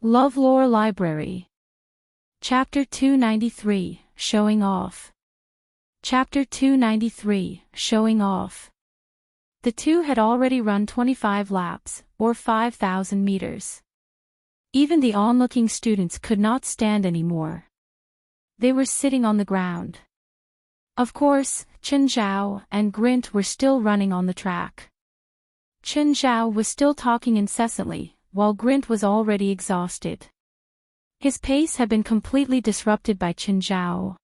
LoveLore Library. Chapter 293, Showing Off. Chapter 293, Showing Off. The two had already run 25 laps, or 5,000 meters. Even the onlooking students could not stand anymore. They were sitting on the ground. Of course, Chen Zhao and Grint were still running on the track. Chen Zhao was still talking incessantly, while Grint was already exhausted. His pace had been completely disrupted by Chen Zhao.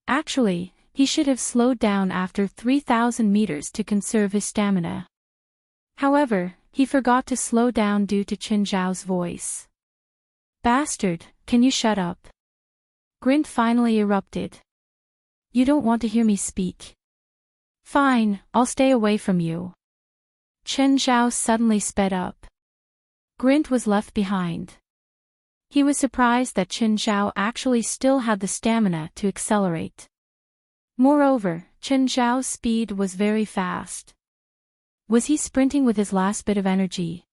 Actually, he should have slowed down after 3,000 meters to conserve his stamina. However, he forgot to slow down due to Chen Zhao's voice. "Bastard, can you shut up?" Grint finally erupted. "You don't want to hear me speak. Fine, I'll stay away from you." Chen Zhao suddenly sped up. Grint was left behind. He was surprised that Chen Zhao actually still had the stamina to accelerate. Moreover, Chen Zhao's speed was very fast. Was he sprinting with his last bit of energy?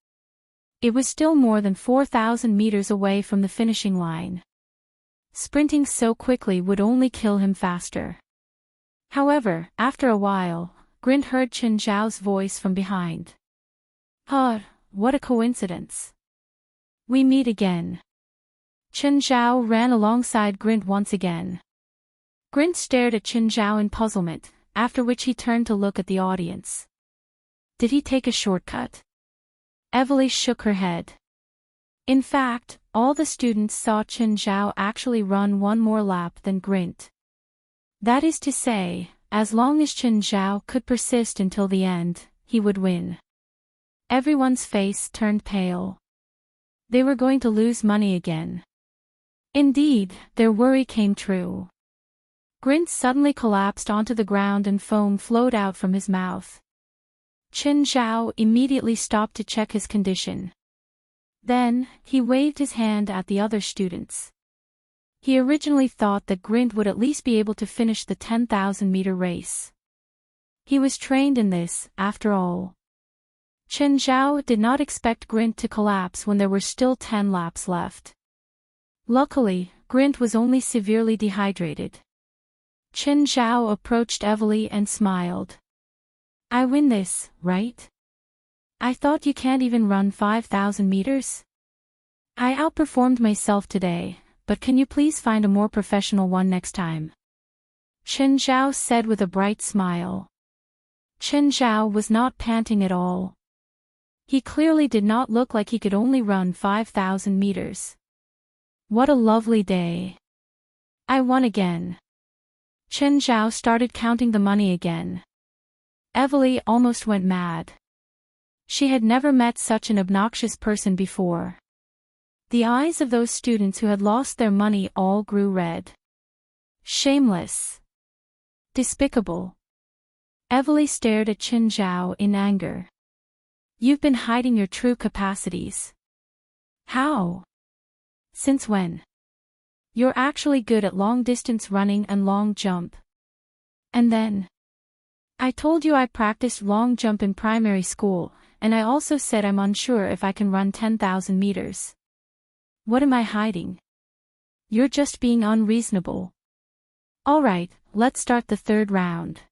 It was still more than 4,000 meters away from the finishing line. Sprinting so quickly would only kill him faster. However, after a while, Grint heard Chen Zhao's voice from behind. What a coincidence. We meet again." Chen Zhao ran alongside Grint once again. Grint stared at Chen Zhao in puzzlement, after which he turned to look at the audience. Did he take a shortcut? Evely shook her head. In fact, all the students saw Chen Zhao actually run one more lap than Grint. That is to say, as long as Chen Zhao could persist until the end, he would win. Everyone's face turned pale. They were going to lose money again. Indeed, their worry came true. Grint suddenly collapsed onto the ground and foam flowed out from his mouth. Chen Zhao immediately stopped to check his condition. Then, he waved his hand at the other students. He originally thought that Grint would at least be able to finish the 10,000-meter race. He was trained in this, after all. Chen Zhao did not expect Grint to collapse when there were still 10 laps left. Luckily, Grint was only severely dehydrated. Chen Zhao approached Evely and smiled. "I win this, right? I thought you can't even run 5,000 meters? I outperformed myself today, but can you please find a more professional one next time?" Chen Zhao said with a bright smile. Chen Zhao was not panting at all. He clearly did not look like he could only run 5,000 meters. What a lovely day. I won again. Chen Zhao started counting the money again. Evely almost went mad. She had never met such an obnoxious person before. The eyes of those students who had lost their money all grew red. Shameless. Despicable. Evely stared at Chen Zhao in anger. "You've been hiding your true capacities." "How? Since when? You're actually good at long-distance running and long jump. And then? I told you I practiced long jump in primary school, and I also said I'm unsure if I can run 10,000 meters. What am I hiding? You're just being unreasonable. Alright, let's start the third round.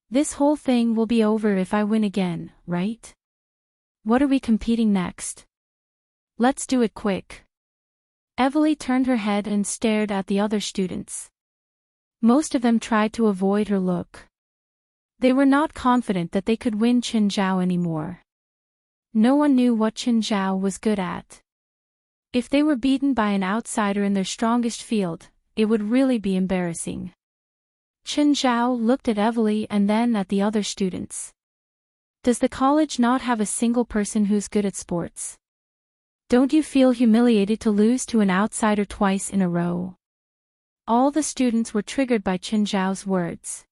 This whole thing will be over if I win again, right? What are we competing next? Let's do it quick." Evely turned her head and stared at the other students. Most of them tried to avoid her look. They were not confident that they could win Chen Zhao anymore. No one knew what Chen Zhao was good at. If they were beaten by an outsider in their strongest field, it would really be embarrassing. Chen Zhao looked at Evely and then at the other students. Does the college not have a single person who's good at sports? Don't you feel humiliated to lose to an outsider twice in a row? All the students were triggered by Chen Zhao's words.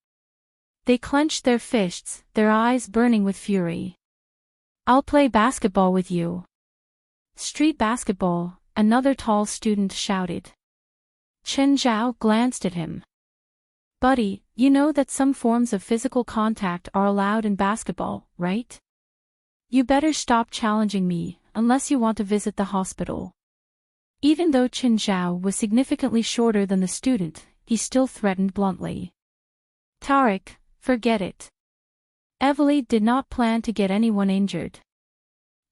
They clenched their fists, their eyes burning with fury. "I'll play basketball with you." "Street basketball," another tall student shouted. Chen Zhao glanced at him. "Buddy, you know that some forms of physical contact are allowed in basketball, right? You better stop challenging me, unless you want to visit the hospital." Even though Chen Zhao was significantly shorter than the student, he still threatened bluntly. Tarek, forget it. Evely did not plan to get anyone injured.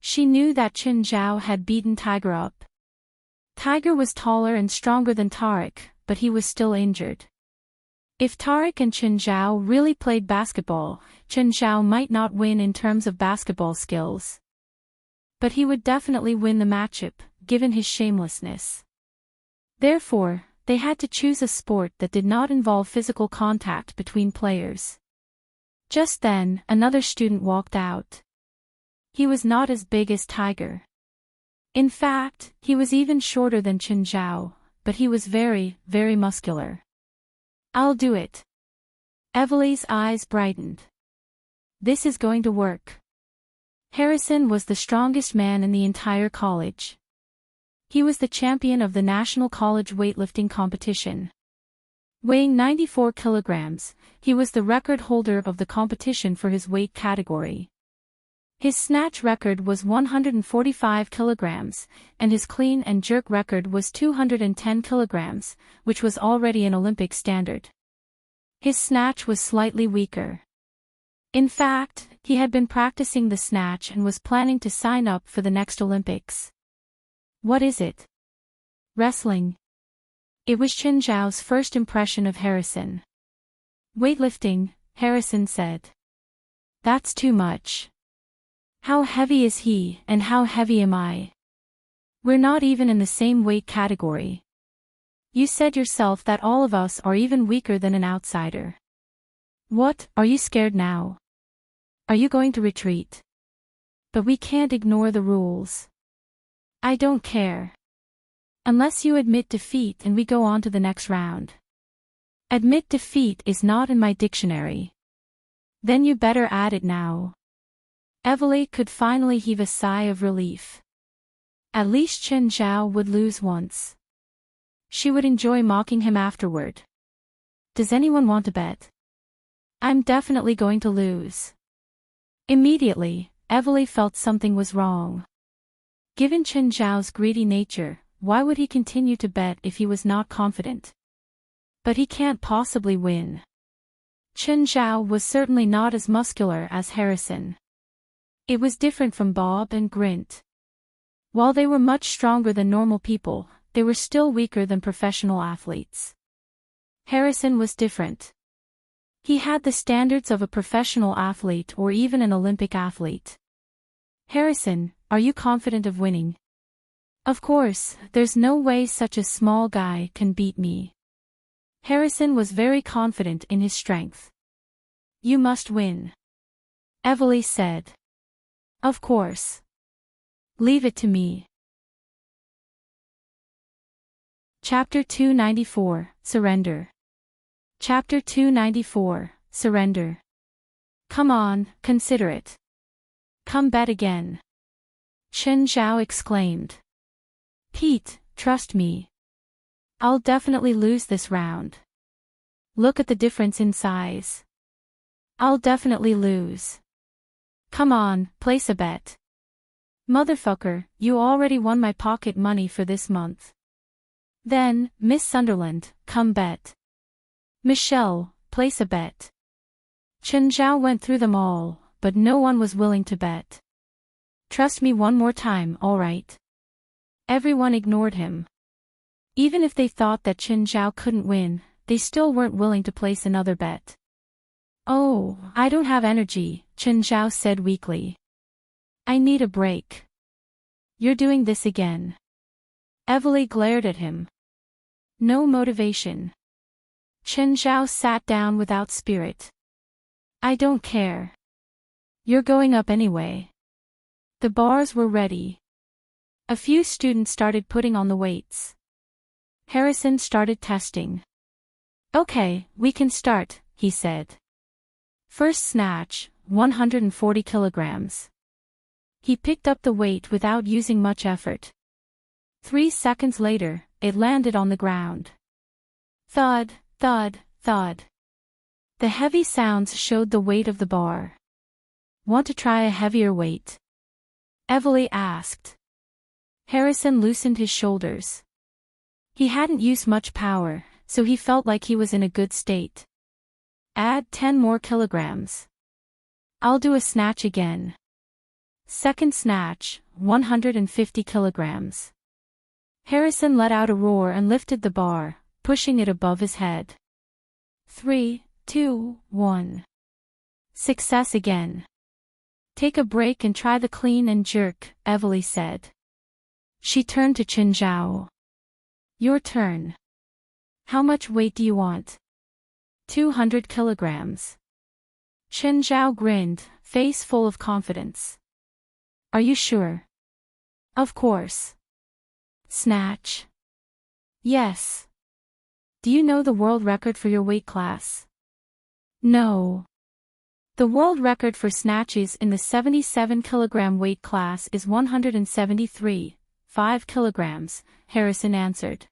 She knew that Chen Zhao had beaten Tiger up. Tiger was taller and stronger than Tarek, but he was still injured. If Tarek and Chen Zhao really played basketball, Chen Zhao might not win in terms of basketball skills. But he would definitely win the matchup, given his shamelessness. Therefore, they had to choose a sport that did not involve physical contact between players. Just then, another student walked out. He was not as big as Tiger. In fact, he was even shorter than Chen Zhao, but he was very, very muscular. I'll do it. Evely's eyes brightened. This is going to work. Harrison was the strongest man in the entire college. He was the champion of the National College weightlifting competition. Weighing 94 kilograms, he was the record holder of the competition for his weight category. His snatch record was 145 kilograms, and his clean and jerk record was 210 kilograms, which was already an Olympic standard. His snatch was slightly weaker. In fact, he had been practicing the snatch and was planning to sign up for the next Olympics. What is it? Wrestling. It was Chen Zhao's first impression of Harrison. Weightlifting, Harrison said. That's too much. How heavy is he, and how heavy am I? We're not even in the same weight category. You said yourself that all of us are even weaker than an outsider. What, are you scared now? Are you going to retreat? But we can't ignore the rules. I don't care. Unless you admit defeat and we go on to the next round. Admit defeat is not in my dictionary. Then you better add it now. Evely could finally heave a sigh of relief. At least Chen Zhao would lose once. She would enjoy mocking him afterward. Does anyone want to bet? I'm definitely going to lose. Immediately, Evely felt something was wrong. Given Chen Zhao's greedy nature, why would he continue to bet if he was not confident? But he can't possibly win. Chen Zhao was certainly not as muscular as Harrison. It was different from Bob and Grint. While they were much stronger than normal people, they were still weaker than professional athletes. Harrison was different. He had the standards of a professional athlete or even an Olympic athlete. Harrison, are you confident of winning? Of course, there's no way such a small guy can beat me. Harrison was very confident in his strength. You must win. Evely said. Of course. Leave it to me. Chapter 294, Surrender. Chapter 294, Surrender. Come on, consider it. Come bet again. Chen Zhao exclaimed. Pete, trust me. I'll definitely lose this round. Look at the difference in size. I'll definitely lose. Come on, place a bet. Motherfucker, you already won my pocket money for this month. Then, Miss Sunderland, come bet. Michelle, place a bet. Chen Zhao went through them all, but no one was willing to bet. Trust me one more time, alright? Everyone ignored him. Even if they thought that Chen Zhao couldn't win, they still weren't willing to place another bet. Oh, I don't have energy, Chen Zhao said weakly. I need a break. You're doing this again. Evely glared at him. No motivation. Chen Zhao sat down without spirit. I don't care. You're going up anyway. The bars were ready. A few students started putting on the weights. Harrison started testing. Okay, we can start, he said. First snatch, 140 kilograms. He picked up the weight without using much effort. 3 seconds later, it landed on the ground. Thud, thud, thud. The heavy sounds showed the weight of the bar. Want to try a heavier weight? Evely asked. Harrison loosened his shoulders. He hadn't used much power, so he felt like he was in a good state. Add 10 more kilograms. I'll do a snatch again. Second snatch, 150 kilograms. Harrison let out a roar and lifted the bar, pushing it above his head. 3, 2, 1. Success again. Take a break and try the clean and jerk, Evely said. She turned to Qin Zhao. Your turn. How much weight do you want? 200 kilograms. Qin Zhao grinned, face full of confidence. Are you sure? Of course. Snatch. Yes. Do you know the world record for your weight class? No. The world record for snatches in the 77 kilogram weight class is 173.5 kilograms, Harrison answered.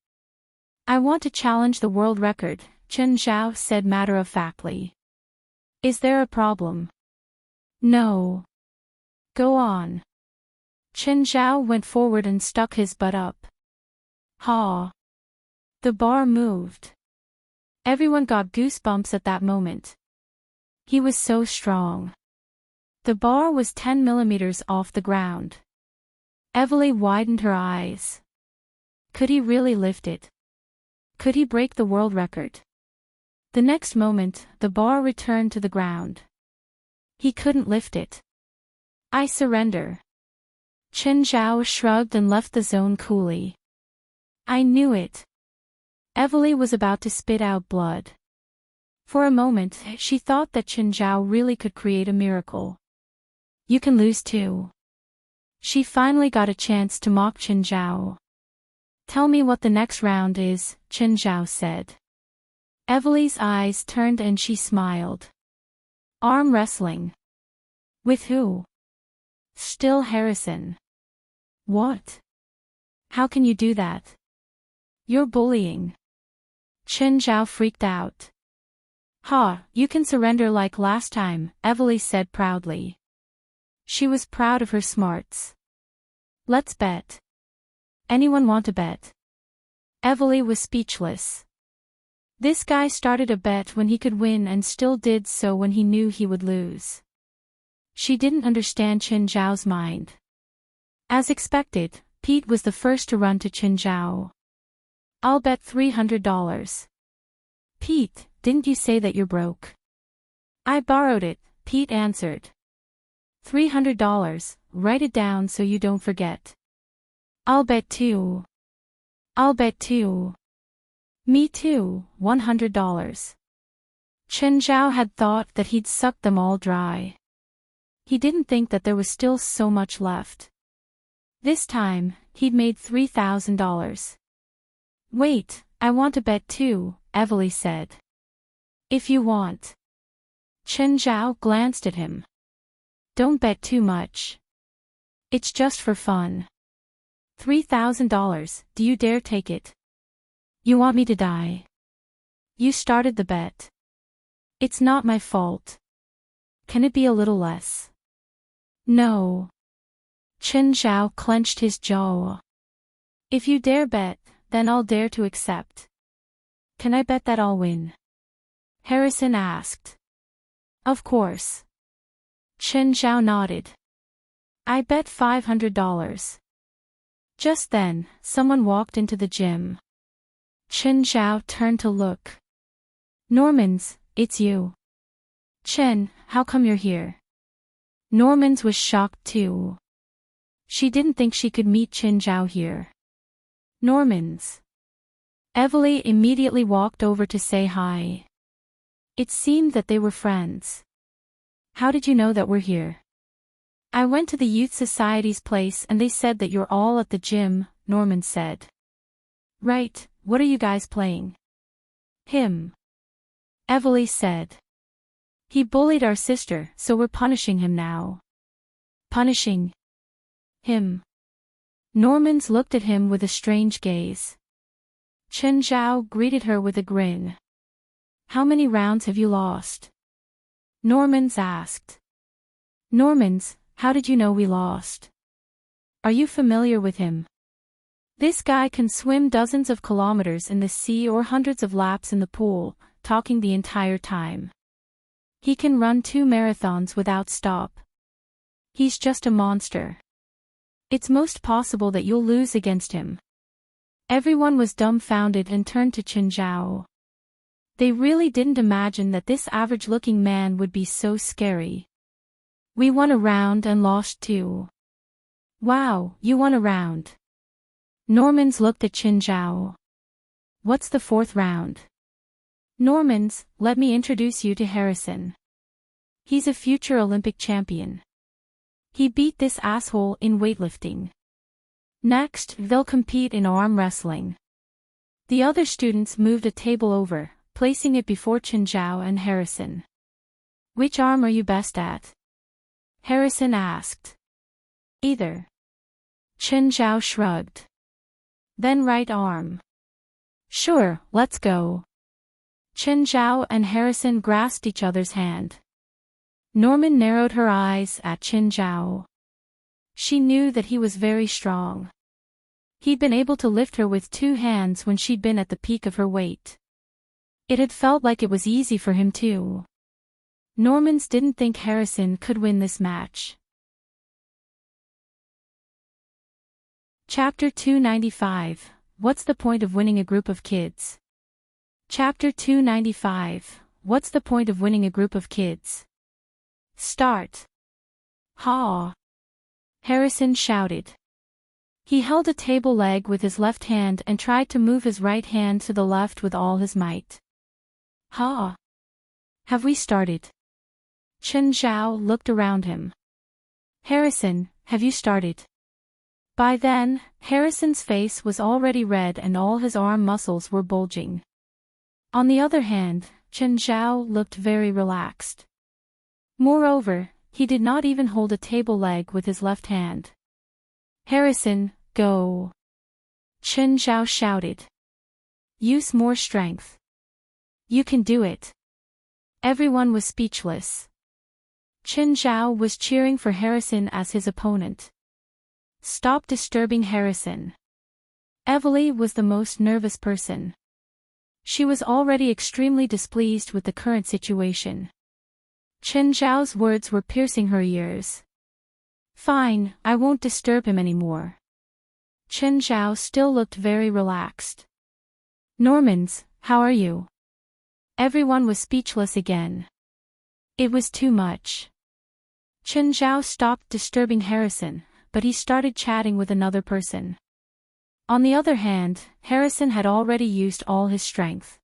I want to challenge the world record, Qin Zhao said matter-of-factly. Is there a problem? No. Go on. Qin Zhao went forward and stuck his butt up. Ha! The bar moved. Everyone got goosebumps at that moment. He was so strong. The bar was 10 millimeters off the ground. Evely widened her eyes. Could he really lift it? Could he break the world record? The next moment, the bar returned to the ground. He couldn't lift it. I surrender. Qin Zhao shrugged and left the zone coolly. I knew it. Evely was about to spit out blood. For a moment, she thought that Qin Zhao really could create a miracle. You can lose too. She finally got a chance to mock Qin Zhao. Tell me what the next round is, Qin Zhao said. Evely's eyes turned and she smiled. Arm wrestling. With who? Still Harrison. What? How can you do that? You're bullying. Qin Zhao freaked out. Ha, you can surrender like last time, Evely said proudly. She was proud of her smarts. Let's bet. Anyone want to bet? Evely was speechless. This guy started a bet when he could win and still did so when he knew he would lose. She didn't understand Qin Zhao's mind. As expected, Pete was the first to run to Qin Zhao. I'll bet $300. Pete, didn't you say that you're broke? I borrowed it, Pete answered. $300, write it down so you don't forget. I'll bet $2. I'll bet $2. Me too, $100. Qin Zhao had thought that he'd sucked them all dry. He didn't think that there was still so much left. This time, he'd made $3,000. Wait, I want to bet too, Evely said. If you want. Qin Zhao glanced at him. Don't bet too much. It's just for fun. $3,000, do you dare take it? You want me to die? You started the bet. It's not my fault. Can it be a little less? No. Qin Zhao clenched his jaw. If you dare bet, then I'll dare to accept. Can I bet that I'll win? Harrison asked. Of course. Qin Zhao nodded. I bet $500. Just then, someone walked into the gym. Qin Zhao turned to look. Normans, it's you. Chen, how come you're here? Normans was shocked too. She didn't think she could meet Qin Zhao here. Normans. Evely immediately walked over to say hi. It seemed that they were friends. How did you know that we're here? I went to the Youth Society's place and they said that you're all at the gym, Norman said. Right, what are you guys playing? Him. Evely said. He bullied our sister, so we're punishing him now. Punishing him. Normans looked at him with a strange gaze. Qin Zhao greeted her with a grin. How many rounds have you lost? Normans asked. Normans, how did you know we lost? Are you familiar with him? This guy can swim dozens of kilometers in the sea or hundreds of laps in the pool, talking the entire time. He can run 2 marathons without stop. He's just a monster. It's most possible that you'll lose against him. Everyone was dumbfounded and turned to Chen Zhao. They really didn't imagine that this average-looking man would be so scary. We won a round and lost 2. Wow, you won a round. Normans looked at Chen Zhao. What's the 4th round? Normans, let me introduce you to Harrison. He's a future Olympic champion. He beat this asshole in weightlifting. Next, they'll compete in arm wrestling. The other students moved a table over, placing it before Chen Zhao and Harrison. Which arm are you best at? Harrison asked. Either. Chen Zhao shrugged. Then right arm. Sure, let's go. Chen Zhao and Harrison grasped each other's hand. Norman narrowed her eyes at Chen Zhao. She knew that he was very strong. He'd been able to lift her with 2 hands when she'd been at the peak of her weight. It had felt like it was easy for him too. Normans didn't think Harrison could win this match. Chapter 295, What's the point of winning a group of kids? Chapter 295, What's the point of winning a group of kids? Start. Ha! Harrison shouted. He held a table leg with his left hand and tried to move his right hand to the left with all his might. Ha! Have we started? Chen Zhao looked around him. Harrison, have you started? By then, Harrison's face was already red and all his arm muscles were bulging. On the other hand, Chen Zhao looked very relaxed. Moreover, he did not even hold a table leg with his left hand. Harrison, go! Chen Zhao shouted. Use more strength. You can do it. Everyone was speechless. Chen Zhao was cheering for Harrison as his opponent. Stop disturbing Harrison. Evely was the most nervous person. She was already extremely displeased with the current situation. Chen Zhao's words were piercing her ears. Fine, I won't disturb him anymore. Chen Zhao still looked very relaxed. Normans, how are you? Everyone was speechless again. It was too much. Chen Zhao stopped disturbing Harrison, but he started chatting with another person. On the other hand, Harrison had already used all his strength.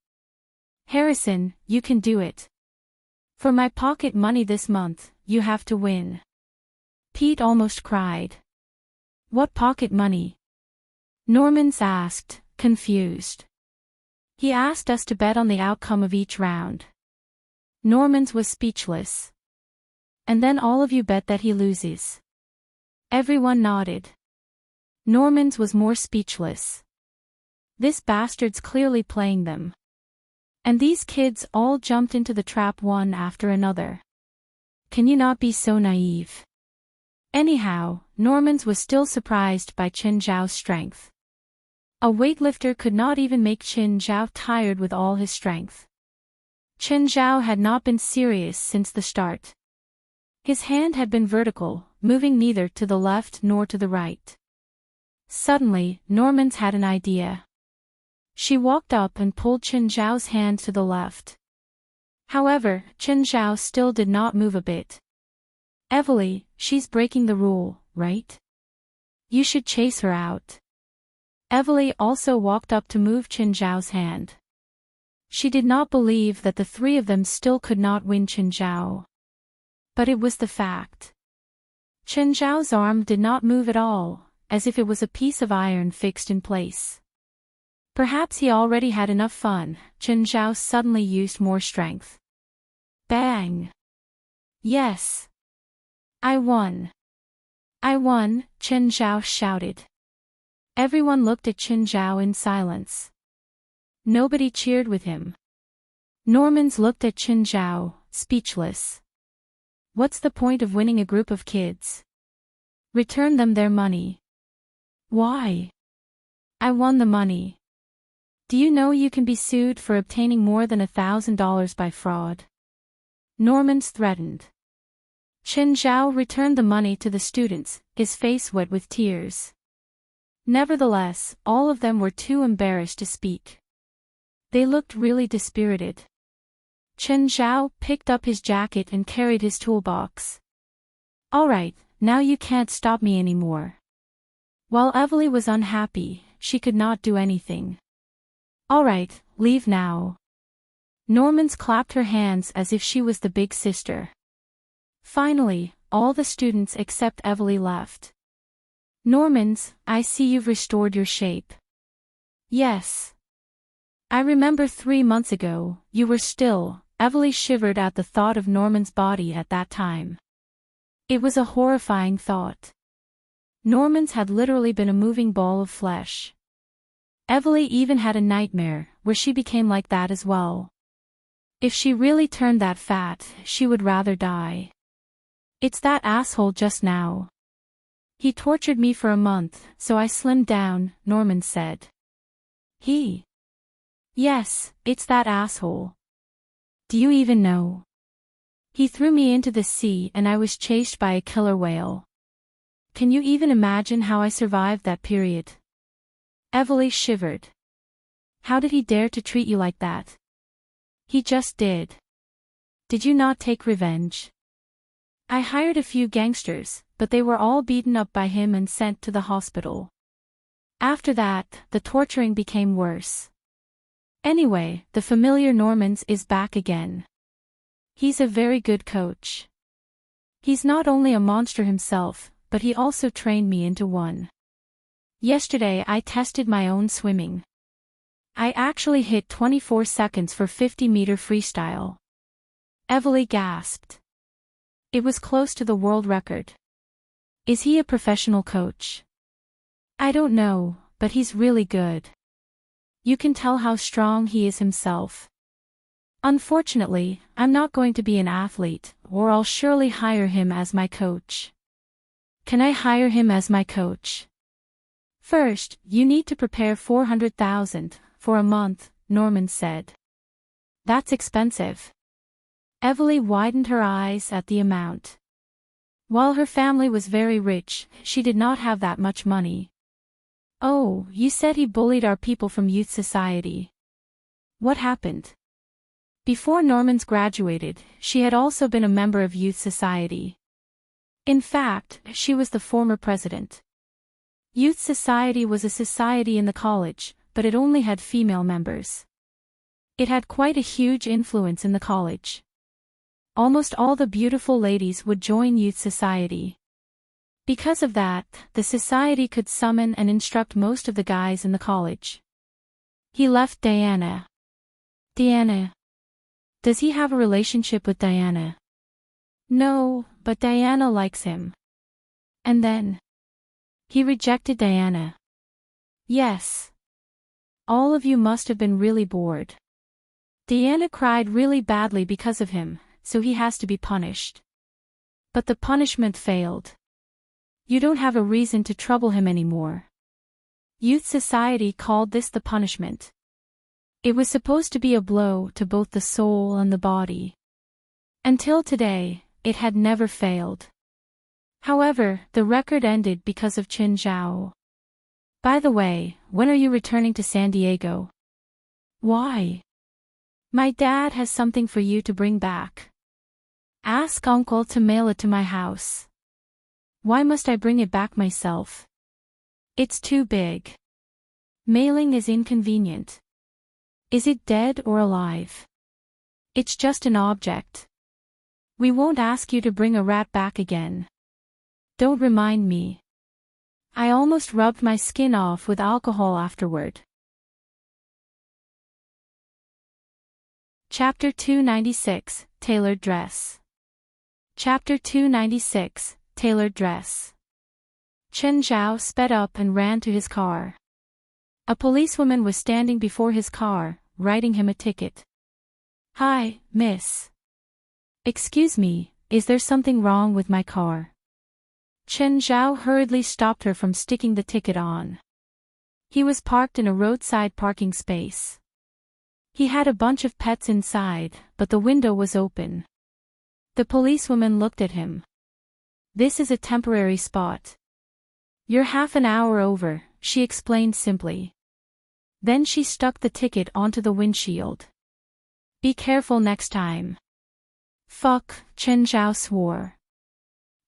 Harrison, you can do it. For my pocket money this month, you have to win. Pete almost cried. What pocket money? Normans asked, confused. He asked us to bet on the outcome of each round. Normans was speechless. And then all of you bet that he loses. Everyone nodded. Normans was more speechless. This bastard's clearly playing them. And these kids all jumped into the trap one after another. Can you not be so naive? Anyhow, Normans was still surprised by Chen Zhao's strength. A weightlifter could not even make Chen Zhao tired with all his strength. Chen Zhao had not been serious since the start. His hand had been vertical, moving neither to the left nor to the right. Suddenly, Normans had an idea. She walked up and pulled Chen Zhao's hand to the left. However, Chen Zhao still did not move a bit. Evely, she's breaking the rule, right? You should chase her out. Evely also walked up to move Chen Zhao's hand. She did not believe that the 3 of them still could not win Chen Zhao. But it was the fact. Chen Zhao's arm did not move at all, as if it was a piece of iron fixed in place. Perhaps he already had enough fun. Chen Zhao suddenly used more strength. Bang! Yes! I won! I won, Chen Zhao shouted. Everyone looked at Chen Zhao in silence. Nobody cheered with him. Normans looked at Chen Zhao, speechless. What's the point of winning a group of kids? Return them their money. Why? I won the money. Do you know you can be sued for obtaining more than $1,000 by fraud? Normans threatened. Chen Zhao returned the money to the students, his face wet with tears. Nevertheless, all of them were too embarrassed to speak. They looked really dispirited. Chen Zhao picked up his jacket and carried his toolbox. All right, now you can't stop me anymore. While Evely was unhappy, she could not do anything. All right, leave now. Normans clapped her hands as if she was the big sister. Finally, all the students except Evely left. Normans, I see you've restored your shape. Yes. I remember 3 months ago, you were still. Evely shivered at the thought of Norman's body at that time. It was a horrifying thought. Norman's had literally been a moving ball of flesh. Evely even had a nightmare, where she became like that as well. If she really turned that fat, she would rather die. It's that asshole just now. He tortured me for a month, so I slimmed down, Norman said. He? Yes, it's that asshole. Do you even know? He threw me into the sea and I was chased by a killer whale. Can you even imagine how I survived that period? Evely shivered. How did he dare to treat you like that? He just did. Did you not take revenge? I hired a few gangsters, but they were all beaten up by him and sent to the hospital. After that, the torturing became worse. Anyway, the familiar Normans is back again. He's a very good coach. He's not only a monster himself, but he also trained me into one. Yesterday I tested my own swimming. I actually hit 24 seconds for 50-meter freestyle. Evely gasped. It was close to the world record. Is he a professional coach? I don't know, but he's really good. You can tell how strong he is himself. Unfortunately, I'm not going to be an athlete, or I'll surely hire him as my coach. Can I hire him as my coach? First, you need to prepare 400,000 for a month, Norman said. That's expensive. Evely widened her eyes at the amount. While her family was very rich, she did not have that much money. Oh, you said he bullied our people from youth society. What happened? Before Normans graduated, she had also been a member of youth society. In fact, she was the former president. Youth society was a society in the college, but it only had female members. It had quite a huge influence in the college. Almost all the beautiful ladies would join youth society. Because of that, the society could summon and instruct most of the guys in the college. He left Diana. Diana. Does he have a relationship with Diana? No, but Diana likes him. And then? He rejected Diana. Yes. All of you must have been really bored. Diana cried really badly because of him, so he has to be punished. But the punishment failed. You don't have a reason to trouble him anymore. Youth society called this the punishment. It was supposed to be a blow to both the soul and the body. Until today, it had never failed. However, the record ended because of Chen Zhao. By the way, when are you returning to San Diego? Why? My dad has something for you to bring back. Ask Uncle to mail it to my house. Why must I bring it back myself? It's too big. Mailing is inconvenient. Is it dead or alive? It's just an object. We won't ask you to bring a rat back again. Don't remind me. I almost rubbed my skin off with alcohol afterward. Chapter 296, Tailored Dress. Chapter 296, Tailored Dress. Chen Zhao sped up and ran to his car. A policewoman was standing before his car, writing him a ticket. Hi, miss. Excuse me, is there something wrong with my car? Chen Zhao hurriedly stopped her from sticking the ticket on. He was parked in a roadside parking space. He had a bunch of pets inside, but the window was open. The policewoman looked at him. This is a temporary spot. You're half an hour over, she explained simply. Then she stuck the ticket onto the windshield. Be careful next time. Fuck, Chen Zhao swore.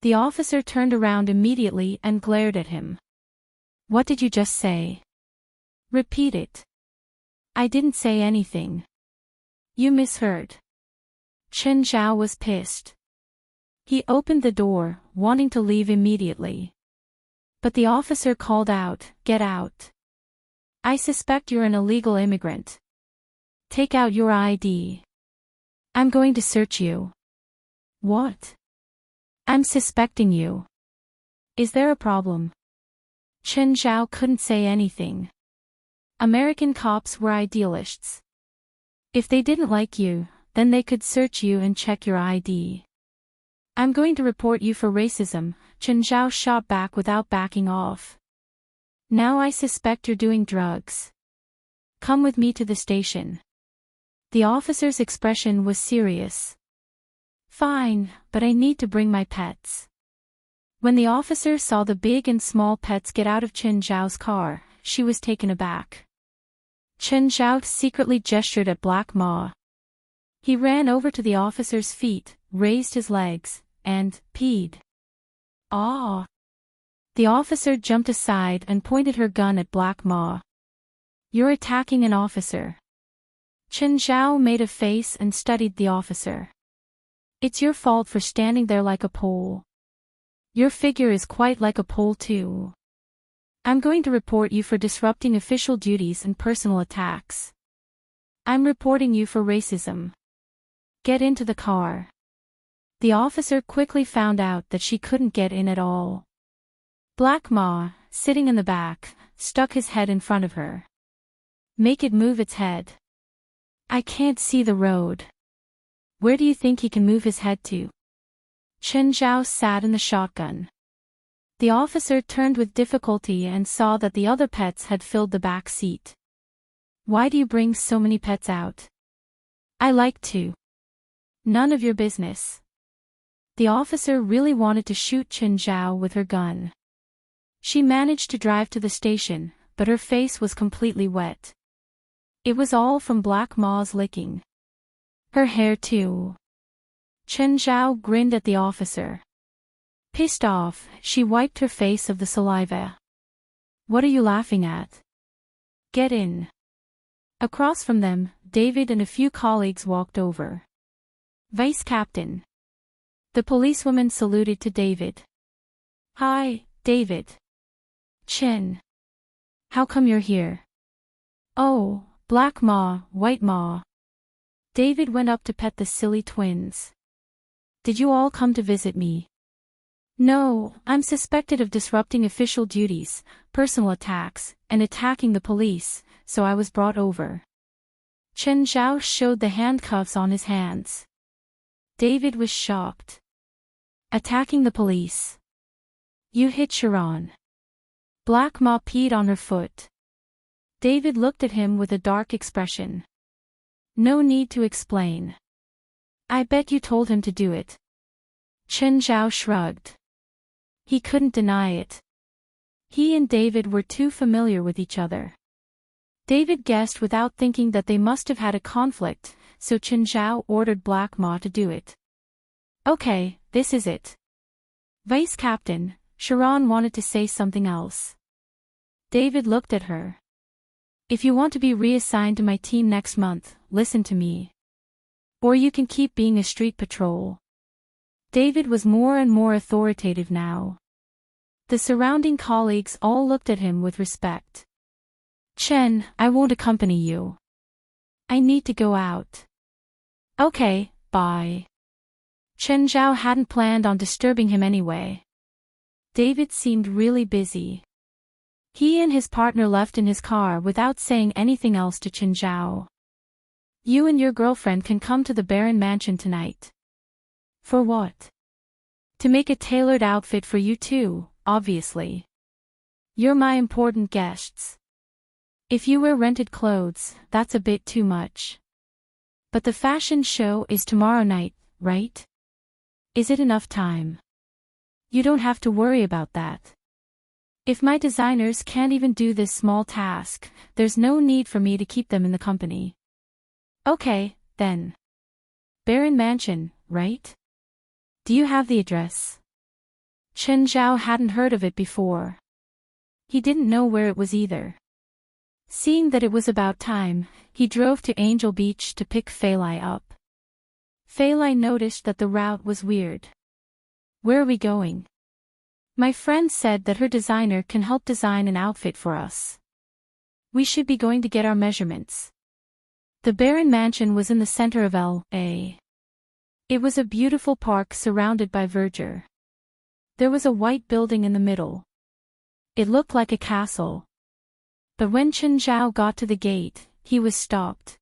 The officer turned around immediately and glared at him. What did you just say? Repeat it. I didn't say anything. You misheard. Chen Zhao was pissed. He opened the door, wanting to leave immediately. But the officer called out, "Get out. I suspect you're an illegal immigrant. Take out your ID. I'm going to search you." What? I'm suspecting you. Is there a problem? Chen Zhao couldn't say anything. American cops were idealists. If they didn't like you, then they could search you and check your ID. I'm going to report you for racism, Chen Zhao shot back without backing off. Now I suspect you're doing drugs. Come with me to the station. The officer's expression was serious. Fine, but I need to bring my pets. When the officer saw the big and small pets get out of Chen Zhao's car, she was taken aback. Chen Zhao secretly gestured at Black Ma. He ran over to the officer's feet, raised his legs, and peed. Ah! The officer jumped aside and pointed her gun at Black Ma. You're attacking an officer. Chen Zhao made a face and studied the officer. It's your fault for standing there like a pole. Your figure is quite like a pole too. I'm going to report you for disrupting official duties and personal attacks. I'm reporting you for racism. Get into the car. The officer quickly found out that she couldn't get in at all. Black Ma, sitting in the back, stuck his head in front of her. Make it move its head. I can't see the road. Where do you think he can move his head to? Chen Zhao sat in the shotgun. The officer turned with difficulty and saw that the other pets had filled the back seat. Why do you bring so many pets out? I like to. None of your business. The officer really wanted to shoot Chen Zhao with her gun. She managed to drive to the station, but her face was completely wet. It was all from Black Ma's licking. Her hair too. Chen Zhao grinned at the officer. Pissed off, she wiped her face of the saliva. What are you laughing at? Get in. Across from them, David and a few colleagues walked over. Vice Captain. The policewoman saluted to David. Hi, David. Chen. How come you're here? Oh, Black Ma, White Ma. David went up to pet the silly twins. Did you all come to visit me? No, I'm suspected of disrupting official duties, personal attacks, and attacking the police, so I was brought over. Chen Zhao showed the handcuffs on his hands. David was shocked. Attacking the police. You hit Sharon. Black Ma peed on her foot. David looked at him with a dark expression. No need to explain. I bet you told him to do it. Chen Zhao shrugged. He couldn't deny it. He and David were too familiar with each other. David guessed without thinking that they must have had a conflict, so Chen Zhao ordered Black Ma to do it. Okay, this is it. Vice Captain, Sharon wanted to say something else. David looked at her. If you want to be reassigned to my team next month, listen to me. Or you can keep being a street patrol. David was more and more authoritative now. The surrounding colleagues all looked at him with respect. Chen, I won't accompany you. I need to go out. Okay, bye. Chen Zhao hadn't planned on disturbing him anyway. David seemed really busy. He and his partner left in his car without saying anything else to Chen Zhao. You and your girlfriend can come to the Baron Mansion tonight. For what? To make a tailored outfit for you two, obviously. You're my important guests. If you wear rented clothes, that's a bit too much. But the fashion show is tomorrow night, right? Is it enough time? You don't have to worry about that. If my designers can't even do this small task, there's no need for me to keep them in the company. Okay, then. Baron Mansion, right? Do you have the address? Chen Zhao hadn't heard of it before. He didn't know where it was either. Seeing that it was about time, he drove to Angel Beach to pick Feilai up. Feilai noticed that the route was weird. Where are we going? My friend said that her designer can help design an outfit for us. We should be going to get our measurements. The Baron Mansion was in the center of L.A. It was a beautiful park surrounded by verdure. There was a white building in the middle. It looked like a castle. But when Chen Zhao got to the gate, he was stopped.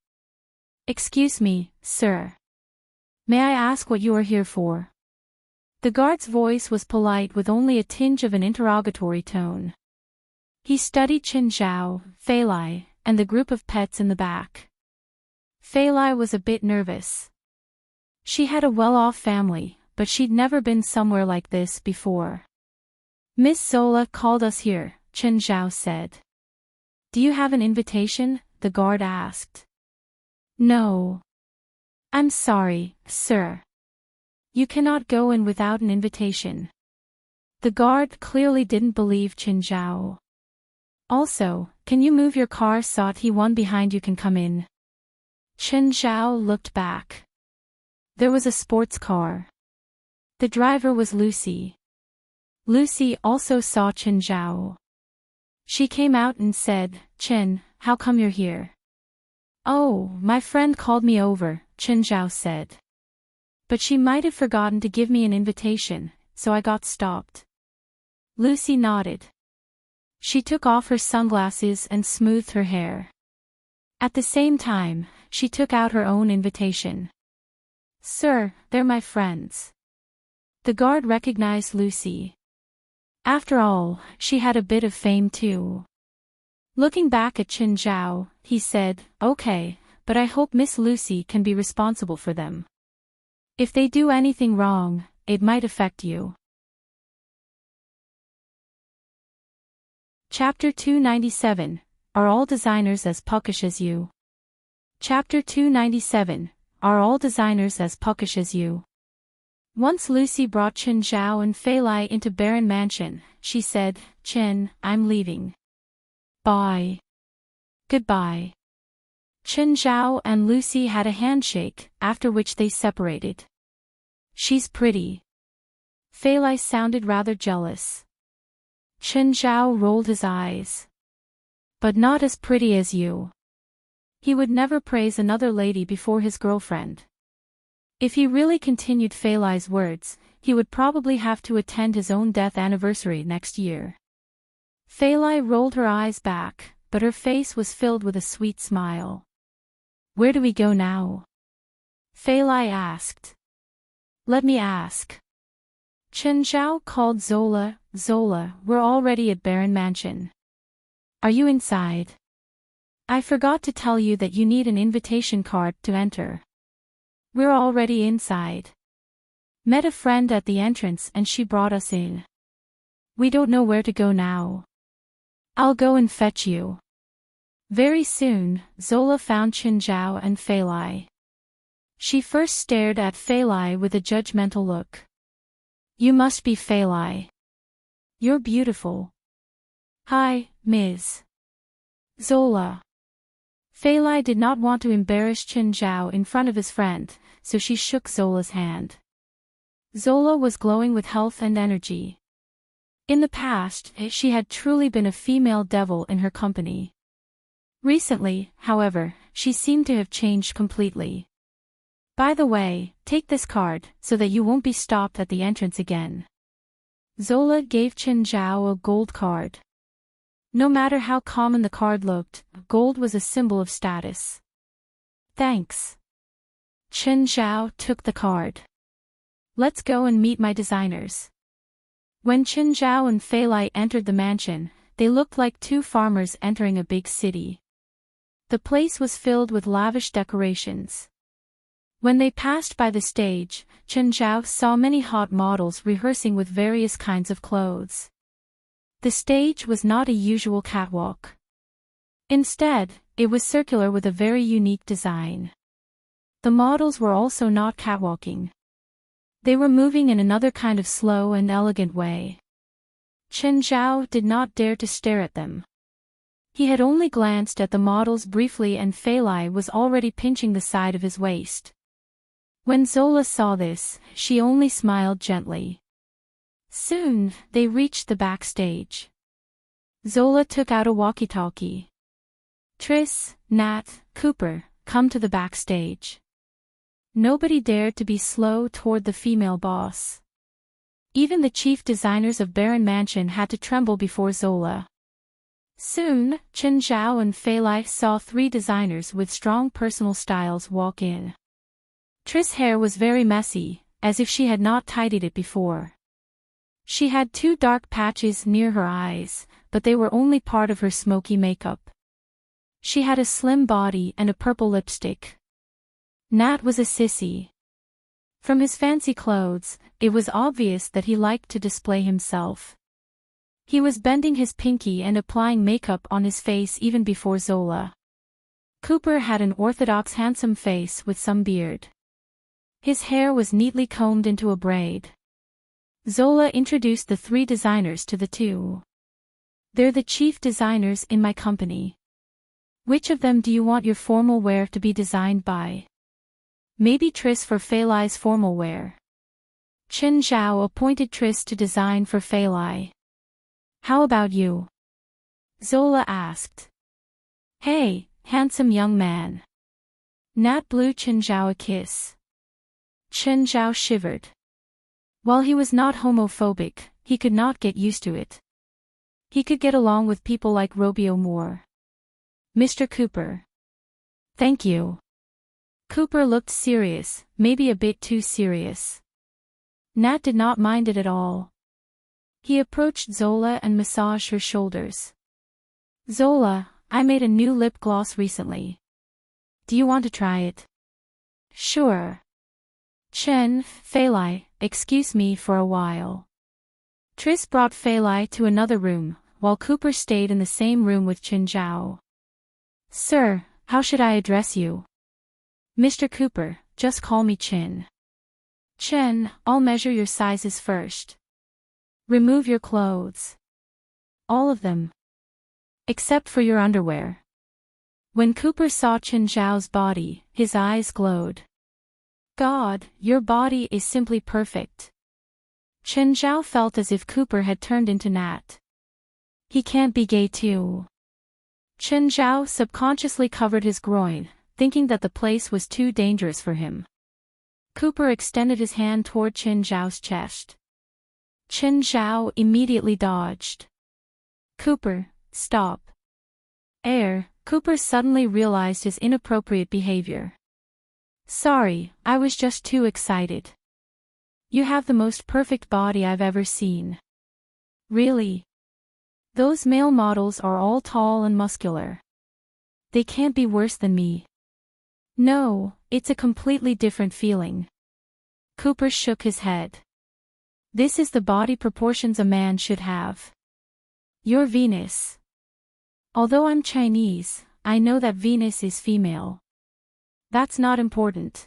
Excuse me, sir. May I ask what you are here for? The guard's voice was polite with only a tinge of an interrogatory tone. He studied Chen Zhao, Feilai, and the group of pets in the back. Feilai was a bit nervous. She had a well-off family, but she'd never been somewhere like this before. Miss Zola called us here, Chen Zhao said. Do you have an invitation? The guard asked. No. I'm sorry, sir. You cannot go in without an invitation. The guard clearly didn't believe Chen Zhao. Also, can you move your car so that one behind you can come in? Chen Zhao looked back. There was a sports car. The driver was Lucy. Lucy also saw Chen Zhao. She came out and said, Chen, how come you're here? Oh, my friend called me over, Chen Zhao said. But she might have forgotten to give me an invitation, so I got stopped. Lucy nodded. She took off her sunglasses and smoothed her hair. At the same time, she took out her own invitation. Sir, they're my friends. The guard recognized Lucy. After all, she had a bit of fame too. Looking back at Chen Zhao, he said, Okay, but I hope Miss Lucy can be responsible for them. If they do anything wrong, it might affect you. Chapter 297, Are all designers as puckish as you? Chapter 297, Are all designers as puckish as you? Once Lucy brought Chen Zhao and Feilai into Baron Mansion, she said, Chen, I'm leaving. Bye. Goodbye. Chen Zhao and Lucy had a handshake, after which they separated. She's pretty. Feilai sounded rather jealous. Chen Zhao rolled his eyes. But not as pretty as you. He would never praise another lady before his girlfriend. If he really continued Feilai's words, he would probably have to attend his own death anniversary next year. Feilai rolled her eyes back, but her face was filled with a sweet smile. Where do we go now? Feilai asked. Let me ask. Chen Zhao called Zola. Zola, we're already at Baron Mansion. Are you inside? I forgot to tell you that you need an invitation card to enter. We're already inside. Met a friend at the entrance and she brought us in. We don't know where to go now. I'll go and fetch you. Very soon, Zola found Chen Zhao and Feilai. She first stared at Feilai with a judgmental look. You must be Feilai. You're beautiful. Hi, Ms. Zola. Feilai did not want to embarrass Chen Zhao in front of his friend, so she shook Zola's hand. Zola was glowing with health and energy. In the past, she had truly been a female devil in her company. Recently, however, she seemed to have changed completely. By the way, take this card, so that you won't be stopped at the entrance again. Zola gave Chen Zhao a gold card. No matter how common the card looked, gold was a symbol of status. Thanks. Chen Zhao took the card. Let's go and meet my designers. When Chen Zhao and Feilai entered the mansion, they looked like two farmers entering a big city. The place was filled with lavish decorations. When they passed by the stage, Chen Zhao saw many hot models rehearsing with various kinds of clothes. The stage was not a usual catwalk. Instead, it was circular with a very unique design. The models were also not catwalking. They were moving in another kind of slow and elegant way. Chen Zhao did not dare to stare at them. He had only glanced at the models briefly and Fei Lai was already pinching the side of his waist. When Zola saw this, she only smiled gently. Soon, they reached the backstage. Zola took out a walkie-talkie. Tris, Nat, Cooper, come to the backstage. Nobody dared to be slow toward the female boss. Even the chief designers of Baron Mansion had to tremble before Zola. Soon, Chen Zhao and Fei Lai saw three designers with strong personal styles walk in. Tris' hair was very messy, as if she had not tidied it before. She had two dark patches near her eyes, but they were only part of her smoky makeup. She had a slim body and a purple lipstick. Nat was a sissy. From his fancy clothes, it was obvious that he liked to display himself. He was bending his pinky and applying makeup on his face even before Zola. Cooper had an orthodox handsome face with some beard. His hair was neatly combed into a braid. Zola introduced the three designers to the two. They're the chief designers in my company. Which of them do you want your formal wear to be designed by? Maybe Tris for Fei Lai's formal wear. Chen Zhao appointed Tris to design for Fei Lai. How about you? Zola asked. Hey, handsome young man. Nat blew Chen Zhao a kiss. Chen Zhao shivered. While he was not homophobic, he could not get used to it. He could get along with people like Robio more. Mr. Cooper. Thank you. Cooper looked serious, maybe a bit too serious. Nat did not mind it at all. He approached Zola and massaged her shoulders. Zola, I made a new lip gloss recently. Do you want to try it? Sure. Chen, Fei Lai, excuse me for a while. Tris brought Fei Lai to another room, while Cooper stayed in the same room with Chen Zhao. Sir, how should I address you? Mr. Cooper, just call me Chen. Chen, I'll measure your sizes first. Remove your clothes. All of them. Except for your underwear. When Cooper saw Chen Zhao's body, his eyes glowed. God, your body is simply perfect. Chen Zhao felt as if Cooper had turned into Nat. He can't be gay too. Chen Zhao subconsciously covered his groin, thinking that the place was too dangerous for him. Cooper extended his hand toward Chen Zhao's chest. Chen Zhao immediately dodged. Cooper, stop. Cooper suddenly realized his inappropriate behavior. Sorry, I was just too excited. You have the most perfect body I've ever seen. Really? Those male models are all tall and muscular. They can't be worse than me. No, it's a completely different feeling. Cooper shook his head. This is the body proportions a man should have. You're Venus. Although I'm Chinese, I know that Venus is female. That's not important.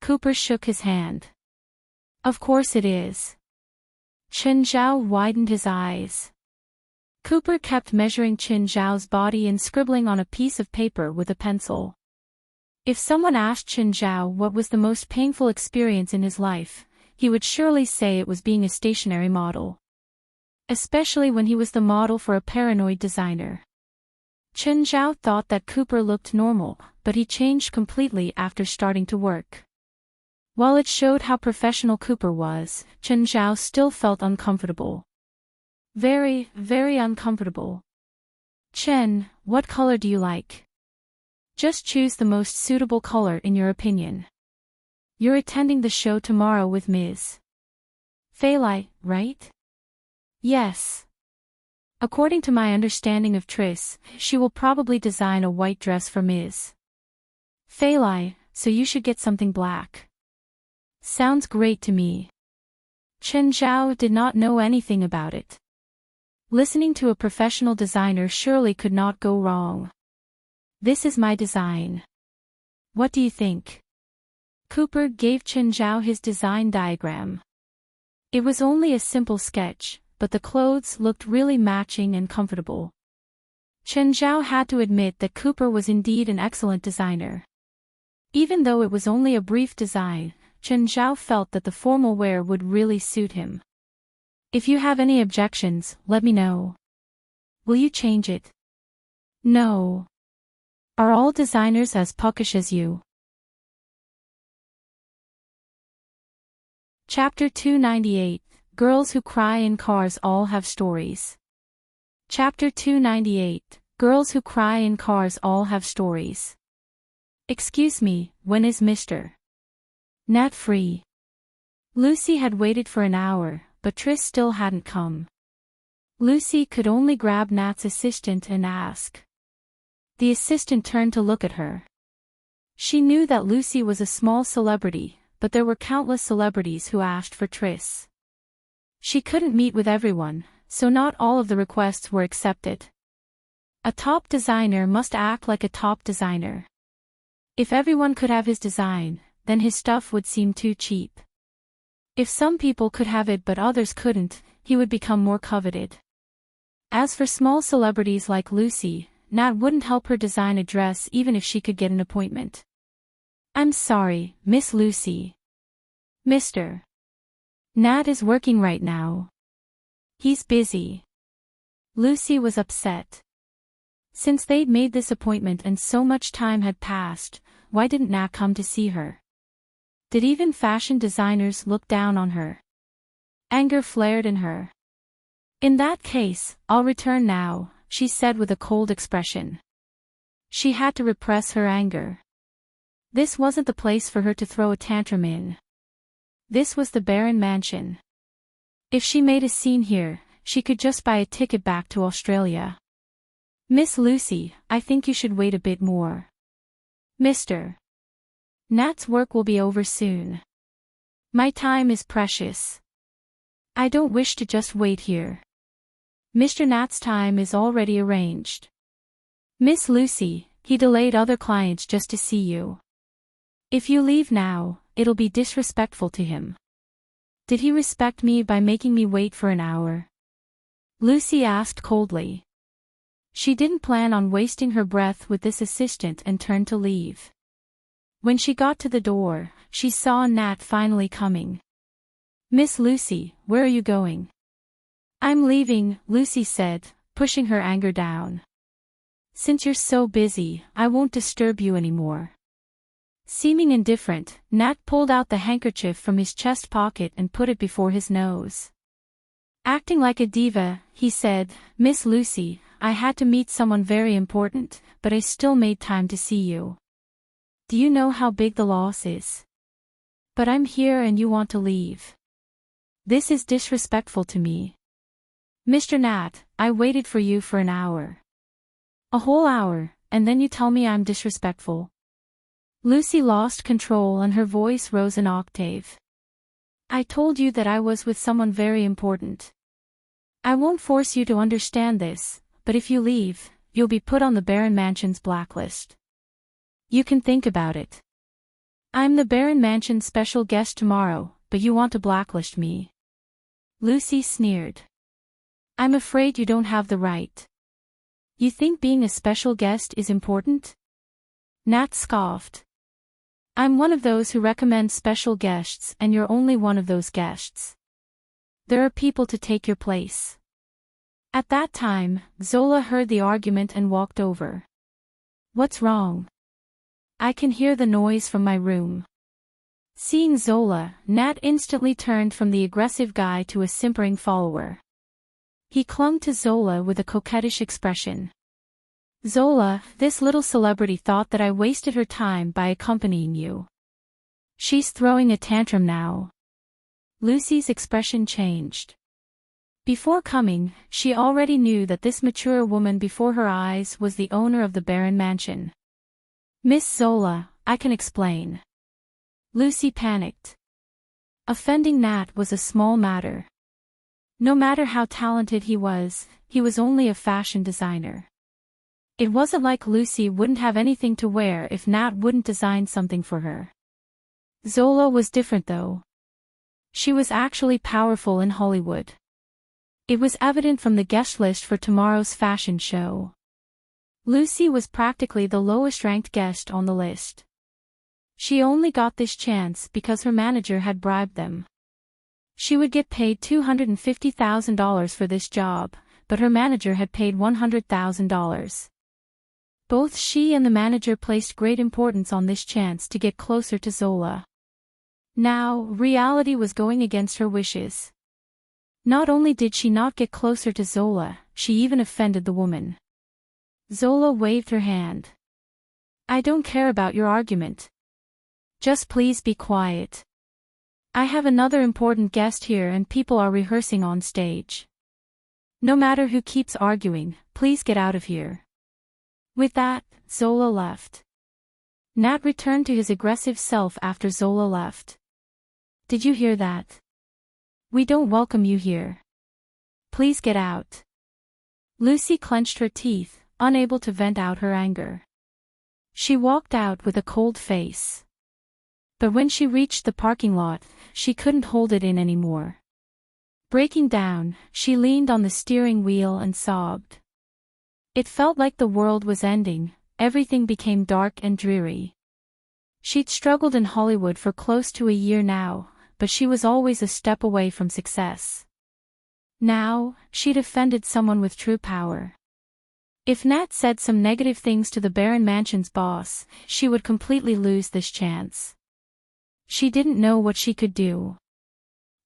Cooper shook his hand. Of course it is. Chen Zhao widened his eyes. Cooper kept measuring Chen Zhao's body and scribbling on a piece of paper with a pencil. If someone asked Chen Zhao what was the most painful experience in his life, he would surely say it was being a stationary model. Especially when he was the model for a paranoid designer. Chen Zhao thought that Cooper looked normal, but he changed completely after starting to work. While it showed how professional Cooper was, Chen Zhao still felt uncomfortable. Very, very uncomfortable. Chen, what color do you like? Just choose the most suitable color in your opinion. You're attending the show tomorrow with Ms. Fei Lai, right? Yes. According to my understanding of Triss, she will probably design a white dress for Ms. Failai, so you should get something black. Sounds great to me. Chen Zhao did not know anything about it. Listening to a professional designer surely could not go wrong. This is my design. What do you think? Cooper gave Chen Zhao his design diagram. It was only a simple sketch, but the clothes looked really matching and comfortable. Chen Zhao had to admit that Cooper was indeed an excellent designer. Even though it was only a brief design, Chen Zhao felt that the formal wear would really suit him. If you have any objections, let me know. Will you change it? No. Are all designers as puckish as you? Chapter 298, Girls Who Cry in Cars All Have Stories. Chapter 298, Girls Who Cry in Cars All Have Stories. Excuse me, when is Mr. Nat free? Lucy had waited for an hour, but Triss still hadn't come. Lucy could only grab Nat's assistant and ask. The assistant turned to look at her. She knew that Lucy was a small celebrity, but there were countless celebrities who asked for Triss. She couldn't meet with everyone, so not all of the requests were accepted. A top designer must act like a top designer. If everyone could have his design, then his stuff would seem too cheap. If some people could have it but others couldn't, he would become more coveted. As for small celebrities like Lucy, Nat wouldn't help her design a dress even if she could get an appointment. I'm sorry, Miss Lucy. Mr. Nat is working right now. He's busy. Lucy was upset. Since they'd made this appointment and so much time had passed, why didn't Nat come to see her? Did even fashion designers look down on her? Anger flared in her. In that case, I'll return now, she said with a cold expression. She had to repress her anger. This wasn't the place for her to throw a tantrum in. This was the Baron Mansion. If she made a scene here, she could just buy a ticket back to Australia. Miss Lucy, I think you should wait a bit more. Mr. Nat's work will be over soon. My time is precious. I don't wish to just wait here. Mr. Nat's time is already arranged. Miss Lucy, he delayed other clients just to see you. If you leave now, it'll be disrespectful to him. Did he respect me by making me wait for an hour? Lucy asked coldly. She didn't plan on wasting her breath with this assistant and turned to leave. When she got to the door, she saw Nat finally coming. Miss Lucy, where are you going? I'm leaving, Lucy said, pushing her anger down. Since you're so busy, I won't disturb you anymore. Seeming indifferent, Nat pulled out the handkerchief from his chest pocket and put it before his nose. Acting like a diva, he said, Miss Lucy, I had to meet someone very important, but I still made time to see you. Do you know how big the loss is? But I'm here and you want to leave. This is disrespectful to me. Mr. Nat, I waited for you for an hour. A whole hour, and then you tell me I'm disrespectful. Lucy lost control and her voice rose an octave. I told you that I was with someone very important. I won't force you to understand this, but if you leave, you'll be put on the Baron Mansion's blacklist. You can think about it. I'm the Baron Mansion's special guest tomorrow, but you want to blacklist me. Lucy sneered. I'm afraid you don't have the right. You think being a special guest is important? Nat scoffed. I'm one of those who recommend special guests and you're only one of those guests. There are people to take your place. At that time, Zola heard the argument and walked over. What's wrong? I can hear the noise from my room. Seeing Zola, Nat instantly turned from the aggressive guy to a simpering follower. He clung to Zola with a coquettish expression. Zola, this little celebrity thought that I wasted her time by accompanying you. She's throwing a tantrum now. Lucy's expression changed. Before coming, she already knew that this mature woman before her eyes was the owner of the barren mansion. "Miss Zola, I can explain." Lucy panicked. Offending Nat was a small matter. No matter how talented he was only a fashion designer. It wasn't like Lucy wouldn't have anything to wear if Nat wouldn't design something for her. Zola was different though. She was actually powerful in Hollywood. It was evident from the guest list for tomorrow's fashion show. Lucy was practically the lowest-ranked guest on the list. She only got this chance because her manager had bribed them. She would get paid $250,000 for this job, but her manager had paid $100,000. Both she and the manager placed great importance on this chance to get closer to Zola. Now, reality was going against her wishes. Not only did she not get closer to Zola, she even offended the woman. Zola waved her hand. "I don't care about your argument. Just please be quiet. I have another important guest here and people are rehearsing on stage. No matter who keeps arguing, please get out of here." With that, Zola left. Nat returned to his aggressive self after Zola left. "Did you hear that? We don't welcome you here. Please get out." Lucy clenched her teeth, unable to vent out her anger. She walked out with a cold face. But when she reached the parking lot, she couldn't hold it in anymore. Breaking down, she leaned on the steering wheel and sobbed. It felt like the world was ending, everything became dark and dreary. She'd struggled in Hollywood for close to a year now, but she was always a step away from success. Now, she'd offended someone with true power. If Nat said some negative things to the Barron Mansion's boss, she would completely lose this chance. She didn't know what she could do.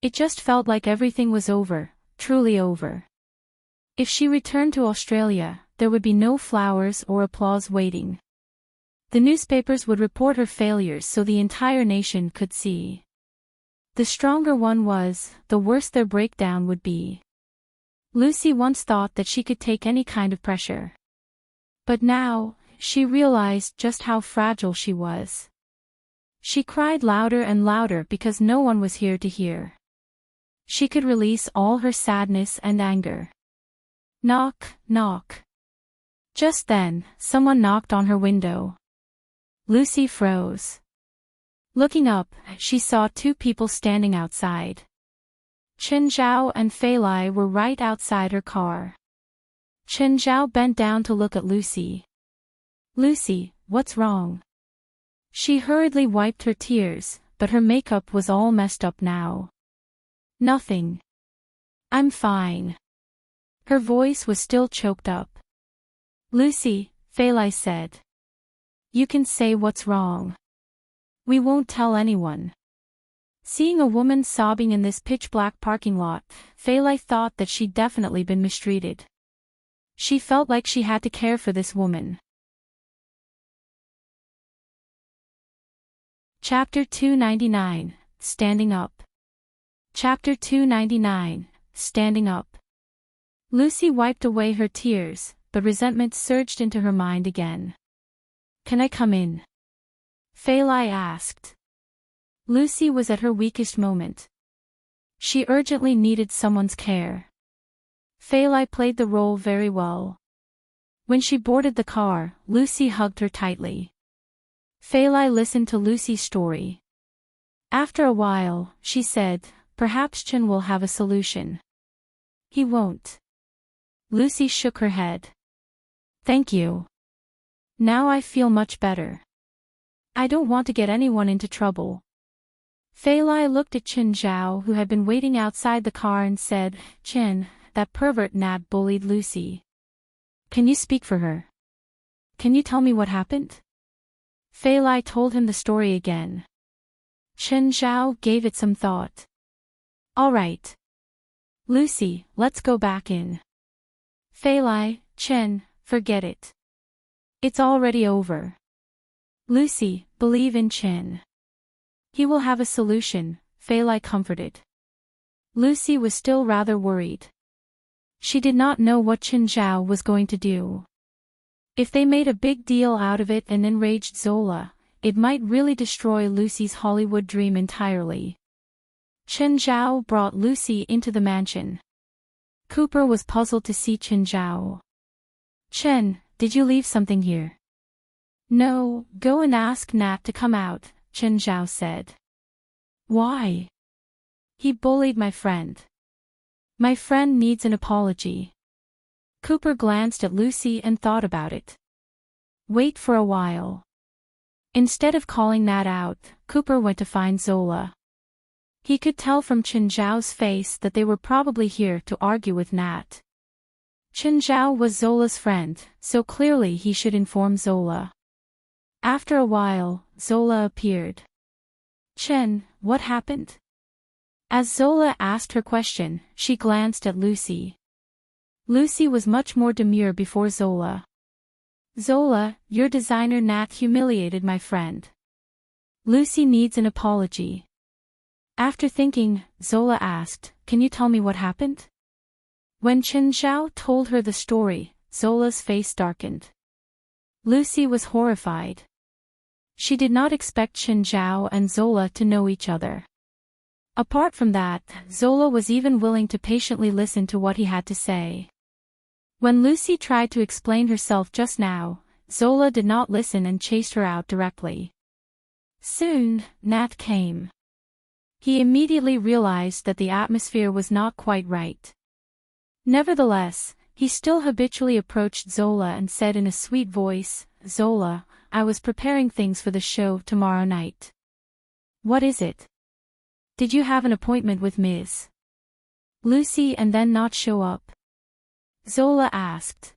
It just felt like everything was over, truly over. If she returned to Australia, there would be no flowers or applause waiting. The newspapers would report her failures so the entire nation could see. The stronger one was, the worse their breakdown would be. Lucy once thought that she could take any kind of pressure. But now, she realized just how fragile she was. She cried louder and louder because no one was here to hear. She could release all her sadness and anger. Knock, knock. Just then, someone knocked on her window. Lucy froze. Looking up, she saw two people standing outside. Chen Zhao and Fei Lai were right outside her car. Chen Zhao bent down to look at Lucy. "Lucy, what's wrong?" She hurriedly wiped her tears, but her makeup was all messed up now. "Nothing. I'm fine." Her voice was still choked up. "Lucy," Fei Lai said. "You can say what's wrong. We won't tell anyone." Seeing a woman sobbing in this pitch-black parking lot, Fei Lai thought that she'd definitely been mistreated. She felt like she had to care for this woman. Chapter 299, Standing Up. Chapter 299, Standing Up. Lucy wiped away her tears, but resentment surged into her mind again. "Can I come in?" Fei Lai asked. Lucy was at her weakest moment. She urgently needed someone's care. Fei Lai played the role very well. When she boarded the car, Lucy hugged her tightly. Fei Lai listened to Lucy's story. After a while, she said, "Perhaps Chen will have a solution." "He won't." Lucy shook her head. "Thank you. Now I feel much better. I don't want to get anyone into trouble." Fei Lai looked at Chen Zhao, who had been waiting outside the car, and said, "Chen, that pervert Nat bullied Lucy. Can you speak for her? Can you tell me what happened?" Fei Lai told him the story again. Chen Zhao gave it some thought. "All right. Lucy, let's go back in." Fei Lai, "Chen, forget it. It's already over. Lucy, believe in Chen. He will have a solution," Fei Lai comforted. Lucy was still rather worried. She did not know what Qin Zhao was going to do. If they made a big deal out of it and enraged Zola, it might really destroy Lucy's Hollywood dream entirely. Qin Zhao brought Lucy into the mansion. Cooper was puzzled to see Qin Zhao. "Chen, did you leave something here?" "No, go and ask Nat to come out," Qin Zhao said. "Why?" "He bullied my friend. My friend needs an apology." Cooper glanced at Lucy and thought about it. "Wait for a while." Instead of calling Nat out, Cooper went to find Zola. He could tell from Qin Zhao's face that they were probably here to argue with Nat. Qin Zhao was Zola's friend, so clearly he should inform Zola. After a while, Zola appeared. "Chen, what happened?" As Zola asked her question, she glanced at Lucy. Lucy was much more demure before Zola. "Zola, your designer Nat humiliated my friend. Lucy needs an apology." After thinking, Zola asked, "Can you tell me what happened?" When Qin Zhao told her the story, Zola's face darkened. Lucy was horrified. She did not expect Qin Zhao and Zola to know each other. Apart from that, Zola was even willing to patiently listen to what he had to say. When Lucy tried to explain herself just now, Zola did not listen and chased her out directly. Soon, Nat came. He immediately realized that the atmosphere was not quite right. Nevertheless, he still habitually approached Zola and said in a sweet voice, "Zola, I was preparing things for the show tomorrow night." "What is it?" "Did you have an appointment with Ms. Lucy and then not show up?" Zola asked.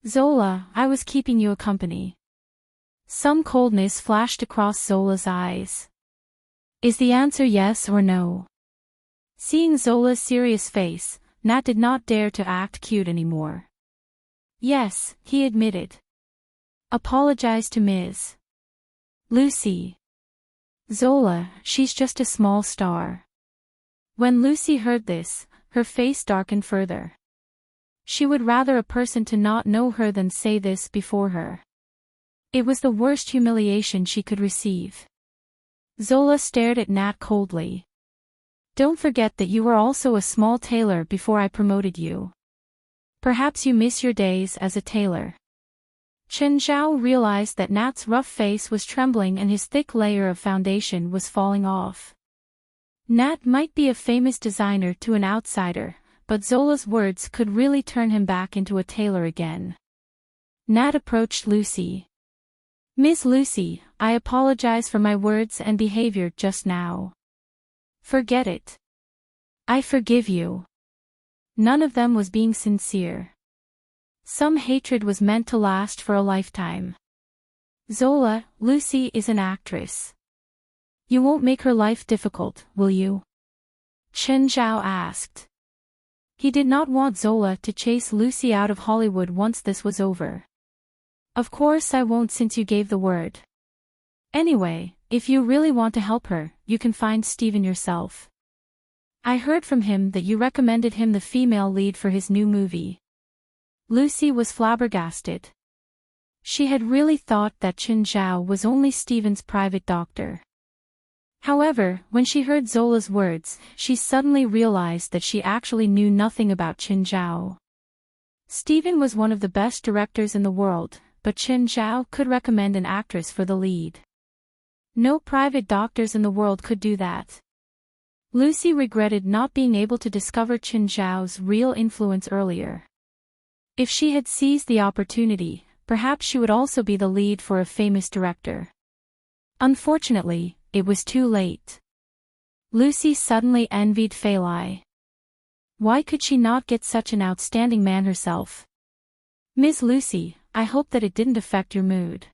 "Zola, I was keeping you company." Some coldness flashed across Zola's eyes. "Is the answer yes or no?" Seeing Zola's serious face, Nat did not dare to act cute anymore. "Yes," he admitted. "Apologize to Ms. Lucy." "Zola, she's just a small star." When Lucy heard this, her face darkened further. She would rather a person to not know her than say this before her. It was the worst humiliation she could receive. Zola stared at Nat coldly. "Don't forget that you were also a small tailor before I promoted you. Perhaps you miss your days as a tailor." Qin Zhao realized that Nat's rough face was trembling and his thick layer of foundation was falling off. Nat might be a famous designer to an outsider, but Zola's words could really turn him back into a tailor again. Nat approached Lucy. "Miss Lucy, I apologize for my words and behavior just now." "Forget it. I forgive you." None of them was being sincere. Some hatred was meant to last for a lifetime. "Zola, Lucy is an actress. You won't make her life difficult, will you?" Qin Zhao asked. He did not want Zola to chase Lucy out of Hollywood once this was over. "Of course I won't since you gave the word. Anyway, if you really want to help her, you can find Steven yourself. I heard from him that you recommended him the female lead for his new movie." Lucy was flabbergasted. She had really thought that Qin Zhao was only Steven's private doctor. However, when she heard Zola's words, she suddenly realized that she actually knew nothing about Qin Zhao. Steven was one of the best directors in the world, but Qin Zhao could recommend an actress for the lead. No private doctors in the world could do that. Lucy regretted not being able to discover Qin Zhao's real influence earlier. If she had seized the opportunity, perhaps she would also be the lead for a famous director. Unfortunately, it was too late. Lucy suddenly envied Failai. Why could she not get such an outstanding man herself? "Ms. Lucy, I hope that it didn't affect your mood.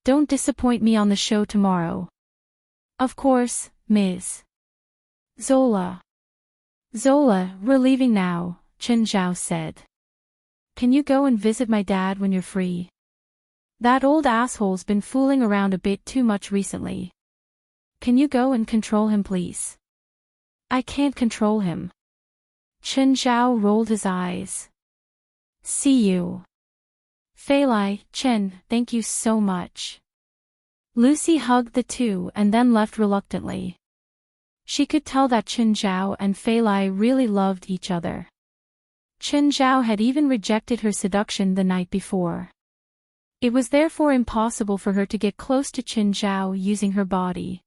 Don't disappoint me on the show tomorrow." "Of course, Ms. Zola." "Zola, we're leaving now," Qin Zhao said. "Can you go and visit my dad when you're free? That old asshole's been fooling around a bit too much recently. Can you go and control him please?" "I can't control him. Chen Zhao rolled his eyes. See you. Fei Lai, Chen, thank you so much. Lucy hugged the two and then left reluctantly. She could tell that Chen Zhao and Fei Lai really loved each other. Chen Zhao had even rejected her seduction the night before. It was therefore impossible for her to get close to Chen Zhao using her body.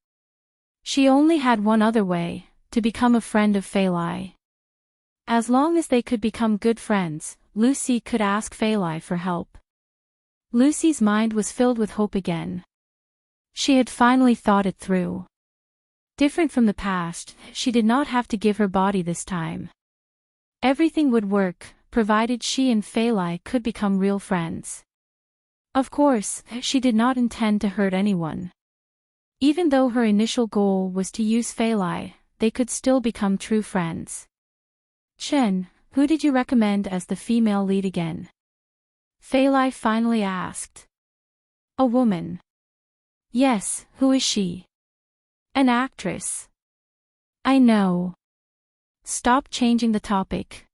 She only had one other way, to become a friend of Fei Lai. As long as they could become good friends, Lucy could ask Fei Lai for help. Lucy's mind was filled with hope again. She had finally thought it through. Different from the past, she did not have to give her body this time. Everything would work, provided she and Fei Lai could become real friends. Of course, she did not intend to hurt anyone. Even though her initial goal was to use Fei Lai, they could still become true friends. Chen, who did you recommend as the female lead again? Fei Lai finally asked. A woman. Yes, who is she? An actress. I know. Stop changing the topic.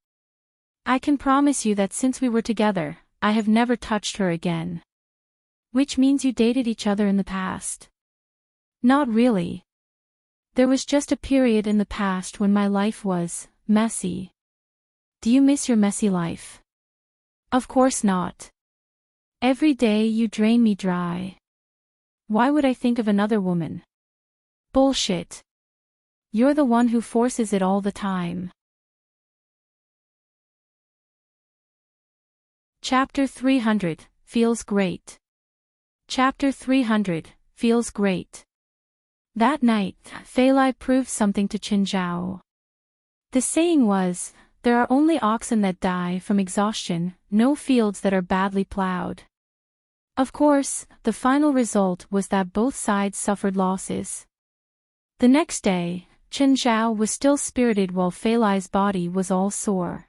I can promise you that since we were together, I have never touched her again. Which means you dated each other in the past. Not really. There was just a period in the past when my life was messy. Do you miss your messy life? Of course not. Every day you drain me dry. Why would I think of another woman? Bullshit. You're the one who forces it all the time. Chapter 300, Feels Great. Chapter 300, Feels Great. That night, Fei Lai proved something to Chen Zhao. The saying was, there are only oxen that die from exhaustion, no fields that are badly plowed. Of course, the final result was that both sides suffered losses. The next day, Chen Zhao was still spirited while Fei Lai's body was all sore.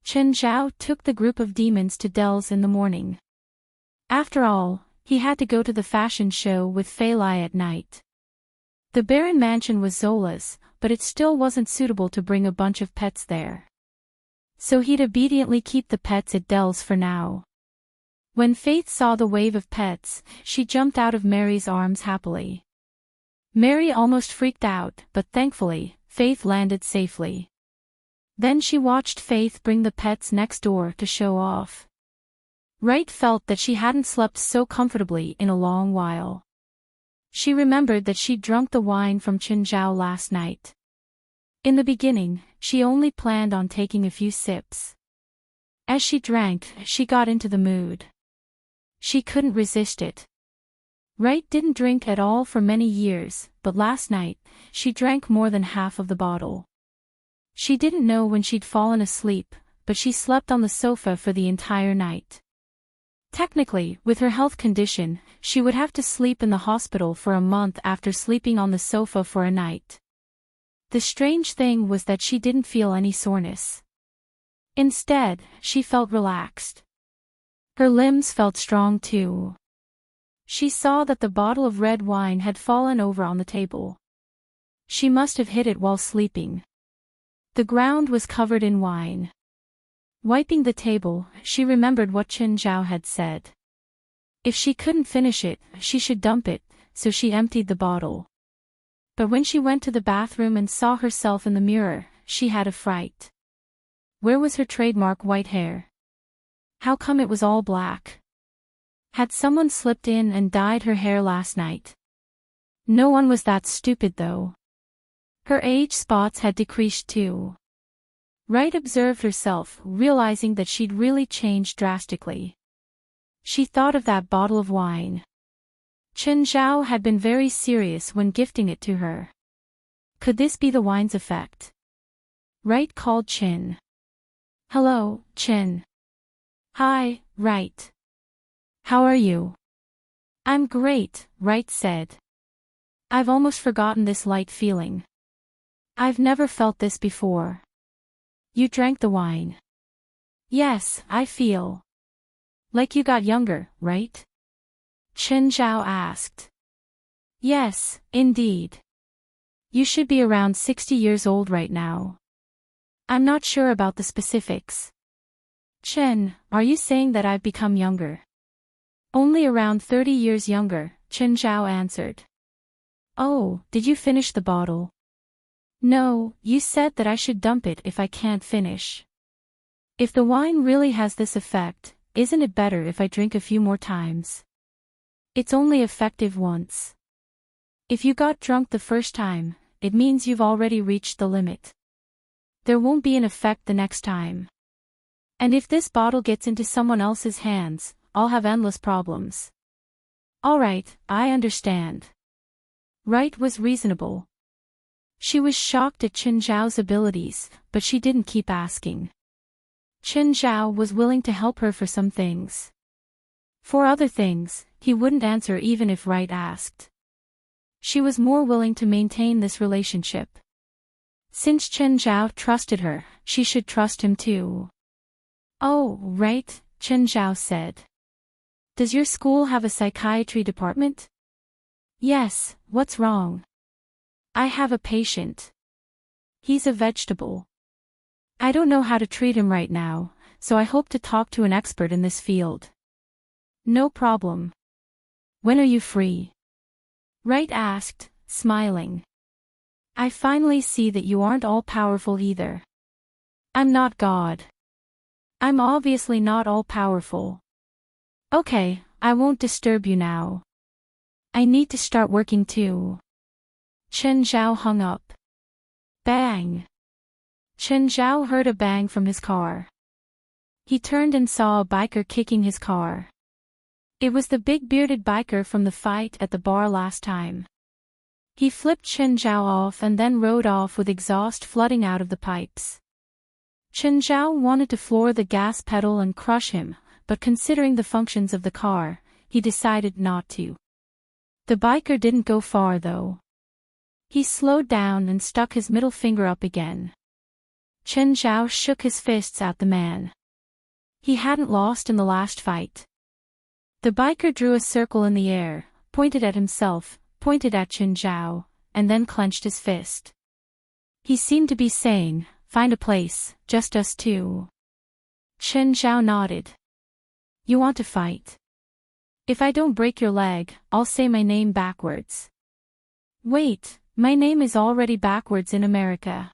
Chen Zhao took the group of demons to Del's in the morning. After all, he had to go to the fashion show with Fei Lai at night. The barren mansion was Zola's, but it still wasn't suitable to bring a bunch of pets there. So he'd obediently keep the pets at Del's for now. When Faith saw the wave of pets, she jumped out of Mary's arms happily. Mary almost freaked out, but thankfully, Faith landed safely. Then she watched Faith bring the pets next door to show off. Wright felt that she hadn't slept so comfortably in a long while. She remembered that she'd drunk the wine from Chen Zhao last night. In the beginning, she only planned on taking a few sips. As she drank, she got into the mood. She couldn't resist it. Wright didn't drink at all for many years, but last night, she drank more than half of the bottle. She didn't know when she'd fallen asleep, but she slept on the sofa for the entire night. Technically, with her health condition, she would have to sleep in the hospital for a month after sleeping on the sofa for a night. The strange thing was that she didn't feel any soreness. Instead, she felt relaxed. Her limbs felt strong too. She saw that the bottle of red wine had fallen over on the table. She must have hit it while sleeping. The ground was covered in wine. Wiping the table, she remembered what Chen Zhao had said. If she couldn't finish it, she should dump it, so she emptied the bottle. But when she went to the bathroom and saw herself in the mirror, she had a fright. Where was her trademark white hair? How come it was all black? Had someone slipped in and dyed her hair last night? No one was that stupid though. Her age spots had decreased too. Wright observed herself, realizing that she'd really changed drastically. She thought of that bottle of wine. Chen Zhao had been very serious when gifting it to her. Could this be the wine's effect? Wright called Chen. Hello, Chen. Hi, Wright. How are you? I'm great, Wright said. I've almost forgotten this light feeling. I've never felt this before. You drank the wine. Yes, I feel like you got younger, right? Chen Zhao asked. Yes, indeed. You should be around 60 years old right now. I'm not sure about the specifics. Chen, are you saying that I've become younger? Only around 30 years younger, Chen Zhao answered. Oh, did you finish the bottle? No, you said that I should dump it if I can't finish. If the wine really has this effect, isn't it better if I drink a few more times? It's only effective once. If you got drunk the first time, it means you've already reached the limit. There won't be an effect the next time. And if this bottle gets into someone else's hands, I'll have endless problems. Alright, I understand. Right was reasonable. She was shocked at Chen Zhao's abilities, but she didn't keep asking. Chen Zhao was willing to help her for some things. For other things, he wouldn't answer even if Right asked. She was more willing to maintain this relationship. Since Chen Zhao trusted her, she should trust him too. Oh, right, Chen Zhao said. Does your school have a psychiatry department? Yes, what's wrong? I have a patient. He's a vegetable. I don't know how to treat him right now, so I hope to talk to an expert in this field. No problem. When are you free? Right asked, smiling. I finally see that you aren't all-powerful either. I'm not God. I'm obviously not all-powerful. Okay, I won't disturb you now. I need to start working too. Chen Zhao hung up. Bang! Chen Zhao heard a bang from his car. He turned and saw a biker kicking his car. It was the big bearded biker from the fight at the bar last time. He flipped Chen Zhao off and then rode off with exhaust flooding out of the pipes. Chen Zhao wanted to floor the gas pedal and crush him, but considering the functions of the car, he decided not to. The biker didn't go far though. He slowed down and stuck his middle finger up again. Chen Zhao shook his fists at the man. He hadn't lost in the last fight. The biker drew a circle in the air, pointed at himself, pointed at Chen Zhao, and then clenched his fist. He seemed to be saying, "Find a place, just us two." Chen Zhao nodded. You want to fight? If I don't break your leg, I'll say my name backwards. Wait, my name is already backwards in America.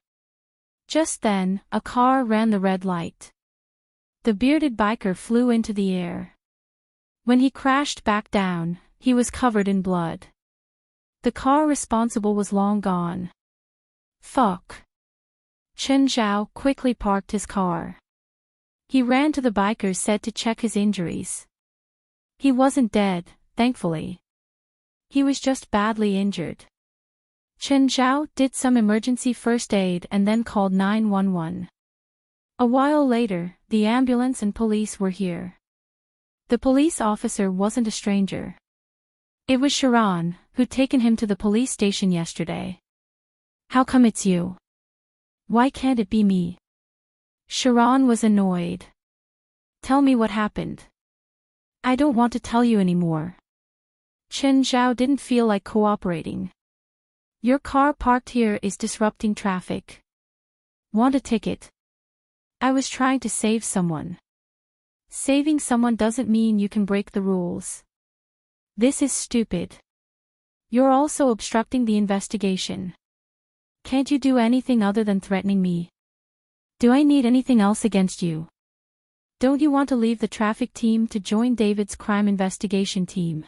Just then, a car ran the red light. The bearded biker flew into the air. When he crashed back down, he was covered in blood. The car responsible was long gone. Fuck. Chen Zhao quickly parked his car. He ran to the biker said to check his injuries. He wasn't dead, thankfully. He was just badly injured. Chen Zhao did some emergency first aid and then called 911. A while later, the ambulance and police were here. The police officer wasn't a stranger. It was Sharon, who'd taken him to the police station yesterday. How come it's you? Why can't it be me? Sharon was annoyed. Tell me what happened. I don't want to tell you anymore. Chen Zhao didn't feel like cooperating. Your car parked here is disrupting traffic. Want a ticket? I was trying to save someone. Saving someone doesn't mean you can break the rules. This is stupid. You're also obstructing the investigation. Can't you do anything other than threatening me? Do I need anything else against you? Don't you want to leave the traffic team to join David's crime investigation team?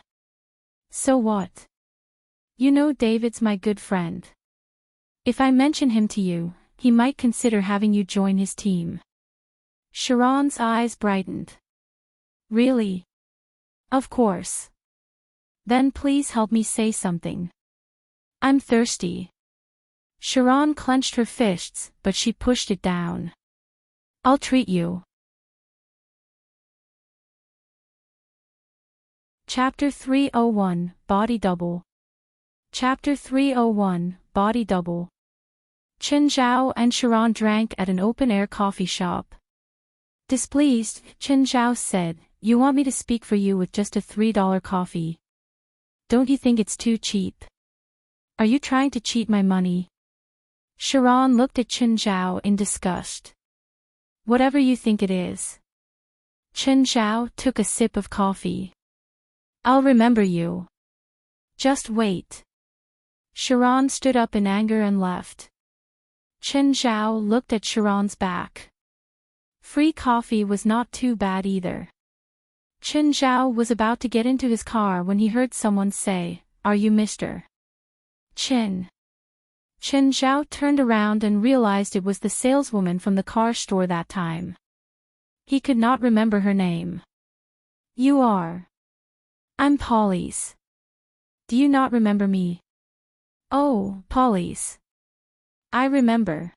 So what? You know David's my good friend. If I mention him to you, he might consider having you join his team. Sharon's eyes brightened. Really? Of course. Then please help me say something. I'm thirsty. Sharon clenched her fists, but she pushed it down. I'll treat you. Chapter 301, Body Double. Chapter 301, Body Double. Chen Zhao and Sharon drank at an open-air coffee shop. Displeased, Chen Zhao said, You want me to speak for you with just a $3 coffee? Don't you think it's too cheap? Are you trying to cheat my money? Sharon looked at Chen Zhao in disgust. Whatever you think it is. Chen Zhao took a sip of coffee. I'll remember you. Just wait. Sharon stood up in anger and left. Chen Zhao looked at Sharon's back. Free coffee was not too bad either. Chen Zhao was about to get into his car when he heard someone say, "Are you Mr. Chen?" Chen Zhao turned around and realized it was the saleswoman from the car store that time. He could not remember her name. "You are." "I'm Polly's." "Do you not remember me?" "Oh, Polly's. I remember."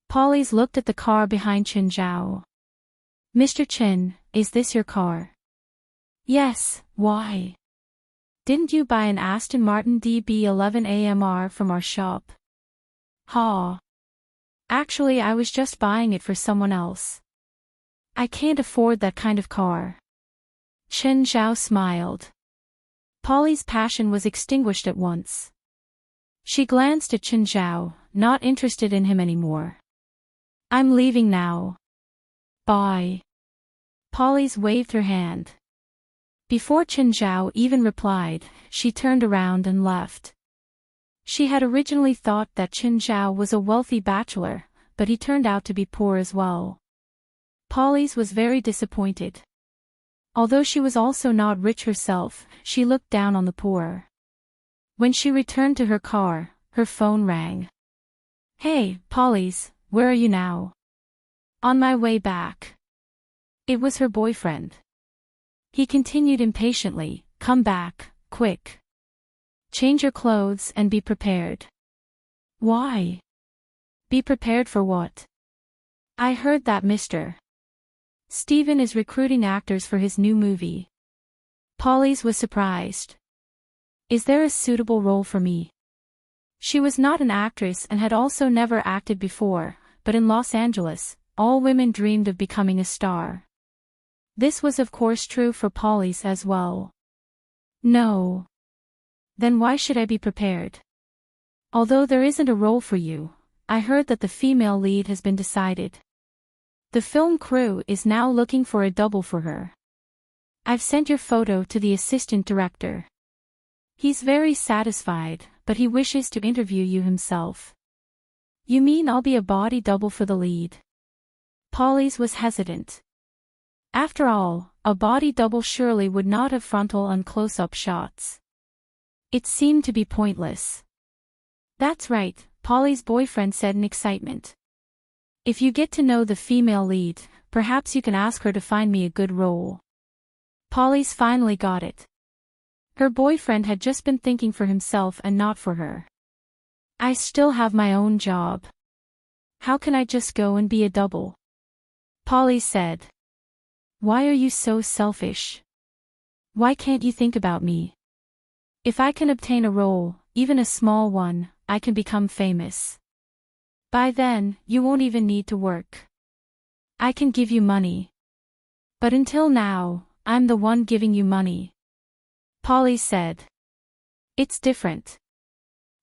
Polly's looked at the car behind Chen Zhao. "Mr. Chen, is this your car?" "Yes, why? Didn't you buy an Aston Martin DB11 AMR from our shop?" "Ha. Actually, I was just buying it for someone else. I can't afford that kind of car." Chen Zhao smiled. Polly's passion was extinguished at once. She glanced at Chen Zhao, not interested in him anymore. "I'm leaving now. Bye." Polly's waved her hand. Before Chen Zhao even replied, she turned around and left. She had originally thought that Chen Zhao was a wealthy bachelor, but he turned out to be poor as well. Polly's was very disappointed. Although she was also not rich herself, she looked down on the poor. When she returned to her car, her phone rang. "Hey, Polly's, where are you now?" "On my way back." It was her boyfriend. He continued impatiently, "Come back, quick. Change your clothes and be prepared." "Why?" "Be prepared for what?" "I heard that Mr. Steven is recruiting actors for his new movie." Polly's was surprised. "Is there a suitable role for me?" She was not an actress and had also never acted before, but in Los Angeles, all women dreamed of becoming a star. This was of course true for Polly's as well. "No." "Then why should I be prepared?" "Although there isn't a role for you, I heard that the female lead has been decided. The film crew is now looking for a double for her. I've sent your photo to the assistant director. He's very satisfied, but he wishes to interview you himself." "You mean I'll be a body double for the lead?" Polly's was hesitant. After all, a body double surely would not have frontal and close-up shots. It seemed to be pointless. "That's right," Polly's boyfriend said in excitement. "If you get to know the female lead, perhaps you can ask her to find me a good role." Polly's finally got it. Her boyfriend had just been thinking for himself and not for her. "I still have my own job. How can I just go and be a double?" Polly said. "Why are you so selfish? Why can't you think about me? If I can obtain a role, even a small one, I can become famous. By then, you won't even need to work. I can give you money. But until now, I'm the one giving you money." Polly said. "It's different.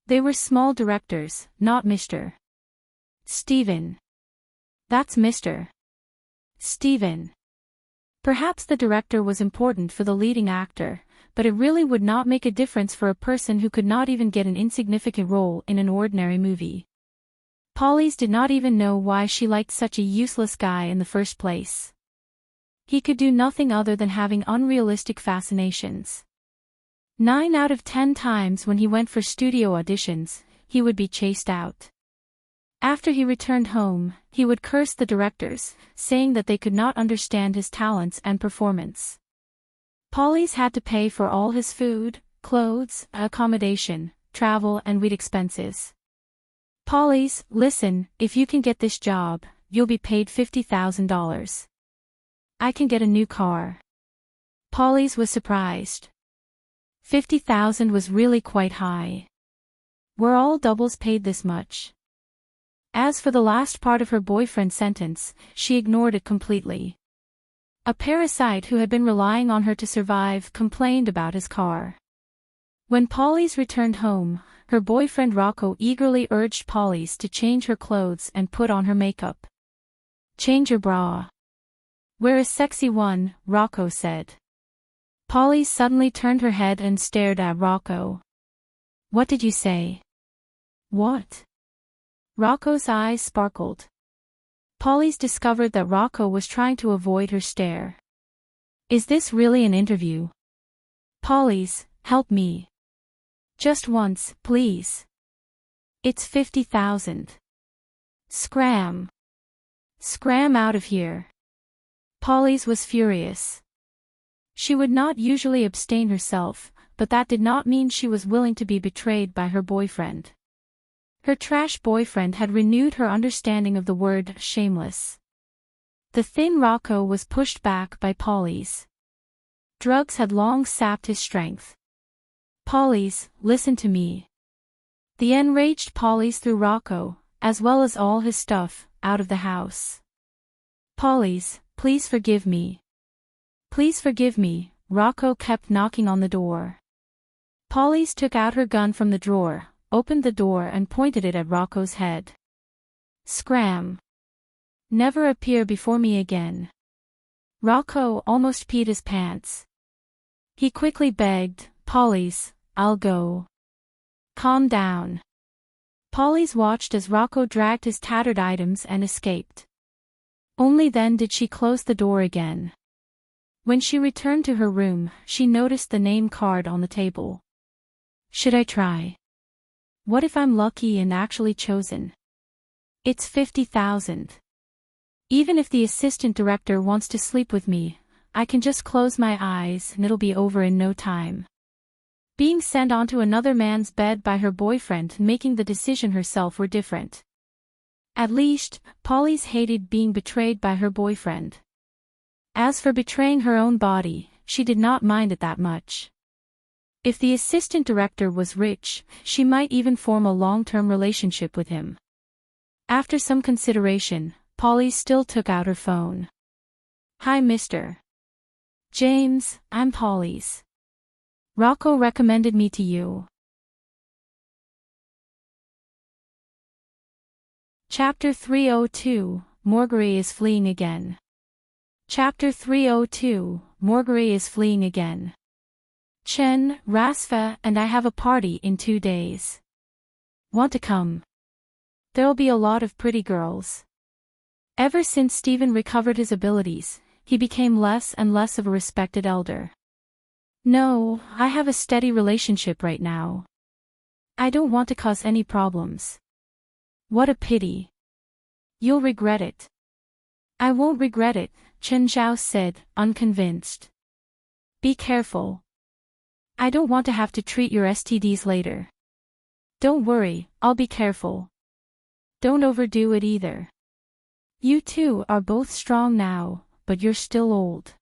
They were small directors, not Mr. Steven. That's Mr. Steven. Perhaps the director was important for the leading actor, but it really would not make a difference for a person who could not even get an insignificant role in an ordinary movie." Polly's did not even know why she liked such a useless guy in the first place. He could do nothing other than having unrealistic fascinations. 9 out of 10 times when he went for studio auditions, he would be chased out. After he returned home, he would curse the directors, saying that they could not understand his talents and performance. Polly's had to pay for all his food, clothes, accommodation, travel and weed expenses. "Polly's, listen, if you can get this job, you'll be paid $50,000. I can get a new car." Polly's was surprised. 50,000 was really quite high. Were all doubles paid this much? As for the last part of her boyfriend's sentence, she ignored it completely. A parasite who had been relying on her to survive complained about his car. When Polly's returned home, her boyfriend Rocco eagerly urged Polly's to change her clothes and put on her makeup. Change your bra. Wear a sexy one, Rocco said. Polly suddenly turned her head and stared at Rocco. What did you say? What? Rocco's eyes sparkled. Polly's discovered that Rocco was trying to avoid her stare. Is this really an interview? Polly's, help me. Just once, please. It's 50,000. Scram. Scram out of here. Polly's was furious. She would not usually abstain herself, but that did not mean she was willing to be betrayed by her boyfriend. Her trash boyfriend had renewed her understanding of the word shameless. The thin Rocco was pushed back by Polly's. Drugs had long sapped his strength. Polly's, listen to me. The enraged Polly's threw Rocco, as well as all his stuff, out of the house. Polly's, please forgive me. Please forgive me, Rocco kept knocking on the door. Polly's took out her gun from the drawer, opened the door and pointed it at Rocco's head. Scram. Never appear before me again. Rocco almost peed his pants. He quickly begged, Polly's, I'll go. Calm down. Polly's watched as Rocco dragged his tattered items and escaped. Only then did she close the door again. When she returned to her room, she noticed the name card on the table. Should I try? What if I'm lucky and actually chosen? It's 50,000. Even if the assistant director wants to sleep with me, I can just close my eyes and it'll be over in no time. Being sent onto another man's bed by her boyfriend and making the decision herself were different. At least, Polly's hated being betrayed by her boyfriend. As for betraying her own body, she did not mind it that much. If the assistant director was rich, she might even form a long-term relationship with him. After some consideration, Polly still took out her phone. Hi Mr. James, I'm Polly's. Rocco recommended me to you. Chapter 302, Morgery is fleeing again. Chapter 302, Morgery is fleeing again. Chen, Rasfa and I have a party in 2 days. Want to come? There'll be a lot of pretty girls. Ever since Stephen recovered his abilities, he became less and less of a respected elder. No, I have a steady relationship right now. I don't want to cause any problems. What a pity. You'll regret it. I won't regret it, Chen Zhao said, unconvinced. Be careful. I don't want to have to treat your STDs later. Don't worry, I'll be careful. Don't overdo it either. You two are both strong now, but you're still old.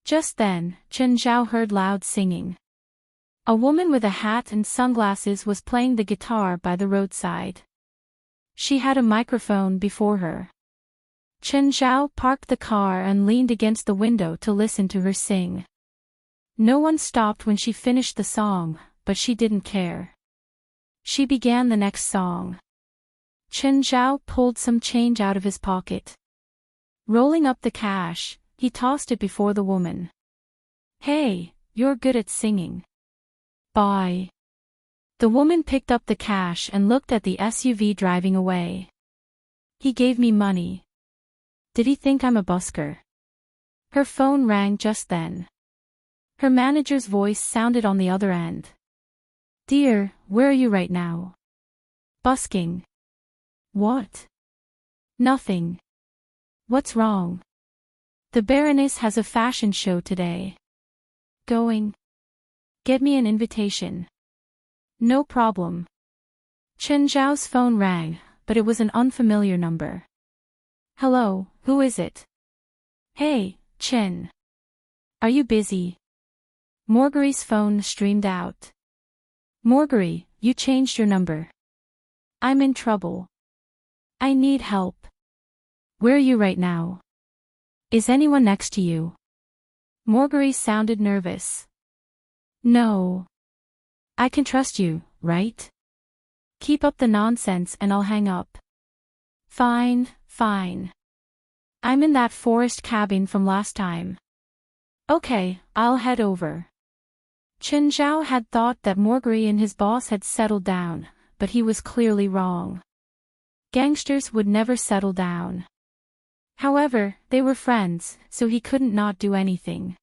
Just then, Chen Zhao heard loud singing. A woman with a hat and sunglasses was playing the guitar by the roadside. She had a microphone before her. Chen Zhao parked the car and leaned against the window to listen to her sing. No one stopped when she finished the song, but she didn't care. She began the next song. Chen Zhao pulled some change out of his pocket. Rolling up the cash, he tossed it before the woman. Hey, you're good at singing. Bye. The woman picked up the cash and looked at the SUV driving away. He gave me money. Did he think I'm a busker? Her phone rang just then. Her manager's voice sounded on the other end. Dear, where are you right now? Busking. What? Nothing. What's wrong? The Baroness has a fashion show today. Going? Get me an invitation. No problem. Chen Zhao's phone rang, but it was an unfamiliar number. Hello, who is it? Hey, Chen. Are you busy? Morgery's phone streamed out. Morgery, you changed your number. I'm in trouble. I need help. Where are you right now? Is anyone next to you? Morgery sounded nervous. No. I can trust you, right? Keep up the nonsense and I'll hang up. Fine, fine. I'm in that forest cabin from last time. Okay, I'll head over. Chen Zhao had thought that Morgery and his boss had settled down, but he was clearly wrong. Gangsters would never settle down. However, they were friends, so he couldn't not do anything.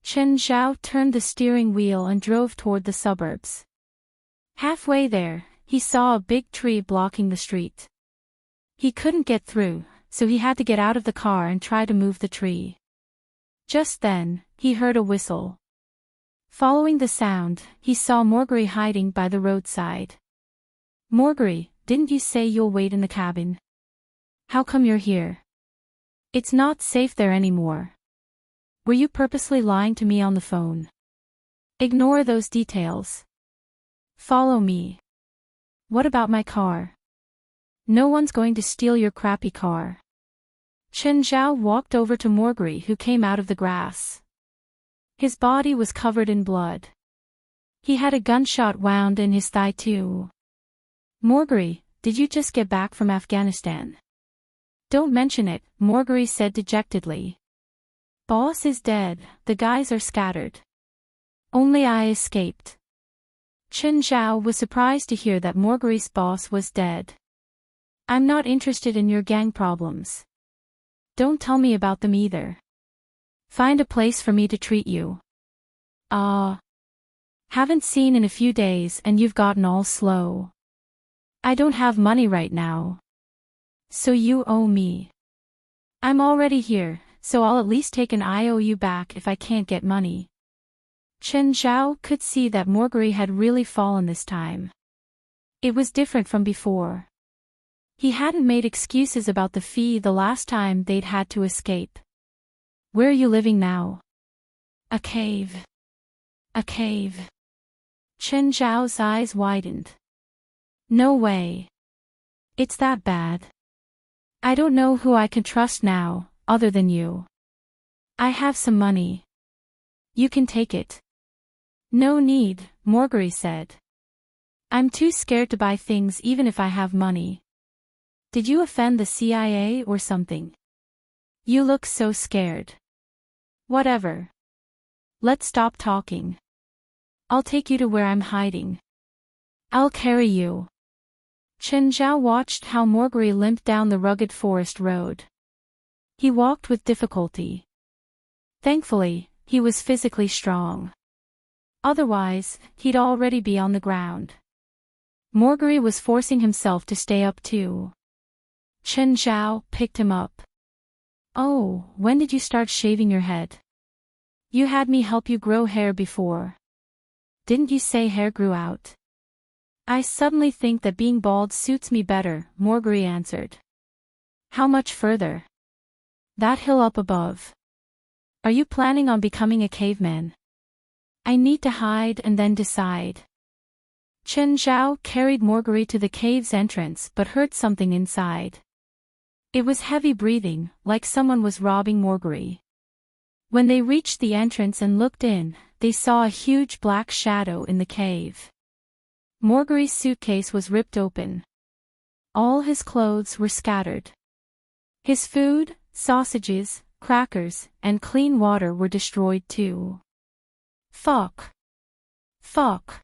Chen Zhao turned the steering wheel and drove toward the suburbs. Halfway there, he saw a big tree blocking the street. He couldn't get through, so he had to get out of the car and try to move the tree. Just then, he heard a whistle. Following the sound, he saw Morgery hiding by the roadside. Morgery, didn't you say you'll wait in the cabin? How come you're here? It's not safe there anymore. Were you purposely lying to me on the phone? Ignore those details. Follow me. What about my car? No one's going to steal your crappy car. Chen Zhao walked over to Morgery, who came out of the grass. His body was covered in blood. He had a gunshot wound in his thigh too. Morgery, did you just get back from Afghanistan? Don't mention it, Morgery said dejectedly. Boss is dead, the guys are scattered. Only I escaped. Chen Zhao was surprised to hear that Morgery's boss was dead. I'm not interested in your gang problems. Don't tell me about them either. Find a place for me to treat you. Haven't seen in a few days and you've gotten all slow. I don't have money right now. So you owe me. I'm already here, so I'll at least take an IOU back if I can't get money. Chen Zhao could see that Morgery had really fallen this time. It was different from before. He hadn't made excuses about the fee the last time they'd had to escape. Where are you living now? A cave. A cave. Chen Zhao's eyes widened. No way. It's that bad. I don't know who I can trust now, other than you. I have some money. You can take it. No need, Morgery said. I'm too scared to buy things even if I have money. Did you offend the CIA or something? You look so scared. Whatever. Let's stop talking. I'll take you to where I'm hiding. I'll carry you. Chen Zhao watched how Morgery limped down the rugged forest road. He walked with difficulty. Thankfully, he was physically strong. Otherwise, he'd already be on the ground. Morgery was forcing himself to stay up too. Chen Zhao picked him up. Oh, when did you start shaving your head? You had me help you grow hair before. Didn't you say hair grew out? I suddenly think that being bald suits me better, Morgery answered. How much further? That hill up above. Are you planning on becoming a caveman? I need to hide and then decide. Chen Zhao carried Morgery to the cave's entrance but heard something inside. It was heavy breathing, like someone was robbing Morgery. When they reached the entrance and looked in, they saw a huge black shadow in the cave. Morgery's suitcase was ripped open. All his clothes were scattered. His food, sausages, crackers, and clean water were destroyed too. Fuck. Fuck.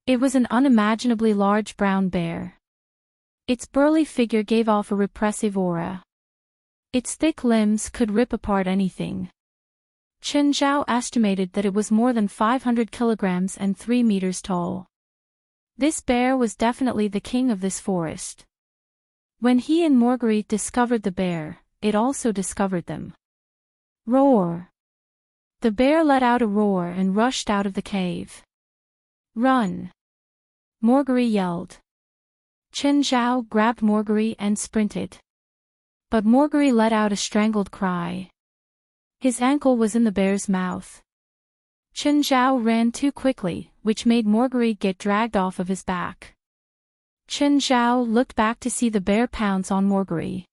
It was an unimaginably large brown bear. Its burly figure gave off a repressive aura. Its thick limbs could rip apart anything. Chen Zhao estimated that it was more than 500 kilograms and 3 meters tall. This bear was definitely the king of this forest. When he and Morgery discovered the bear, it also discovered them. Roar! The bear let out a roar and rushed out of the cave. Run! Morgery yelled. Chen Zhao grabbed Morgery and sprinted. But Morgery let out a strangled cry. His ankle was in the bear's mouth. Chen Zhao ran too quickly, which made Morgery get dragged off of his back. Chen Zhao looked back to see the bear pounce on Morgery.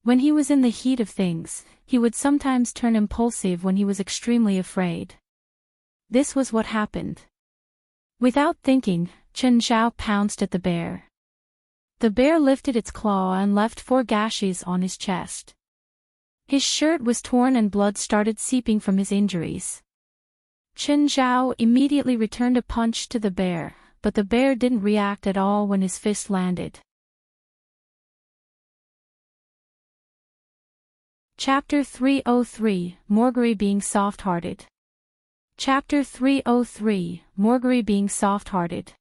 When he was in the heat of things, he would sometimes turn impulsive when he was extremely afraid. This was what happened. Without thinking, Chen Zhao pounced at the bear. The bear lifted its claw and left 4 gashes on his chest. His shirt was torn and blood started seeping from his injuries. Chen Zhao immediately returned a punch to the bear, but the bear didn't react at all when his fist landed. Chapter 303, Morgery being soft-hearted. Chapter 303, Morgery being soft-hearted.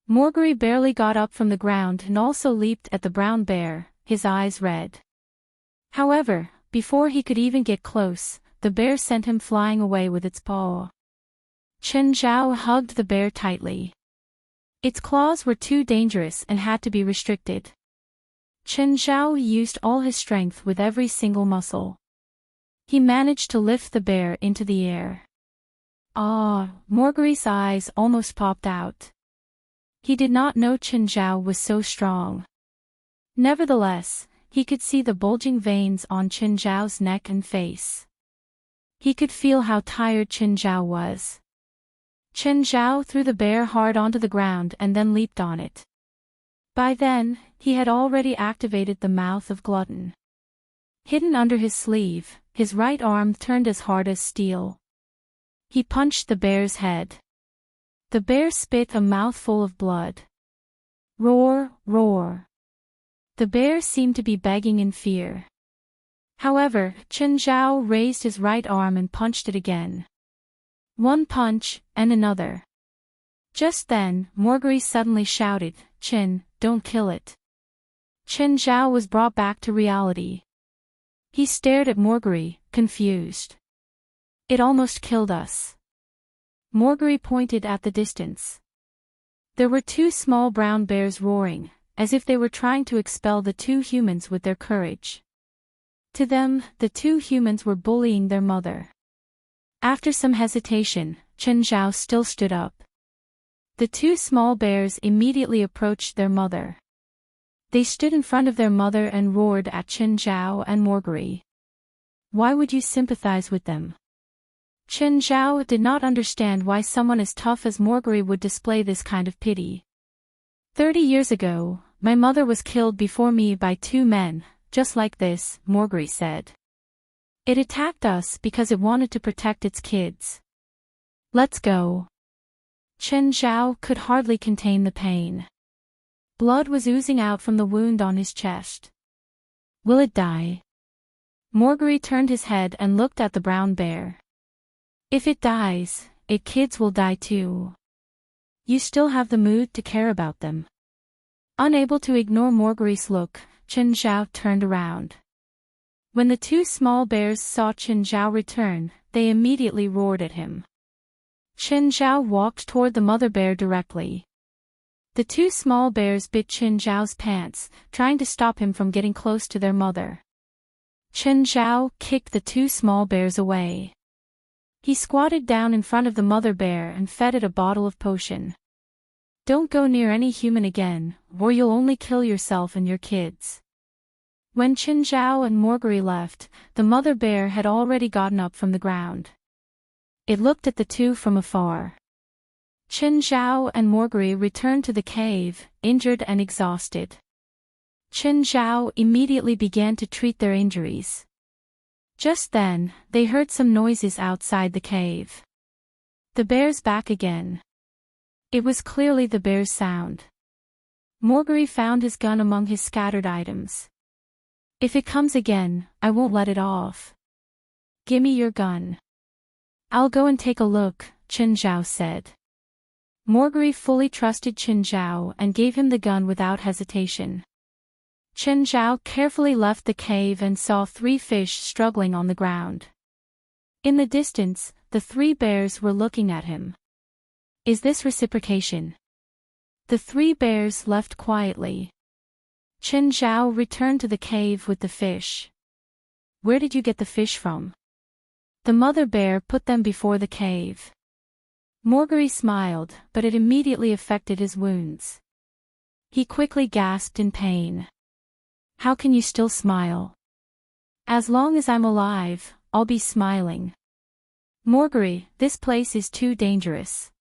Morgery barely got up from the ground and also leaped at the brown bear, his eyes red. However, before he could even get close, the bear sent him flying away with its paw. Chen Zhao hugged the bear tightly. Its claws were too dangerous and had to be restricted. Chen Zhao used all his strength with every single muscle. He managed to lift the bear into the air. Ah, Morgery's eyes almost popped out. He did not know Chen Zhao was so strong. Nevertheless, he could see the bulging veins on Chen Zhao's neck and face. He could feel how tired Chen Zhao was. Chen Zhao threw the bear hard onto the ground and then leaped on it. By then, he had already activated the mouth of Glutton. Hidden under his sleeve, his right arm turned as hard as steel. He punched the bear's head. The bear spit a mouthful of blood. Roar, roar. The bear seemed to be begging in fear. However, Chen Zhao raised his right arm and punched it again. One punch, and another. Just then, Morgery suddenly shouted, "Chen, don't kill it." Chen Zhao was brought back to reality. He stared at Morgery, confused. "It almost killed us." Morgery pointed at the distance. There were 2 small brown bears roaring, as if they were trying to expel the 2 humans with their courage. To them, the 2 humans were bullying their mother. After some hesitation, Chen Zhao still stood up. The 2 small bears immediately approached their mother. They stood in front of their mother and roared at Chen Zhao and Morgery. Why would you sympathize with them? Chen Zhao did not understand why someone as tough as Morgery would display this kind of pity. 30 years ago, my mother was killed before me by 2 men, just like this, Morgery said. It attacked us because it wanted to protect its kids. Let's go. Chen Zhao could hardly contain the pain. Blood was oozing out from the wound on his chest. Will it die? Morgery turned his head and looked at the brown bear. If it dies, its kids will die too. You still have the mood to care about them. Unable to ignore Morgery's look, Chen Zhao turned around. When the 2 small bears saw Chen Zhao return, they immediately roared at him. Chen Zhao walked toward the mother bear directly. The 2 small bears bit Chen Zhao's pants, trying to stop him from getting close to their mother. Chen Zhao kicked the 2 small bears away. He squatted down in front of the mother bear and fed it a bottle of potion. Don't go near any human again, or you'll only kill yourself and your kids. When Chen Zhao and Morgery left, the mother bear had already gotten up from the ground. It looked at the 2 from afar. Chen Zhao and Morgery returned to the cave, injured and exhausted. Chen Zhao immediately began to treat their injuries. Just then, they heard some noises outside the cave. The bear's back again. It was clearly the bear's sound. Morgery found his gun among his scattered items. If it comes again, I won't let it off. Gimme your gun. I'll go and take a look, Chen Zhao said. Morgery fully trusted Chen Zhao and gave him the gun without hesitation. Chen Zhao carefully left the cave and saw 3 fish struggling on the ground. In the distance, the 3 bears were looking at him. Is this reciprocation? The 3 bears left quietly. Chen Zhao returned to the cave with the fish. Where did you get the fish from? The mother bear put them before the cave. Morgery smiled, but it immediately affected his wounds. He quickly gasped in pain. How can you still smile? As long as I'm alive, I'll be smiling. Morgery, this place is too dangerous.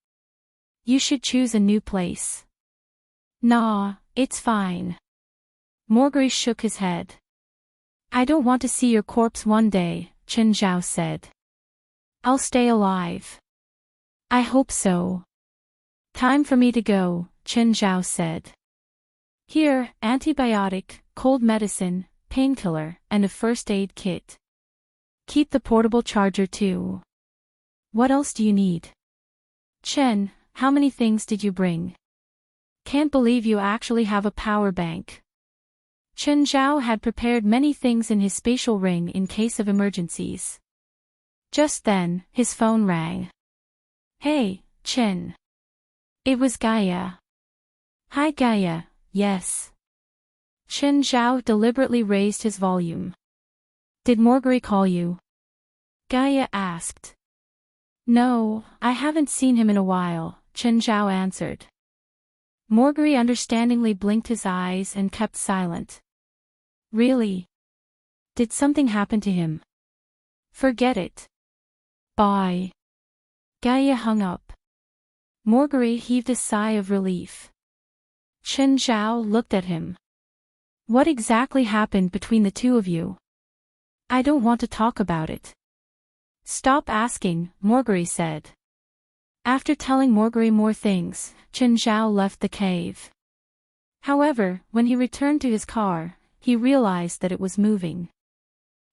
You should choose a new place. Nah, it's fine. Morgery shook his head. I don't want to see your corpse one day, Chen Zhao said. I'll stay alive. I hope so. Time for me to go, Chen Zhao said. Here, antibiotic, cold medicine, painkiller, and a first aid kit. Keep the portable charger too. What else do you need? Chen, how many things did you bring? Can't believe you actually have a power bank. Chen Zhao had prepared many things in his spatial ring in case of emergencies. Just then, his phone rang. Hey, Chen. It was Gaia. Hi Gaia, yes. Chen Zhao deliberately raised his volume. Did Morgery call you? Gaia asked. No, I haven't seen him in a while, Chen Zhao answered. Morgery understandingly blinked his eyes and kept silent. Really? Did something happen to him? Forget it. Bye. Gaia hung up. Morgery heaved a sigh of relief. Chen Zhao looked at him. What exactly happened between the two of you? I don't want to talk about it. Stop asking, Morgery said. After telling Morgery more things, Chen Zhao left the cave. However, when he returned to his car, he realized that it was moving.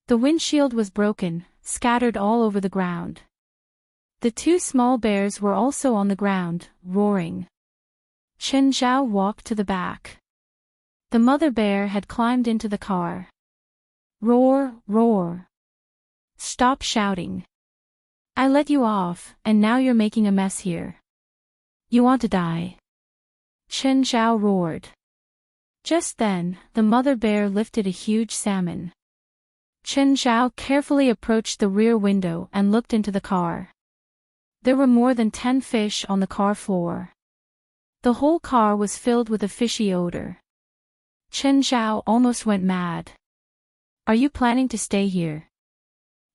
The windshield was broken, scattered all over the ground. The two small bears were also on the ground, roaring. Chen Zhao walked to the back. The mother bear had climbed into the car. Roar, roar. Stop shouting. I let you off, and now you're making a mess here. You want to die? Chen Zhao roared. Just then, the mother bear lifted a huge salmon. Chen Zhao carefully approached the rear window and looked into the car. There were more than 10 fish on the car floor. The whole car was filled with a fishy odor. Chen Zhao almost went mad. Are you planning to stay here?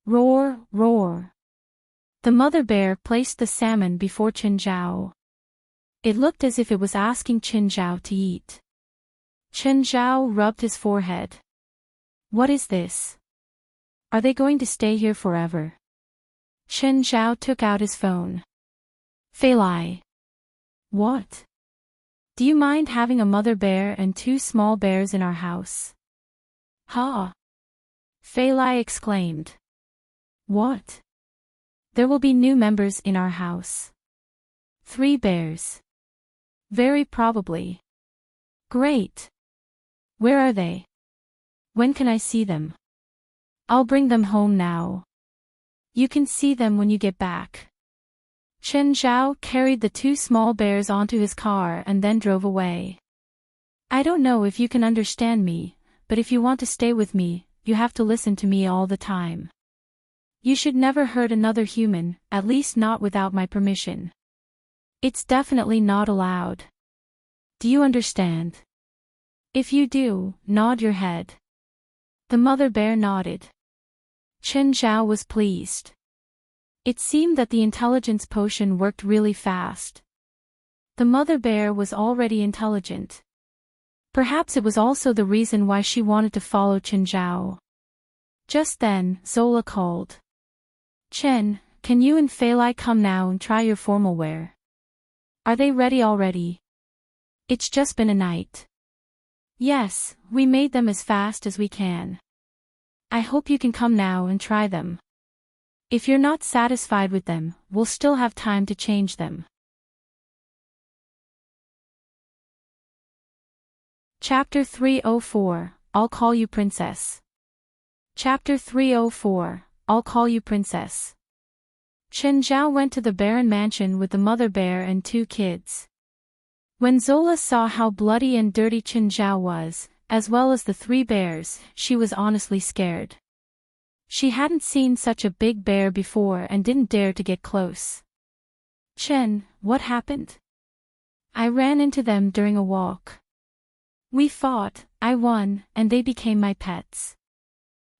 Roar, roar. The mother bear placed the salmon before Chen Zhao. It looked as if it was asking Chen Zhao to eat. Chen Zhao rubbed his forehead. What is this? Are they going to stay here forever? Chen Zhao took out his phone. Feilai. What? Do you mind having a mother bear and 2 small bears in our house? Ha! Feilai exclaimed. What? There will be new members in our house. 3 bears. Very probably. Great. Where are they? When can I see them? I'll bring them home now. You can see them when you get back. Chen Zhao carried the 2 small bears onto his car and then drove away. I don't know if you can understand me, but if you want to stay with me, you have to listen to me all the time. You should never hurt another human, at least not without my permission. It's definitely not allowed. Do you understand? If you do, nod your head. The mother bear nodded. Chen Zhao was pleased. It seemed that the intelligence potion worked really fast. The mother bear was already intelligent. Perhaps it was also the reason why she wanted to follow Chen Zhao. Just then, Zola called. Chen, can you and Feilai come now and try your formal wear? Are they ready already? It's just been a night. Yes, we made them as fast as we can. I hope you can come now and try them. If you're not satisfied with them, we'll still have time to change them. Chapter 304, I'll Call You Princess. Chapter 304, I'll Call You Princess. Chen Zhao went to the barren mansion with the mother bear and 2 kids. When Zola saw how bloody and dirty Chen Zhao was, as well as the 3 bears, she was honestly scared. She hadn't seen such a big bear before and didn't dare to get close. Chen, what happened? I ran into them during a walk. We fought, I won, and they became my pets.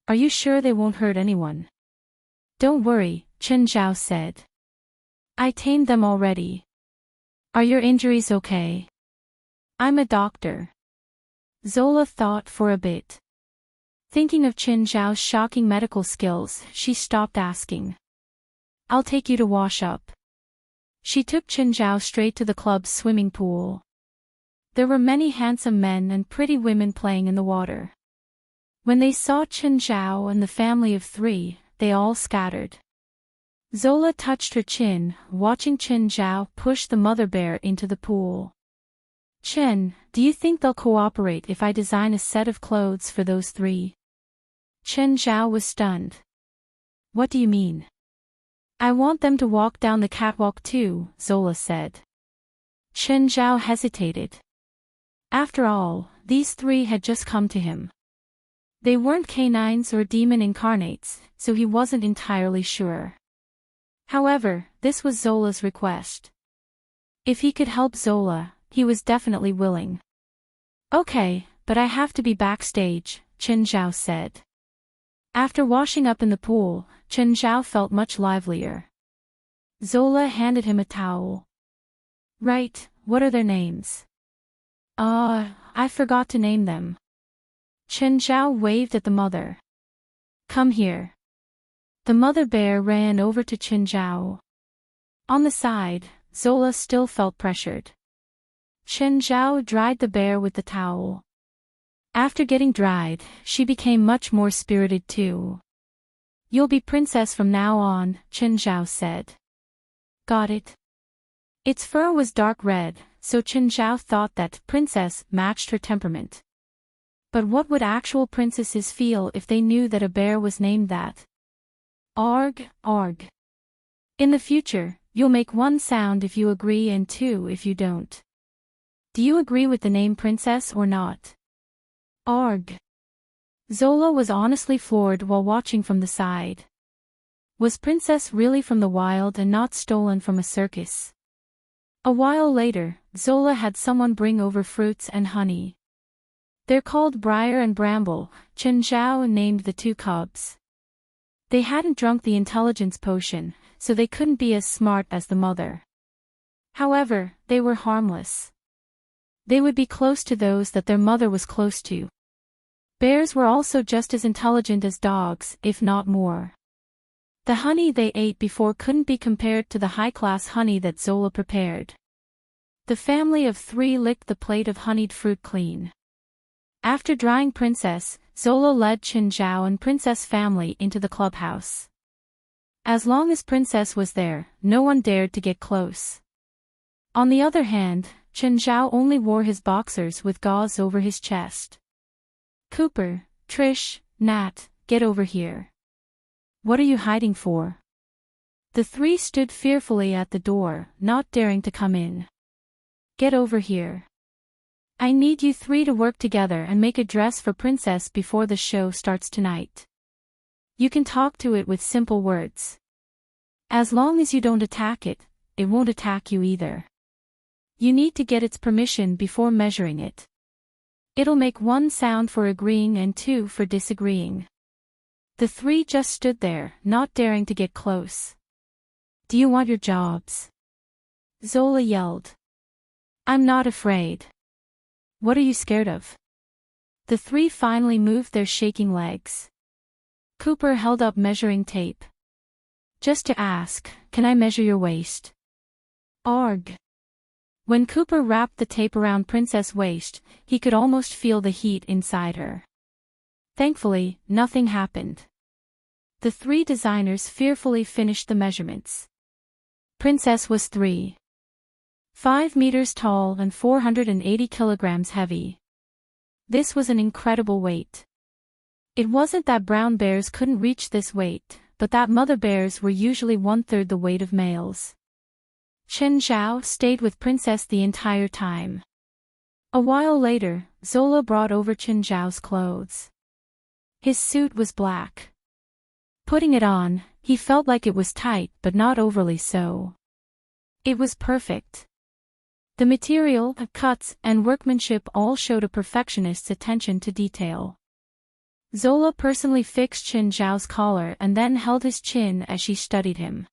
Are you sure they won't hurt anyone? Don't worry, Chen Zhao said. I tamed them already. Are your injuries okay? I'm a doctor. Zola thought for a bit. Thinking of Qin Zhao's shocking medical skills, she stopped asking. I'll take you to wash up. She took Qin Zhao straight to the club's swimming pool. There were many handsome men and pretty women playing in the water. When they saw Qin Zhao and the family of 3, they all scattered. Zola touched her chin, watching Qin Zhao push the mother bear into the pool. Chen, do you think they'll cooperate if I design a set of clothes for those 3? Qin Zhao was stunned. What do you mean? I want them to walk down the catwalk too, Zola said. Qin Zhao hesitated. After all, these 3 had just come to him. They weren't canines or demon incarnates, so he wasn't entirely sure. However, this was Zola's request. If he could help Zola, he was definitely willing. Okay, but I have to be backstage, Qin Zhao said. After washing up in the pool, Qin Zhao felt much livelier. Zola handed him a towel. Right, what are their names? I forgot to name them. Qin Zhao waved at the mother. Come here. The mother bear ran over to Qin Zhao. On the side, Zola still felt pressured. Qin Zhao dried the bear with the towel. After getting dried, she became much more spirited too. You'll be princess from now on, Qin Zhao said. Got it. Its fur was dark red, so Qin Zhao thought that princess matched her temperament. But what would actual princesses feel if they knew that a bear was named that? Arg, arg. In the future, you'll make 1 sound if you agree and 2 if you don't. Do you agree with the name princess or not? Arg. Zola was honestly floored while watching from the side. Was princess really from the wild and not stolen from a circus? A while later, Zola had someone bring over fruits and honey. They're called Briar and Bramble, Qin Zhao named the 2 cubs. They hadn't drunk the intelligence potion, so they couldn't be as smart as the mother. However, they were harmless. They would be close to those that their mother was close to. Bears were also just as intelligent as dogs, if not more. The honey they ate before couldn't be compared to the high-class honey that Zola prepared. The family of 3 licked the plate of honeyed fruit clean. After drying Princess, Zola led Qin Zhao and Princess family into the clubhouse. As long as Princess was there, no one dared to get close. On the other hand, Qin Zhao only wore his boxers with gauze over his chest. Cooper, Trish, Nat, get over here. What are you hiding for? The 3 stood fearfully at the door, not daring to come in. Get over here. I need you 3 to work together and make a dress for Princess before the show starts tonight. You can talk to it with simple words. As long as you don't attack it, it won't attack you either. You need to get its permission before measuring it. It'll make 1 sound for agreeing and 2 for disagreeing. The 3 just stood there, not daring to get close. Do you want your jobs? Zola yelled. I'm not afraid. What are you scared of? The 3 finally moved their shaking legs. Cooper held up measuring tape. Just to ask, can I measure your waist? Arg. When Cooper wrapped the tape around Princess' waist, he could almost feel the heat inside her. Thankfully, nothing happened. The 3 designers fearfully finished the measurements. Princess was 3.5 meters tall and 480 kilograms heavy. This was an incredible weight. It wasn't that brown bears couldn't reach this weight, but that mother bears were usually 1/3 the weight of males. Qin Zhao stayed with Princess the entire time. A while later, Zola brought over Qin Zhao's clothes. His suit was black. Putting it on, he felt like it was tight but not overly so. It was perfect. The material, cuts, and workmanship all showed a perfectionist's attention to detail. Zola personally fixed Qin Zhao's collar and then held his chin as she studied him.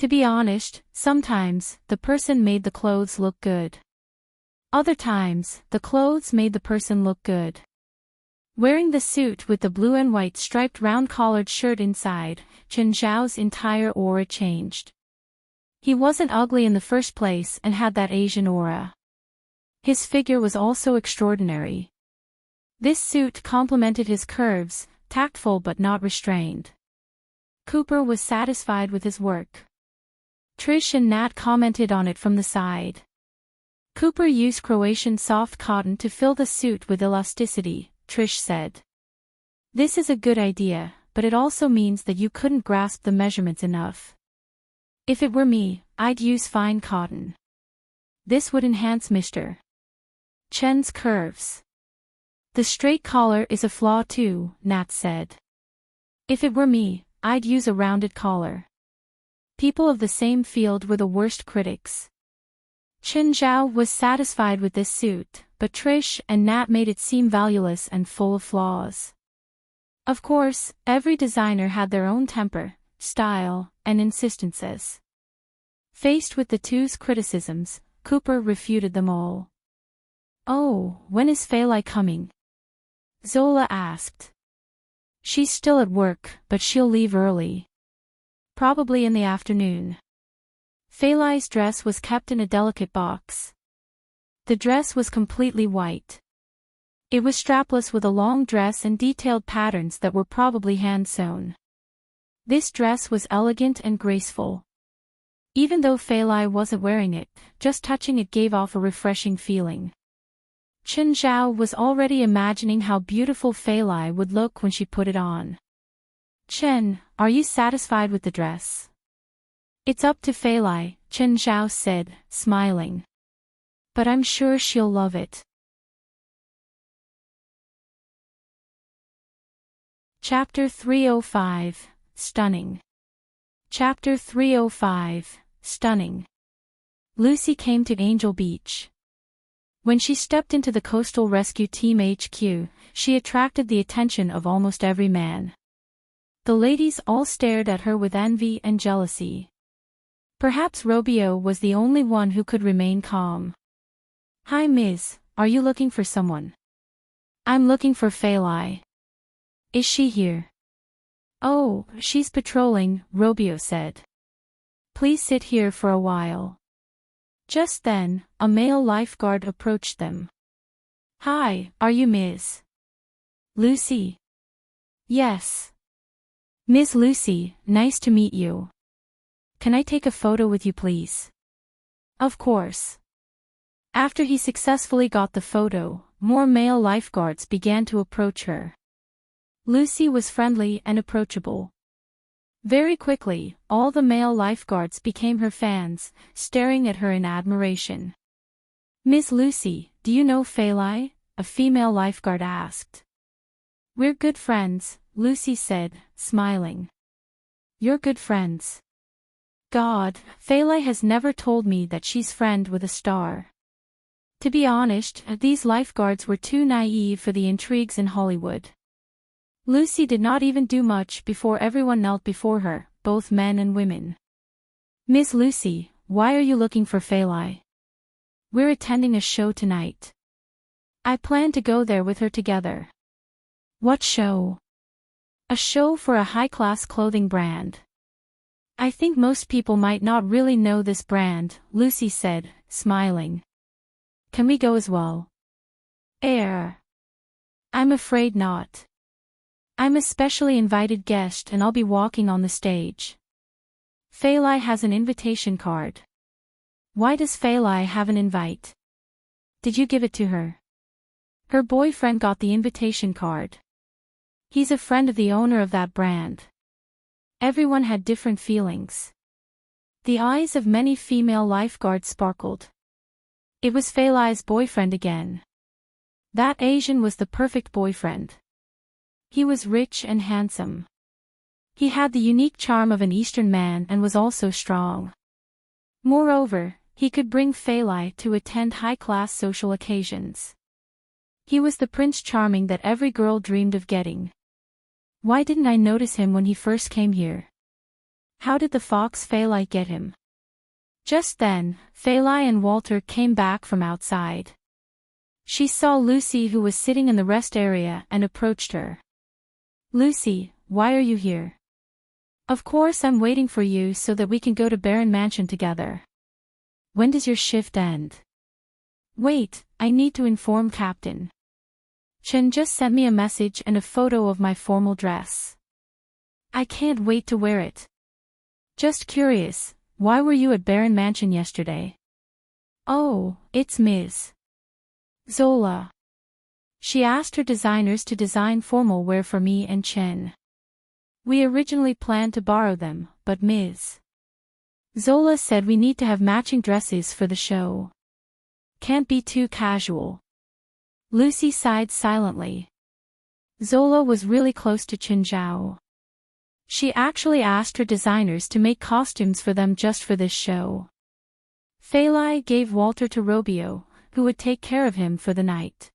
To be honest, sometimes, the person made the clothes look good. Other times, the clothes made the person look good. Wearing the suit with the blue and white striped round-collared shirt inside, Chen Zhao's entire aura changed. He wasn't ugly in the first place and had that Asian aura. His figure was also extraordinary. This suit complemented his curves, tactful but not restrained. Cooper was satisfied with his work. Trish and Nat commented on it from the side. Cooper used Croatian soft cotton to fill the suit with elasticity, Trish said. This is a good idea, but it also means that you couldn't grasp the measurements enough. If it were me, I'd use fine cotton. This would enhance Mr. Chen's curves. The straight collar is a flaw too, Nat said. If it were me, I'd use a rounded collar. People of the same field were the worst critics. Chen Zhao was satisfied with this suit, but Trish and Nat made it seem valueless and full of flaws. Of course, every designer had their own temper, style, and insistences. Faced with the two's criticisms, Cooper refuted them all. "Oh, when is Failai coming?" Zola asked. "She's still at work, but she'll leave early. Probably in the afternoon." Failai's dress was kept in a delicate box. The dress was completely white. It was strapless with a long dress and detailed patterns that were probably hand-sewn. This dress was elegant and graceful. Even though Failai wasn't wearing it, just touching it gave off a refreshing feeling. Chen Zhao was already imagining how beautiful Failai would look when she put it on. "Chen, are you satisfied with the dress?" "It's up to Failai," Chen Zhao said, smiling. "But I'm sure she'll love it." Chapter 305, Stunning. Chapter 305, Stunning. Lucy came to Angel Beach. When she stepped into the Coastal Rescue Team HQ, she attracted the attention of almost every man. The ladies all stared at her with envy and jealousy. Perhaps Robio was the only one who could remain calm. "Hi Miss, are you looking for someone?" "I'm looking for Failai." "Is she here?" "Oh, she's patrolling," Robio said. "Please sit here for a while." Just then, a male lifeguard approached them. "Hi, are you Ms. Lucy?" "Yes." "Ms. Lucy, nice to meet you. Can I take a photo with you please?" "Of course." After he successfully got the photo, more male lifeguards began to approach her. Lucy was friendly and approachable. Very quickly, all the male lifeguards became her fans, staring at her in admiration. "Miss Lucy, do you know Failai?" a female lifeguard asked. "We're good friends," Lucy said, smiling. "You're good friends? God, Failai has never told me that she's friend with a star." To be honest, these lifeguards were too naive for the intrigues in Hollywood. Lucy did not even do much before everyone knelt before her, both men and women. "Miss Lucy, why are you looking for Failai?" "We're attending a show tonight. I plan to go there with her together." "What show?" "A show for a high-class clothing brand." "I think most people might not really know this brand," Lucy said, smiling. "Can we go as well?" "I'm afraid not. I'm a specially invited guest and I'll be walking on the stage." "Failai has an invitation card." "Why does Failai have an invite? Did you give it to her?" "Her boyfriend got the invitation card. He's a friend of the owner of that brand." Everyone had different feelings. The eyes of many female lifeguards sparkled. It was Failai's boyfriend again. That Asian was the perfect boyfriend. He was rich and handsome. He had the unique charm of an Eastern man and was also strong. Moreover, he could bring Failai to attend high-class social occasions. He was the Prince Charming that every girl dreamed of getting. Why didn't I notice him when he first came here? How did the fox Phalai get him? Just then, Phalai and Walter came back from outside. She saw Lucy, who was sitting in the rest area, and approached her. Lucy, why are you here? Of course I'm waiting for you so that we can go to Baron Mansion together. When does your shift end? Wait, I need to inform Captain. Chen just sent me a message and a photo of my formal dress. I can't wait to wear it. Just curious, why were you at Baron Mansion yesterday? Oh, it's Ms. Zola. She asked her designers to design formal wear for me and Chen. We originally planned to borrow them, but Ms. Zola said we need to have matching dresses for the show. Can't be too casual. Lucy sighed silently. Zola was really close to Chen Zhao. She actually asked her designers to make costumes for them just for this show. Phalai gave Walter to Robio, who would take care of him for the night.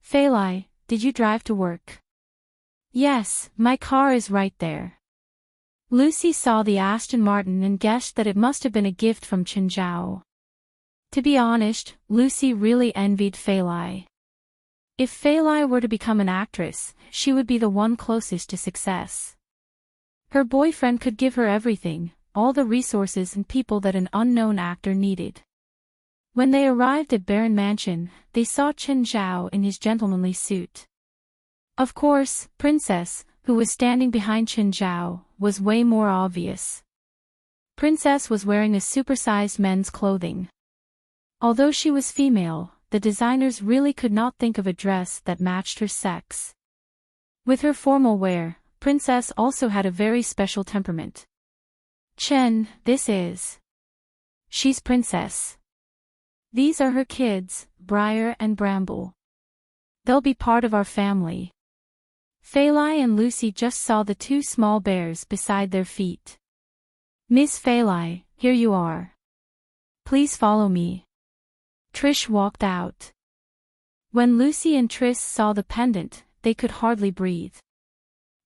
Phalai, did you drive to work? Yes, my car is right there. Lucy saw the Aston Martin and guessed that it must have been a gift from Chen Zhao. To be honest, Lucy really envied Phalai. If Phalai were to become an actress, she would be the one closest to success. Her boyfriend could give her everything, all the resources and people that an unknown actor needed. When they arrived at Baron Mansion, they saw Chen Zhao in his gentlemanly suit. Of course, Princess, who was standing behind Chen Zhao, was way more obvious. Princess was wearing a supersized men's clothing. Although she was female, the designers really could not think of a dress that matched her sex. With her formal wear, Princess also had a very special temperament. Chen, this is. She's Princess. These are her kids, Briar and Bramble. They'll be part of our family. Phalai and Lucy just saw the two small bears beside their feet. Miss Phalai, here you are. Please follow me. Trish walked out. When Lucy and Trish saw the pendant, they could hardly breathe.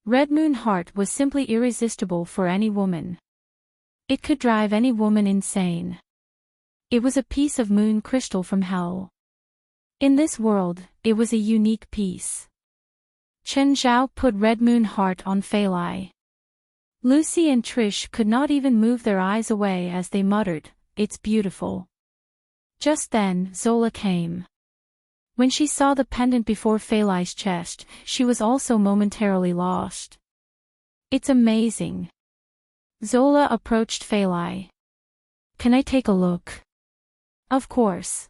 Red Moon Heart was simply irresistible for any woman. It could drive any woman insane. It was a piece of moon crystal from hell. In this world, it was a unique piece. Chen Zhao put Red Moon Heart on Phalai. Lucy and Trish could not even move their eyes away as they muttered, "It's beautiful." Just then, Zola came. When she saw the pendant before Phalai's chest, she was also momentarily lost. It's amazing. Zola approached Phalai. Can I take a look? Of course.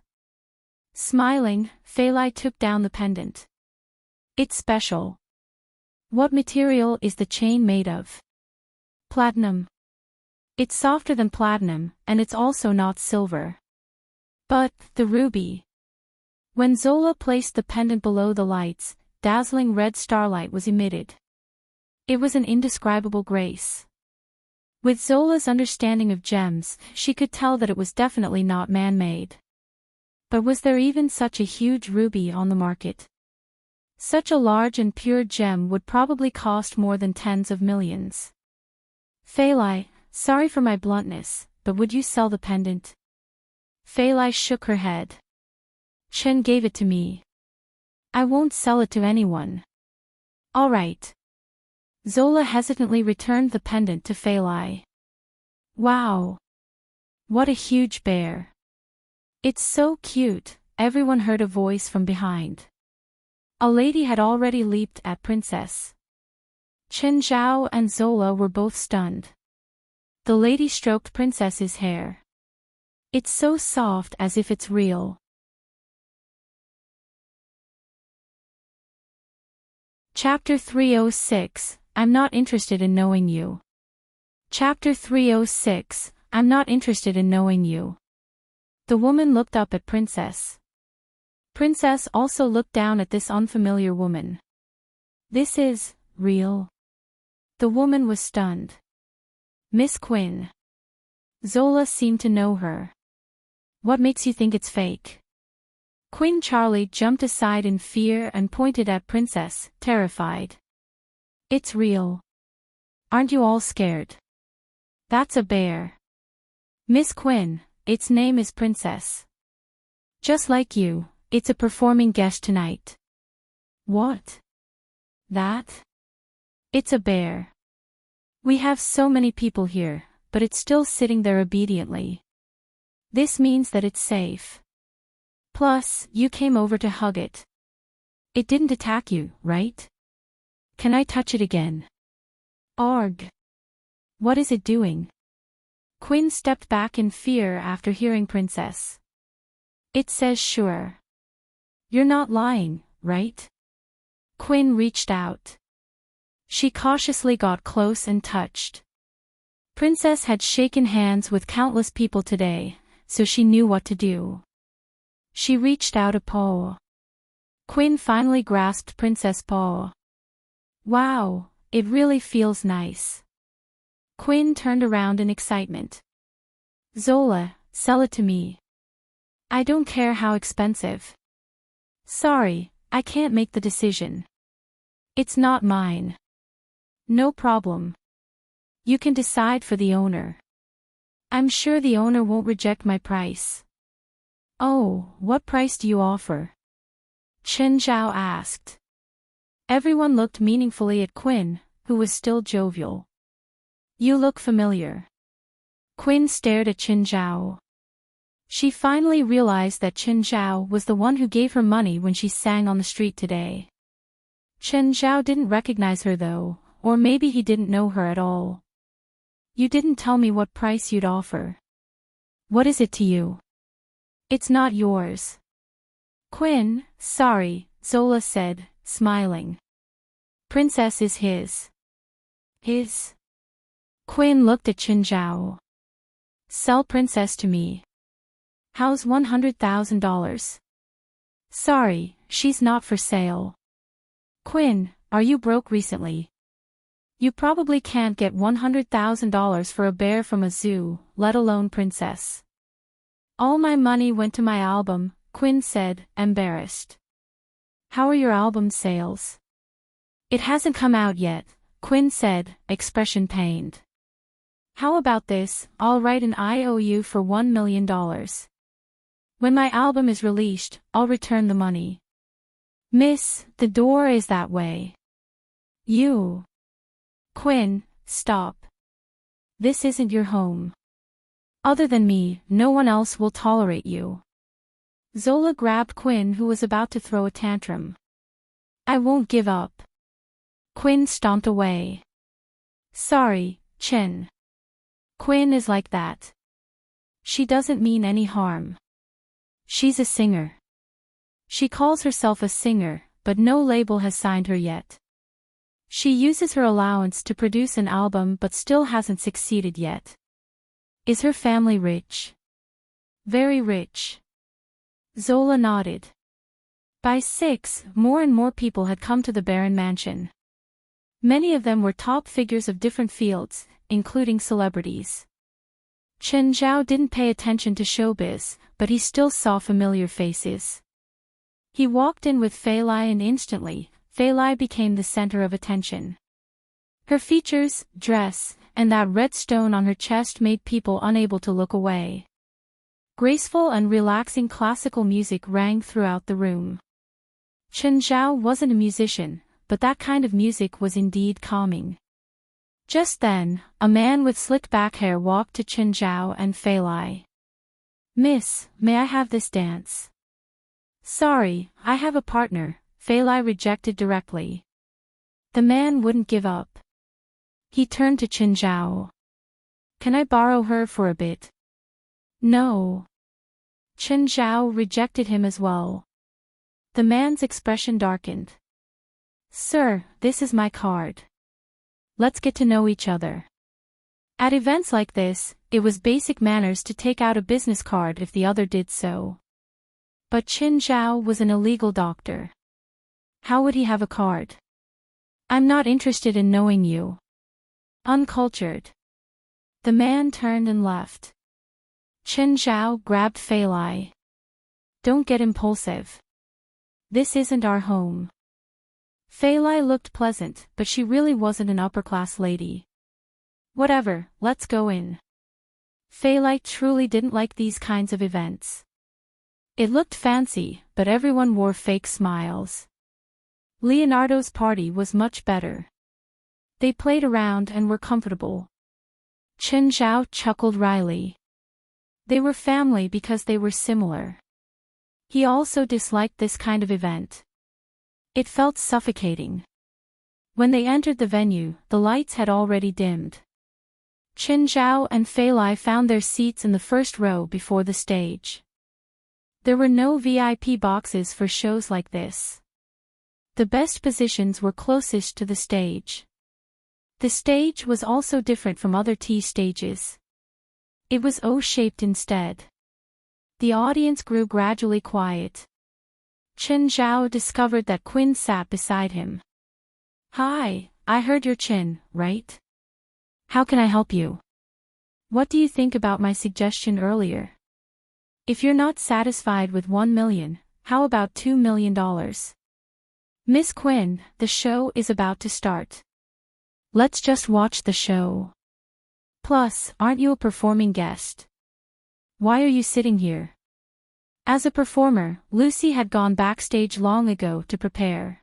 Smiling, Phalai took down the pendant. It's special. What material is the chain made of? Platinum. It's softer than platinum, and it's also not silver. But, the ruby. When Zola placed the pendant below the lights, dazzling red starlight was emitted. It was an indescribable grace. With Zola's understanding of gems, she could tell that it was definitely not man-made. But was there even such a huge ruby on the market? Such a large and pure gem would probably cost more than tens of millions. Phalai, sorry for my bluntness, but would you sell the pendant? Phalai shook her head. Chen gave it to me. I won't sell it to anyone. All right. Zola hesitantly returned the pendant to Phalai. Wow! What a huge bear. It's so cute, everyone heard a voice from behind. A lady had already leaped at Princess. Chen Zhao and Zola were both stunned. The lady stroked Princess's hair. It's so soft as if it's real. Chapter 306, I'm not interested in knowing you. Chapter 306, I'm not interested in knowing you. The woman looked up at Princess. Princess also looked down at this unfamiliar woman. This is real. The woman was stunned. Miss Quinn. Zola seemed to know her. What makes you think it's fake? Queen Charlie jumped aside in fear and pointed at Princess, terrified. It's real. Aren't you all scared? That's a bear. Miss Quinn, its name is Princess. Just like you, it's a performing guest tonight. What? That? It's a bear. We have so many people here, but it's still sitting there obediently. This means that it's safe. Plus, you came over to hug it. It didn't attack you, right? Can I touch it again? Arg. What is it doing? Quinn stepped back in fear after hearing Princess. It says sure. You're not lying, right? Quinn reached out. She cautiously got close and touched. Princess had shaken hands with countless people today, so she knew what to do. She reached out a paw. Quinn finally grasped Princess' paw. Wow, it really feels nice. Quinn turned around in excitement. Zola, sell it to me. I don't care how expensive. Sorry, I can't make the decision. It's not mine. No problem. You can decide for the owner. I'm sure the owner won't reject my price. Oh, what price do you offer? Chen Zhao asked. Everyone looked meaningfully at Quinn, who was still jovial. You look familiar. Quinn stared at Chen Zhao. She finally realized that Chen Zhao was the one who gave her money when she sang on the street today. Chen Zhao didn't recognize her though, or maybe he didn't know her at all. You didn't tell me what price you'd offer. What is it to you? It's not yours. Quinn, sorry, Zola said, smiling. Princess is his. His? Quinn looked at Chen Zhao. Sell Princess to me. How's $100,000? Sorry, she's not for sale. Quinn, are you broke recently? You probably can't get $100,000 for a bear from a zoo, let alone Princess. All my money went to my album, Quinn said, embarrassed. How are your album sales? It hasn't come out yet, Quinn said, expression pained. How about this, I'll write an IOU for $1 million. When my album is released, I'll return the money. Miss, the door is that way. You. Quinn, stop. This isn't your home. Other than me, no one else will tolerate you. Zola grabbed Quinn, who was about to throw a tantrum. I won't give up. Quinn stomped away. Sorry, Chen. Quinn is like that. She doesn't mean any harm. She's a singer. She calls herself a singer, but no label has signed her yet. She uses her allowance to produce an album but still hasn't succeeded yet. Is her family rich? Very rich. Zola nodded. By 6, more and more people had come to the barren mansion. Many of them were top figures of different fields, including celebrities. Chen Zhao didn't pay attention to showbiz, but he still saw familiar faces. He walked in with Fei Lai and instantly, Fei Lai became the center of attention. Her features, dress, and that red stone on her chest made people unable to look away. Graceful and relaxing classical music rang throughout the room. Chen Zhao wasn't a musician, but that kind of music was indeed calming. Just then, a man with slicked back hair walked to Chen Zhao and Fei Lai. Miss, may I have this dance? Sorry, I have a partner, Fei Lai rejected directly. The man wouldn't give up. He turned to Chen Zhao. Can I borrow her for a bit? No. Chen Zhao rejected him as well. The man's expression darkened. Sir, this is my card. Let's get to know each other. At events like this, it was basic manners to take out a business card if the other did so. But Chen Zhao was an illegal doctor. How would he have a card? I'm not interested in knowing you. Uncultured. The man turned and left. Chen Zhao grabbed Fei Lai. Don't get impulsive. This isn't our home. Fei Lai looked pleasant, but she really wasn't an upper-class lady. Whatever, let's go in. Faylai truly didn't like these kinds of events. It looked fancy, but everyone wore fake smiles. Leonardo's party was much better. They played around and were comfortable. Chen Zhao chuckled wryly. They were family because they were similar. He also disliked this kind of event. It felt suffocating. When they entered the venue, the lights had already dimmed. Chen Zhao and Faylai found their seats in the first row before the stage. There were no VIP boxes for shows like this. The best positions were closest to the stage. The stage was also different from other tea stages. It was O-shaped instead. The audience grew gradually quiet. Chen Zhao discovered that Quinn sat beside him. Hi, I heard you're Chen, right? How can I help you? What do you think about my suggestion earlier? If you're not satisfied with $1 million, how about $2 million? Miss Quinn, the show is about to start. Let's just watch the show. Plus, aren't you a performing guest? Why are you sitting here? As a performer, Lucy had gone backstage long ago to prepare.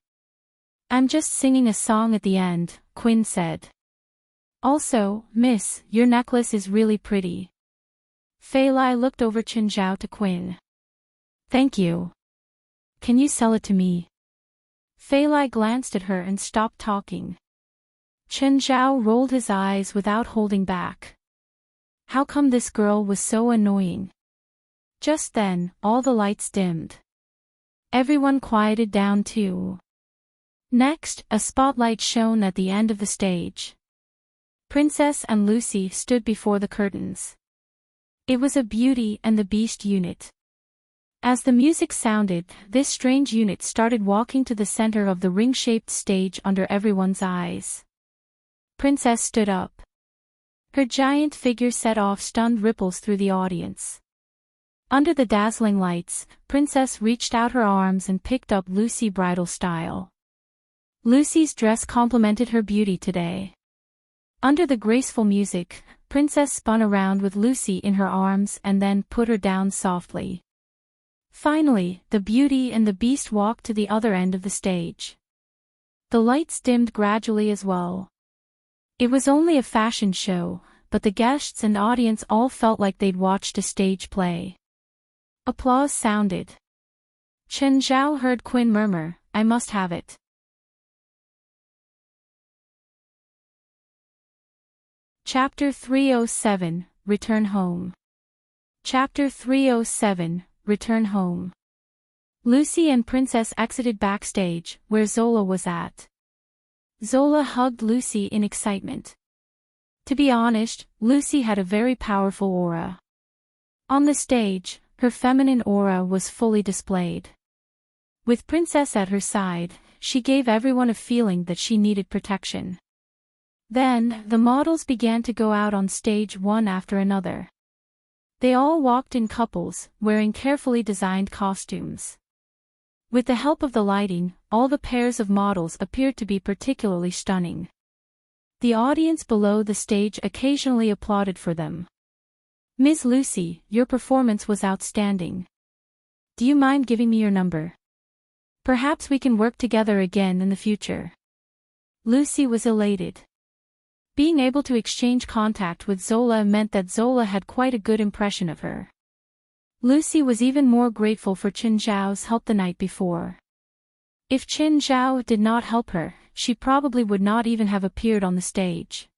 I'm just singing a song at the end, Quinn said. Also, miss, your necklace is really pretty. Faylai looked over Chen Zhao to Quinn. Thank you. Can you sell it to me? Faylai glanced at her and stopped talking. Chen Zhao rolled his eyes without holding back. How come this girl was so annoying? Just then, all the lights dimmed. Everyone quieted down too. Next, a spotlight shone at the end of the stage. Princess and Lucy stood before the curtains. It was a Beauty and the Beast unit. As the music sounded, this strange unit started walking to the center of the ring-shaped stage under everyone's eyes. Princess stood up. Her giant figure set off stunned ripples through the audience. Under the dazzling lights, Princess reached out her arms and picked up Lucy bridal style. Lucy's dress complemented her beauty today. Under the graceful music, Princess spun around with Lucy in her arms and then put her down softly. Finally, the Beauty and the Beast walked to the other end of the stage. The lights dimmed gradually as well. It was only a fashion show, but the guests and audience all felt like they'd watched a stage play. Applause sounded. Chen Zhao heard Quinn murmur, I must have it. Chapter 307, Return Home. Chapter 307, Return Home. Lucy and Princess exited backstage, where Zola was at. Zola hugged Lucy in excitement. To be honest, Lucy had a very powerful aura. On the stage, her feminine aura was fully displayed. With Princess at her side, she gave everyone a feeling that she needed protection. Then, the models began to go out on stage one after another. They all walked in couples, wearing carefully designed costumes. With the help of the lighting, all the pairs of models appeared to be particularly stunning. The audience below the stage occasionally applauded for them. Ms. Lucy, your performance was outstanding. Do you mind giving me your number? Perhaps we can work together again in the future. Lucy was elated. Being able to exchange contact with Zola meant that Zola had quite a good impression of her. Lucy was even more grateful for Chen Zhao's help the night before. If Chen Zhao did not help her, she probably would not even have appeared on the stage.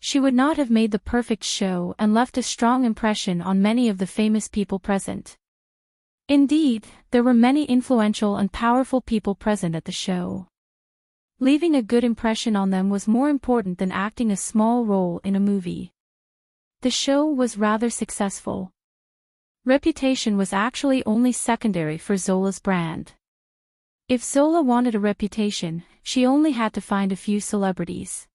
She would not have made the perfect show and left a strong impression on many of the famous people present. Indeed, there were many influential and powerful people present at the show. Leaving a good impression on them was more important than acting a small role in a movie. The show was rather successful. Reputation was actually only secondary for Zola's brand. If Zola wanted a reputation, she only had to find a few celebrities.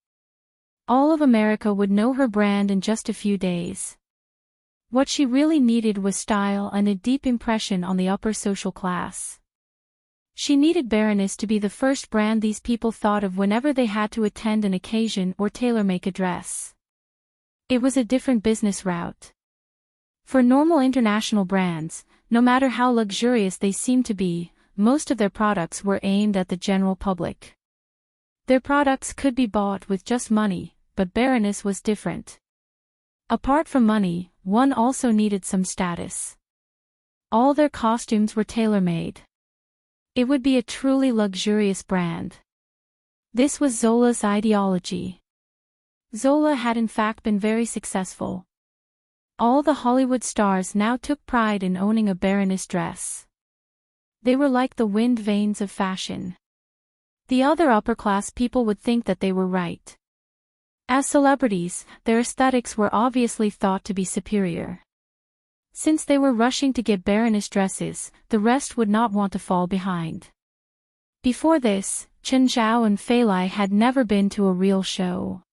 All of America would know her brand in just a few days. What she really needed was style and a deep impression on the upper social class. She needed Baroness to be the first brand these people thought of whenever they had to attend an occasion or tailor-make a dress. It was a different business route. For normal international brands, no matter how luxurious they seemed to be, most of their products were aimed at the general public. Their products could be bought with just money, but Baroness was different. Apart from money, one also needed some status. All their costumes were tailor-made. It would be a truly luxurious brand. This was Zola's ideology. Zola had in fact been very successful. All the Hollywood stars now took pride in owning a Baroness dress. They were like the wind vanes of fashion. The other upper-class people would think that they were right. As celebrities, their aesthetics were obviously thought to be superior. Since they were rushing to get Baroness dresses, the rest would not want to fall behind. Before this, Chen Zhao and Fei Lai had never been to a real show.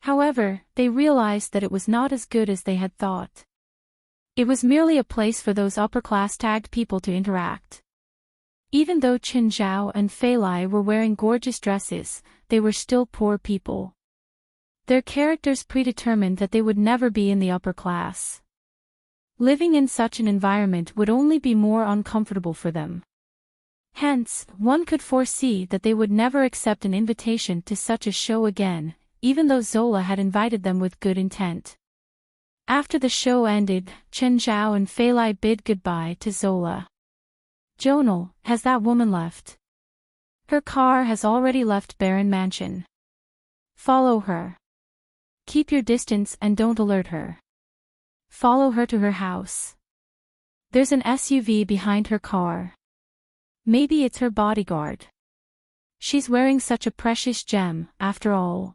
However, they realized that it was not as good as they had thought. It was merely a place for those upper-class tagged people to interact. Even though Chen Zhao and Fei Lai were wearing gorgeous dresses, they were still poor people. Their characters predetermined that they would never be in the upper class. Living in such an environment would only be more uncomfortable for them. Hence, one could foresee that they would never accept an invitation to such a show again, even though Zola had invited them with good intent. After the show ended, Chen Zhao and Fei Lai bid goodbye to Zola. "Jonal, has that woman left?" "Her car has already left Baron Mansion." "Follow her. Keep your distance and don't alert her. Follow her to her house. There's an SUV behind her car. Maybe it's her bodyguard. She's wearing such a precious gem, after all."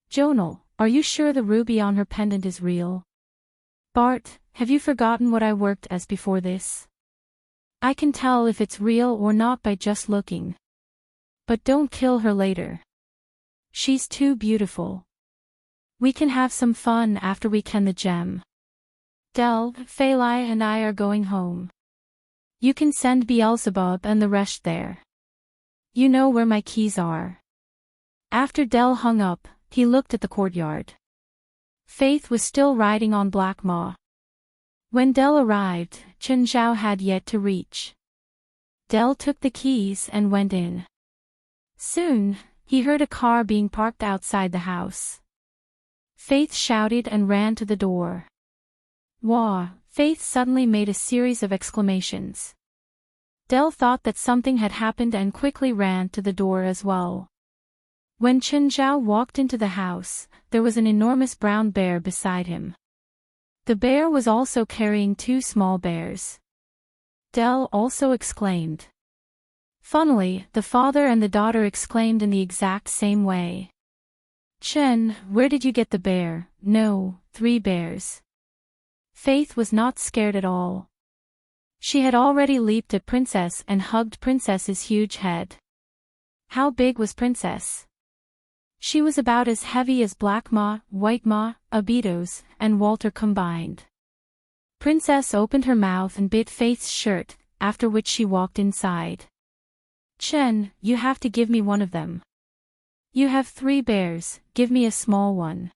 "Jonal, are you sure the ruby on her pendant is real?" "Bart, have you forgotten what I worked as before this? I can tell if it's real or not by just looking. But don't kill her later. She's too beautiful. We can have some fun after we ken the gem. Del, Fei Lai and I are going home. You can send Beelzebub and the rest there. You know where my keys are." After Del hung up, he looked at the courtyard. Faith was still riding on Black Ma. When Del arrived, Chen Zhao had yet to reach. Del took the keys and went in. Soon, he heard a car being parked outside the house. Faith shouted and ran to the door. "Wah!" Faith suddenly made a series of exclamations. Del thought that something had happened and quickly ran to the door as well. When Chen Zhao walked into the house, there was an enormous brown bear beside him. The bear was also carrying two small bears. Del also exclaimed. Funnily, the father and the daughter exclaimed in the exact same way. "Chen, where did you get the bear?" "No, 3 bears." Faith was not scared at all. She had already leaped at Princess and hugged Princess's huge head. How big was Princess? She was about as heavy as Black Ma, White Ma, Abitos, and Walter combined. Princess opened her mouth and bit Faith's shirt, after which she walked inside. "Chen, you have to give me one of them. You have 3 bears, give me a small one.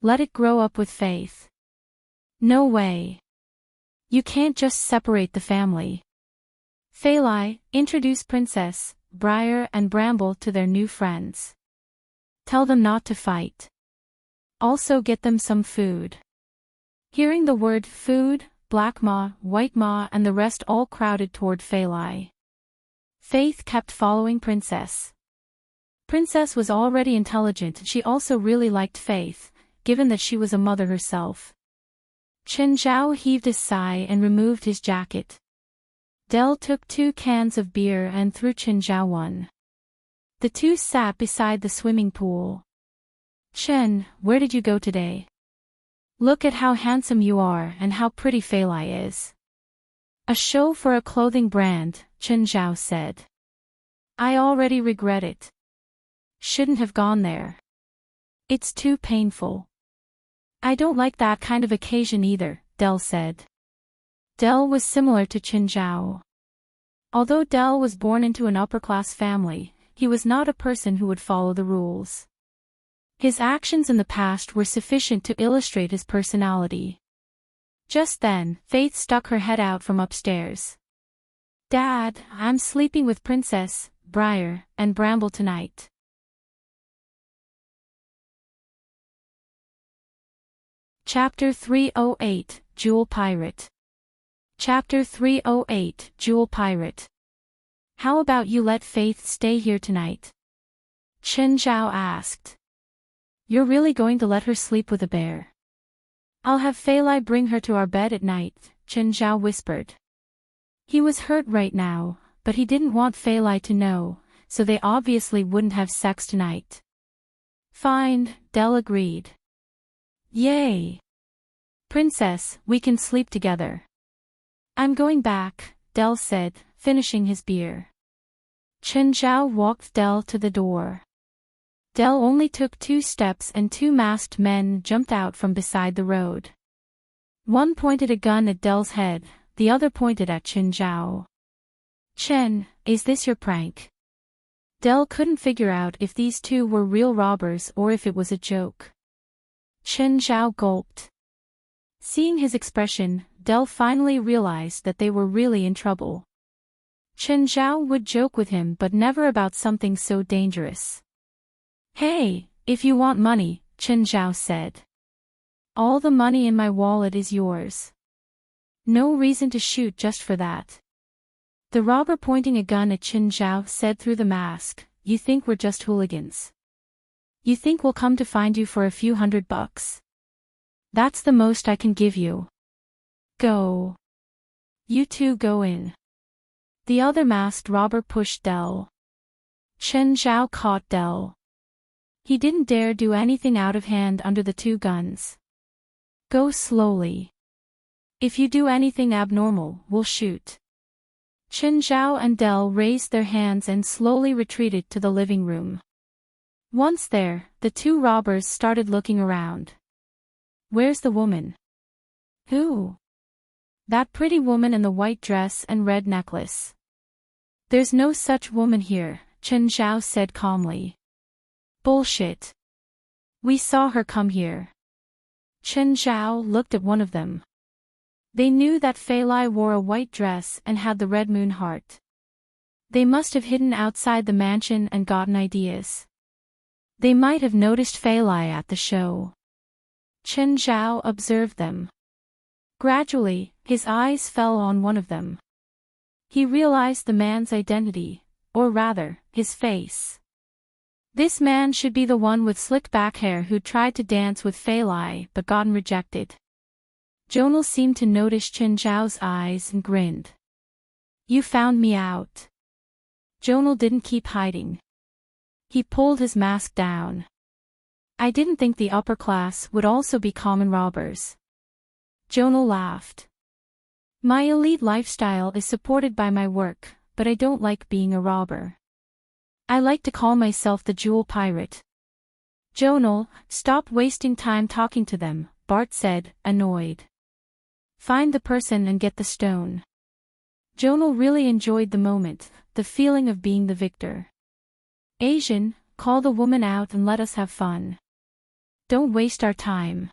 Let it grow up with Faith." "No way. You can't just separate the family." Fei Lai, introduce Princess, Briar and Bramble to their new friends. Tell them not to fight. Also get them some food. Hearing the word food, Black Ma, White Ma and the rest all crowded toward Fei Lai. Faith kept following Princess. Princess was already intelligent and she also really liked Faith, given that she was a mother herself. Chen Zhao heaved a sigh and removed his jacket. Del took 2 cans of beer and threw Chen Zhao one. The two sat beside the swimming pool. "Chen, where did you go today? Look at how handsome you are and how pretty Fei Lai is." "A show for a clothing brand," Chen Zhao said. "I already regret it. Shouldn't have gone there. It's too painful." "I don't like that kind of occasion either," Del said. Del was similar to Chen Zhao. Although Del was born into an upper-class family, he was not a person who would follow the rules. His actions in the past were sufficient to illustrate his personality. Just then, Faith stuck her head out from upstairs. "Dad, I'm sleeping with Princess, Briar, and Bramble tonight." Chapter 308, Jewel Pirate. Chapter 308, Jewel Pirate. "How about you let Faith stay here tonight?" Chen Zhao asked. "You're really going to let her sleep with a bear?" "I'll have Fei Lai bring her to our bed at night," Chen Zhao whispered. He was hurt right now, but he didn't want Fei Lai to know, so they obviously wouldn't have sex tonight. "Fine," Dell agreed. "Yay! Princess, we can sleep together." "I'm going back," Dell said, finishing his beer. Chen Zhao walked Dell to the door. Dell only took 2 steps and 2 masked men jumped out from beside the road. One pointed a gun at Dell's head, the other pointed at Chen Zhao. "Chen, is this your prank?" Dell couldn't figure out if these 2 were real robbers or if it was a joke. Chen Zhao gulped. Seeing his expression, Dell finally realized that they were really in trouble. Chen Zhao would joke with him but never about something so dangerous. "Hey, if you want money," Chen Zhao said. "All the money in my wallet is yours. No reason to shoot just for that." The robber pointing a gun at Chen Zhao said through the mask, "You think we're just hooligans? You think we'll come to find you for a few $100? That's the most I can give you. Go. You 2 go in." The other masked robber pushed Dell. Chen Zhao caught Dell. He didn't dare do anything out of hand under the 2 guns. "Go slowly. If you do anything abnormal, we'll shoot." Chen Zhao and Dell raised their hands and slowly retreated to the living room. Once there, the 2 robbers started looking around. "Where's the woman?" "Who?" "That pretty woman in the white dress and red necklace." "There's no such woman here," Chen Zhao said calmly. "Bullshit. We saw her come here." Chen Zhao looked at one of them. They knew that Fei Lai wore a white dress and had the red moon heart. They must have hidden outside the mansion and gotten ideas. They might have noticed Fei Lai at the show. Chen Zhao observed them. Gradually, his eyes fell on one of them. He realized the man's identity, or rather, his face. This man should be the one with slicked back hair who tried to dance with Fei Lai but gotten rejected. Jonal seemed to notice Chen Zhao's eyes and grinned. "You found me out." Jonal didn't keep hiding. He pulled his mask down. "I didn't think the upper class would also be common robbers." Jonal laughed. "My elite lifestyle is supported by my work, but I don't like being a robber. I like to call myself the Jewel Pirate." "Jonal, stop wasting time talking to them," Bart said, annoyed. "Find the person and get the stone." Jonal really enjoyed the moment, the feeling of being the victor. "Asian, call the woman out and let us have fun. Don't waste our time.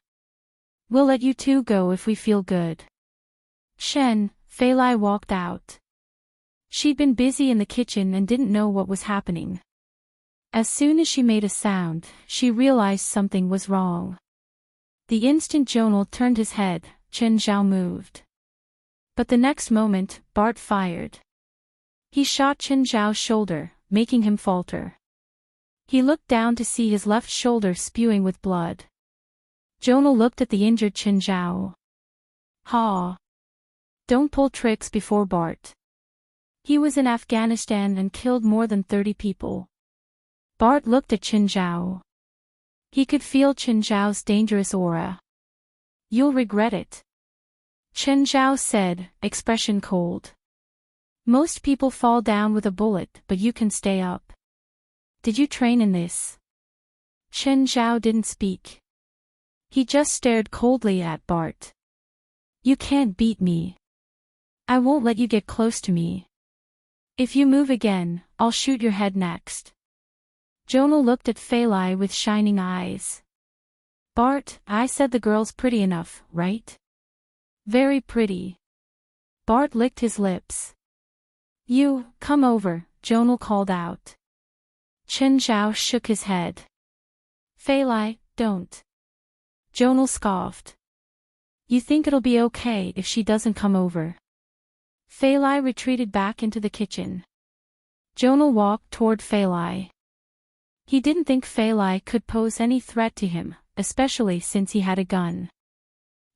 We'll let you 2 go if we feel good." Fei Lai walked out. She'd been busy in the kitchen and didn't know what was happening. As soon as she made a sound, she realized something was wrong. The instant Jonal turned his head, Chen Zhao moved. But the next moment, Bart fired. He shot Chen Zhao's shoulder, making him falter. He looked down to see his left shoulder spewing with blood. Jonal looked at the injured Chen Zhao. "Ha! Don't pull tricks before Bart. He was in Afghanistan and killed more than 30 people." Bart looked at Chen Zhao. He could feel Chen Zhao's dangerous aura. "You'll regret it," Chen Zhao said, expression cold. "Most people fall down with a bullet, but you can stay up. Did you train in this?" Chen Zhao didn't speak. He just stared coldly at Bart. "You can't beat me. I won't let you get close to me. If you move again, I'll shoot your head next." Jonal looked at Failai with shining eyes. Bart, I said the girl's pretty enough, right? Very pretty. Bart licked his lips. You, come over, Jonal called out. Chen Zhao shook his head. Failai, don't. Jonal scoffed. You think it'll be okay if she doesn't come over? Failai retreated back into the kitchen. Jonal walked toward Failai. He didn't think Failai could pose any threat to him, especially since he had a gun.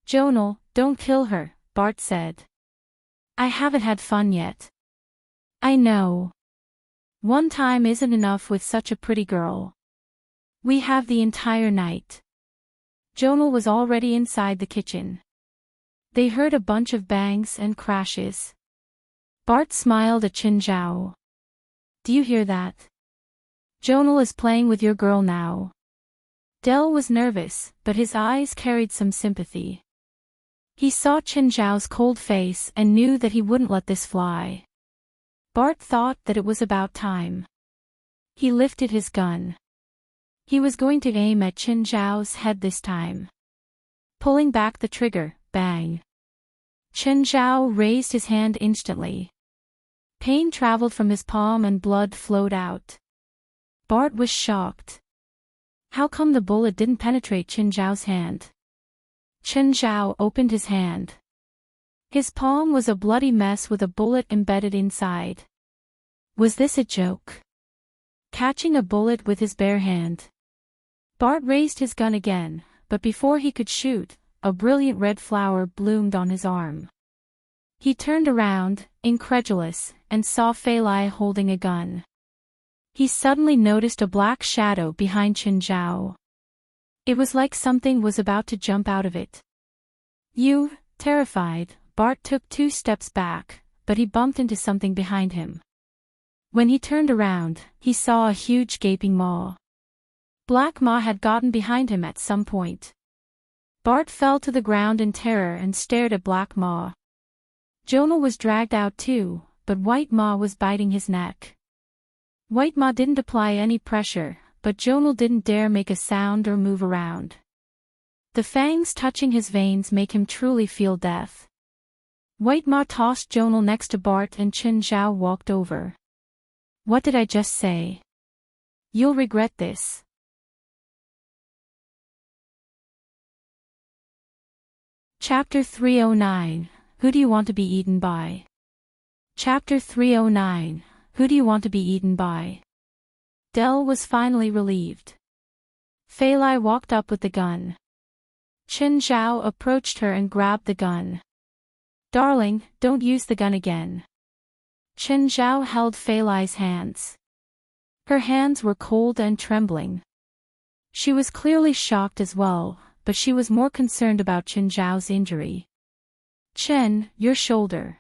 Jonal, don't kill her, Bart said. I haven't had fun yet. I know. One time isn't enough with such a pretty girl. We have the entire night. Jonal was already inside the kitchen. They heard a bunch of bangs and crashes. Bart smiled at Chen Zhao. Do you hear that? Jonal is playing with your girl now. Del was nervous, but his eyes carried some sympathy. He saw Chen Zhao's cold face and knew that he wouldn't let this fly. Bart thought that it was about time. He lifted his gun. He was going to aim at Chen Zhao's head this time. Pulling back the trigger, bang. Chen Zhao raised his hand instantly. Pain traveled from his palm and blood flowed out. Bart was shocked. How come the bullet didn't penetrate Chen Zhao's hand? Chen Zhao opened his hand. His palm was a bloody mess with a bullet embedded inside. Was this a joke? Catching a bullet with his bare hand. Bart raised his gun again, but before he could shoot, a brilliant red flower bloomed on his arm. He turned around, incredulous, and saw Failai holding a gun. He suddenly noticed a black shadow behind Chen Zhao. It was like something was about to jump out of it. You, terrified, Bart took 2 steps back, but he bumped into something behind him. When he turned around, he saw a huge gaping maw. Black Maw had gotten behind him at some point. Bart fell to the ground in terror and stared at Black Maw. Jonal was dragged out too, but White Maw was biting his neck. White Maw didn't apply any pressure, but Jonal didn't dare make a sound or move around. The fangs touching his veins make him truly feel death. White Maw tossed Jonal next to Bart and Chen Zhao walked over. What did I just say? You'll regret this. Chapter 309, Who do you want to be eaten by? Chapter 309, Who do you want to be eaten by? Del was finally relieved. Failai walked up with the gun. Chen Zhao approached her and grabbed the gun. Darling, don't use the gun again. Chen Zhao held Failai's hands. Her hands were cold and trembling. She was clearly shocked as well, but she was more concerned about Chen Zhao's injury. Chen, your shoulder.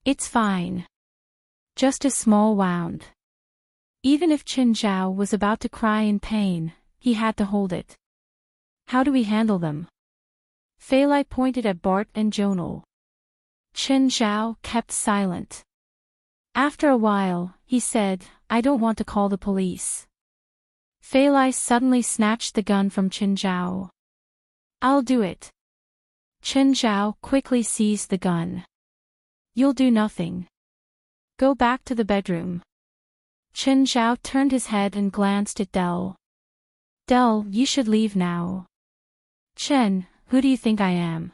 It's fine. Just a small wound. Even if Chen Zhao was about to cry in pain, he had to hold it. How do we handle them? Failai pointed at Bart and Jonal. Chen Zhao kept silent. After a while, he said, I don't want to call the police. Failai suddenly snatched the gun from Chen Zhao. I'll do it. Chen Zhao quickly seized the gun. You'll do nothing. Go back to the bedroom. Chen Zhao turned his head and glanced at Del. Del, you should leave now. Chen, who do you think I am?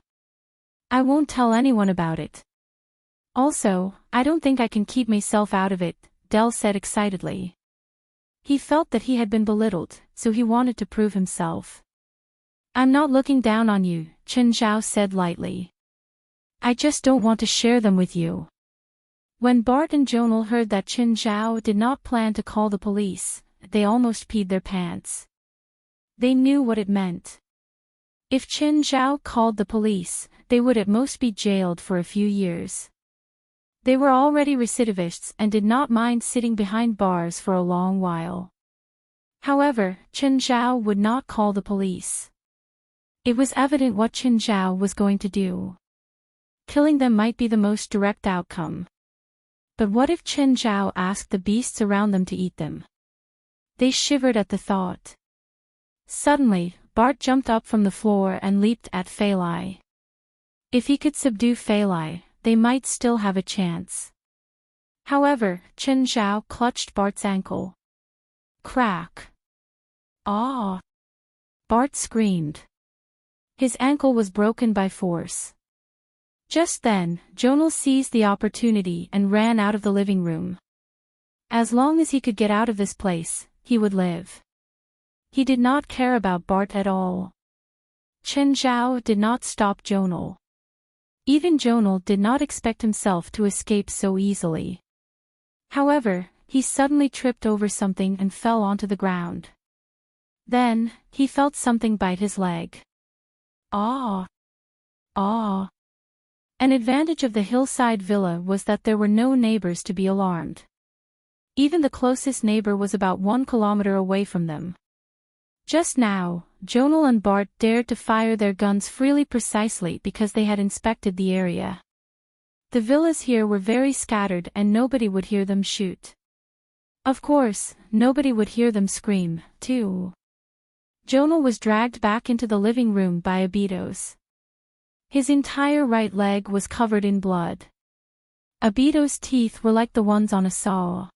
I won't tell anyone about it. Also, I don't think I can keep myself out of it, Del said excitedly. He felt that he had been belittled, so he wanted to prove himself. I'm not looking down on you, Chen Zhao said lightly. I just don't want to share them with you. When Bart and Jonal heard that Chen Zhao did not plan to call the police, they almost peed their pants. They knew what it meant. If Chen Zhao called the police, they would at most be jailed for a few years. They were already recidivists and did not mind sitting behind bars for a long while. However, Chen Zhao would not call the police. It was evident what Chen Zhao was going to do. Killing them might be the most direct outcome. But what if Chen Zhao asked the beasts around them to eat them? They shivered at the thought. Suddenly, Bart jumped up from the floor and leaped at Faur. If he could subdue Faur, they might still have a chance. However, Chen Zhao clutched Bart's ankle. Crack! Ah! Bart screamed. His ankle was broken by force. Just then, Jonal seized the opportunity and ran out of the living room. As long as he could get out of this place, he would live. He did not care about Bart at all. Chen Zhao did not stop Jonal. Even Jonal did not expect himself to escape so easily. However, he suddenly tripped over something and fell onto the ground. Then, he felt something bite his leg. Ah! Ah! An advantage of the hillside villa was that there were no neighbors to be alarmed. Even the closest neighbor was about 1 kilometer away from them. Just now, Jonal and Bart dared to fire their guns freely precisely because they had inspected the area. The villas here were very scattered and nobody would hear them shoot. Of course, nobody would hear them scream, too. Jonal was dragged back into the living room by Abidos. His entire right leg was covered in blood. Abidos' teeth were like the ones on a saw.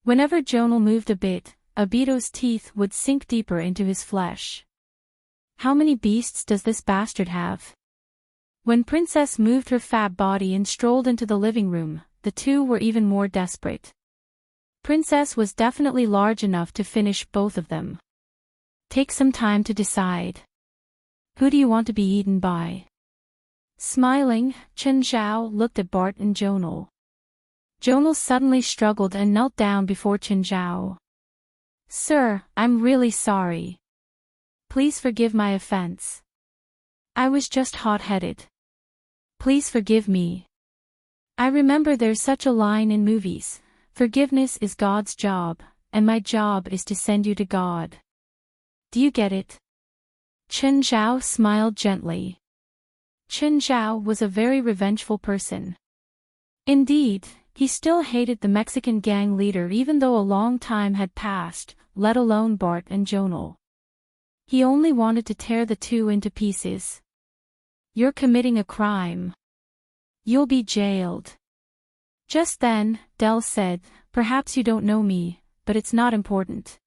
Whenever Jonal moved a bit, Abidos' teeth would sink deeper into his flesh. How many beasts does this bastard have? When Princess moved her fat body and strolled into the living room, the two were even more desperate. Princess was definitely large enough to finish both of them. Take some time to decide. Who do you want to be eaten by? Smiling, Chen Zhao looked at Bart and Jonal. Jonal suddenly struggled and knelt down before Chen Zhao. Sir, I'm really sorry. Please forgive my offense. I was just hot-headed. Please forgive me. I remember there's such a line in movies, forgiveness is God's job, and my job is to send you to God. Do you get it? Chen Zhao smiled gently. Chen Zhao was a very revengeful person. Indeed, he still hated the Mexican gang leader even though a long time had passed, let alone Bart and Jonal. He only wanted to tear the two into pieces. You're committing a crime. You'll be jailed. Just then, Del said, perhaps you don't know me, but it's not important.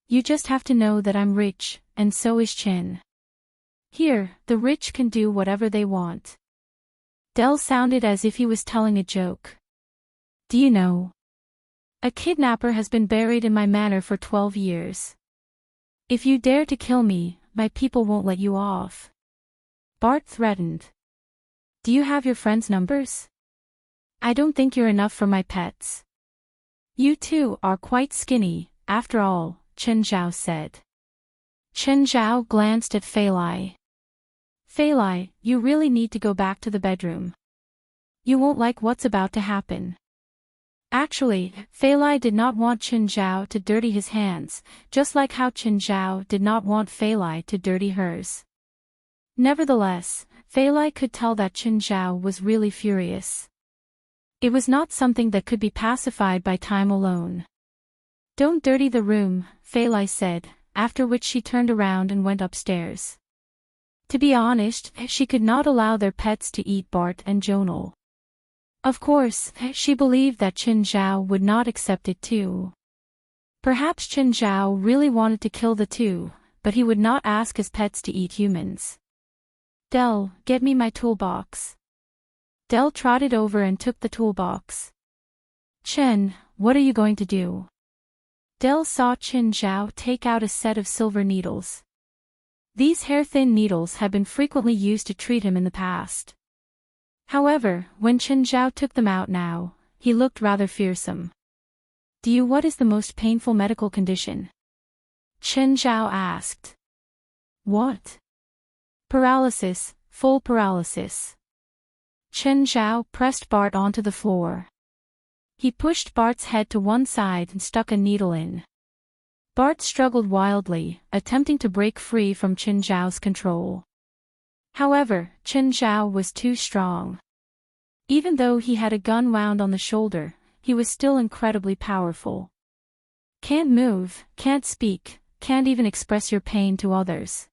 You just have to know that I'm rich, and so is Chen. Here, the rich can do whatever they want. Del sounded as if he was telling a joke. Do you know? A kidnapper has been buried in my manor for 12 years. If you dare to kill me, my people won't let you off. Bart threatened. Do you have your friends' numbers? I don't think you're enough for my pets. You two are quite skinny, after all, Chen Zhao said. Chen Zhao glanced at Faur. Faur, you really need to go back to the bedroom. You won't like what's about to happen. Actually, Faur did not want Chen Zhao to dirty his hands, just like how Chen Zhao did not want Faur to dirty hers. Nevertheless, Faur could tell that Chen Zhao was really furious. It was not something that could be pacified by time alone. Don't dirty the room, Faur said, after which she turned around and went upstairs. To be honest, she could not allow their pets to eat Bart and Jonal. Of course, she believed that Chen Zhao would not accept it too. Perhaps Chen Zhao really wanted to kill the two, but he would not ask his pets to eat humans. Del, get me my toolbox. Del trotted over and took the toolbox. Chen, what are you going to do? Del saw Chen Zhao take out a set of silver needles. These hair-thin needles had been frequently used to treat him in the past. However, when Chen Zhao took them out now, he looked rather fearsome. What is the most painful medical condition? Chen Zhao asked. What? Paralysis, full paralysis. Chen Zhao pressed Bart onto the floor. He pushed Bart's head to one side and stuck a needle in. Bart struggled wildly, attempting to break free from Chen Zhao's control. However, Chen Zhao was too strong. Even though he had a gun wound on the shoulder, he was still incredibly powerful. Can't move, can't speak, can't even express your pain to others.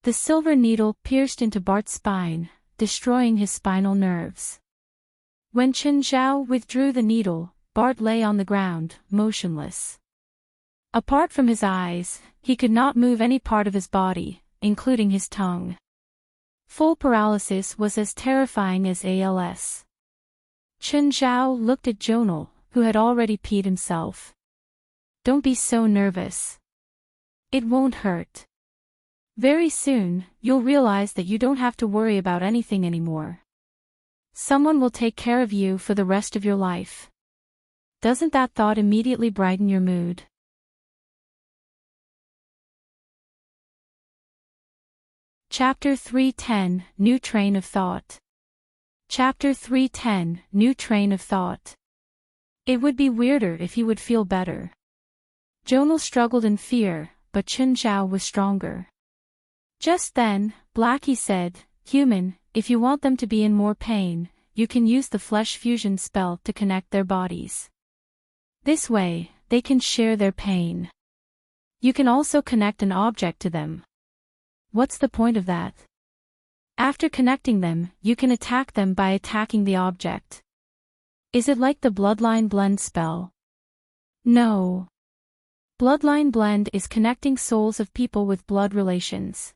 The silver needle pierced into Bart's spine, destroying his spinal nerves. When Chen Zhao withdrew the needle, Bart lay on the ground, motionless. Apart from his eyes, he could not move any part of his body, including his tongue. Full paralysis was as terrifying as ALS. Chen Zhao looked at Jonal, who had already peed himself. Don't be so nervous. It won't hurt. Very soon, you'll realize that you don't have to worry about anything anymore. Someone will take care of you for the rest of your life. Doesn't that thought immediately brighten your mood? Chapter 310, New Train of Thought. Chapter 310, New Train of Thought. It would be weirder if he would feel better. Jonal struggled in fear, but Chen Zhao was stronger. Just then, Blackie said, "Human, if you want them to be in more pain, you can use the flesh fusion spell to connect their bodies. This way, they can share their pain. You can also connect an object to them." What's the point of that? After connecting them, you can attack them by attacking the object. Is it like the Bloodline Blend spell? No. Bloodline Blend is connecting souls of people with blood relations.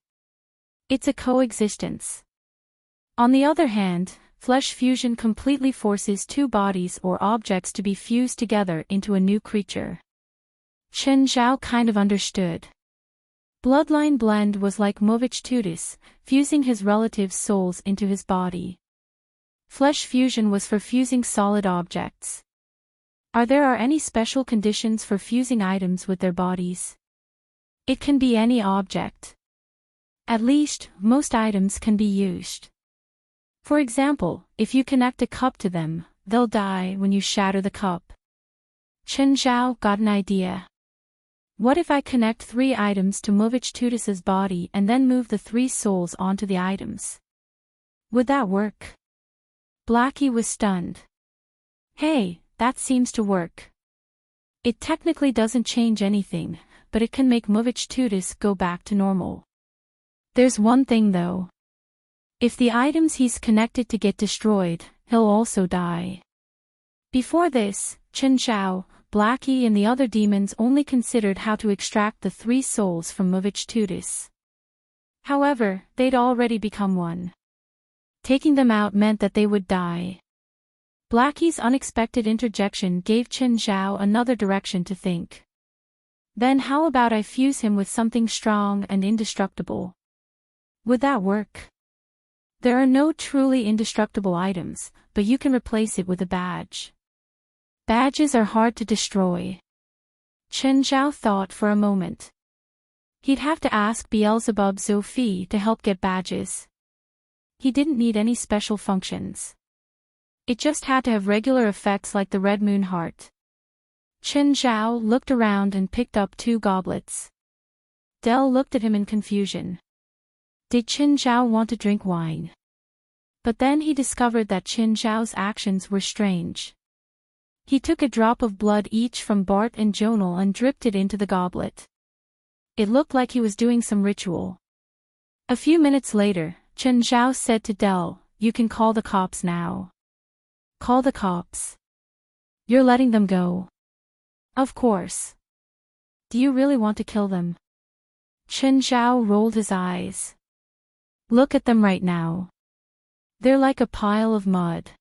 It's a coexistence. On the other hand, flesh fusion completely forces two bodies or objects to be fused together into a new creature. Chen Zhao kind of understood. Bloodline Blend was like Movich fusing his relatives' souls into his body. Flesh fusion was for fusing solid objects. Are there any special conditions for fusing items with their bodies? It can be any object. At least, most items can be used. For example, if you connect a cup to them, they'll die when you shatter the cup. Chen Zhao got an idea. What if I connect 3 items to Movich body and then move the 3 souls onto the items? Would that work? Blackie was stunned. Hey, that seems to work. It technically doesn't change anything, but it can make Movich go back to normal. There's one thing though. If the items he's connected to get destroyed, he'll also die. Before this, Chen Zhao, Blackie and the other demons only considered how to extract the 3 souls from Movich. However, they'd already become one. Taking them out meant that they would die. Blackie's unexpected interjection gave Chen Zhao another direction to think. Then how about I fuse him with something strong and indestructible? Would that work? There are no truly indestructible items, but you can replace it with a badge. Badges are hard to destroy. Chen Zhao thought for a moment. He'd have to ask Beelzebub Zophi to help get badges. He didn't need any special functions. It just had to have regular effects like the Red Moon Heart. Chen Zhao looked around and picked up 2 goblets. Del looked at him in confusion. Did Chen Zhao want to drink wine? But then he discovered that Chen Zhao's actions were strange. He took a drop of blood each from Bart and Jonal and dripped it into the goblet. It looked like he was doing some ritual. A few minutes later, Chen Zhao said to Del, "You can call the cops now." Call the cops? You're letting them go? Of course. Do you really want to kill them? Chen Zhao rolled his eyes. Look at them right now. They're like a pile of mud.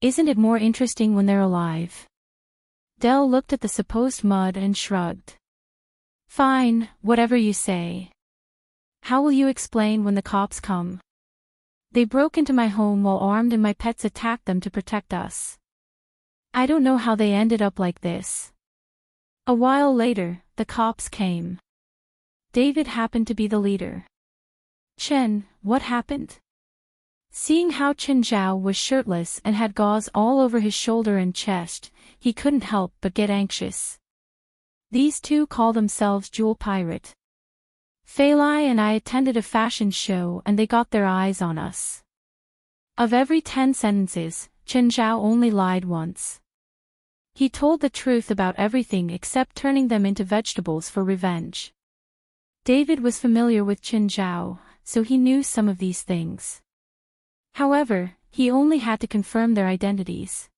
Isn't it more interesting when they're alive? Del looked at the supposed mud and shrugged. Fine, whatever you say. How will you explain when the cops come? They broke into my home while armed and my pets attacked them to protect us. I don't know how they ended up like this. A while later, the cops came. David happened to be the leader. Chen, what happened? Seeing how Chen Zhao was shirtless and had gauze all over his shoulder and chest, he couldn't help but get anxious. These 2 call themselves Jewel Pirate. Failai and I attended a fashion show and they got their eyes on us. Of every 10 sentences, Chen Zhao only lied once. He told the truth about everything except turning them into vegetables for revenge. David was familiar with Qin Zhao, so he knew some of these things. However, he only had to confirm their identities.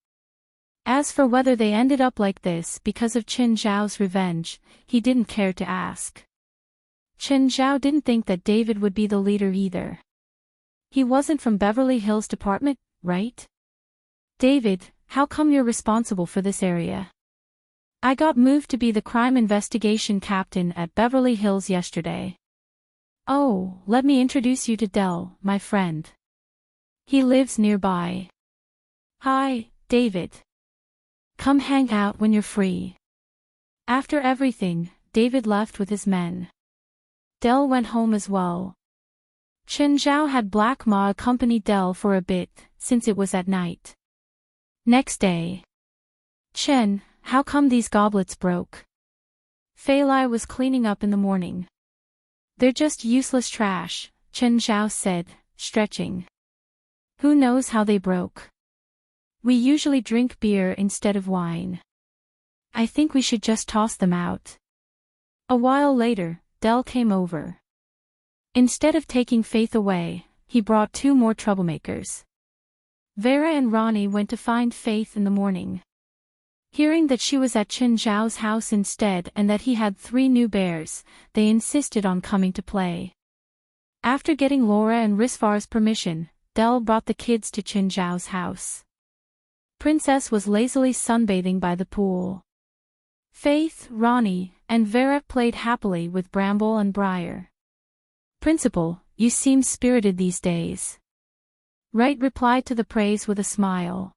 As for whether they ended up like this because of Qin Zhao's revenge, he didn't care to ask. Qin Zhao didn't think that David would be the leader either. He wasn't from Beverly Hills Department, right? David, how come you're responsible for this area? I got moved to be the crime investigation captain at Beverly Hills yesterday. Oh, let me introduce you to Del, my friend. He lives nearby. Hi, David. Come hang out when you're free. After everything, David left with his men. Del went home as well. Qin Zhao had Black Ma accompany Del for a bit, since it was at night. Next day. Chen, how come these goblets broke? Fei Lai was cleaning up in the morning. They're just useless trash, Qin Zhao said, stretching. Who knows how they broke? We usually drink beer instead of wine. I think we should just toss them out. A while later, Del came over. Instead of taking Faith away, he brought two more troublemakers. Vera and Ronnie went to find Faith in the morning. Hearing that she was at Qin Zhao's house instead and that he had 3 new bears, they insisted on coming to play. After getting Laura and Risvar's permission, Del brought the kids to Qin Zhao's house. Princess was lazily sunbathing by the pool. Faith, Ronnie, and Vera played happily with Bramble and Briar. Principal, you seem spirited these days. Wright replied to the praise with a smile.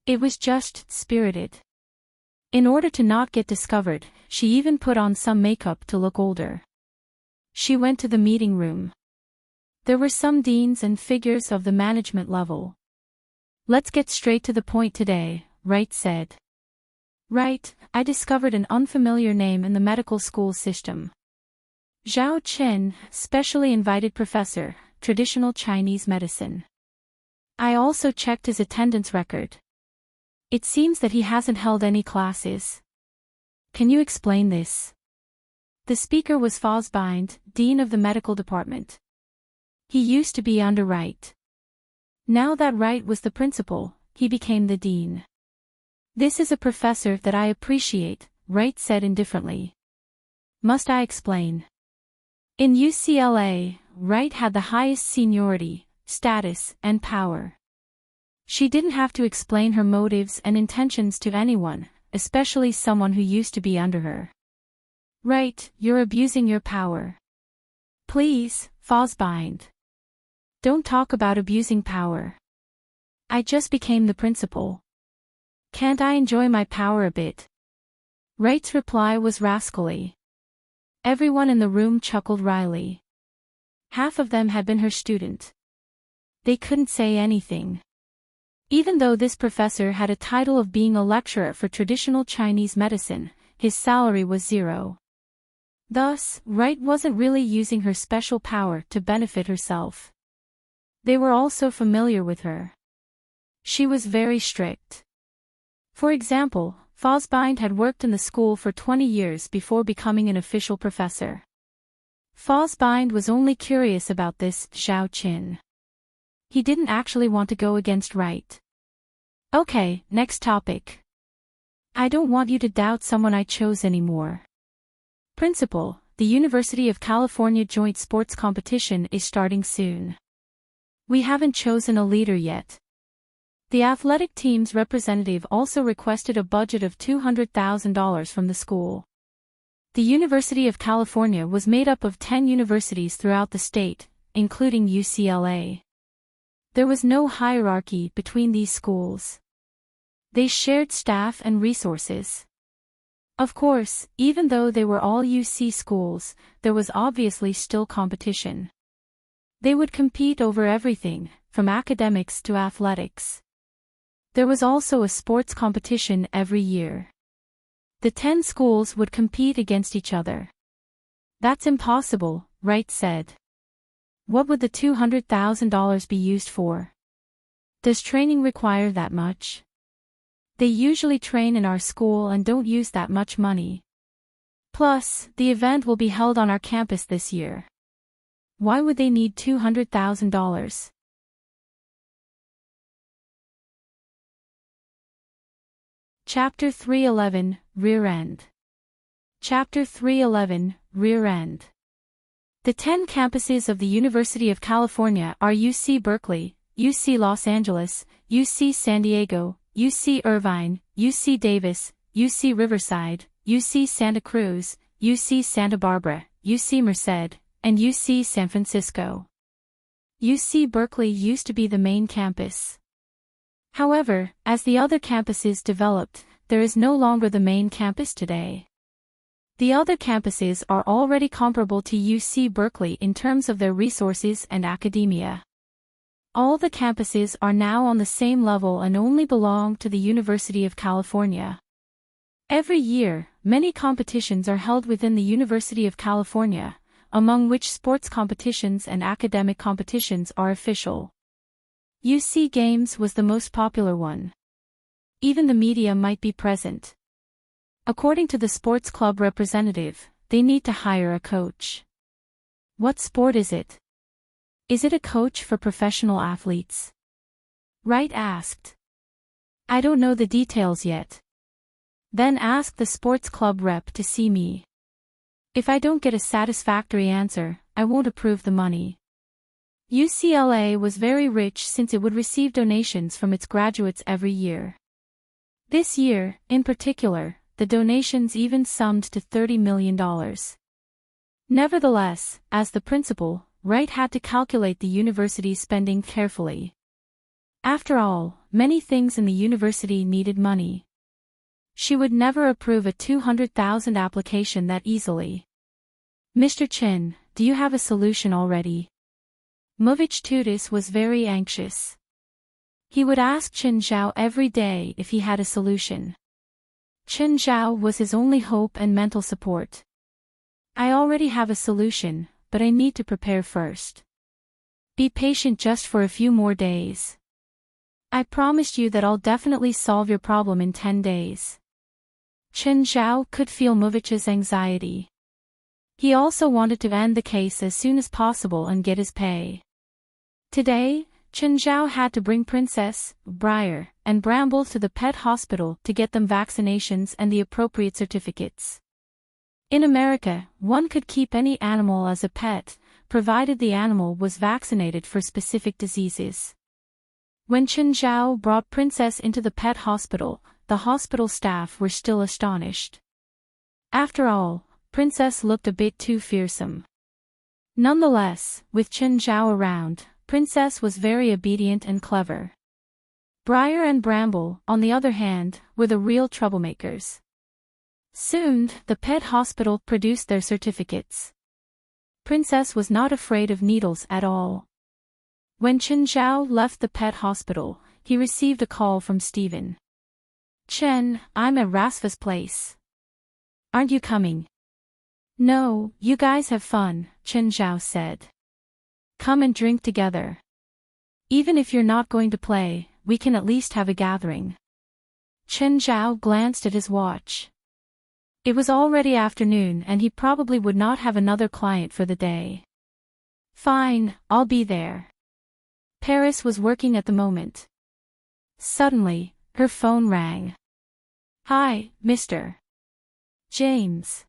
It was just spirited. In order to not get discovered, she even put on some makeup to look older. She went to the meeting room. There were some deans and figures of the management level. Let's get straight to the point today, Wright said. Right, I discovered an unfamiliar name in the medical school system. Zhao Chen, specially invited professor, traditional Chinese medicine. I also checked his attendance record. It seems that he hasn't held any classes. Can you explain this? The speaker was Fausbind, dean of the medical department. He used to be under Wright. Now that Wright was the principal, he became the dean. This is a professor that I appreciate, Wright said indifferently. Must I explain? In UCLA, Wright had the highest seniority, status, and power. She didn't have to explain her motives and intentions to anyone, especially someone who used to be under her. Wright, you're abusing your power. Please, Fausbind. Don't talk about abusing power. I just became the principal. Can't I enjoy my power a bit? Wright's reply was rascally. Everyone in the room chuckled wryly. Half of them had been her student. They couldn't say anything. Even though this professor had a title of being a lecturer for traditional Chinese medicine, his salary was 0. Thus, Wright wasn't really using her special power to benefit herself. They were also familiar with her. She was very strict. For example, Fausbind had worked in the school for 20 years before becoming an official professor. Fausbind was only curious about this Zhao Qin. He didn't actually want to go against Wright. Okay, next topic. I don't want you to doubt someone I chose anymore. Principal, the University of California Joint Sports Competition is starting soon. We haven't chosen a leader yet. The athletic team's representative also requested a budget of $200,000 from the school. The University of California was made up of 10 universities throughout the state, including UCLA. There was no hierarchy between these schools. They shared staff and resources. Of course, even though they were all UC schools, there was obviously still competition. They would compete over everything, from academics to athletics. There was also a sports competition every year. The 10 schools would compete against each other. That's impossible, Wright said. What would the $200,000 be used for? Does training require that much? They usually train in our school and don't use that much money. Plus, the event will be held on our campus this year. Why would they need $200,000? Chapter 311, Rear End. Chapter 311, Rear End. The 10 campuses of the University of California are UC Berkeley, UC Los Angeles, UC San Diego, UC Irvine, UC Davis, UC Riverside, UC Santa Cruz, UC Santa Barbara, UC Merced, and UC San Francisco. UC Berkeley used to be the main campus. However, as the other campuses developed, there is no longer the main campus today. The other campuses are already comparable to UC Berkeley in terms of their resources and academia. All the campuses are now on the same level and only belong to the University of California. Every year, many competitions are held within the University of California, among which sports competitions and academic competitions are official. UC Games was the most popular one. Even the media might be present. According to the sports club representative, they need to hire a coach. What sport is it? Is it a coach for professional athletes? Wright asked. I don't know the details yet. Then ask the sports club rep to see me. If I don't get a satisfactory answer, I won't approve the money. UCLA was very rich since it would receive donations from its graduates every year. This year, in particular, the donations even summed to $30 million. Nevertheless, as the principal, Wright had to calculate the university's spending carefully. After all, many things in the university needed money. She would never approve a $200,000 application that easily. Mr. Chen, do you have a solution already? Movich Tudis was very anxious. He would ask Chen Zhao every day if he had a solution. Chen Zhao was his only hope and mental support. I already have a solution, but I need to prepare first. Be patient just for a few more days. I promised you that I'll definitely solve your problem in 10 days. Chen Zhao could feel Movich's anxiety. He also wanted to end the case as soon as possible and get his pay. Today, Chen Zhao had to bring Princess, Briar, and Bramble to the pet hospital to get them vaccinations and the appropriate certificates. In America, one could keep any animal as a pet, provided the animal was vaccinated for specific diseases. When Chen Zhao brought Princess into the pet hospital, the hospital staff were still astonished. After all, Princess looked a bit too fearsome. Nonetheless, with Chen Zhao around, Princess was very obedient and clever. Briar and Bramble, on the other hand, were the real troublemakers. Soon, the pet hospital produced their certificates. Princess was not afraid of needles at all. When Chen Zhao left the pet hospital, he received a call from Steven. Chen, I'm at Rasva's place. Aren't you coming? No, you guys have fun, Chen Zhao said. Come and drink together. Even if you're not going to play, we can at least have a gathering. Chen Zhao glanced at his watch. It was already afternoon and he probably would not have another client for the day. Fine, I'll be there. Paris was working at the moment. Suddenly, her phone rang. Hi, Mr. James.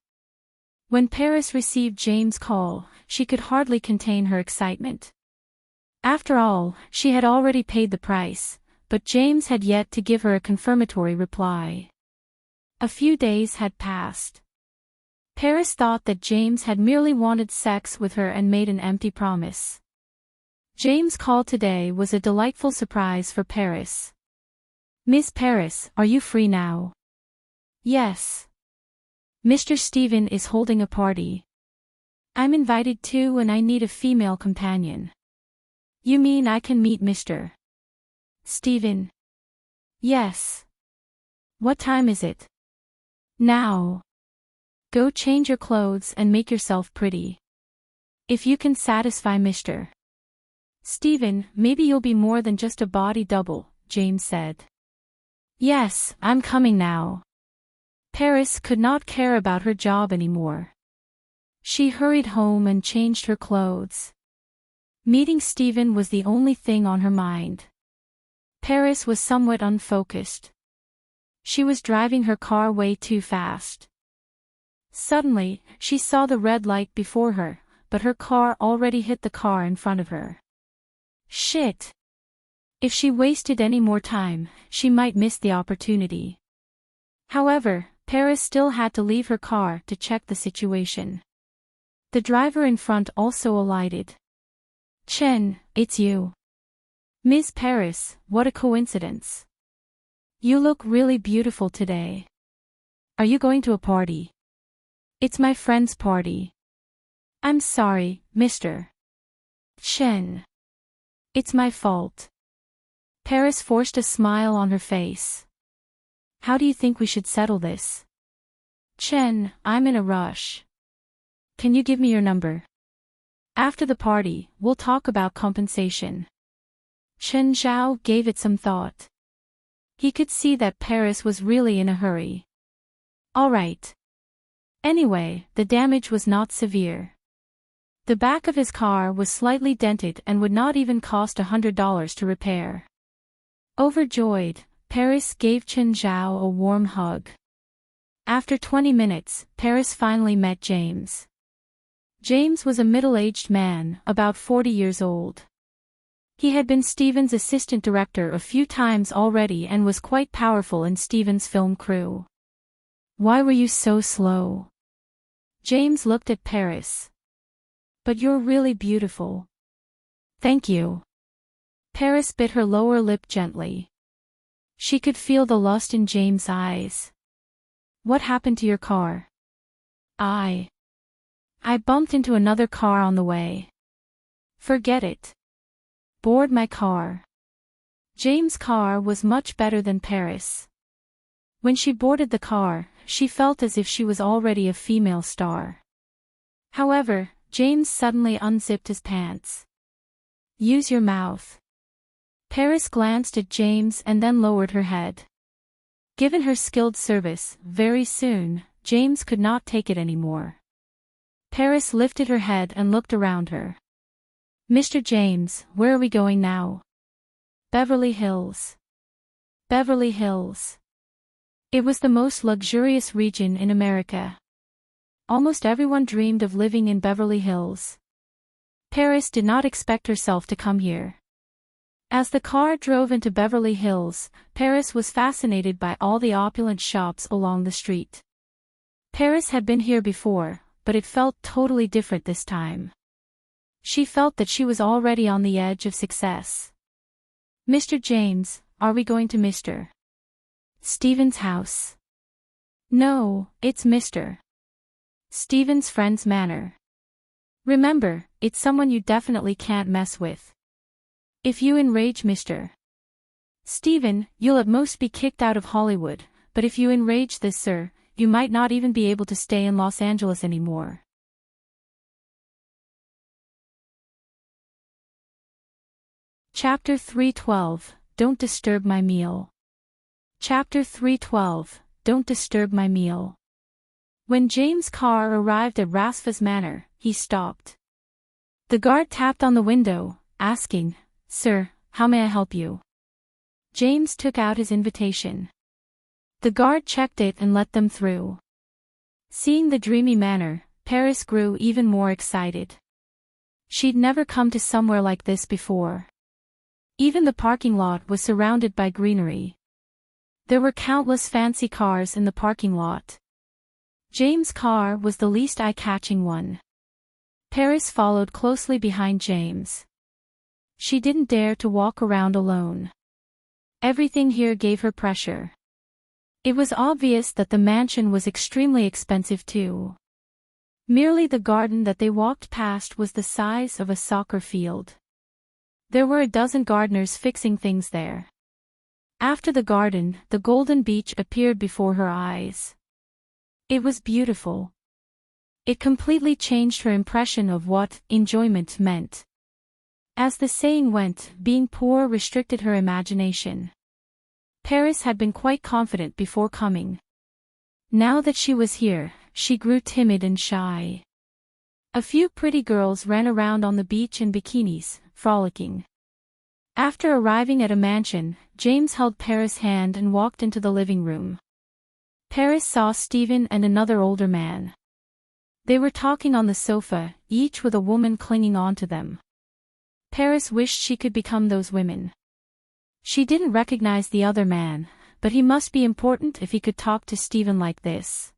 When Paris received James' call, she could hardly contain her excitement. After all, she had already paid the price, but James had yet to give her a confirmatory reply. A few days had passed. Paris thought that James had merely wanted sex with her and made an empty promise. James' call today was a delightful surprise for Paris. Miss Paris, are you free now? Yes. Mr. Steven is holding a party. I'm invited too and I need a female companion. You mean I can meet Mr. Steven? Yes. What time is it? Now. Go change your clothes and make yourself pretty. If you can satisfy Mr. Steven, maybe you'll be more than just a body double, James said. Yes, I'm coming now. Paris could not care about her job anymore. She hurried home and changed her clothes. Meeting Steven was the only thing on her mind. Paris was somewhat unfocused. She was driving her car way too fast. Suddenly, she saw the red light before her, but her car already hit the car in front of her. Shit! If she wasted any more time, she might miss the opportunity. However, Paris still had to leave her car to check the situation. The driver in front also alighted. Chen, it's you. Ms. Paris, what a coincidence. You look really beautiful today. Are you going to a party? It's my friend's party. I'm sorry, Mr. Chen. It's my fault. Paris forced a smile on her face. How do you think we should settle this? Chen, I'm in a rush. Can you give me your number? After the party, we'll talk about compensation. Chen Zhao gave it some thought. He could see that Paris was really in a hurry. All right. Anyway, the damage was not severe. The back of his car was slightly dented and would not even cost $100 to repair. Overjoyed, Paris gave Chen Zhao a warm hug. After 20 minutes, Paris finally met James. James was a middle-aged man, about 40 years old. He had been Steven's assistant director a few times already and was quite powerful in Steven's film crew. Why were you so slow? James looked at Paris. But you're really beautiful. Thank you. Paris bit her lower lip gently. She could feel the lust in James' eyes. What happened to your car? I bumped into another car on the way. Forget it. Board my car. James' car was much better than Paris. When she boarded the car, she felt as if she was already a female star. However, James suddenly unzipped his pants. Use your mouth. Paris glanced at James and then lowered her head. Given her skilled service, very soon, James could not take it anymore. Paris lifted her head and looked around her. Mr. James, where are we going now? Beverly Hills. Beverly Hills. It was the most luxurious region in America. Almost everyone dreamed of living in Beverly Hills. Paris did not expect herself to come here. As the car drove into Beverly Hills, Paris was fascinated by all the opulent shops along the street. Paris had been here before, but it felt totally different this time. She felt that she was already on the edge of success. Mr. James, are we going to Mr. Steven's house? No, it's Mr. Steven's friend's manor. Remember, it's someone you definitely can't mess with. If you enrage Mr. Steven, you'll at most be kicked out of Hollywood, but if you enrage this sir, you might not even be able to stay in Los Angeles anymore. Chapter 312, Don't Disturb My Meal. Chapter 312, Don't Disturb My Meal. When James' car arrived at Rasfa's manor, he stopped. The guard tapped on the window, asking, Sir, how may I help you? James took out his invitation. The guard checked it and let them through. Seeing the dreamy manor, Paris grew even more excited. She'd never come to somewhere like this before. Even the parking lot was surrounded by greenery. There were countless fancy cars in the parking lot. James' car was the least eye-catching one. Paris followed closely behind James. She didn't dare to walk around alone. Everything here gave her pressure. It was obvious that the mansion was extremely expensive too. Merely the garden that they walked past was the size of a soccer field. There were a dozen gardeners fixing things there. After the garden, the golden beach appeared before her eyes. It was beautiful. It completely changed her impression of what enjoyment meant. As the saying went, being poor restricted her imagination. Paris had been quite confident before coming. Now that she was here, she grew timid and shy. A few pretty girls ran around on the beach in bikinis, frolicking. After arriving at a mansion, James held Paris' hand and walked into the living room. Paris saw Stephen and another older man. They were talking on the sofa, each with a woman clinging onto them. Paris wished she could become those women. She didn't recognize the other man, but he must be important if he could talk to Stephen like this.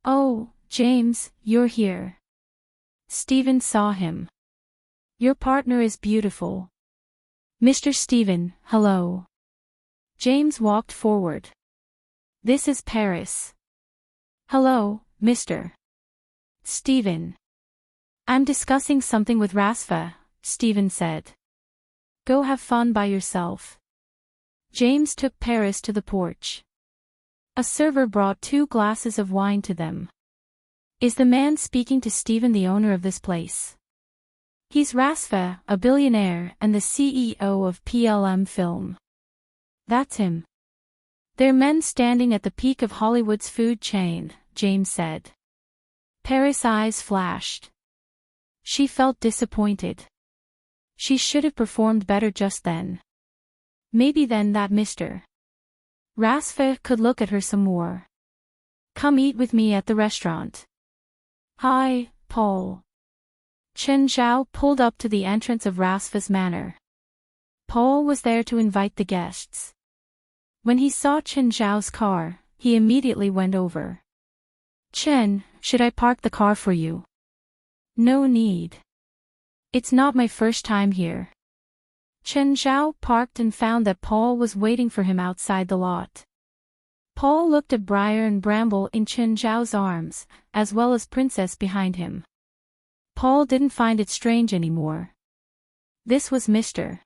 "Oh, James, you're here." Stephen saw him. "Your partner is beautiful." "Mr. Stephen, hello." James walked forward. "This is Paris." "Hello, Mr. Stephen." "I'm discussing something with Rasfa," Stephen said. "Go have fun by yourself." James took Paris to the porch. A server brought 2 glasses of wine to them. "Is the man speaking to Stephen the owner of this place?" "He's Rasfa, a billionaire and the CEO of PLM Film." "That's him." "They're men standing at the peak of Hollywood's food chain," James said. Paris' eyes flashed. She felt disappointed. She should have performed better just then. Maybe then that Mr. Rasfa could look at her some more. "Come eat with me at the restaurant." "Hi, Paul." Chen Zhao pulled up to the entrance of Rasfa's manor. Paul was there to invite the guests. When he saw Chen Zhao's car, he immediately went over. "Chen, should I park the car for you?" "No need. It's not my first time here." Chen Zhao parked and found that Paul was waiting for him outside the lot. Paul looked at Briar and Bramble in Chen Zhao's arms, as well as Princess behind him. Paul didn't find it strange anymore. This was Mr.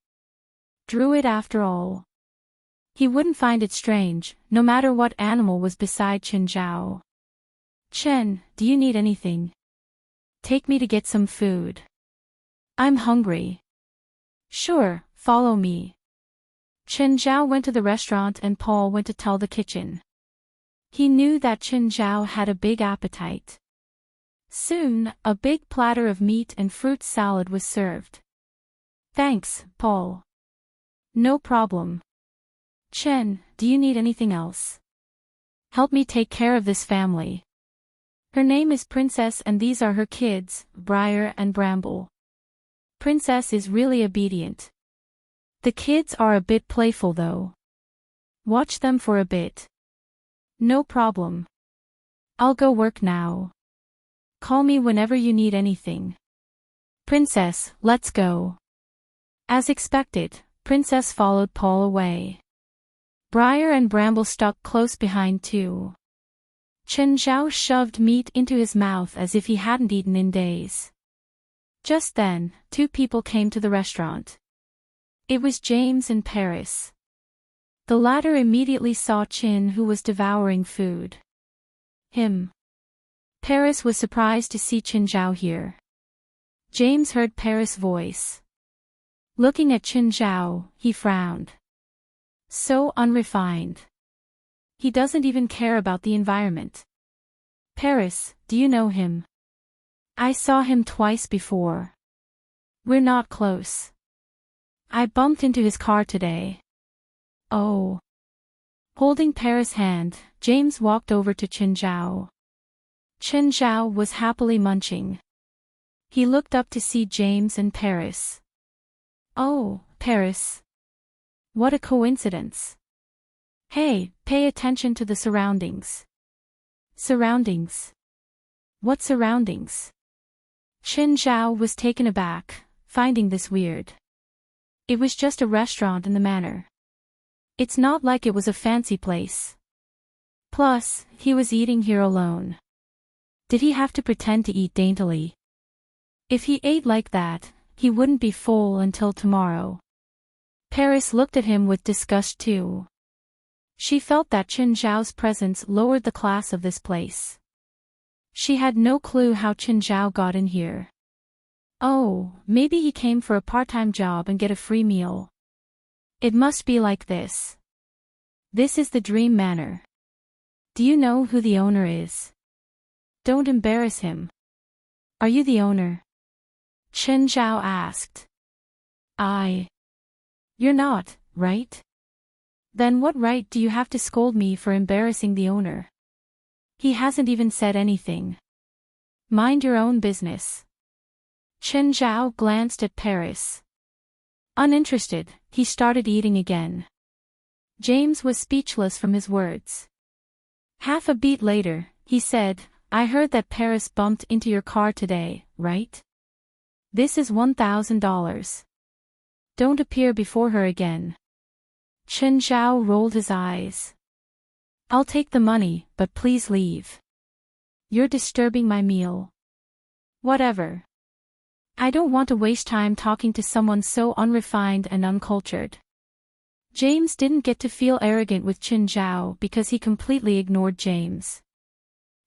Druid after all. He wouldn't find it strange, no matter what animal was beside Chen Zhao. "Chen, do you need anything? Take me to get some food. I'm hungry." "Sure, follow me." Chen Zhao went to the restaurant and Paul went to tell the kitchen. He knew that Chen Zhao had a big appetite. Soon, a big platter of meat and fruit salad was served. "Thanks, Paul." "No problem." "Chen, do you need anything else? Help me take care of this family. Her name is Princess and these are her kids, Briar and Bramble. Princess is really obedient. The kids are a bit playful though. Watch them for a bit." "No problem. I'll go work now. Call me whenever you need anything." "Princess, let's go." As expected, Princess followed Paul away. Briar and Bramble stuck close behind too. Chen Zhao shoved meat into his mouth as if he hadn't eaten in days. Just then, 2 people came to the restaurant. It was James and Paris. The latter immediately saw Chin, who was devouring food. Him. Paris was surprised to see Chen Zhao here. James heard Paris' voice. Looking at Chen Zhao, he frowned. So unrefined. He doesn't even care about the environment. "Paris, do you know him?" "I saw him twice before. We're not close. I bumped into his car today." "Oh." Holding Paris' hand, James walked over to Chen Zhao. Chen Zhao was happily munching. He looked up to see James and Paris. "Oh, Paris. What a coincidence. Hey, pay attention to the surroundings." "Surroundings? What surroundings?" Chen Zhao was taken aback, finding this weird. It was just a restaurant in the manor. It's not like it was a fancy place. Plus, he was eating here alone. Did he have to pretend to eat daintily? If he ate like that, he wouldn't be full until tomorrow. Paris looked at him with disgust too. She felt that Chen Zhao's presence lowered the class of this place. She had no clue how Chen Zhao got in here. Oh, maybe he came for a part-time job and get a free meal. It must be like this. This is the Dream Manor. Do you know who the owner is? Don't embarrass him. Are you the owner? Chen Zhao asked. You're not, right? Then what right do you have to scold me for embarrassing the owner? He hasn't even said anything. Mind your own business. Chen Zhao glanced at Paris. Uninterested, he started eating again. James was speechless from his words. Half a beat later, he said, I heard that Paris bumped into your car today, right? This is $1,000. Don't appear before her again. Chen Zhao rolled his eyes. I'll take the money, but please leave. You're disturbing my meal. Whatever. I don't want to waste time talking to someone so unrefined and uncultured. James didn't get to feel arrogant with Chen Zhao because he completely ignored James.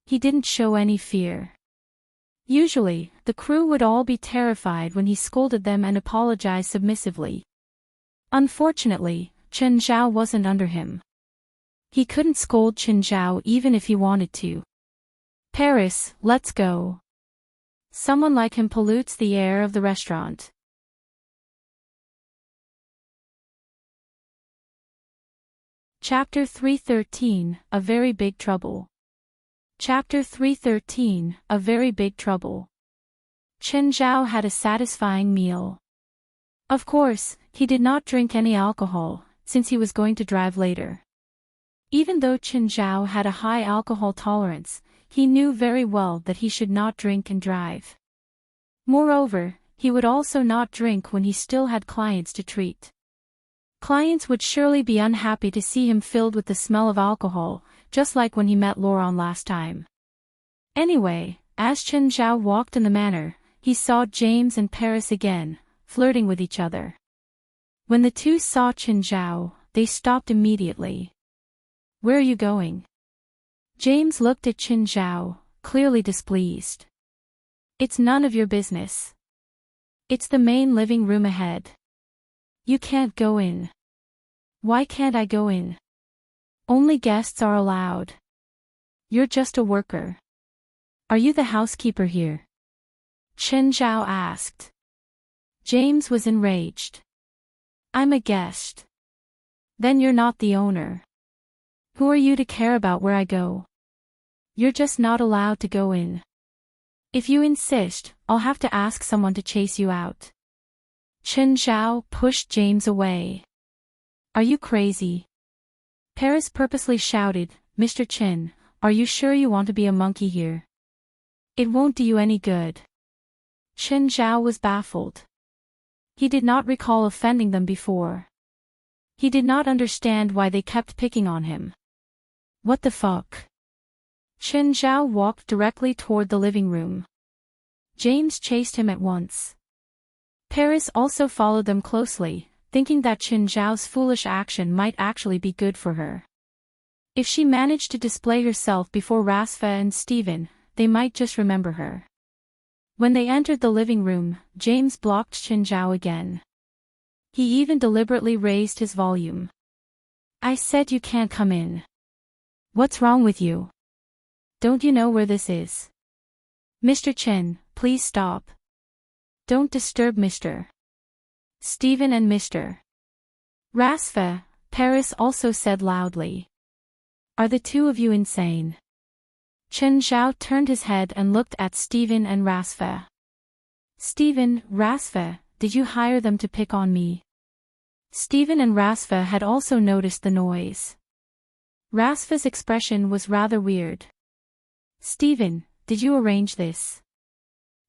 He didn't show any fear. Usually, the crew would all be terrified when he scolded them and apologized submissively. Unfortunately, Chen Zhao wasn't under him. He couldn't scold Chen Zhao even if he wanted to. Paris, let's go. Someone like him pollutes the air of the restaurant. Chapter 313, A Very Big Trouble. Chapter 313, A Very Big Trouble. Chen Zhao had a satisfying meal. Of course, he did not drink any alcohol, since he was going to drive later. Even though Chen Zhao had a high alcohol tolerance, he knew very well that he should not drink and drive. Moreover, he would also not drink when he still had clients to treat. Clients would surely be unhappy to see him filled with the smell of alcohol, just like when he met Laurent last time. Anyway, as Chen Zhao walked in the manor, he saw James and Paris again, flirting with each other. When the two saw Chen Zhao, they stopped immediately. Where are you going? James looked at Chen Zhao, clearly displeased. It's none of your business. It's the main living room ahead. You can't go in. Why can't I go in? Only guests are allowed. You're just a worker. Are you the housekeeper here? Chen Zhao asked. James was enraged. I'm a guest. Then you're not the owner. Who are you to care about where I go? You're just not allowed to go in. If you insist, I'll have to ask someone to chase you out. Chen Zhao pushed James away. Are you crazy? Paris purposely shouted, Mr. Chen, are you sure you want to be a monkey here? It won't do you any good. Chen Zhao was baffled. He did not recall offending them before. He did not understand why they kept picking on him. What the fuck? Chen Zhao walked directly toward the living room. James chased him at once. Paris also followed them closely, thinking that Chen Zhao's foolish action might actually be good for her. If she managed to display herself before Rasfa and Steven, they might just remember her. When they entered the living room, James blocked Chen Zhao again. He even deliberately raised his volume. I said you can't come in. What's wrong with you? Don't you know where this is? Mr. Chen, please stop. Don't disturb Mr. Steven and Mr. Rasfa, Paris also said loudly. Are the two of you insane? Chen Zhao turned his head and looked at Steven and Rasfa. Steven, Rasfa, did you hire them to pick on me? Steven and Rasfa had also noticed the noise. Rasfa's expression was rather weird. Steven, did you arrange this?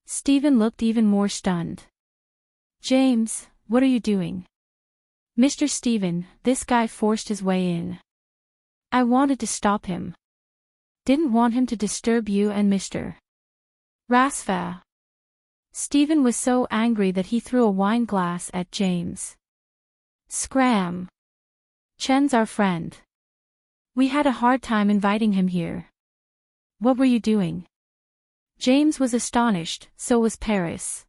Steven looked even more stunned. James, what are you doing? Mr. Steven, this guy forced his way in. I wanted to stop him. Didn't want him to disturb you and Mr. Rasfa. Steven was so angry that he threw a wine glass at James. Scram. Chen's our friend. We had a hard time inviting him here. What were you doing? James was astonished, so was Paris.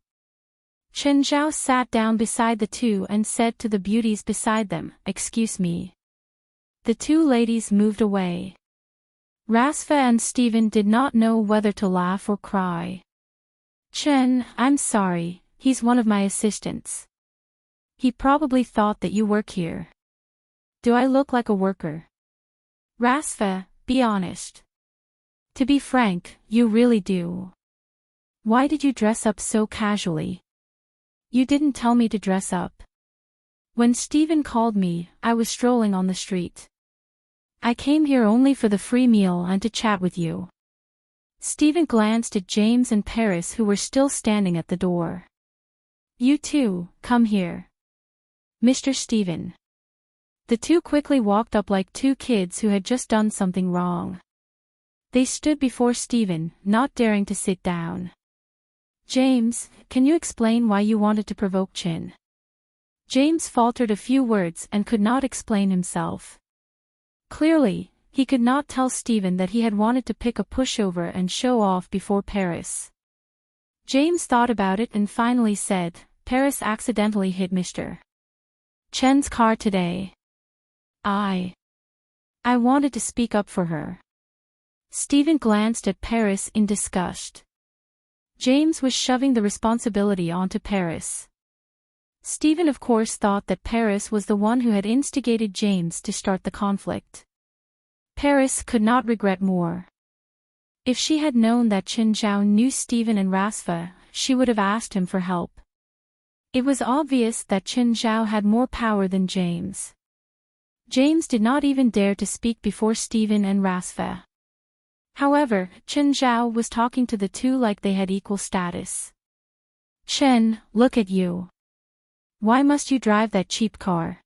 Chen Zhao sat down beside the two and said to the beauties beside them, Excuse me. The two ladies moved away. Rasfa and Stephen did not know whether to laugh or cry. Chen, I'm sorry, he's one of my assistants. He probably thought that you work here. Do I look like a worker? Rasfa, be honest. To be frank, you really do. Why did you dress up so casually? You didn't tell me to dress up. When Stephen called me, I was strolling on the street. I came here only for the free meal and to chat with you. Stephen glanced at James and Paris, who were still standing at the door. You two, come here. Mr. Stephen. The two quickly walked up like two kids who had just done something wrong. They stood before Stephen, not daring to sit down. James, can you explain why you wanted to provoke Chin? James faltered a few words and could not explain himself. Clearly, he could not tell Stephen that he had wanted to pick a pushover and show off before Paris. James thought about it and finally said, Paris accidentally hit Mr. Chen's car today. I wanted to speak up for her. Stephen glanced at Paris in disgust. James was shoving the responsibility onto Paris. Stephen of course thought that Paris was the one who had instigated James to start the conflict. Paris could not regret more. If she had known that Qin Zhao knew Stephen and Rasfa, she would have asked him for help. It was obvious that Qin Zhao had more power than James. James did not even dare to speak before Stephen and Rasfa. However, Qin Zhao was talking to the two like they had equal status. Chen, look at you. Why must you drive that cheap car?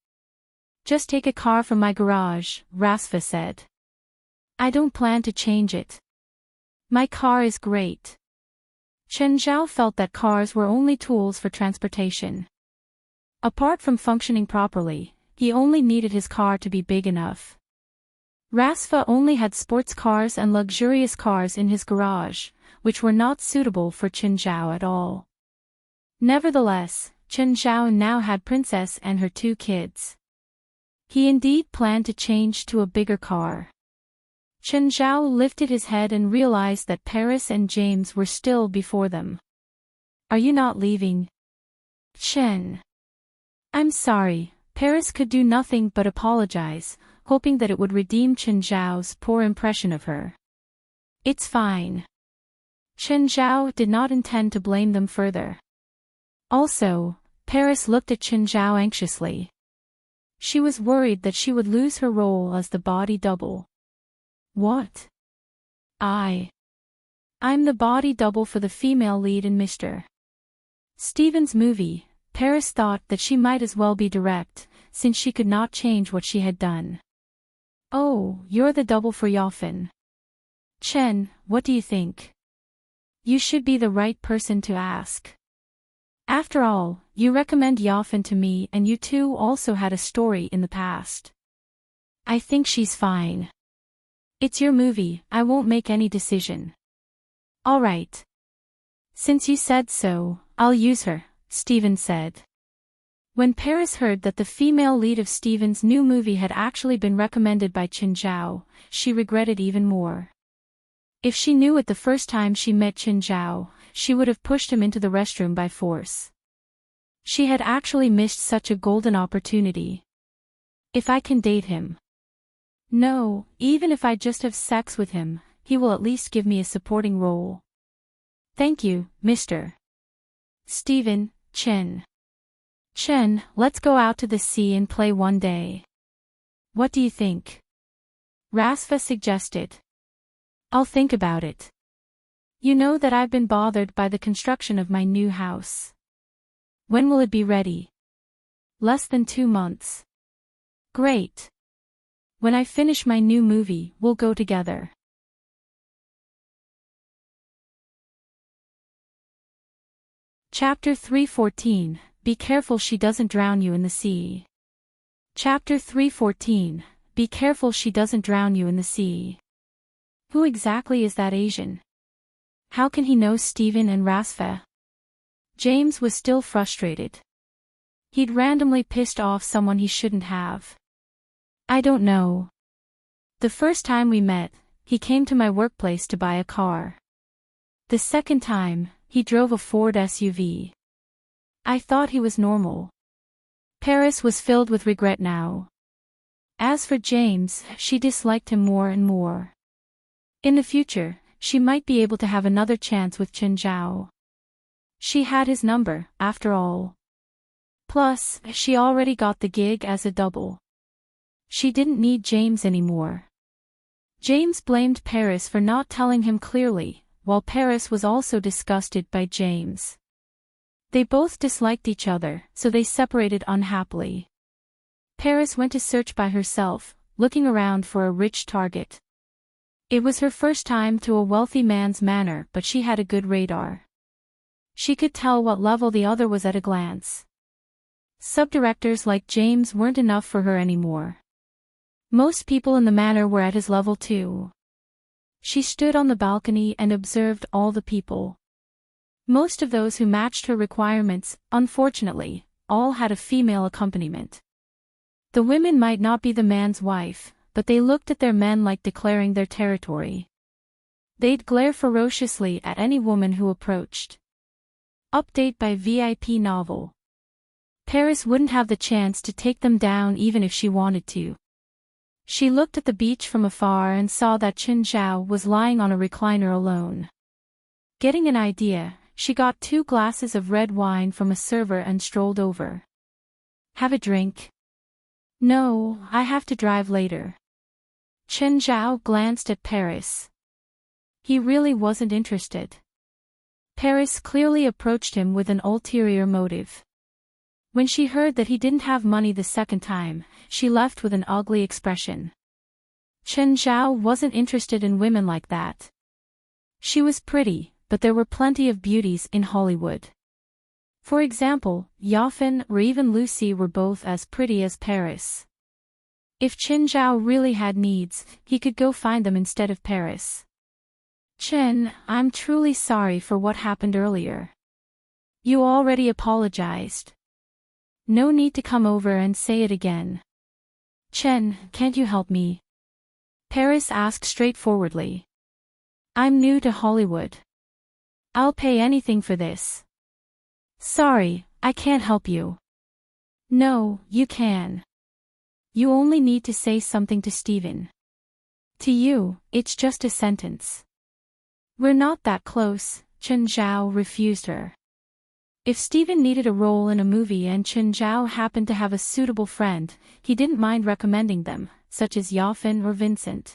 Just take a car from my garage, Rasfa said. I don't plan to change it. My car is great. Chen Zhao felt that cars were only tools for transportation. Apart from functioning properly, he only needed his car to be big enough. Rasfa only had sports cars and luxurious cars in his garage, which were not suitable for Qin Zhao at all. Nevertheless, Qin Zhao now had Princess and her two kids. He indeed planned to change to a bigger car. Qin Zhao lifted his head and realized that Paris and James were still before them. Are you not leaving? Chen. I'm sorry, Paris could do nothing but apologize, hoping that it would redeem Qin Zhao's poor impression of her. It's fine. Qin Zhao did not intend to blame them further. Also, Paris looked at Qin Zhao anxiously. She was worried that she would lose her role as the body double. What? I'm the body double for the female lead in Mr. Stephen's movie. Paris thought that she might as well be direct, since she could not change what she had done. Oh, you're the double for Yafen. Chen, what do you think? You should be the right person to ask. After all, you recommend Yafen to me and you two also had a story in the past. I think she's fine. It's your movie, I won't make any decision. Alright. Since you said so, I'll use her, Stephen said. When Paris heard that the female lead of Stephen's new movie had actually been recommended by Qin Zhao, she regretted even more. If she knew it the first time she met Qin Zhao, she would have pushed him into the restroom by force. She had actually missed such a golden opportunity. If I can date him. No, even if I just have sex with him, he will at least give me a supporting role. Thank you, Mr. Stephen, Chen. Chen, let's go out to the sea and play one day. What do you think? Rasfa suggested. I'll think about it. You know that I've been bothered by the construction of my new house. When will it be ready? Less than 2 months. Great. When I finish my new movie, we'll go together. Chapter 314, Be careful she doesn't drown you in the sea. Chapter 314, Be careful she doesn't drown you in the sea. Who exactly is that Asian? How can he know Stephen and Rasfa? James was still frustrated. He'd randomly pissed off someone he shouldn't have. I don't know. The first time we met, he came to my workplace to buy a car. The second time, he drove a Ford SUV. I thought he was normal. Paris was filled with regret now. As for James, she disliked him more and more. In the future, she might be able to have another chance with Chen Zhao. She had his number, after all. Plus, she already got the gig as a double. She didn't need James anymore. James blamed Paris for not telling him clearly, while Paris was also disgusted by James. They both disliked each other, so they separated unhappily. Paris went to search by herself, looking around for a rich target. It was her first time to a wealthy man's manor, but she had a good radar. She could tell what level the other was at a glance. Subdirectors like James weren't enough for her anymore. Most people in the manor were at his level too. She stood on the balcony and observed all the people. Most of those who matched her requirements, unfortunately, all had a female accompaniment. The women might not be the man's wife, but they looked at their men like declaring their territory. They'd glare ferociously at any woman who approached. Update by VIP novel. Paris wouldn't have the chance to take them down even if she wanted to. She looked at the beach from afar and saw that Chen Zhao was lying on a recliner alone. Getting an idea, she got 2 glasses of red wine from a server and strolled over. Have a drink? No, I have to drive later. Chen Zhao glanced at Paris. He really wasn't interested. Paris clearly approached him with an ulterior motive. When she heard that he didn't have money the second time, she left with an ugly expression. Chen Zhao wasn't interested in women like that. She was pretty, but there were plenty of beauties in Hollywood. For example, Yafan or even Lucy were both as pretty as Paris. If Chen Zhao really had needs, he could go find them instead of Paris. Chen, I'm truly sorry for what happened earlier. You already apologized. No need to come over and say it again. Chen, can't you help me? Paris asked straightforwardly. I'm new to Hollywood. I'll pay anything for this. Sorry, I can't help you. No, you can. You only need to say something to Steven. To you, it's just a sentence. We're not that close, Chen Zhao refused her. If Steven needed a role in a movie and Chen Zhao happened to have a suitable friend, he didn't mind recommending them, such as Yafan or Vincent.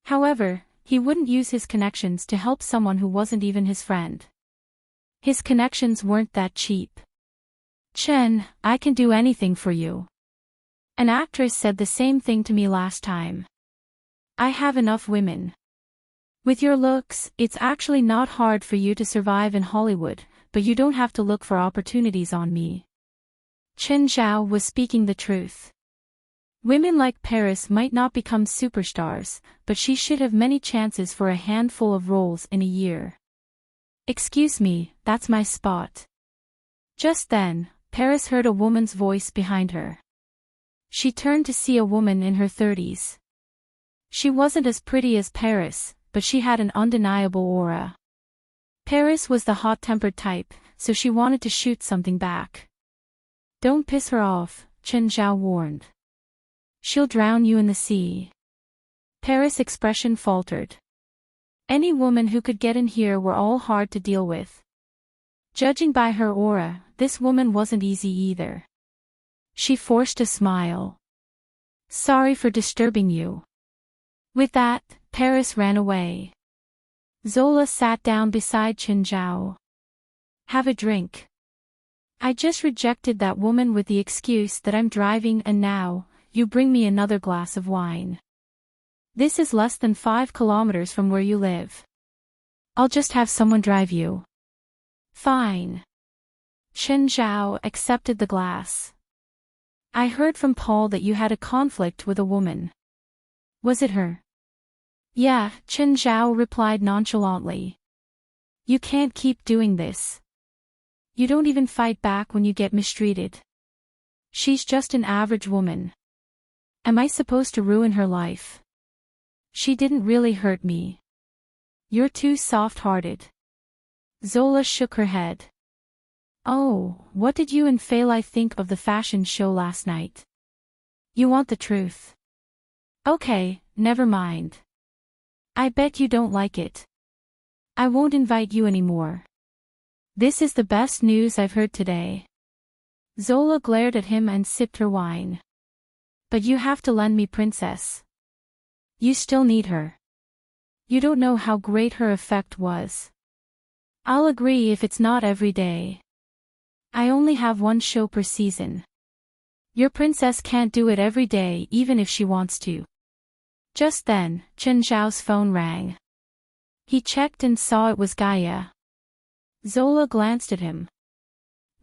However, he wouldn't use his connections to help someone who wasn't even his friend. His connections weren't that cheap. Chen, I can do anything for you. An actress said the same thing to me last time. I have enough women. With your looks, it's actually not hard for you to survive in Hollywood, but you don't have to look for opportunities on me. Chen Zhao was speaking the truth. Women like Paris might not become superstars, but she should have many chances for a handful of roles in a year. Excuse me, that's my spot. Just then, Paris heard a woman's voice behind her. She turned to see a woman in her 30s. She wasn't as pretty as Paris, but she had an undeniable aura. Paris was the hot-tempered type, so she wanted to shoot something back. Don't piss her off, Chen Zhao warned. She'll drown you in the sea. Paris' expression faltered. Any woman who could get in here were all hard to deal with. Judging by her aura, this woman wasn't easy either. She forced a smile. Sorry for disturbing you. With that, Paris ran away. Zola sat down beside Chen Zhao. Have a drink. I just rejected that woman with the excuse that I'm driving and now, you bring me another glass of wine. This is less than 5 kilometers from where you live. I'll just have someone drive you. Fine. Chen Zhao accepted the glass. I heard from Paul that you had a conflict with a woman. Was it her? Yeah, Chen Zhao replied nonchalantly. You can't keep doing this. You don't even fight back when you get mistreated. She's just an average woman. Am I supposed to ruin her life? She didn't really hurt me. You're too soft-hearted. Zola shook her head. Oh, what did you and Failai think of the fashion show last night? You want the truth. Okay, never mind. I bet you don't like it. I won't invite you anymore. This is the best news I've heard today. Zola glared at him and sipped her wine. But you have to lend me Princess. You still need her. You don't know how great her effect was. I'll agree if it's not every day. I only have one show per season. Your princess can't do it every day even if she wants to. Just then, Chen Zhao's phone rang. He checked and saw it was Gaia. Zola glanced at him.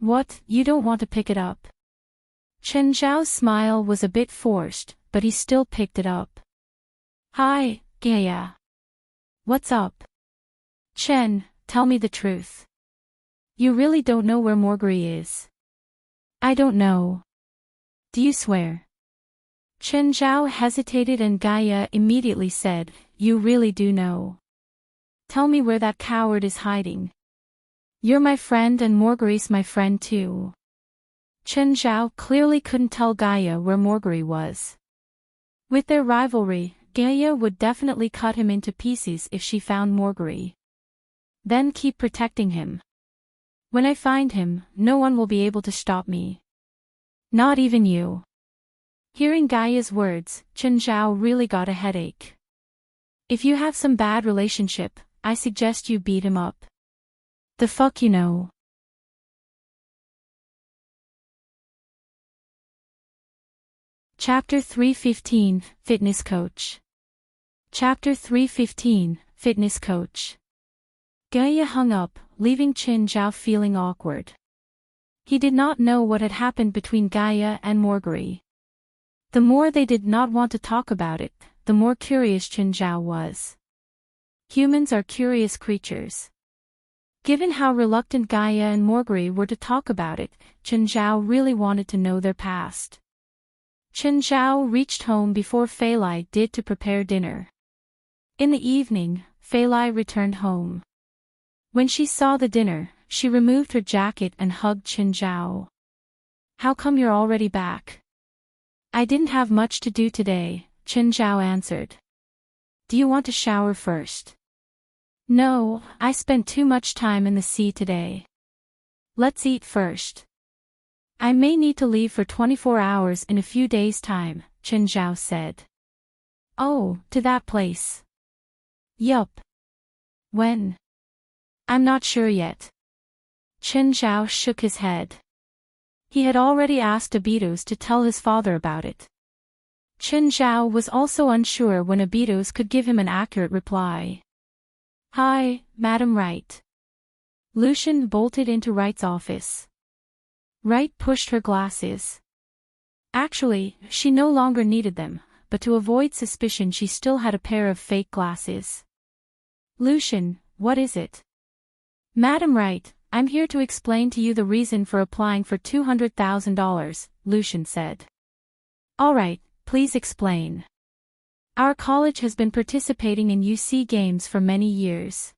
What, you don't want to pick it up? Chen Zhao's smile was a bit forced, but he still picked it up. Hi, Gaia. What's up? Chen, tell me the truth. You really don't know where Morgery is? I don't know. Do you swear? Chen Zhao hesitated and Gaia immediately said, You really do know. Tell me where that coward is hiding. You're my friend and Morgery's my friend too. Chen Zhao clearly couldn't tell Gaia where Morgery was. With their rivalry, Gaia would definitely cut him into pieces if she found Morgery. Then keep protecting him. When I find him, no one will be able to stop me. Not even you. Hearing Gaia's words, Chen Zhao really got a headache. If you have some bad relationship, I suggest you beat him up. The fuck you know. Chapter 315, Fitness Coach. Chapter 315, Fitness Coach. Gaia hung up, leaving Chen Zhao feeling awkward. He did not know what had happened between Gaia and Morgery. The more they did not want to talk about it, the more curious Chen Zhao was. Humans are curious creatures. Given how reluctant Gaia and Morgery were to talk about it, Chen Zhao really wanted to know their past. Chen Zhao reached home before Failai did to prepare dinner. In the evening, Failai returned home. When she saw the dinner, she removed her jacket and hugged Chen Zhao. How come you're already back? I didn't have much to do today, Chen Zhao answered. Do you want to shower first? No, I spent too much time in the sea today. Let's eat first. I may need to leave for 24 hours in a few days' time, Chen Zhao said. Oh, to that place. Yup. When? I'm not sure yet. Chen Zhao shook his head. He had already asked Abitos to tell his father about it. Chen Zhao was also unsure when Abitos could give him an accurate reply. Hi, Madam Wright. Lucian bolted into Wright's office. Wright pushed her glasses. Actually, she no longer needed them, but to avoid suspicion she still had a pair of fake glasses. Lucian, what is it? Madam Wright, I'm here to explain to you the reason for applying for $200,000, Lucian said. Alright, please explain. Our college has been participating in UC games for many years.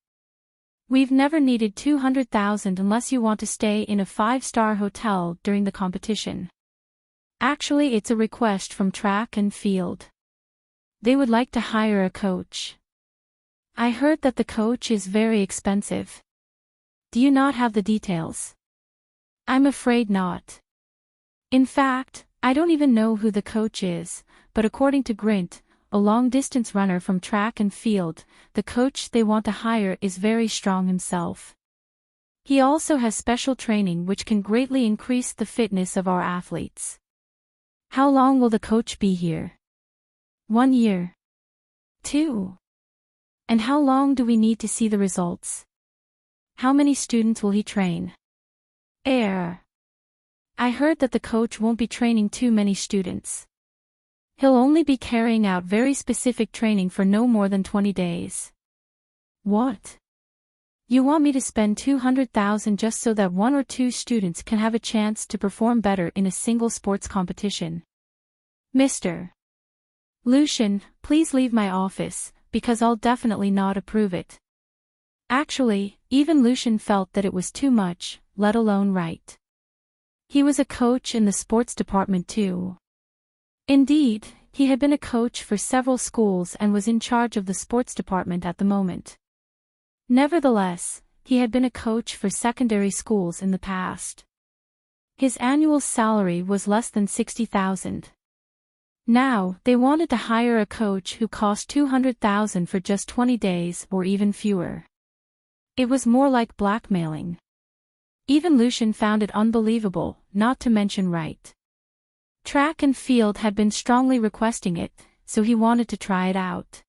We've never needed $200,000 unless you want to stay in a 5-star hotel during the competition. Actually, it's a request from track and field. They would like to hire a coach. I heard that the coach is very expensive. Do you not have the details? I'm afraid not. In fact, I don't even know who the coach is, but according to Grint, a long-distance runner from track and field, the coach they want to hire is very strong himself. He also has special training which can greatly increase the fitness of our athletes. How long will the coach be here? 1 year. 2. And how long do we need to see the results? How many students will he train? I heard that the coach won't be training too many students. He'll only be carrying out very specific training for no more than 20 days. What? You want me to spend $200,000 just so that 1 or 2 students can have a chance to perform better in a single sports competition? Mr. Lucian, Please leave my office, because I'll definitely not approve it. Actually, even Lucian felt that it was too much, let alone right. He was a coach in the sports department too. Indeed, he had been a coach for several schools and was in charge of the sports department at the moment. Nevertheless, he had been a coach for secondary schools in the past. His annual salary was less than 60,000. Now, they wanted to hire a coach who cost 200,000 for just 20 days or even fewer. It was more like blackmailing. Even Lucian found it unbelievable, not to mention right. Track and field had been strongly requesting it, so he wanted to try it out.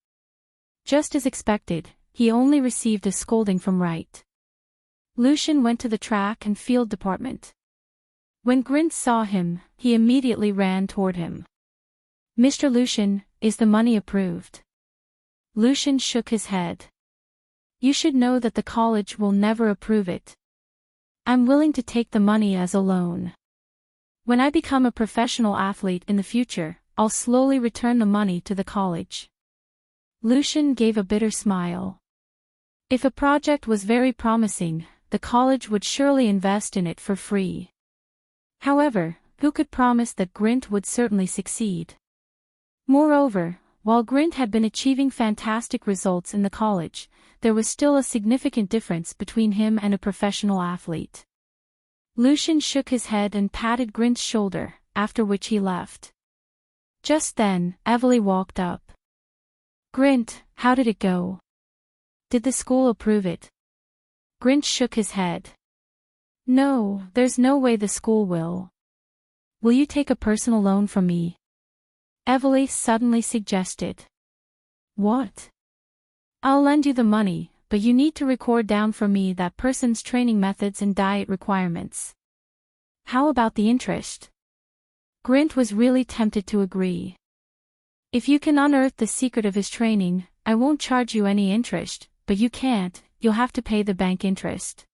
Just as expected, he only received a scolding from Wright. Lucian went to the track and field department. When Grint saw him, he immediately ran toward him. "Mr. Lucian, is the money approved?" Lucian shook his head. "You should know that the college will never approve it. I'm willing to take the money as a loan. When I become a professional athlete in the future, I'll slowly return the money to the college." Lucian gave a bitter smile. If a project was very promising, the college would surely invest in it for free. However, who could promise that Grint would certainly succeed? Moreover, while Grint had been achieving fantastic results in the college, there was still a significant difference between him and a professional athlete. Lucian shook his head and patted Grint's shoulder, after which he left. Just then, Evely walked up. "Grint, how did it go? Did the school approve it?" Grint shook his head. "No, there's no way the school will." "Will you take a personal loan from me?" Evely suddenly suggested. "What?" "I'll lend you the money, but you need to record down for me that person's training methods and diet requirements." "How about the interest?" Grint was really tempted to agree. "If you can unearth the secret of his training, I won't charge you any interest, but you can't, you'll have to pay the bank interest."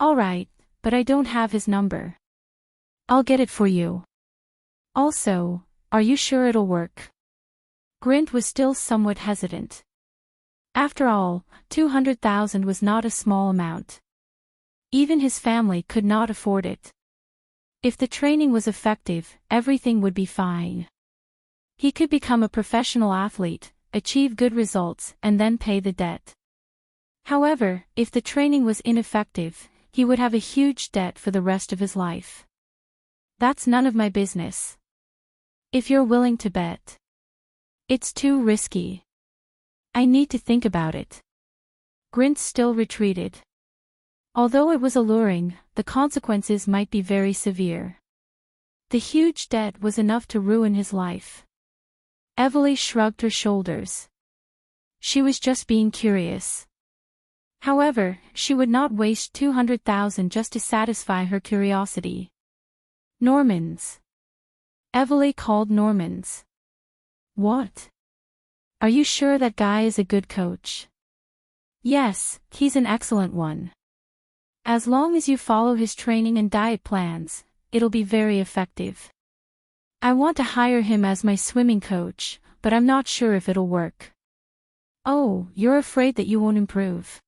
"All right, but I don't have his number." "I'll get it for you." "Also, are you sure it'll work?" Grint was still somewhat hesitant. After all, 200,000 was not a small amount. Even his family could not afford it. If the training was effective, everything would be fine. He could become a professional athlete, achieve good results, and then pay the debt. However, if the training was ineffective, he would have a huge debt for the rest of his life. "That's none of my business. If you're willing to bet." "It's too risky. I need to think about it." Grint still retreated. Although it was alluring, the consequences might be very severe. The huge debt was enough to ruin his life. Evely shrugged her shoulders. She was just being curious. However, she would not waste 200,000 just to satisfy her curiosity. "Norman's." Evely called Norman's. "What? Are you sure that guy is a good coach?" "Yes, he's an excellent one. As long as you follow his training and diet plans, it'll be very effective. I want to hire him as my swimming coach, but I'm not sure if it'll work." "Oh, you're afraid that you won't improve?"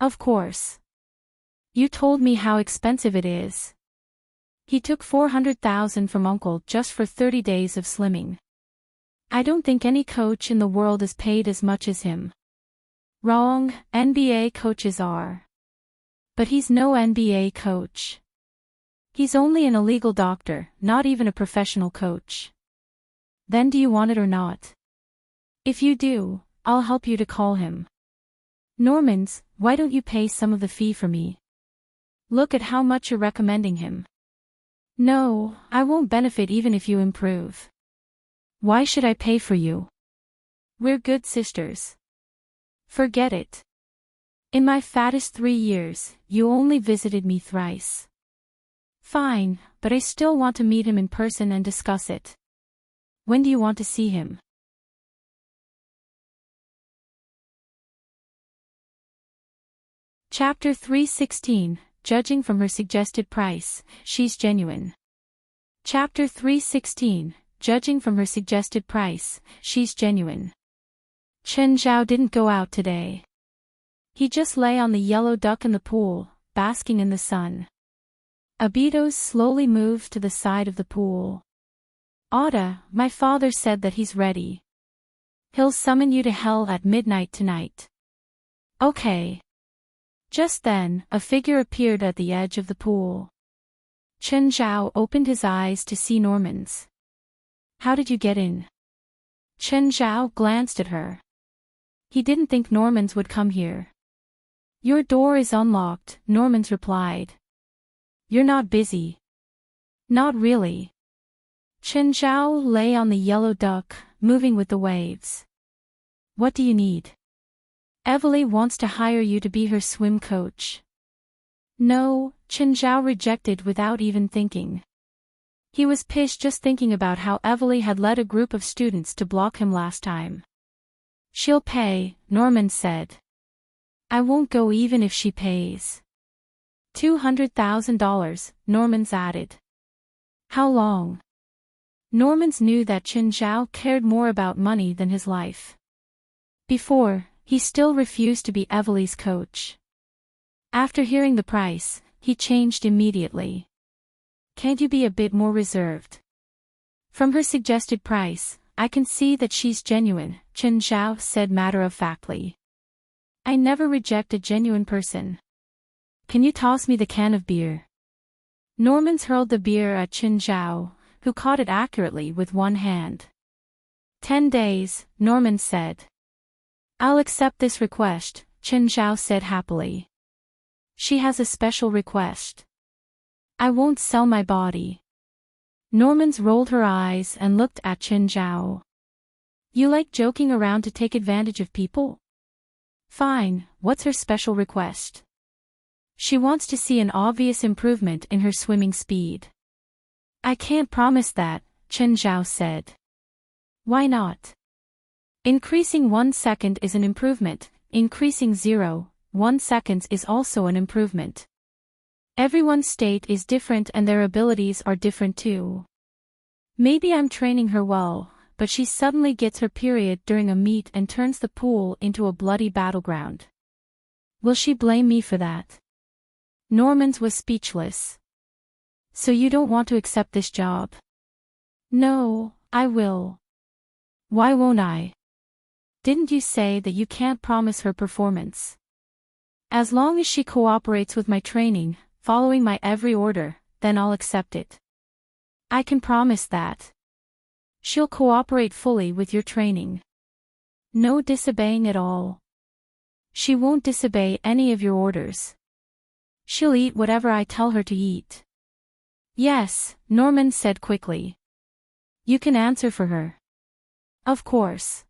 "Of course. You told me how expensive it is." He took 400,000 from Uncle just for 30 days of slimming. "I don't think any coach in the world is paid as much as him." "Wrong, NBA coaches are. But he's no NBA coach. He's only an illegal doctor, not even a professional coach." "Then do you want it or not?" "If you do, I'll help you to call him." "Norman's, why don't you pay some of the fee for me? Look at how much you're recommending him." "No, I won't benefit even if you improve." "Why should I pay for you? We're good sisters." "Forget it. In my fattest 3 years, you only visited me thrice." "Fine, but I still want to meet him in person and discuss it." "When do you want to see him?" Chapter 316, Judging from her suggested price, she's genuine. Chapter 316, judging from her suggested price, she's genuine. Chen Zhao didn't go out today. He just lay on the yellow duck in the pool, basking in the sun. Abitos slowly moved to the side of the pool. Ada, my father said that he's ready. He'll summon you to hell at midnight tonight. Okay. Just then, a figure appeared at the edge of the pool. Chen Zhao opened his eyes to see Norman's. How did you get in? Chen Zhao glanced at her. He didn't think Normans would come here. Your door is unlocked, Normans replied. You're not busy. Not really. Chen Zhao lay on the yellow duck, moving with the waves. What do you need? Evely wants to hire you to be her swim coach. No, Chen Zhao rejected without even thinking. He was pissed just thinking about how Evely had led a group of students to block him last time. She'll pay, Norman said. I won't go even if she pays. $200,000, Normans added. How long? Normans knew that Chen Zhao cared more about money than his life. Before, he still refused to be Evely's coach. After hearing the price, he changed immediately. Can't you be a bit more reserved? From her suggested price, I can see that she's genuine, Chen Zhao said matter-of-factly. I never reject a genuine person. Can you toss me the can of beer? Normans hurled the beer at Chen Zhao, who caught it accurately with one hand. 10 days, Norman said. I'll accept this request, Chen Zhao said happily. She has a special request. I won't sell my body. Normans rolled her eyes and looked at Chen Zhao. You like joking around to take advantage of people? Fine, what's her special request? She wants to see an obvious improvement in her swimming speed. I can't promise that, Chen Zhao said. Why not? Increasing 1 second is an improvement, increasing 0.1 seconds is also an improvement. Everyone's state is different and their abilities are different too. Maybe I'm training her well, but she suddenly gets her period during a meet and turns the pool into a bloody battleground. Will she blame me for that? Normans was speechless. So you don't want to accept this job? No, I will. Why won't I? Didn't you say that you can't promise her performance? As long as she cooperates with my training, following my every order, then I'll accept it. I can promise that. She'll cooperate fully with your training. No disobeying at all. She won't disobey any of your orders. She'll eat whatever I tell her to eat. Yes, Norman said quickly. You can answer for her. Of course.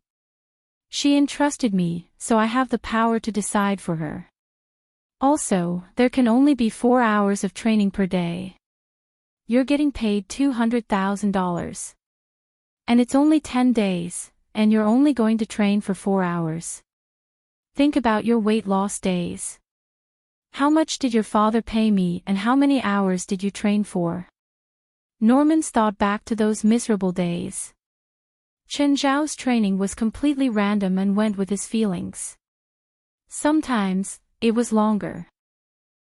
She entrusted me, so I have the power to decide for her. Also, there can only be 4 hours of training per day. You're getting paid $200,000. And it's only 10 days, and you're only going to train for 4 hours. Think about your weight loss days. How much did your father pay me and how many hours did you train for? Normans thought back to those miserable days. Chen Zhao's training was completely random and went with his feelings. Sometimes, it was longer.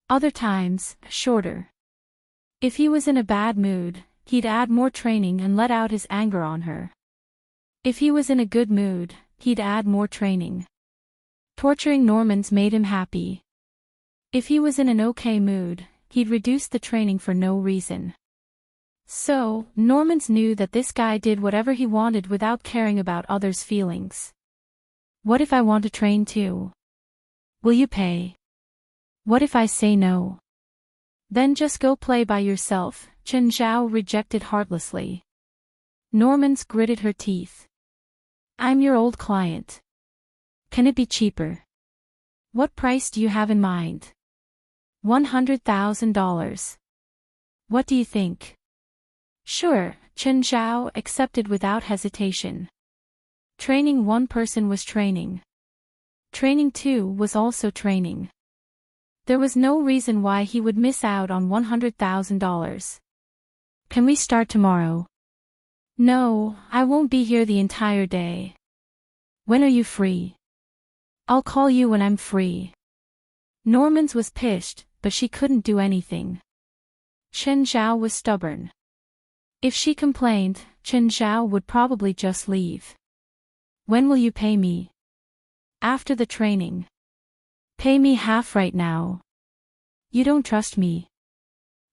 Other times, shorter. If he was in a bad mood, he'd add more training and let out his anger on her. If he was in a good mood, he'd add more training. Torturing Normans made him happy. If he was in an okay mood, he'd reduce the training for no reason. So, Normans knew that this guy did whatever he wanted without caring about others' feelings. What if I want to train too? Will you pay? What if I say no? Then just go play by yourself, Chen Zhao rejected heartlessly. Normans gritted her teeth. I'm your old client. Can it be cheaper? What price do you have in mind? $100,000. What do you think? Sure, Chen Zhao accepted without hesitation. Training one person was training. Training two was also training. There was no reason why he would miss out on $100,000. Can we start tomorrow? No, I won't be here the entire day. When are you free? I'll call you when I'm free. Norman's was pissed, but she couldn't do anything. Chen Zhao was stubborn. If she complained, Chen Zhao would probably just leave. When will you pay me? After the training. Pay me half right now. You don't trust me.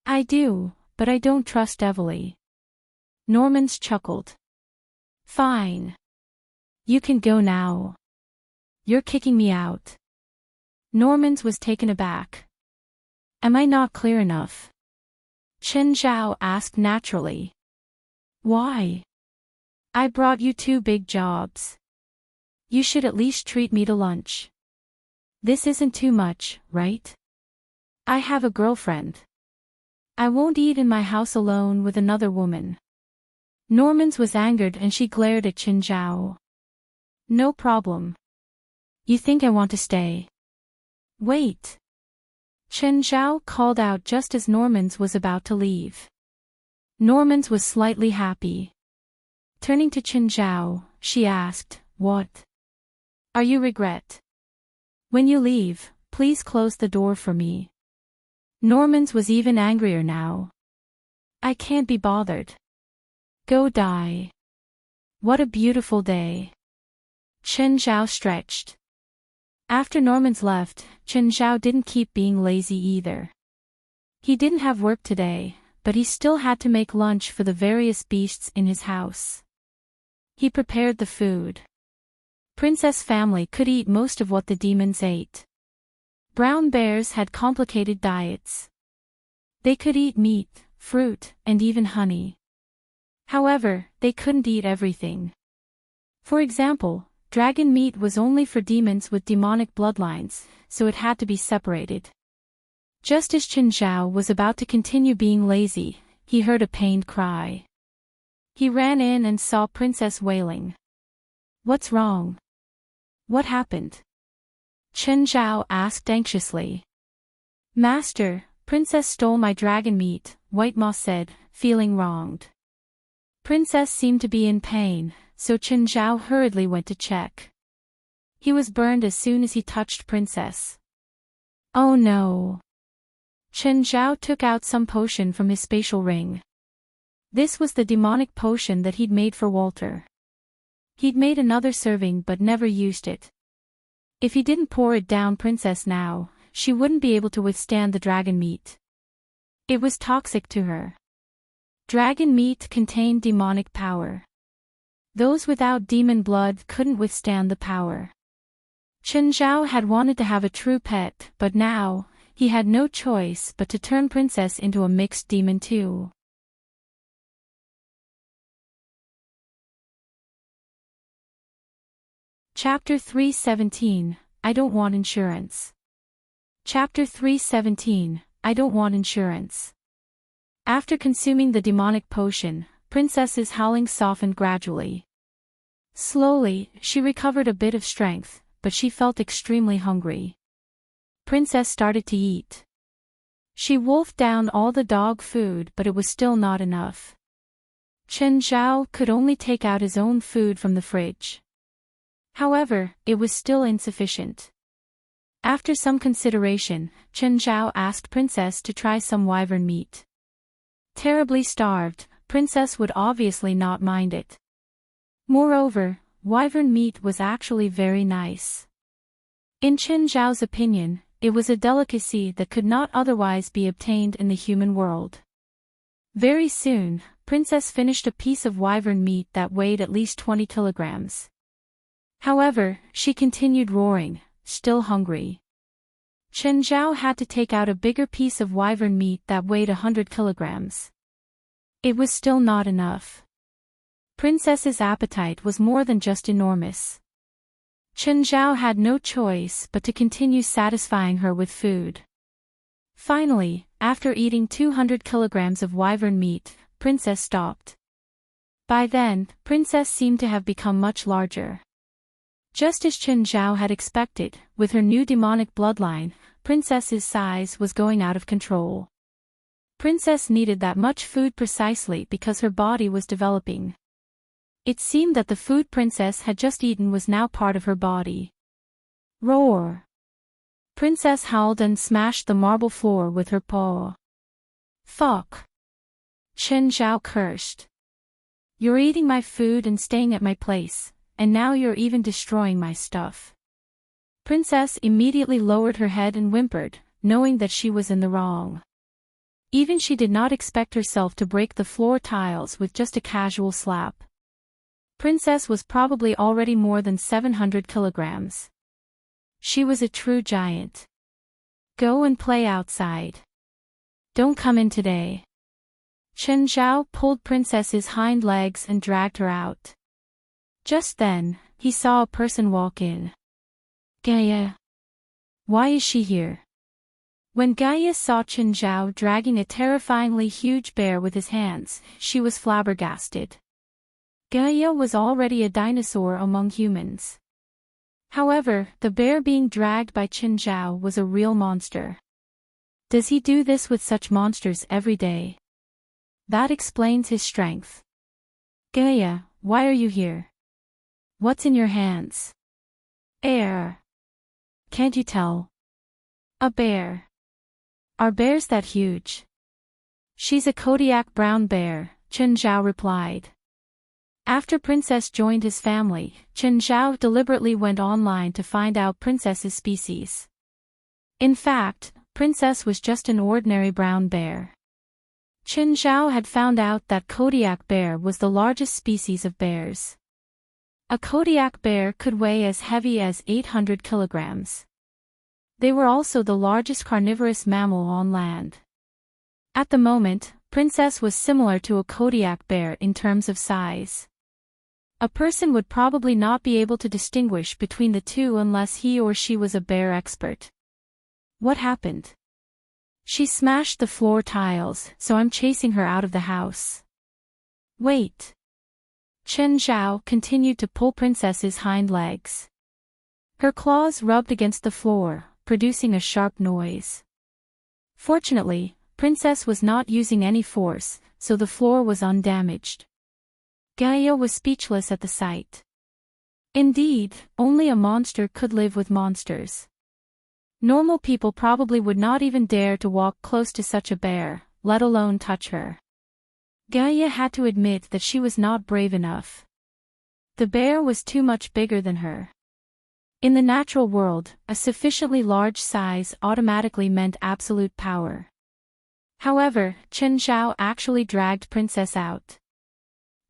I do, but I don't trust Evely. Norman's chuckled. Fine. You can go now. You're kicking me out. Norman's was taken aback. Am I not clear enough? Chen Zhao asked naturally. Why? I brought you 2 big jobs. You should at least treat me to lunch. This isn't too much, right? I have a girlfriend. I won't eat in my house alone with another woman. Norman's was angered and she glared at Chen Zhao. No problem. You think I want to stay? Wait. Chen Zhao called out just as Norman's was about to leave. Norman's was slightly happy. Turning to Chen Zhao, she asked, What? Are you regret? When you leave, please close the door for me. Norman's was even angrier now. I can't be bothered. Go die. What a beautiful day. Chen Zhao stretched. After Norman's left, Chen Zhao didn't keep being lazy either. He didn't have work today, but he still had to make lunch for the various beasts in his house. He prepared the food. Princess family could eat most of what the demons ate. Brown bears had complicated diets. They could eat meat, fruit, and even honey. However, they couldn't eat everything. For example, dragon meat was only for demons with demonic bloodlines, so it had to be separated. Just as Chen Zhao was about to continue being lazy, he heard a pained cry. He ran in and saw Princess wailing. What's wrong? What happened? Chen Zhao asked anxiously. Master, Princess stole my dragon meat, White Moss said, feeling wronged. Princess seemed to be in pain, so Chen Zhao hurriedly went to check. He was burned as soon as he touched Princess. Oh no. Chen Zhao took out some potion from his spatial ring. This was the demonic potion that he'd made for Walter. He'd made another serving but never used it. If he didn't pour it down Princess now, she wouldn't be able to withstand the dragon meat. It was toxic to her. Dragon meat contained demonic power. Those without demon blood couldn't withstand the power. Chen Zhao had wanted to have a true pet, but now, he had no choice but to turn Princess into a mixed demon too. Chapter 317, I Don't Want Insurance. Chapter 317, I Don't Want Insurance. After consuming the demonic potion, Princess's howling softened gradually. Slowly, she recovered a bit of strength, but she felt extremely hungry. Princess started to eat. She wolfed down all the dog food but it was still not enough. Chen Zhao could only take out his own food from the fridge. However, it was still insufficient. After some consideration, Chen Zhao asked Princess to try some wyvern meat. Terribly starved, Princess would obviously not mind it. Moreover, wyvern meat was actually very nice. In Chen Zhao's opinion, it was a delicacy that could not otherwise be obtained in the human world. Very soon, Princess finished a piece of wyvern meat that weighed at least 20 kilograms. However, she continued roaring, still hungry. Chen Zhao had to take out a bigger piece of wyvern meat that weighed 100 kilograms. It was still not enough. Princess's appetite was more than just enormous. Chen Zhao had no choice but to continue satisfying her with food. Finally, after eating 200 kilograms of wyvern meat, Princess stopped. By then, Princess seemed to have become much larger. Just as Chen Zhao had expected, with her new demonic bloodline, Princess's size was going out of control. Princess needed that much food precisely because her body was developing. It seemed that the food Princess had just eaten was now part of her body. Roar! Princess howled and smashed the marble floor with her paw. Fuck! Chen Zhao cursed. You're eating my food and staying at my place, and now you're even destroying my stuff. Princess immediately lowered her head and whimpered, knowing that she was in the wrong. Even she did not expect herself to break the floor tiles with just a casual slap. Princess was probably already more than 700 kilograms. She was a true giant. Go and play outside. Don't come in today. Chen Zhao pulled Princess's hind legs and dragged her out. Just then, he saw a person walk in. Gaia. Why is she here? When Gaia saw Chen Zhao dragging a terrifyingly huge bear with his hands, she was flabbergasted. Gaia was already a dinosaur among humans. However, the bear being dragged by Chen Zhao was a real monster. Does he do this with such monsters every day? That explains his strength. Gaia, why are you here? What's in your hands? Air. Can't you tell? A bear. Are bears that huge? She's a Kodiak brown bear, Chen Zhao replied. After Princess joined his family, Chen Zhao deliberately went online to find out Princess's species. In fact, Princess was just an ordinary brown bear. Chen Zhao had found out that Kodiak bear was the largest species of bears. A Kodiak bear could weigh as heavy as 800 kilograms. They were also the largest carnivorous mammal on land. At the moment, Princess was similar to a Kodiak bear in terms of size. A person would probably not be able to distinguish between the two unless he or she was a bear expert. What happened? She smashed the floor tiles, so I'm chasing her out of the house. Wait. Chen Zhao continued to pull Princess's hind legs. Her claws rubbed against the floor, producing a sharp noise. Fortunately, Princess was not using any force, so the floor was undamaged. Gaia was speechless at the sight. Indeed, only a monster could live with monsters. Normal people probably would not even dare to walk close to such a bear, let alone touch her. Gaia had to admit that she was not brave enough. The bear was too much bigger than her. In the natural world, a sufficiently large size automatically meant absolute power. However, Chen Zhao actually dragged Princess out.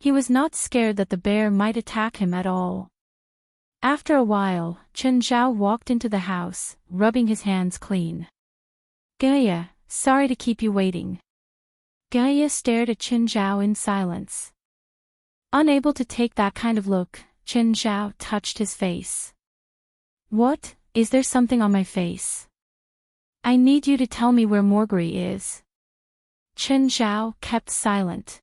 He was not scared that the bear might attack him at all. After a while, Chen Zhao walked into the house, rubbing his hands clean. Gaia, sorry to keep you waiting. Gaia stared at Chen Zhao in silence. Unable to take that kind of look, Chen Zhao touched his face. What, is there something on my face? I need you to tell me where Morgery is. Chen Zhao kept silent.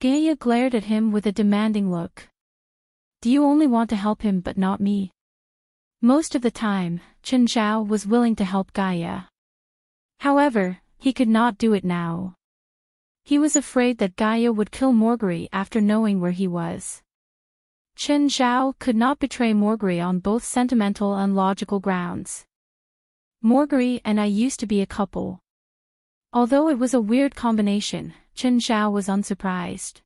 Gaia glared at him with a demanding look. Do you only want to help him but not me? Most of the time, Chen Zhao was willing to help Gaia. However, he could not do it now. He was afraid that Gaia would kill Morgery after knowing where he was. Chen Zhao could not betray Morgery on both sentimental and logical grounds. Morgery and I used to be a couple. Although it was a weird combination, Chen Zhao was unsurprised.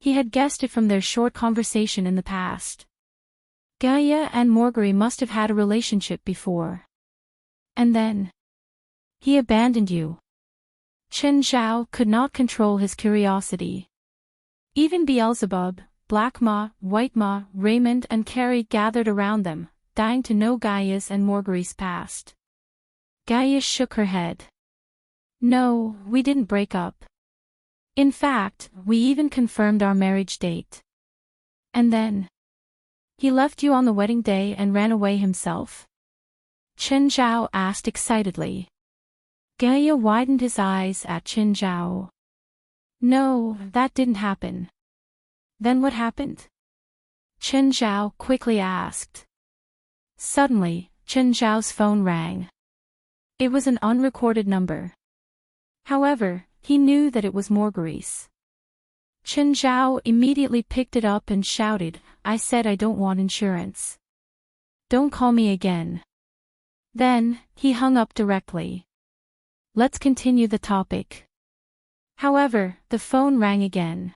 He had guessed it from their short conversation in the past. Gaia and Morgery must have had a relationship before. And then he abandoned you. Chen Zhao could not control his curiosity. Even Beelzebub, Black Ma, White Ma, Raymond and Carrie gathered around them, dying to know Gaia's and Morgery's past. Gaia shook her head. No, we didn't break up. In fact, we even confirmed our marriage date. And then he left you on the wedding day and ran away himself? Chen Zhao asked excitedly. Gaia widened his eyes at Chen Zhao. No, that didn't happen. Then what happened? Chen Zhao quickly asked. Suddenly, Chen Zhao's phone rang. It was an unrecorded number. However, he knew that it was Morgery's. Chen Zhao immediately picked it up and shouted, "I said I don't want insurance. Don't call me again." Then, he hung up directly. Let's continue the topic. However, the phone rang again.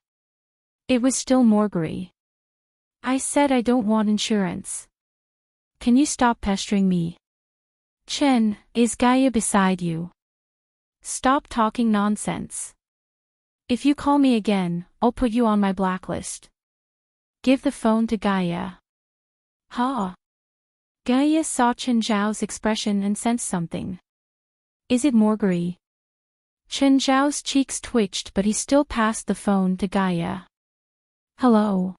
It was still Morgery. "I said I don't want insurance. Can you stop pestering me? Chen, is Gaia beside you? Stop talking nonsense. If you call me again, I'll put you on my blacklist. Give the phone to Gaia." "Ha!" Gaia saw Chen Zhao's expression and sensed something. "Is it Morgery?" Chen Zhao's cheeks twitched, but he still passed the phone to Gaia. "Hello.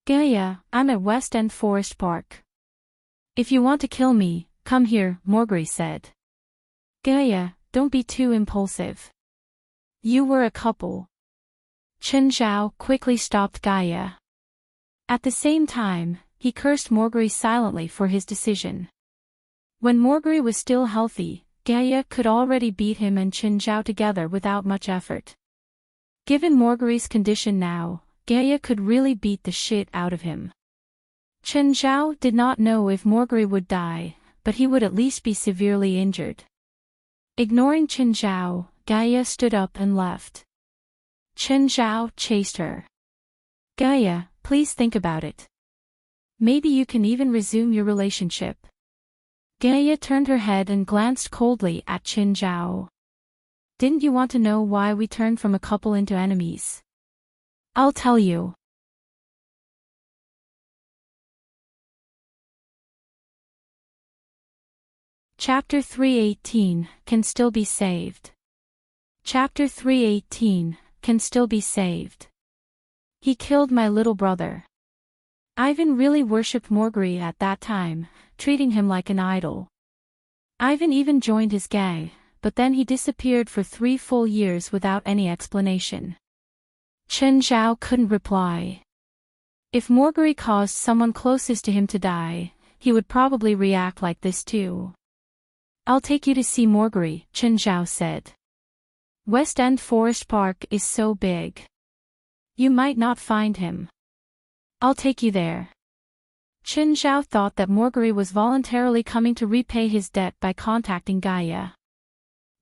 Gaia, I'm at West End Forest Park. If you want to kill me, come here," Morgery said. "Gaia, don't be too impulsive. You were a couple." Chen Zhao quickly stopped Gaia. At the same time, he cursed Morgery silently for his decision. When Morgery was still healthy, Gaia could already beat him and Chen Zhao together without much effort. Given Morgery's condition now, Gaia could really beat the shit out of him. Chen Zhao did not know if Morgery would die, but he would at least be severely injured. Ignoring Chen Zhao, Gaia stood up and left. Chen Zhao chased her. "Gaia, please think about it. Maybe you can even resume your relationship." Gaia turned her head and glanced coldly at Chen Zhao. "Didn't you want to know why we turned from a couple into enemies? I'll tell you." Chapter 318, Can Still Be Saved. Chapter 318, Can Still Be Saved. He killed my little brother. Ivan really worshipped Morgery at that time, treating him like an idol. Ivan even joined his gang, but then he disappeared for 3 full years without any explanation. Chen Zhao couldn't reply. If Morgery caused someone closest to him to die, he would probably react like this too. "I'll take you to see Morgery," Chen Zhao said. "West End Forest Park is so big. You might not find him. I'll take you there." Chen Zhao thought that Morgery was voluntarily coming to repay his debt by contacting Gaia.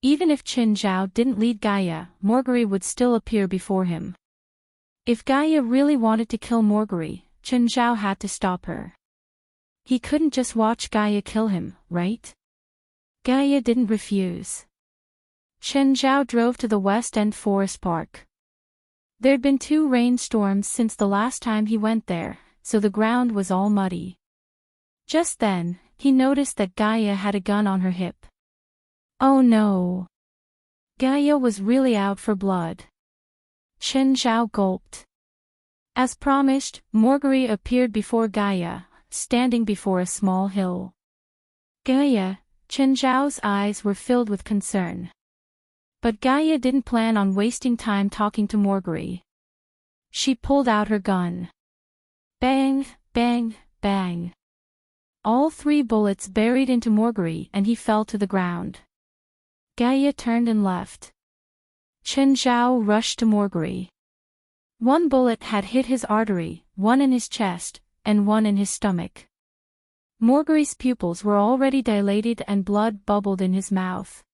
Even if Chen Zhao didn't lead Gaia, Morgery would still appear before him. If Gaia really wanted to kill Morgery, Chen Zhao had to stop her. He couldn't just watch Gaia kill him, right? Gaia didn't refuse. Chen Zhao drove to the West End Forest Park. There'd been 2 rainstorms since the last time he went there, so the ground was all muddy. Just then, he noticed that Gaia had a gun on her hip. Oh no! Gaia was really out for blood. Chen Zhao gulped. As promised, Morgery appeared before Gaia, standing before a small hill. "Gaia," Chen Zhao's eyes were filled with concern. But Gaia didn't plan on wasting time talking to Morgery. She pulled out her gun. Bang, bang, bang. All 3 bullets buried into Morgery and he fell to the ground. Gaia turned and left. Chen Zhao rushed to Morgery. 1 bullet had hit his artery, 1 in his chest, and 1 in his stomach. Morgery's pupils were already dilated and blood bubbled in his mouth.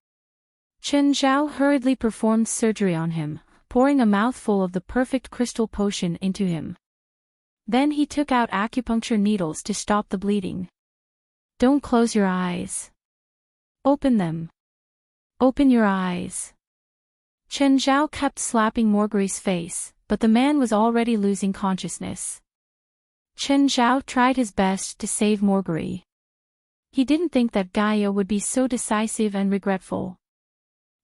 Chen Zhao hurriedly performed surgery on him, pouring a mouthful of the perfect crystal potion into him. Then he took out acupuncture needles to stop the bleeding. "Don't close your eyes. Open them. Open your eyes." Chen Zhao kept slapping Morgery's face, but the man was already losing consciousness. Chen Zhao tried his best to save Morgery. He didn't think that Gaia would be so decisive and regretful.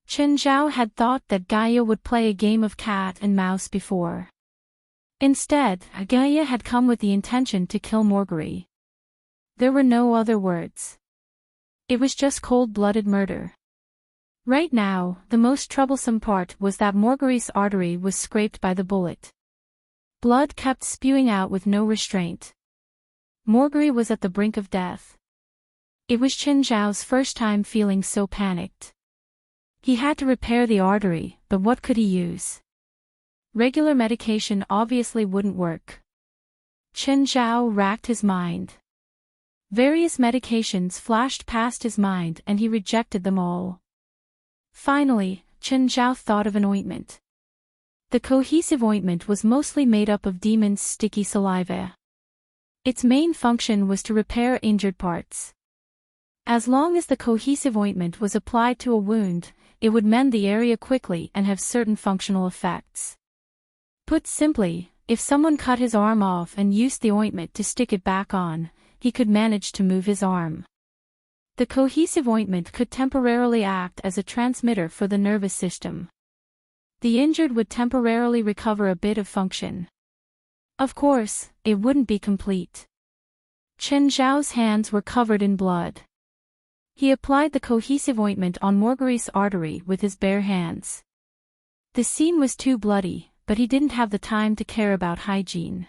Chen Zhao had thought that Gaia would play a game of cat and mouse before. Instead, Gaia had come with the intention to kill Morgery. There were no other words. It was just cold-blooded murder. Right now, the most troublesome part was that Morgery's artery was scraped by the bullet. Blood kept spewing out with no restraint. Morgery was at the brink of death. It was Chen Zhao's first time feeling so panicked. He had to repair the artery, but what could he use? Regular medication obviously wouldn't work. Chen Zhao racked his mind. Various medications flashed past his mind and he rejected them all. Finally, Chen Zhao thought of an ointment. The cohesive ointment was mostly made up of demon's sticky saliva. Its main function was to repair injured parts. As long as the cohesive ointment was applied to a wound, it would mend the area quickly and have certain functional effects. Put simply, if someone cut his arm off and used the ointment to stick it back on, he could manage to move his arm. The cohesive ointment could temporarily act as a transmitter for the nervous system. The injured would temporarily recover a bit of function. Of course, it wouldn't be complete. Chen Zhao's hands were covered in blood. He applied the cohesive ointment on Morgery's artery with his bare hands. The scene was too bloody, but he didn't have the time to care about hygiene.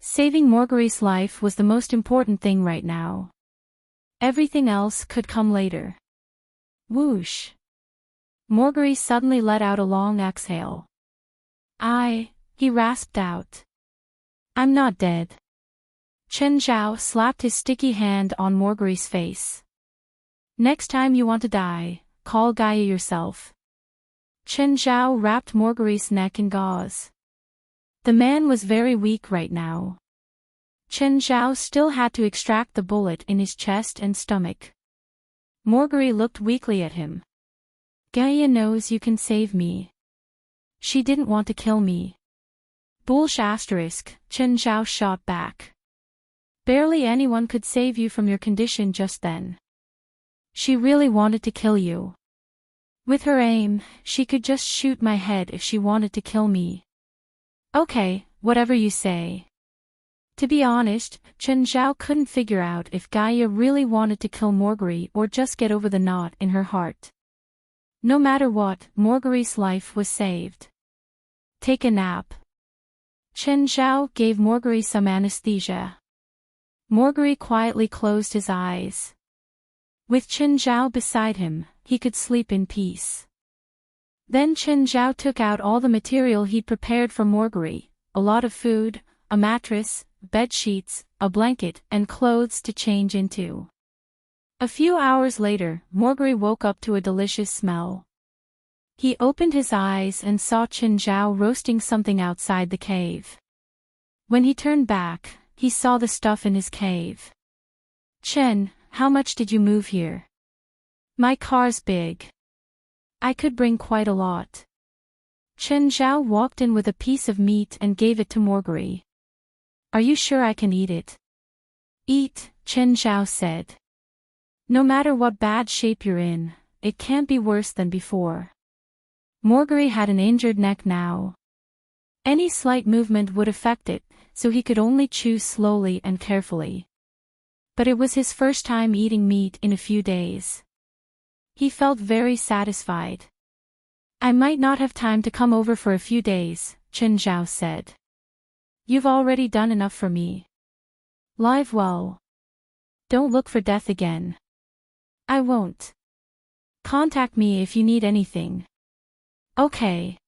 Saving Morgery's life was the most important thing right now. Everything else could come later. Whoosh! Morgery suddenly let out a long exhale. He rasped out. I'm not dead. Chen Zhao slapped his sticky hand on Morgery's face. Next time you want to die, call Gaia yourself. Chen Zhao wrapped Morgery's neck in gauze. The man was very weak right now. Chen Zhao still had to extract the bullet in his chest and stomach. Morgery looked weakly at him. Gaia knows you can save me. She didn't want to kill me. Bullsh**, Chen Zhao shot back. Barely anyone could save you from your condition just then. She really wanted to kill you. With her aim, she could just shoot my head if she wanted to kill me. Okay, whatever you say. To be honest, Chen Zhao couldn't figure out if Gaia really wanted to kill Morgery or just get over the knot in her heart. No matter what, Morgery's life was saved. Take a nap. Chen Zhao gave Morgery some anesthesia. Morgery quietly closed his eyes. With Chen Zhao beside him, he could sleep in peace. Then Chen Zhao took out all the material he'd prepared for Morgery, a lot of food, a mattress, bed sheets, a blanket, and clothes to change into. A few hours later, Morgery woke up to a delicious smell. He opened his eyes and saw Chen Zhao roasting something outside the cave. When he turned back, he saw the stuff in his cave. Chen, how much did you move here? My car's big. I could bring quite a lot. Chen Zhao walked in with a piece of meat and gave it to Morgery. Are you sure I can eat it? Eat, Chen Zhao said. No matter what bad shape you're in, it can't be worse than before. Morgery had an injured neck now. Any slight movement would affect it, so he could only chew slowly and carefully. But it was his first time eating meat in a few days. He felt very satisfied. I might not have time to come over for a few days, Chen Zhao said. You've already done enough for me. Live well. Don't look for death again. I won't. Contact me if you need anything. Okay.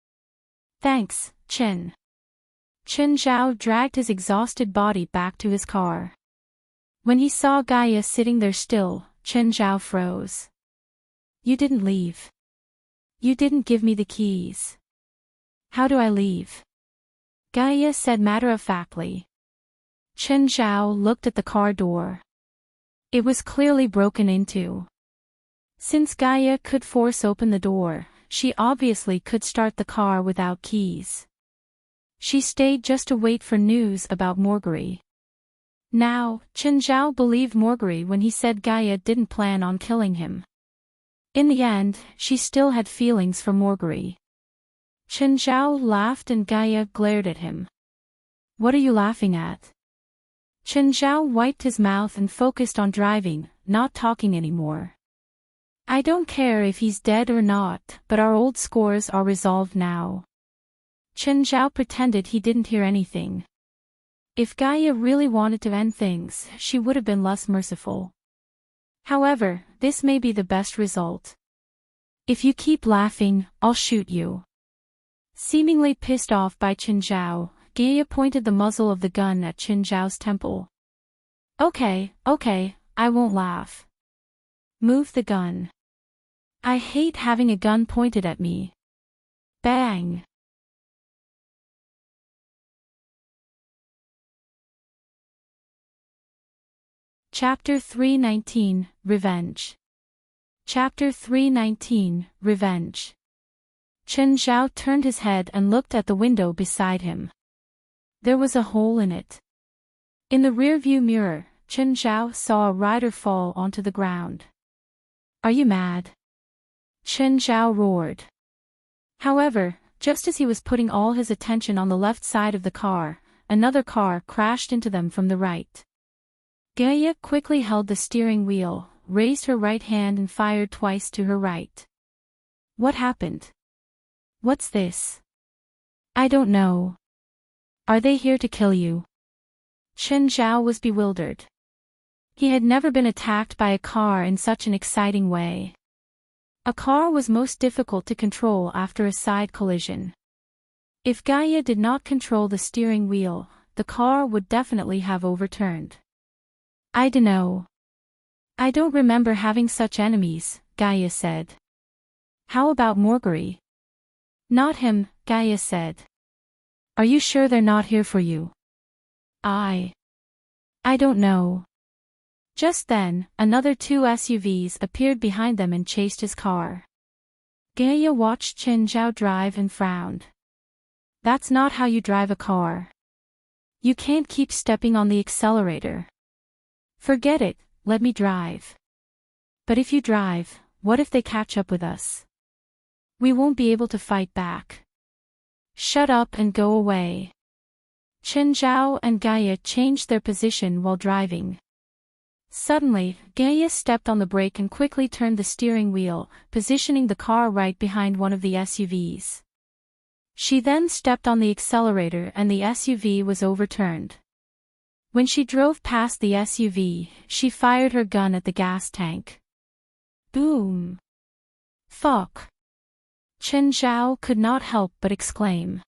Thanks, Chen. Chen Zhao dragged his exhausted body back to his car. When he saw Gaia sitting there still, Chen Zhao froze. You didn't leave. You didn't give me the keys. How do I leave? Gaia said matter-of-factly. Chen Zhao looked at the car door. It was clearly broken into. Since Gaia could force open the door, she obviously could start the car without keys. She stayed just to wait for news about Morgery. Now, Chen Zhao believed Morgery when he said Gaia didn't plan on killing him. In the end, she still had feelings for Morgery. Chen Zhao laughed and Gaia glared at him. What are you laughing at? Chen Zhao wiped his mouth and focused on driving, not talking anymore. I don't care if he's dead or not, but our old scores are resolved now. Chen Zhao pretended he didn't hear anything. If Gaia really wanted to end things, she would have been less merciful. However, this may be the best result. If you keep laughing, I'll shoot you. Seemingly pissed off by Chen Zhao, Gaia pointed the muzzle of the gun at Chen Zhao's temple. Okay, I won't laugh. Move the gun. I hate having a gun pointed at me. Bang. Chapter 319, Revenge. Chapter 319, Revenge. Chen Zhao turned his head and looked at the window beside him. There was a hole in it. In the rearview mirror, Chen Zhao saw a rider fall onto the ground. Are you mad? Chen Zhao roared. However, just as he was putting all his attention on the left side of the car, another car crashed into them from the right. Gaia quickly held the steering wheel, raised her right hand and fired twice to her right. What happened? What's this? I don't know. Are they here to kill you? Chen Zhao was bewildered. He had never been attacked by a car in such an exciting way. A car was most difficult to control after a side collision. If Gaia did not control the steering wheel, the car would definitely have overturned. I dunno. I don't remember having such enemies, Gaia said. How about Morgery? Not him, Gaia said. Are you sure they're not here for you? I don't know. Just then, another two SUVs appeared behind them and chased his car. Gaia watched Chen Zhao drive and frowned. That's not how you drive a car. You can't keep stepping on the accelerator. Forget it, let me drive. But if you drive, what if they catch up with us? We won't be able to fight back. Shut up and go away. Chen Zhao and Gaia changed their position while driving. Suddenly, Gaia stepped on the brake and quickly turned the steering wheel, positioning the car right behind one of the SUVs. She then stepped on the accelerator and the SUV was overturned. When she drove past the SUV, she fired her gun at the gas tank. Boom! Fuck! Chen Zhao could not help but exclaim.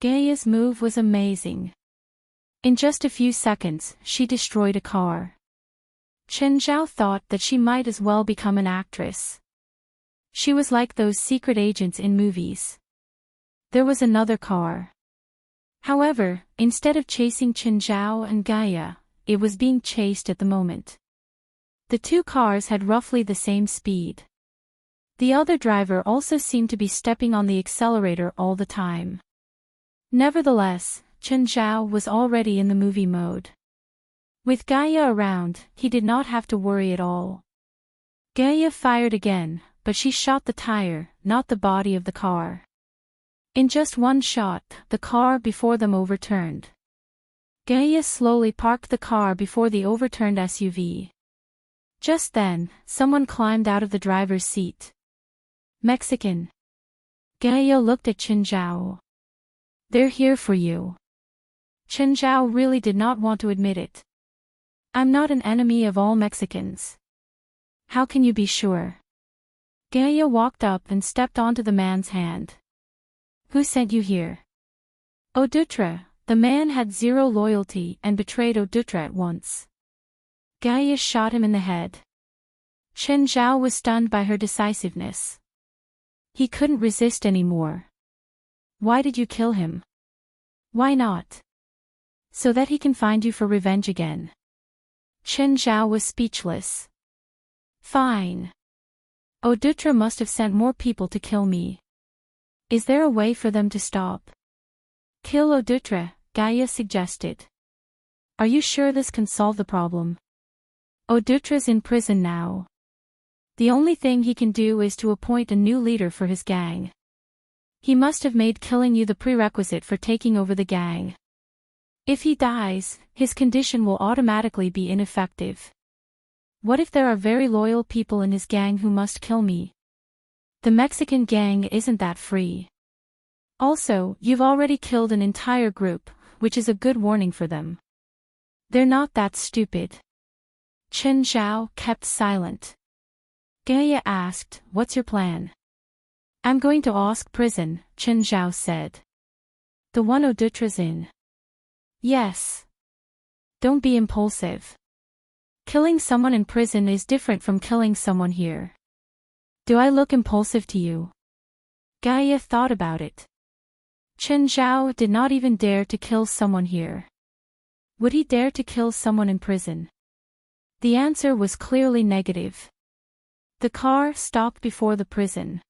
Gaia's move was amazing. In just a few seconds, she destroyed a car. Chen Zhao thought that she might as well become an actress. She was like those secret agents in movies. There was another car. However, instead of chasing Chen Zhao and Gaia, it was being chased at the moment. The two cars had roughly the same speed. The other driver also seemed to be stepping on the accelerator all the time. Nevertheless, Chen Zhao was already in the movie mode. With Gaia around, he did not have to worry at all. Gaia fired again, but she shot the tire, not the body of the car. In just one shot, the car before them overturned. Gaia slowly parked the car before the overturned SUV. Just then, someone climbed out of the driver's seat. Mexican. Gaia looked at Chen Zhao. They're here for you. Chen Zhao really did not want to admit it. I'm not an enemy of all Mexicans. How can you be sure? Gaia walked up and stepped onto the man's hand. Who sent you here? Odutra. The man had zero loyalty and betrayed Odutra at once. Gaia shot him in the head. Chen Zhao was stunned by her decisiveness. He couldn't resist anymore. Why did you kill him? Why not? So that he can find you for revenge again. Chen Zhao was speechless. Fine. Odutra must have sent more people to kill me. Is there a way for them to stop? Kill Odutra, Gaia suggested. Are you sure this can solve the problem? Odutra's in prison now. The only thing he can do is to appoint a new leader for his gang. He must have made killing you the prerequisite for taking over the gang. If he dies, his condition will automatically be ineffective. What if there are very loyal people in his gang who must kill me? The Mexican gang isn't that free. Also, you've already killed an entire group, which is a good warning for them. They're not that stupid. Chen Zhao kept silent. Gaia asked, what's your plan? I'm going to ask prison, Chen Zhao said. The one au d'oeuvre's in. Yes. Don't be impulsive. Killing someone in prison is different from killing someone here. Do I look impulsive to you? Gaia thought about it. Chen Zhao did not even dare to kill someone here. Would he dare to kill someone in prison? The answer was clearly negative. The car stopped before the prison.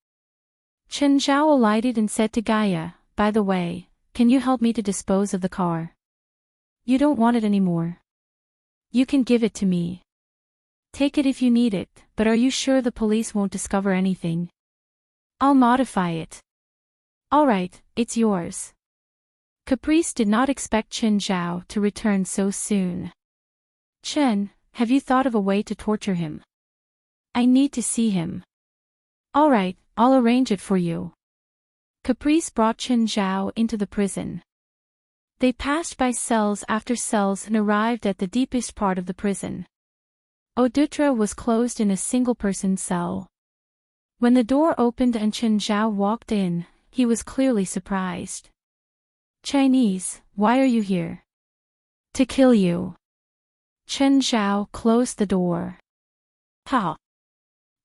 Chen Zhao alighted and said to Gaia, by the way, can you help me to dispose of the car? You don't want it anymore. You can give it to me. Take it if you need it, but are you sure the police won't discover anything? I'll modify it. Alright, it's yours. Caprice did not expect Chen Zhao to return so soon. Chen, have you thought of a way to torture him? I need to see him. Alright, I'll arrange it for you. Caprice brought Chen Zhao into the prison. They passed by cells after cells and arrived at the deepest part of the prison. Au d'oeuvre was closed in a single-person cell. When the door opened and Chen Zhao walked in, he was clearly surprised. Chinese, why are you here? To kill you. Chen Zhao closed the door. How?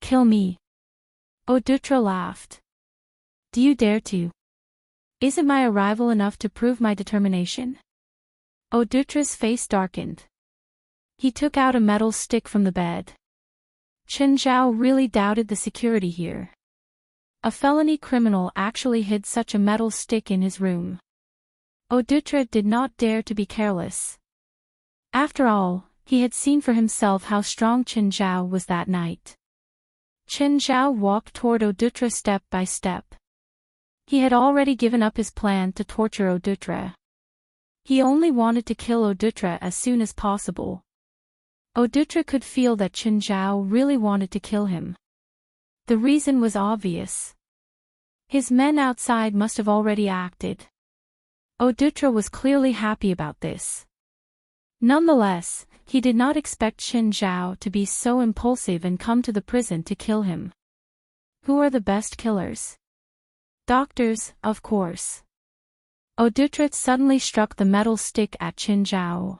Kill me. Au d'oeuvre laughed. Do you dare to? Isn't my arrival enough to prove my determination? Au d'oeuvre's face darkened. He took out a metal stick from the bed. Chen Zhao really doubted the security here. A felony criminal actually hid such a metal stick in his room. Au d'oeuvre did not dare to be careless. After all, he had seen for himself how strong Chen Zhao was that night. Chen Zhao walked toward au d'oeuvre step by step. He had already given up his plan to torture au d'oeuvre. He only wanted to kill au d'oeuvre as soon as possible. Au d'oeuvre could feel that Chen Zhao really wanted to kill him. The reason was obvious. His men outside must have already acted. Au d'oeuvre was clearly happy about this. Nonetheless, he did not expect Chen Zhao to be so impulsive and come to the prison to kill him. Who are the best killers? Doctors, of course. Au d'oeuvre suddenly struck the metal stick at Chen Zhao.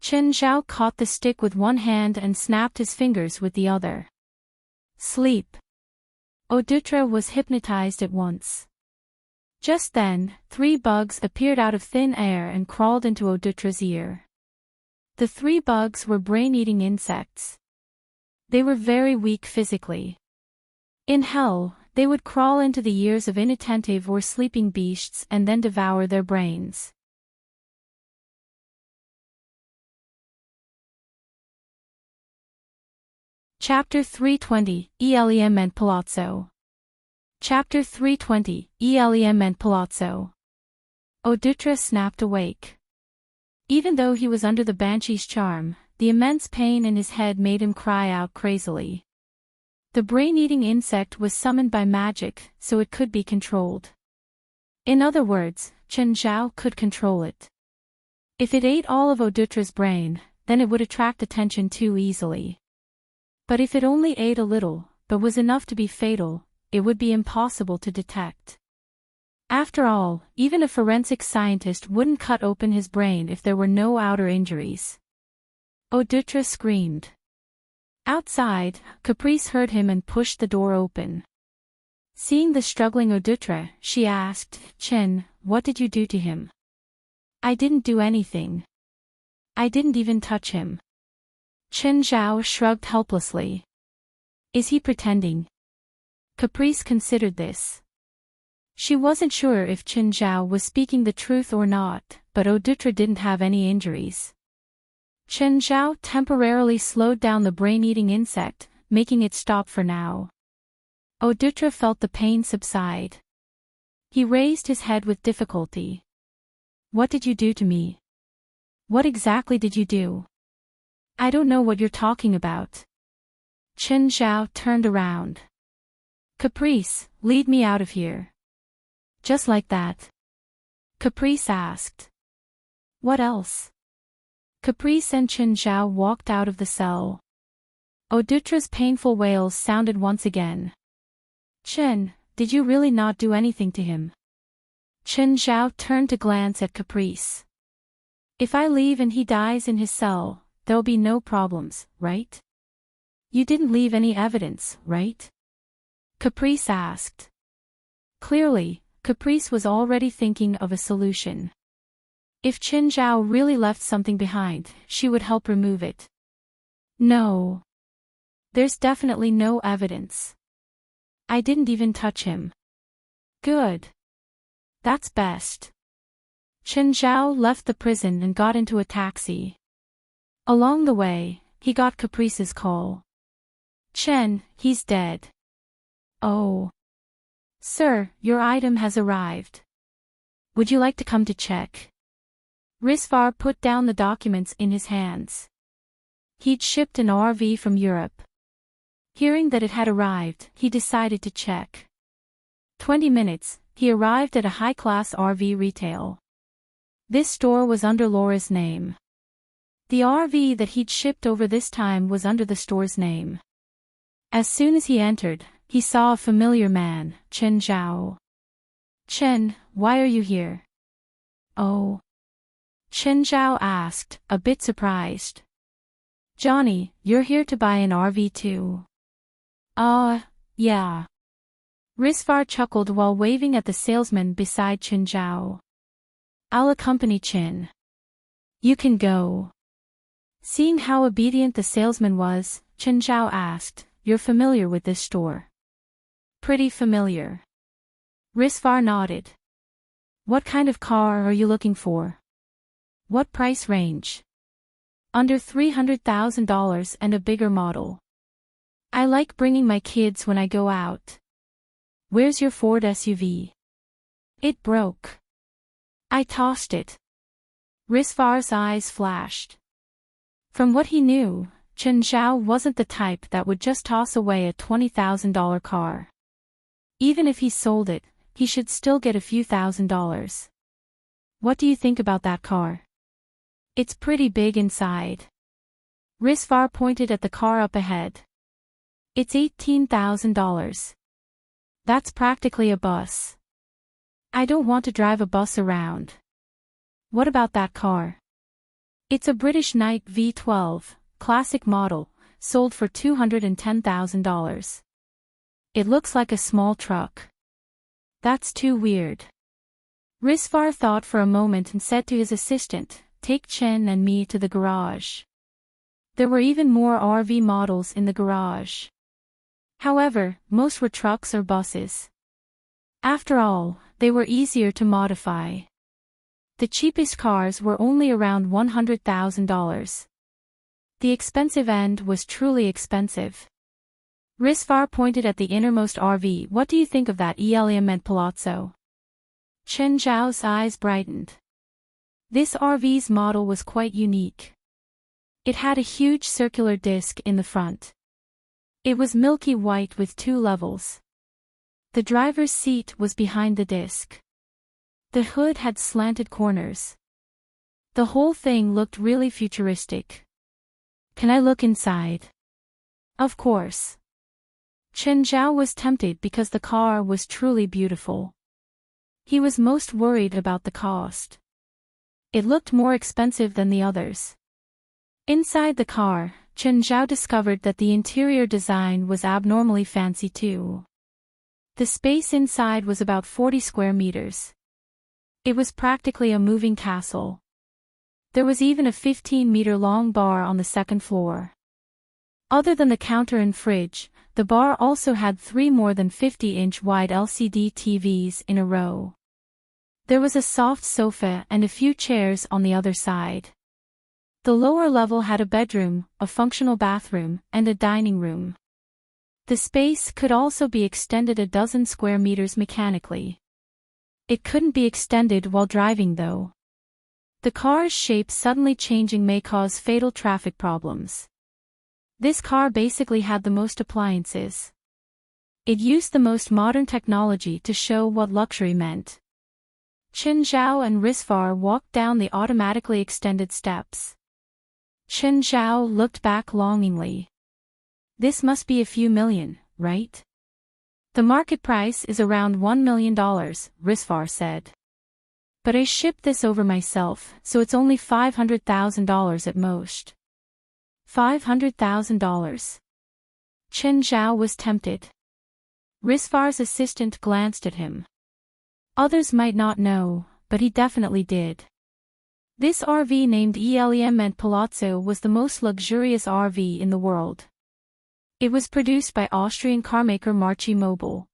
Chen Zhao caught the stick with one hand and snapped his fingers with the other. Sleep. Au d'oeuvre was hypnotized at once. Just then, 3 bugs appeared out of thin air and crawled into au d'oeuvre's ear. The 3 bugs were brain-eating insects. They were very weak physically. In hell, they would crawl into the ears of inattentive or sleeping beasts and then devour their brains. Chapter 320, EleMMent Palazzo. Chapter 320, EleMMent Palazzo. Au d'oeuvre snapped awake. Even though he was under the banshee's charm, the immense pain in his head made him cry out crazily. The brain-eating insect was summoned by magic, so it could be controlled. In other words, Chen Zhao could control it. If it ate all of au d'oeuvre's brain, then it would attract attention too easily. But if it only ate a little, but was enough to be fatal, it would be impossible to detect. After all, even a forensic scientist wouldn't cut open his brain if there were no outer injuries. Au d'oeuvre screamed. Outside, Caprice heard him and pushed the door open. Seeing the struggling au d'oeuvre, she asked, Chen, what did you do to him? I didn't do anything. I didn't even touch him. Chen Zhao shrugged helplessly. Is he pretending? Caprice considered this. She wasn't sure if Chen Zhao was speaking the truth or not, but au d'oeuvre didn't have any injuries. Chen Zhao temporarily slowed down the brain-eating insect, making it stop for now. Au d'oeuvre felt the pain subside. He raised his head with difficulty. What did you do to me? What exactly did you do? I don't know what you're talking about. Chen Zhao turned around. Caprice, lead me out of here. Just like that? Caprice asked. What else? Caprice and Chen Zhao walked out of the cell. Au d'oeuvre's painful wails sounded once again. Chen, did you really not do anything to him? Chen Zhao turned to glance at Caprice. If I leave and he dies in his cell, there'll be no problems, right? You didn't leave any evidence, right? Caprice asked. Clearly, Caprice was already thinking of a solution. If Chen Zhao really left something behind, she would help remove it. No. There's definitely no evidence. I didn't even touch him. Good. That's best. Chen Zhao left the prison and got into a taxi. Along the way, he got Caprice's call. Chen, he's dead. Oh. Sir, your item has arrived. Would you like to come to check? Faur put down the documents in his hands. He'd shipped an RV from Europe. Hearing that it had arrived, he decided to check. 20 minutes, he arrived at a high-class RV retail. This store was under Laura's name. The RV that he'd shipped over this time was under the store's name. As soon as he entered, he saw a familiar man, Chen Zhao. Chen, why are you here? Oh. Chen Zhao asked, a bit surprised. Johnny, you're here to buy an RV too? Yeah. Faur chuckled while waving at the salesman beside Chen Zhao. I'll accompany Chen. You can go. Seeing how obedient the salesman was, Chen Zhao asked, you're familiar with this store? Pretty familiar. Faur nodded. What kind of car are you looking for? What price range? Under $300,000 and a bigger model. I like bringing my kids when I go out. Where's your Ford SUV? It broke. I tossed it. Faur's eyes flashed. From what he knew, Chen Zhao wasn't the type that would just toss away a $20,000 car. Even if he sold it, he should still get a few $1,000s. What do you think about that car? It's pretty big inside. Faur pointed at the car up ahead. It's $18,000. That's practically a bus. I don't want to drive a bus around. What about that car? It's a British Knight V12, classic model, sold for $210,000. It looks like a small truck. That's too weird. Faur thought for a moment and said to his assistant, take Chen and me to the garage. There were even more RV models in the garage. However, most were trucks or buses. After all, they were easier to modify. The cheapest cars were only around $100,000. The expensive end was truly expensive. Faur pointed at the innermost RV. What do you think of that EleMMent Palazzo? Chen Zhao's eyes brightened. This RV's model was quite unique. It had a huge circular disc in the front. It was milky white with 2 levels. The driver's seat was behind the disc. The hood had slanted corners. The whole thing looked really futuristic. Can I look inside? Of course. Chen Zhao was tempted because the car was truly beautiful. He was most worried about the cost. It looked more expensive than the others. Inside the car, Chen Zhao discovered that the interior design was abnormally fancy too. The space inside was about 40 square meters. It was practically a moving castle. There was even a 15-meter-long bar on the second floor. Other than the counter and fridge, the bar also had 3 more than 50-inch wide LCD TVs in a row. There was a soft sofa and a few chairs on the other side. The lower level had a bedroom, a functional bathroom, and a dining room. The space could also be extended a dozen square meters mechanically. It couldn't be extended while driving though. The car's shape suddenly changing may cause fatal traffic problems. This car basically had the most appliances. It used the most modern technology to show what luxury meant. Chen Zhao and Faur walked down the automatically extended steps. Chen Zhao looked back longingly. This must be a few million, right? The market price is around $1 million, Faur said. But I shipped this over myself, so it's only $500,000 at most. $500,000. Chen Zhao was tempted. Faur's assistant glanced at him. Others might not know, but he definitely did. This RV named EleMMent Palazzo was the most luxurious RV in the world. It was produced by Austrian carmaker Morgery Mobile.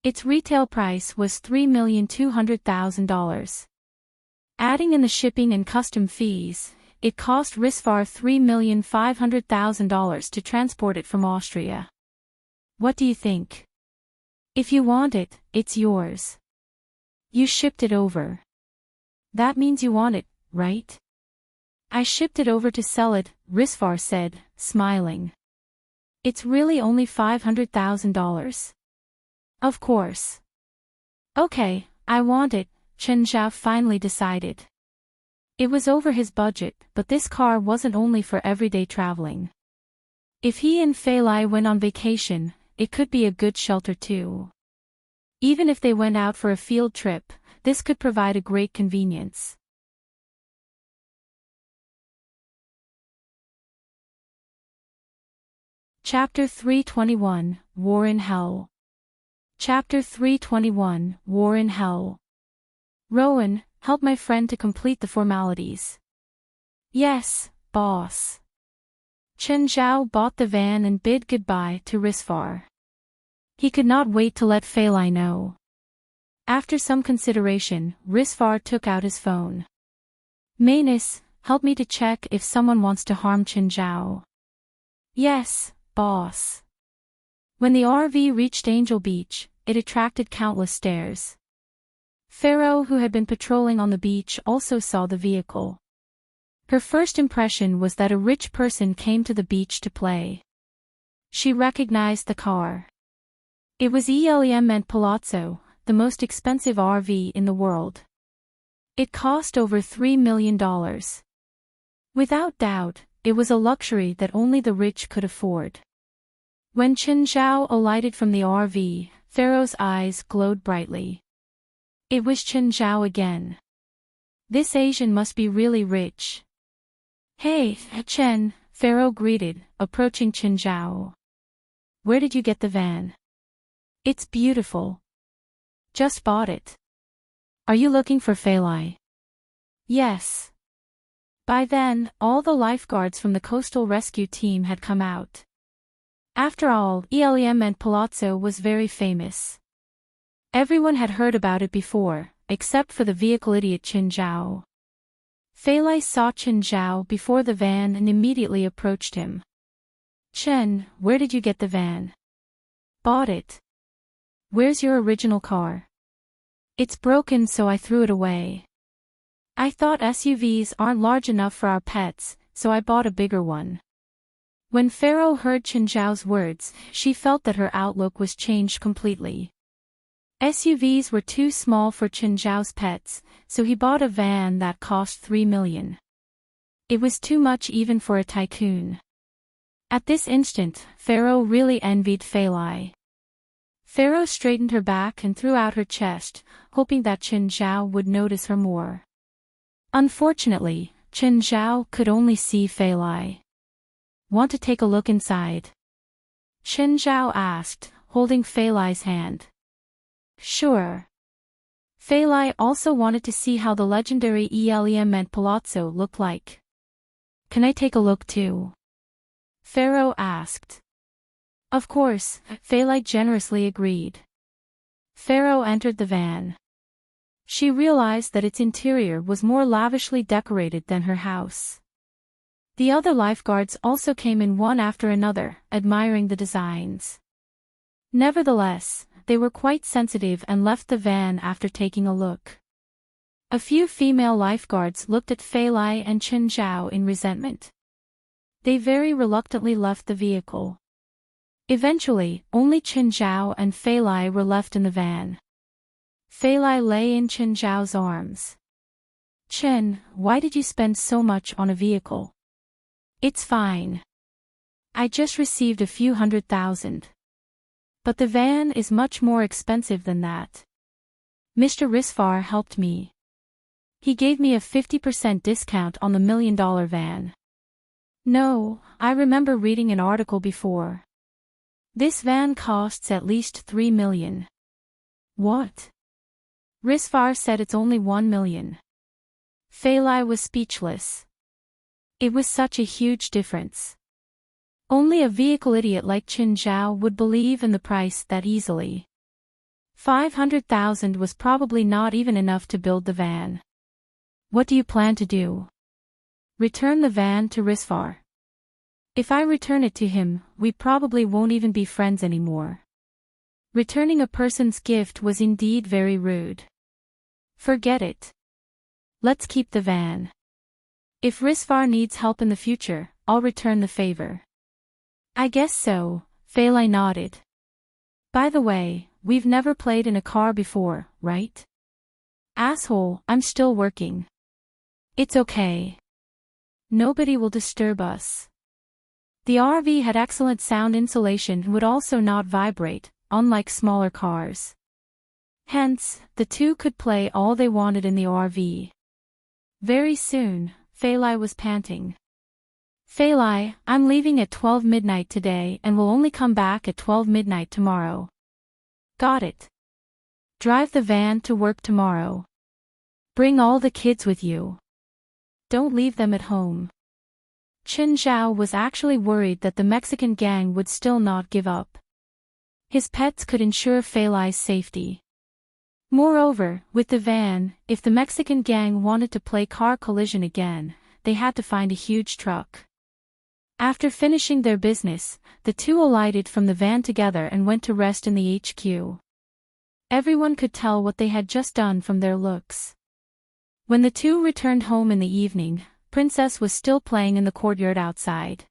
Its retail price was $3,200,000. Adding in the shipping and custom fees, it cost Faur $3,500,000 to transport it from Austria. What do you think? If you want it, it's yours. You shipped it over. That means you want it, right? I shipped it over to sell it, Faur said, smiling. It's really only $500,000. Of course. Okay, I want it, Chen Zhao finally decided. It was over his budget, but this car wasn't only for everyday traveling. If he and Fei Lai went on vacation, it could be a good shelter too. Even if they went out for a field trip, this could provide a great convenience. Chapter 321, War in Hell. Chapter 321, War in Hell. Rowan, help my friend to complete the formalities. Yes, boss. Chen Zhao bought the van and bid goodbye to Faur. He could not wait to let Fei Lai know. After some consideration, Faur took out his phone. Manus, help me to check if someone wants to harm Chen Zhao. Yes, boss. When the RV reached Angel Beach, it attracted countless stares. Faur, who had been patrolling on the beach, also saw the vehicle. Her first impression was that a rich person came to the beach to play. She recognized the car. It was EleMMent Palazzo, the most expensive RV in the world. It cost over $3 million. Without doubt, it was a luxury that only the rich could afford. When Chen Zhao alighted from the RV, Faur's eyes glowed brightly. It was Chen Zhao again. This Asian must be really rich. Hey, Chen, Faur greeted, approaching Chen Zhao. Where did you get the van? It's beautiful. Just bought it. Are you looking for Fei Lai? Yes. By then, all the lifeguards from the coastal rescue team had come out. After all, EleMMent Palazzo was very famous. Everyone had heard about it before, except for the vehicle idiot Chen Zhao. Fei Lai saw Chen Zhao before the van and immediately approached him. Chen, where did you get the van? Bought it. Where's your original car? It's broken, so I threw it away. I thought SUVs aren't large enough for our pets, so I bought a bigger one. When Faur heard Chen Zhao's words, she felt that her outlook was changed completely. SUVs were too small for Chen Zhao's pets, so he bought a van that cost $3 million. It was too much even for a tycoon. At this instant, Faur really envied Fei Lai. Faur straightened her back and threw out her chest, hoping that Chen Zhao would notice her more. Unfortunately, Chen Zhao could only see Fei Lai. Want to take a look inside? Chen Zhao asked, holding Fei Lai's hand. Sure. Fei Lai also wanted to see how the legendary EleMMent Palazzo looked like. Can I take a look too? Faur asked. Of course, Fei Lai generously agreed. Faur entered the van. She realized that its interior was more lavishly decorated than her house. The other lifeguards also came in one after another, admiring the designs. Nevertheless, they were quite sensitive and left the van after taking a look. A few female lifeguards looked at Fei Lai and Chen Zhao in resentment. They very reluctantly left the vehicle. Eventually, only Chen Zhao and Fei Lai were left in the van. Fei Lai lay in Chen Zhao's arms. Chen, why did you spend so much on a vehicle? It's fine. I just received a few $100,000. But the van is much more expensive than that. Mr. Risfar helped me. He gave me a 50% discount on the $1 million van. No, I remember reading an article before. This van costs at least $3 million. What? Risfar said it's only $1 million. Failai was speechless. It was such a huge difference. Only a vehicle idiot like Qin Zhao would believe in the price that easily. 500,000 was probably not even enough to build the van. What do you plan to do? Return the van to Risfar. If I return it to him, we probably won't even be friends anymore. Returning a person's gift was indeed very rude. Forget it. Let's keep the van. If Risfar needs help in the future, I'll return the favor. I guess so, Failai nodded. By the way, we've never played in a car before, right? Asshole, I'm still working. It's okay. Nobody will disturb us. The RV had excellent sound insulation and would also not vibrate, unlike smaller cars. Hence, the two could play all they wanted in the RV. Very soon, Failai was panting. Failai, I'm leaving at 12 midnight today and will only come back at 12 midnight tomorrow. Got it. Drive the van to work tomorrow. Bring all the kids with you. Don't leave them at home. Qin Zhao was actually worried that the Mexican gang would still not give up. His pets could ensure Failai's safety. Moreover, with the van, if the Mexican gang wanted to play car collision again, they had to find a huge truck. After finishing their business, the two alighted from the van together and went to rest in the HQ. Everyone could tell what they had just done from their looks. When the two returned home in the evening, Princess was still playing in the courtyard outside.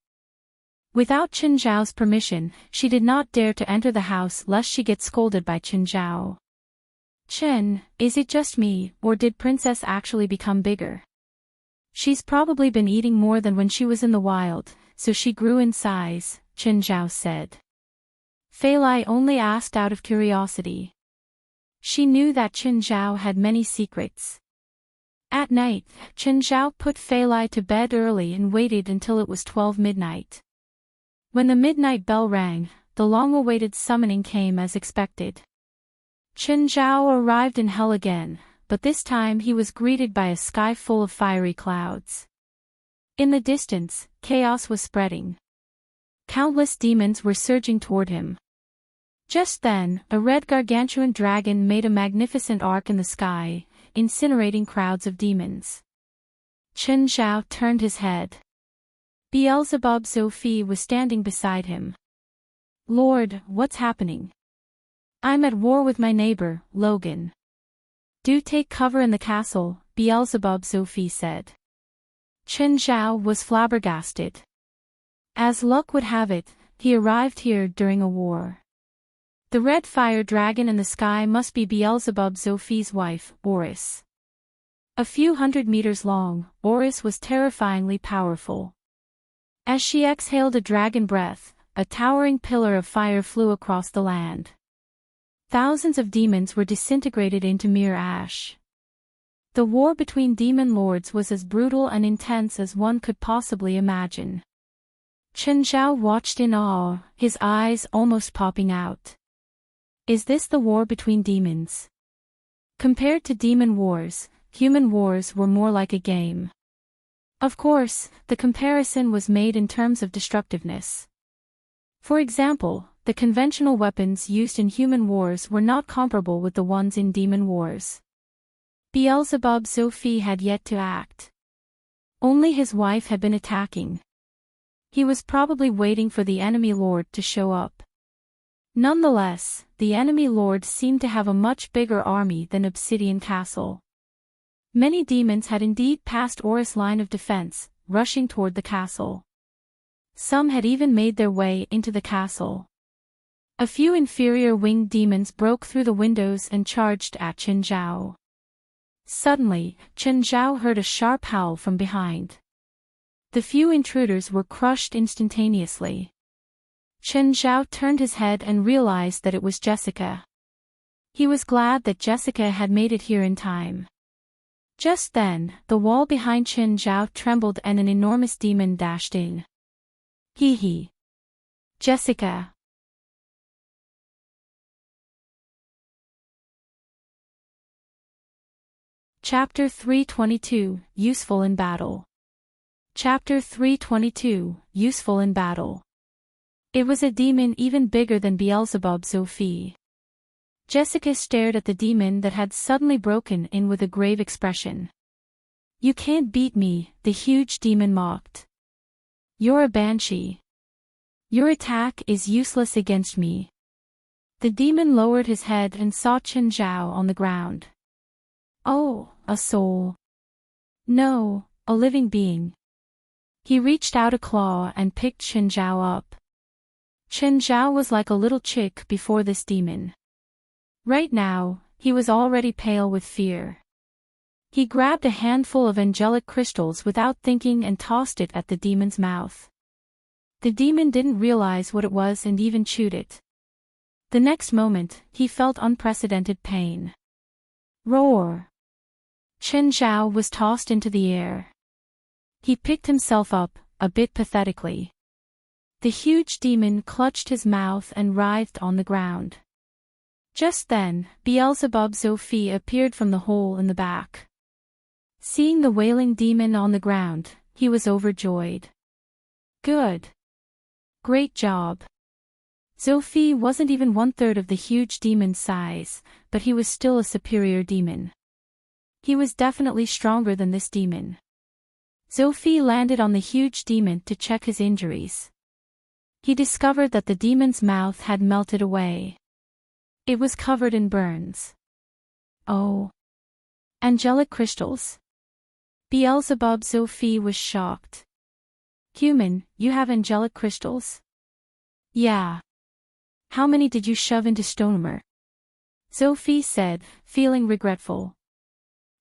Without Qin Zhao's permission, she did not dare to enter the house lest she get scolded by Qin Zhao. Chen, is it just me, or did Princess actually become bigger? She's probably been eating more than when she was in the wild, so she grew in size, Qin Zhao said. Failai only asked out of curiosity. She knew that Qin Zhao had many secrets. At night, Qin Zhao put Failai to bed early and waited until it was 12 midnight. When the midnight bell rang, the long-awaited summoning came as expected. Qin Zhao arrived in hell again, but this time he was greeted by a sky full of fiery clouds. In the distance, chaos was spreading. Countless demons were surging toward him. Just then, a red gargantuan dragon made a magnificent arc in the sky, incinerating crowds of demons. Qin Zhao turned his head. Beelzebub Sophie was standing beside him. Lord, what's happening? I'm at war with my neighbor, Logan. Do take cover in the castle, Beelzebub Sophie said. Qin Zhao was flabbergasted. As luck would have it, he arrived here during a war. The red fire dragon in the sky must be Beelzebub Sophie's wife, Oris. A few hundred meters long, Oris was terrifyingly powerful. As she exhaled a dragon breath, a towering pillar of fire flew across the land. Thousands of demons were disintegrated into mere ash. The war between demon lords was as brutal and intense as one could possibly imagine. Qin Zhao watched in awe, his eyes almost popping out. Is this the war between demons? Compared to demon wars, human wars were more like a game. Of course, the comparison was made in terms of destructiveness. For example, the conventional weapons used in human wars were not comparable with the ones in demon wars. Beelzebub Sophie had yet to act. Only his wife had been attacking. He was probably waiting for the enemy lord to show up. Nonetheless, the enemy lord seemed to have a much bigger army than Obsidian Castle. Many demons had indeed passed Oris' line of defense, rushing toward the castle. Some had even made their way into the castle. A few inferior winged demons broke through the windows and charged at Qin Zhao. Suddenly, Qin Zhao heard a sharp howl from behind. The few intruders were crushed instantaneously. Chen Zhao turned his head and realized that it was Jessica. He was glad that Jessica had made it here in time. Just then, the wall behind Chen Zhao trembled and an enormous demon dashed in. Hee hee. Jessica. Chapter 322, Useful in Battle. Chapter 322, Useful in Battle. It was a demon even bigger than Beelzebub Sophie. Jessica stared at the demon that had suddenly broken in with a grave expression. You can't beat me, the huge demon mocked. You're a banshee. Your attack is useless against me. The demon lowered his head and saw Chen Zhao on the ground. Oh, a soul. No, a living being. He reached out a claw and picked Chen Zhao up. Chen Zhao was like a little chick before this demon. Right now, he was already pale with fear. He grabbed a handful of angelic crystals without thinking and tossed it at the demon's mouth. The demon didn't realize what it was and even chewed it. The next moment, he felt unprecedented pain. Roar! Chen Zhao was tossed into the air. He picked himself up, a bit pathetically. The huge demon clutched his mouth and writhed on the ground. Just then, Beelzebub Sophie appeared from the hole in the back. Seeing the wailing demon on the ground, he was overjoyed. Good. Great job. Sophie wasn't even 1/3 of the huge demon's size, but he was still a superior demon. He was definitely stronger than this demon. Sophie landed on the huge demon to check his injuries. He discovered that the demon's mouth had melted away. It was covered in burns. Oh. Angelic crystals? Beelzebub Sophie was shocked. Human, you have angelic crystals? Yeah. How many did you shove into Stonemer? Sophie said, feeling regretful.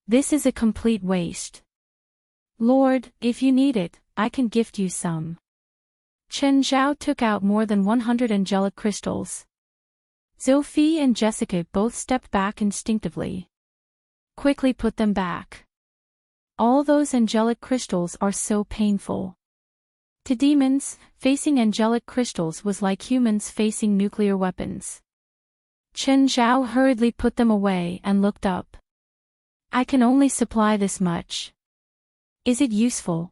This is a complete waste. Lord, if you need it, I can gift you some. Chen Zhao took out more than 100 angelic crystals. Sophie and Jessica both stepped back instinctively. Quickly put them back. All those angelic crystals are so painful. To demons, facing angelic crystals was like humans facing nuclear weapons. Chen Zhao hurriedly put them away and looked up. I can only supply this much. Is it useful?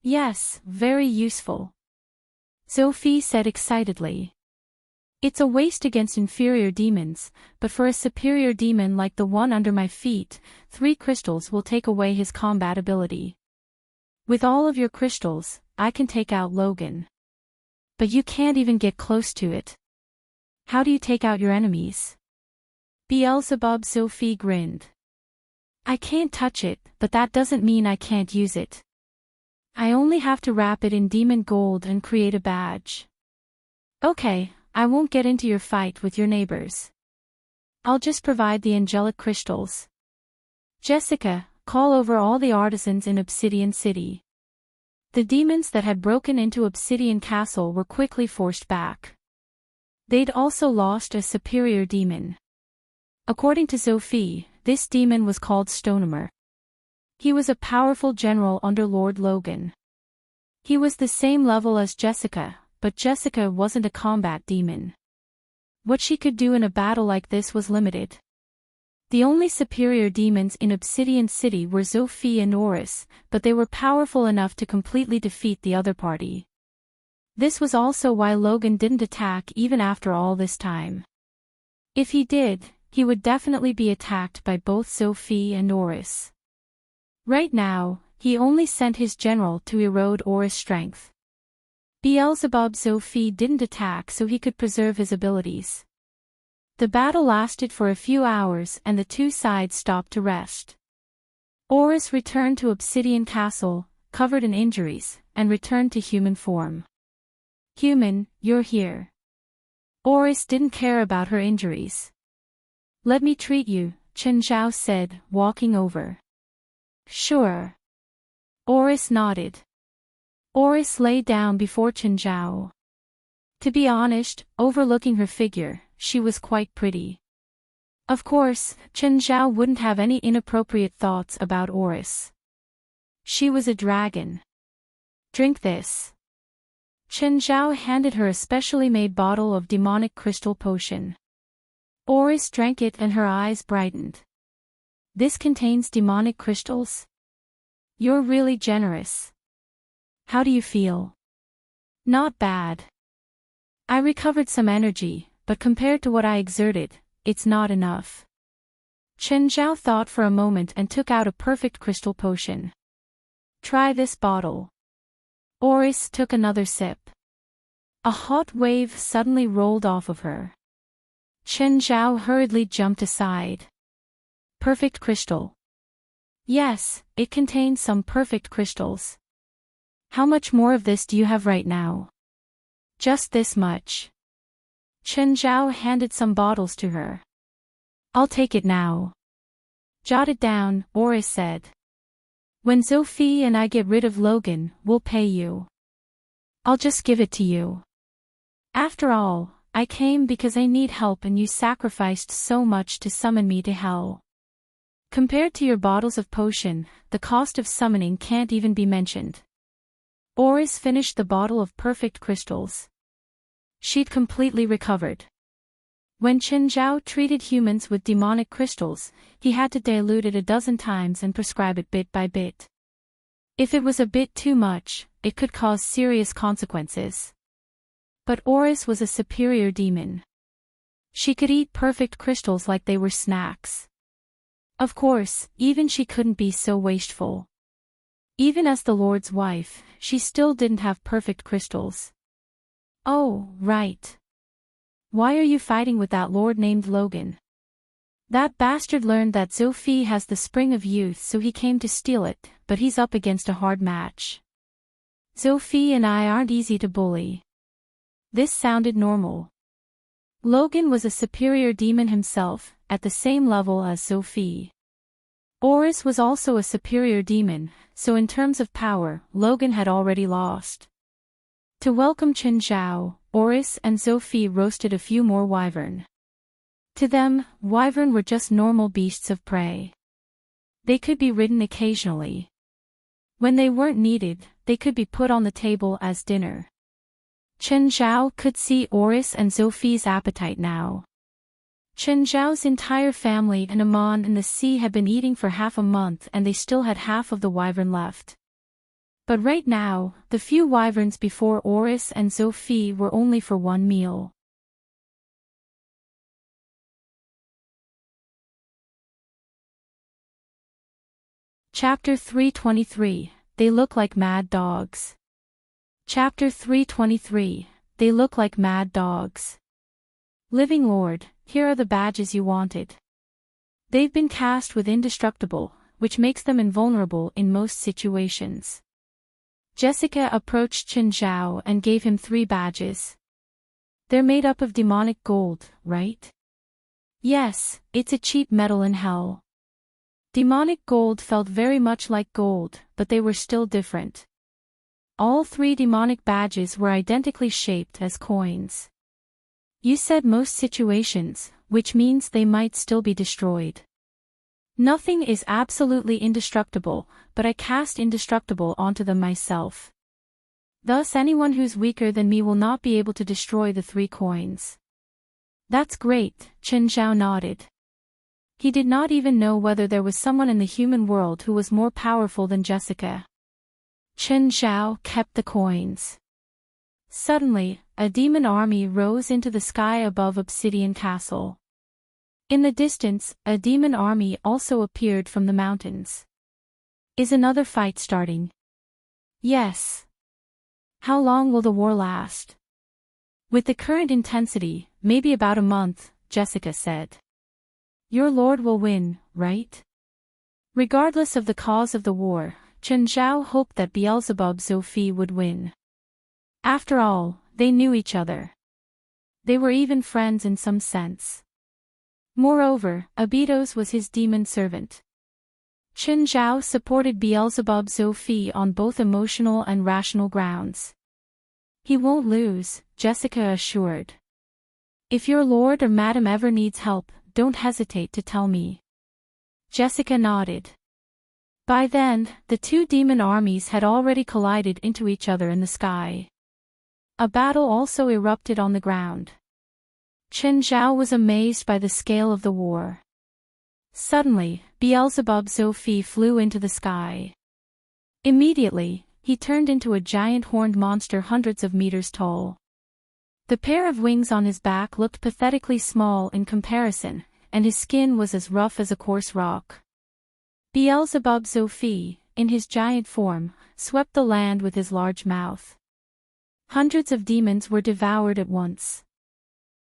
Yes, very useful. Sophie said excitedly. It's a waste against inferior demons, but for a superior demon like the one under my feet, 3 crystals will take away his combat ability. With all of your crystals, I can take out Logan. But you can't even get close to it. How do you take out your enemies? Beelzebub Sophie grinned. I can't touch it, but that doesn't mean I can't use it. I only have to wrap it in demon gold and create a badge. Okay, I won't get into your fight with your neighbors. I'll just provide the angelic crystals. Jessica, call over all the artisans in Obsidian City. The demons that had broken into Obsidian Castle were quickly forced back. They'd also lost a superior demon. According to Sophie, this demon was called Stonemer. He was a powerful general under Lord Logan. He was the same level as Jessica, but Jessica wasn't a combat demon. What she could do in a battle like this was limited. The only superior demons in Obsidian City were Sophie and Oris, but they were powerful enough to completely defeat the other party. This was also why Logan didn't attack even after all this time. If he did, he would definitely be attacked by both Sophie and Oris. Right now, he only sent his general to erode Oris' strength. Beelzebub Sophie didn't attack so he could preserve his abilities. The battle lasted for a few hours and the two sides stopped to rest. Oris returned to Obsidian Castle, covered in injuries, and returned to human form. Human, you're here. Oris didn't care about her injuries. Let me treat you, Chen Zhao said, walking over. Sure. Oris nodded. Oris lay down before Chen Zhao. To be honest, overlooking her figure, she was quite pretty. Of course, Chen Zhao wouldn't have any inappropriate thoughts about Oris. She was a dragon. Drink this. Chen Zhao handed her a specially made bottle of demonic crystal potion. Oris drank it and her eyes brightened. This contains demonic crystals? You're really generous. How do you feel? Not bad. I recovered some energy, but compared to what I exerted, it's not enough. Chen Zhao thought for a moment and took out a perfect crystal potion. Try this bottle. Oris took another sip. A hot wave suddenly rolled off of her. Chen Zhao hurriedly jumped aside. Perfect crystal. Yes, it contains some perfect crystals. How much more of this do you have right now? Just this much. Chen Zhao handed some bottles to her. I'll take it now. Jot it down, Oris said. When Sophie and I get rid of Logan, we'll pay you. I'll just give it to you. After all, I came because I need help and you sacrificed so much to summon me to hell. Compared to your bottles of potion, the cost of summoning can't even be mentioned. Oris finished the bottle of perfect crystals. She'd completely recovered. When Chen Zhao treated humans with demonic crystals, he had to dilute it a dozen times and prescribe it bit by bit. If it was a bit too much, it could cause serious consequences. But Oris was a superior demon. She could eat perfect crystals like they were snacks. Of course, even she couldn't be so wasteful. Even as the Lord's wife, she still didn't have perfect crystals. Oh, right. Why are you fighting with that lord named Logan? That bastard learned that Sophie has the spring of youth, so he came to steal it, but he's up against a hard match. Sophie and I aren't easy to bully. This sounded normal. Logan was a superior demon himself, at the same level as Sophie. Oris was also a superior demon, so in terms of power, Logan had already lost. To welcome Chen Zhao, Oris and Sophie roasted a few more wyvern. To them, wyvern were just normal beasts of prey. They could be ridden occasionally. When they weren't needed, they could be put on the table as dinner. Chen Zhao could see Oris and Sophie's appetite now. Chen Zhao's entire family and Amon and the sea had been eating for half a month and they still had half of the wyvern left. But right now, the few wyverns before Oris and Sophie were only for one meal. Chapter 323, They Look Like Mad Dogs. Chapter 323, They Look Like Mad Dogs. Living Lord, here are the badges you wanted. They've been cast with indestructible, which makes them invulnerable in most situations. Jessica approached Chen Zhao and gave him 3 badges. They're made up of demonic gold, right? Yes, it's a cheap metal in hell. Demonic gold felt very much like gold, but they were still different. All 3 demonic badges were identically shaped as coins. You said most situations, which means they might still be destroyed. Nothing is absolutely indestructible, but I cast indestructible onto them myself. Thus anyone who's weaker than me will not be able to destroy the 3 coins. That's great, Chen Zhao nodded. He did not even know whether there was someone in the human world who was more powerful than Jessica. Chen Zhao kept the coins. Suddenly, a demon army rose into the sky above Obsidian Castle. In the distance, a demon army also appeared from the mountains. Is another fight starting? Yes. How long will the war last? With the current intensity, maybe about a month, Jessica said. Your lord will win, right? Regardless of the cause of the war, Chen Zhao hoped that Beelzebub Sophie would win. After all, they knew each other. They were even friends in some sense. Moreover, Abydos was his demon servant. Chen Zhao supported Beelzebub Sophie on both emotional and rational grounds. He won't lose, Jessica assured. If your lord or madam ever needs help, don't hesitate to tell me. Jessica nodded. By then, the two demon armies had already collided into each other in the sky. A battle also erupted on the ground. Chen Zhao was amazed by the scale of the war. Suddenly, Beelzebub's Sophie flew into the sky. Immediately, he turned into a giant horned monster hundreds of meters tall. The pair of wings on his back looked pathetically small in comparison, and his skin was as rough as a coarse rock. Beelzebub Sophie, in his giant form, swept the land with his large mouth. Hundreds of demons were devoured at once.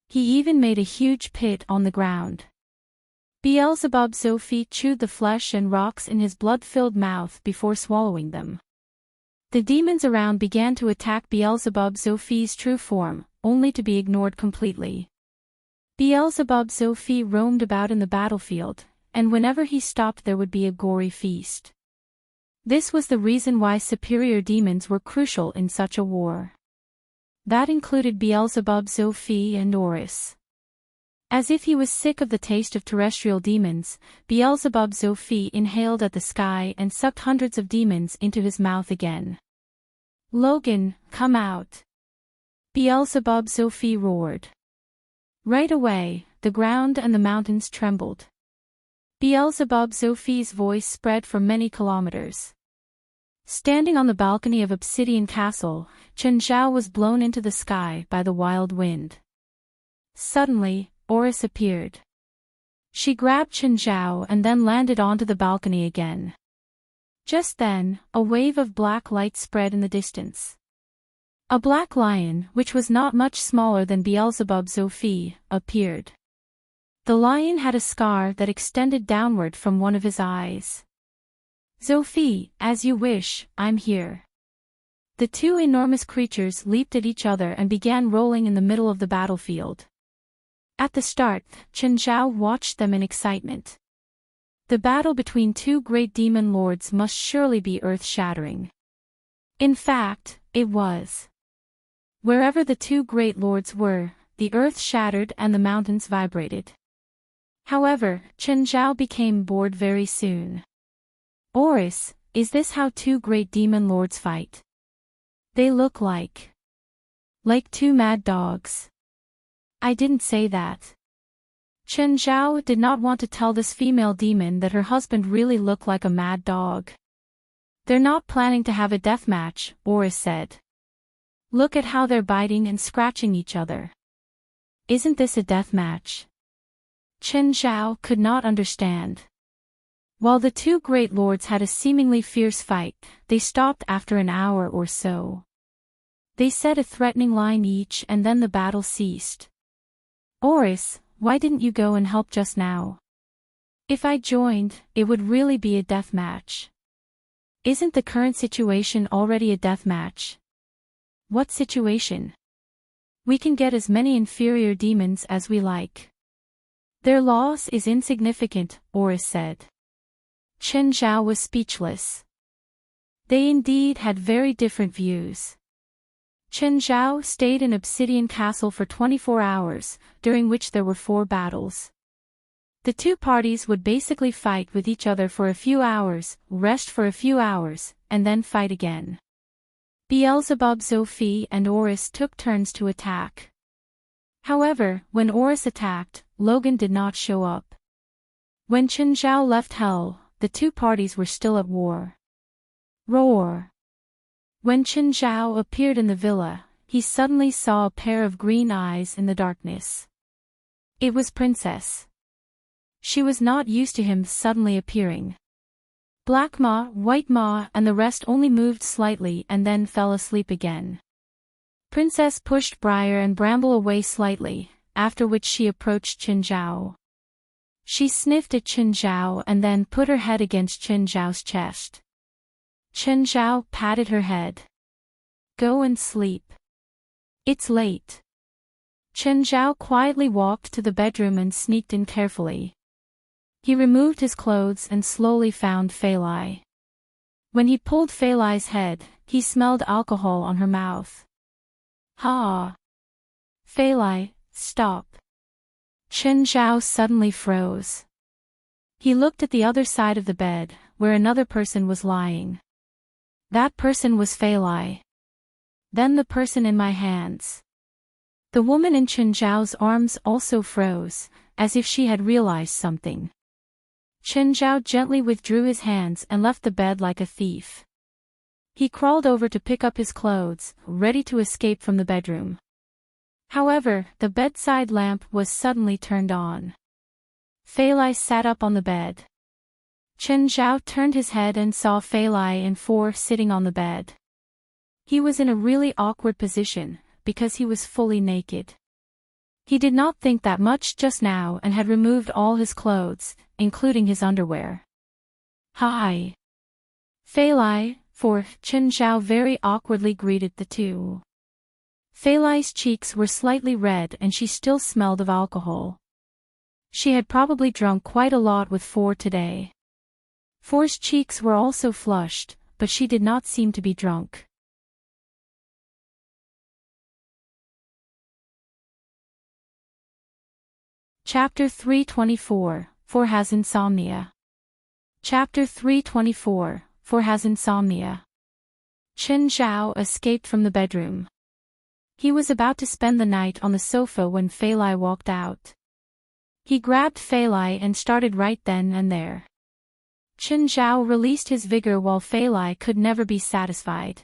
He even made a huge pit on the ground. Beelzebub Sophie chewed the flesh and rocks in his blood-filled mouth before swallowing them. The demons around began to attack Beelzebub Sophie's true form, only to be ignored completely. Beelzebub Sophie roamed about in the battlefield, and whenever he stopped there would be a gory feast. This was the reason why superior demons were crucial in such a war. That included Beelzebub Sophie and Oris. As if he was sick of the taste of terrestrial demons, Beelzebub Sophie inhaled at the sky and sucked hundreds of demons into his mouth again. Logan, come out! Beelzebub Sophie roared. Right away, the ground and the mountains trembled. Beelzebub Sophie's voice spread for many kilometers. Standing on the balcony of Obsidian Castle, Chen Zhao was blown into the sky by the wild wind. Suddenly, Oris appeared. She grabbed Chen Zhao and then landed onto the balcony again. Just then, a wave of black light spread in the distance. A black lion, which was not much smaller than Beelzebub Sophie, appeared. The lion had a scar that extended downward from one of his eyes. Sophie, as you wish, I'm here. The two enormous creatures leaped at each other and began rolling in the middle of the battlefield. At the start, Chen Zhao watched them in excitement. The battle between two great demon lords must surely be earth-shattering. In fact, it was. Wherever the two great lords were, the earth shattered and the mountains vibrated. However, Chen Zhao became bored very soon. Oris, is this how two great demon lords fight? They look like two mad dogs. I didn't say that. Chen Zhao did not want to tell this female demon that her husband really looked like a mad dog. They're not planning to have a deathmatch, Oris said. Look at how they're biting and scratching each other. Isn't this a deathmatch? Chen Zhao could not understand. While the two great lords had a seemingly fierce fight, they stopped after an hour or so. They said a threatening line each and then the battle ceased. Oris, why didn't you go and help just now? If I joined, it would really be a death match. Isn't the current situation already a death match? What situation? We can get as many inferior demons as we like. Their loss is insignificant, Oris said. Chen Zhao was speechless. They indeed had very different views. Chen Zhao stayed in Obsidian Castle for 24 hours, during which there were 4 battles. The two parties would basically fight with each other for a few hours, rest for a few hours, and then fight again. Beelzebub Sophie and Oris took turns to attack. However, when Oris attacked, Logan did not show up. When Chen Zhao left Hell, the two parties were still at war. Roar! When Chen Zhao appeared in the villa, he suddenly saw a pair of green eyes in the darkness. It was Princess. She was not used to him suddenly appearing. Black Ma, White Ma and the rest only moved slightly and then fell asleep again. Princess pushed Briar and Bramble away slightly, after which she approached Chen Zhao. She sniffed at Chen Zhao and then put her head against Chen Zhao's chest. Chen Zhao patted her head. Go and sleep. It's late. Chen Zhao quietly walked to the bedroom and sneaked in carefully. He removed his clothes and slowly found Feilai. When he pulled Feilai's head, he smelled alcohol on her mouth. Ha! Fei Lai, stop. Chen Zhao suddenly froze. He looked at the other side of the bed, where another person was lying. That person was Fei Lai. Then the person in my hands. The woman in Chen Zhao's arms also froze, as if she had realized something. Chen Zhao gently withdrew his hands and left the bed like a thief. He crawled over to pick up his clothes, ready to escape from the bedroom. However, the bedside lamp was suddenly turned on. Fei Lai sat up on the bed. Chen Zhao turned his head and saw Fei Lai and Faur sitting on the bed. He was in a really awkward position, because he was fully naked. He did not think that much just now and had removed all his clothes, including his underwear. Hi! Fei Lai, Faur, Chen Zhao very awkwardly greeted the two. Fei Lai's cheeks were slightly red and she still smelled of alcohol. She had probably drunk quite a lot with Faur today. Faur's cheeks were also flushed, but she did not seem to be drunk. Chapter 324, Faur has insomnia. Chapter 324, Faur has insomnia. Chen Zhao escaped from the bedroom. He was about to spend the night on the sofa when Fei Lai walked out. He grabbed Fei Lai and started right then and there. Chen Zhao released his vigor while Fei Lai could never be satisfied.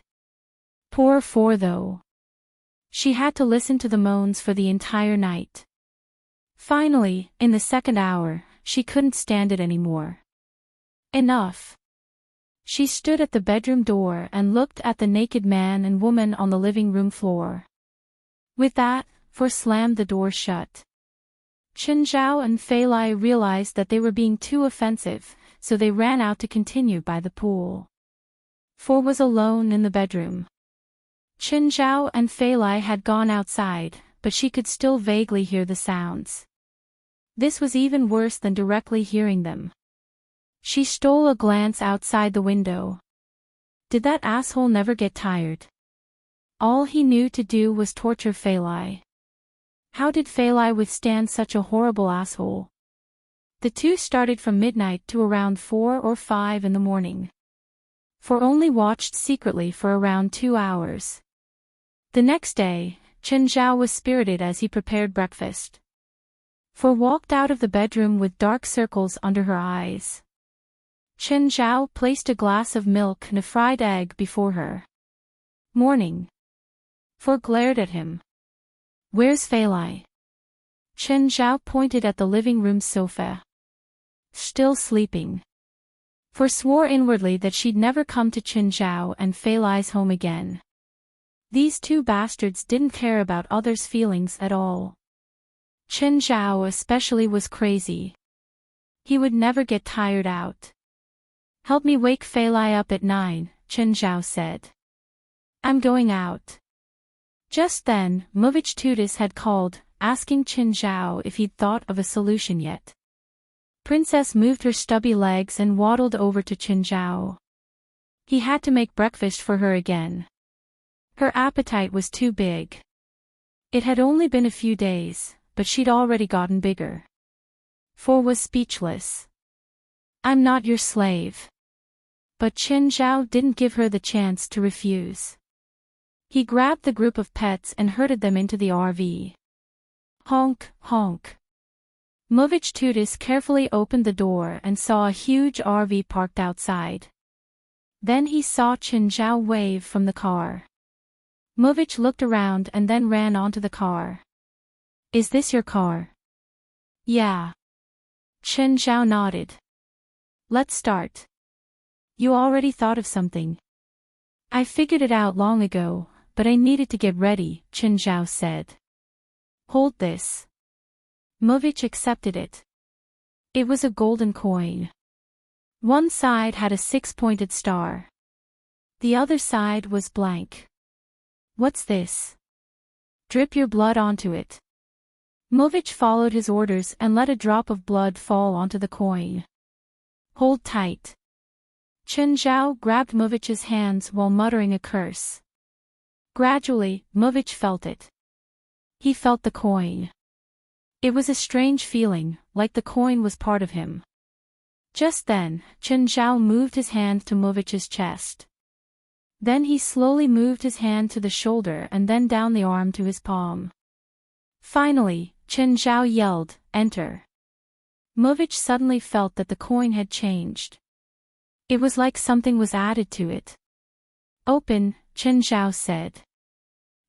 Poor Faur though. She had to listen to the moans for the entire night. Finally, in the second hour, she couldn't stand it anymore. Enough. She stood at the bedroom door and looked at the naked man and woman on the living room floor. With that, Faur slammed the door shut. Chen Zhao and Fei Lai realized that they were being too offensive, so they ran out to continue by the pool. Faur was alone in the bedroom. Chen Zhao and Fei Lai had gone outside, but she could still vaguely hear the sounds. This was even worse than directly hearing them. She stole a glance outside the window. Did that asshole never get tired? All he knew to do was torture Fei Lai. How did Fei Lai withstand such a horrible asshole? The two started from midnight to around 4 or 5 in the morning. Faur only watched secretly for around 2 hours. The next day, Chen Zhao was spirited as he prepared breakfast. Faur walked out of the bedroom with dark circles under her eyes. Chen Zhao placed a glass of milk and a fried egg before her. Morning. Faur glared at him. Where's Fei Lai? Chen Zhao pointed at the living room sofa. Still sleeping. Faur swore inwardly that she'd never come to Chen Zhao and Fei Lai's home again. These two bastards didn't care about others' feelings at all. Chen Zhao especially was crazy. He would never get tired out. Help me wake Fei Lai up at 9, Chen Zhao said. I'm going out. Just then, Morgery had called, asking Chen Zhao if he'd thought of a solution yet. Princess moved her stubby legs and waddled over to Chen Zhao. He had to make breakfast for her again. Her appetite was too big. It had only been a few days, but she'd already gotten bigger. Faur was speechless. I'm not your slave. But Chen Zhao didn't give her the chance to refuse. He grabbed the group of pets and herded them into the RV. Honk, honk. Morgery carefully opened the door and saw a huge RV parked outside. Then he saw Chen Zhao wave from the car. Morgery looked around and then ran onto the car. Is this your car? Yeah. Chen Zhao nodded. Let's start. You already thought of something. I figured it out long ago, but I needed to get ready, Chen Zhao said. Hold this. Morgery accepted it. It was a golden coin. One side had a 6-pointed star. The other side was blank. What's this? Drip your blood onto it. Morgery followed his orders and let a drop of blood fall onto the coin. Hold tight. Chen Zhao grabbed Morgery's hands while muttering a curse. Gradually, Morgery felt it. He felt the coin. It was a strange feeling, like the coin was part of him. Just then, Chen Zhao moved his hand to Morgery's chest. Then he slowly moved his hand to the shoulder and then down the arm to his palm. Finally, Chen Zhao yelled, "Enter." Morgery suddenly felt that the coin had changed. It was like something was added to it. "Open," Chen Zhao said.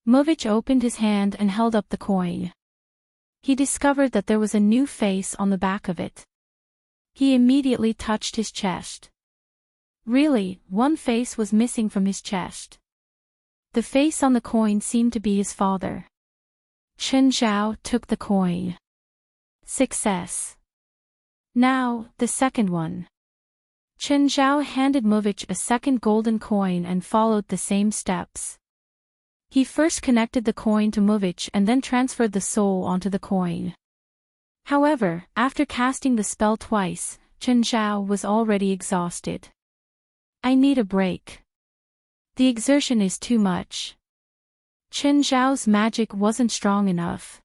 Morgery opened his hand and held up the coin. He discovered that there was a new face on the back of it. He immediately touched his chest. Really, one face was missing from his chest. The face on the coin seemed to be his father. Chen Zhao took the coin. Success. Now, the second one. Chen Zhao handed Morgery a second golden coin and followed the same steps. He first connected the coin to Morgery and then transferred the soul onto the coin. However, after casting the spell twice, Chen Zhao was already exhausted. "I need a break. The exertion is too much." Chen Zhao's magic wasn't strong enough.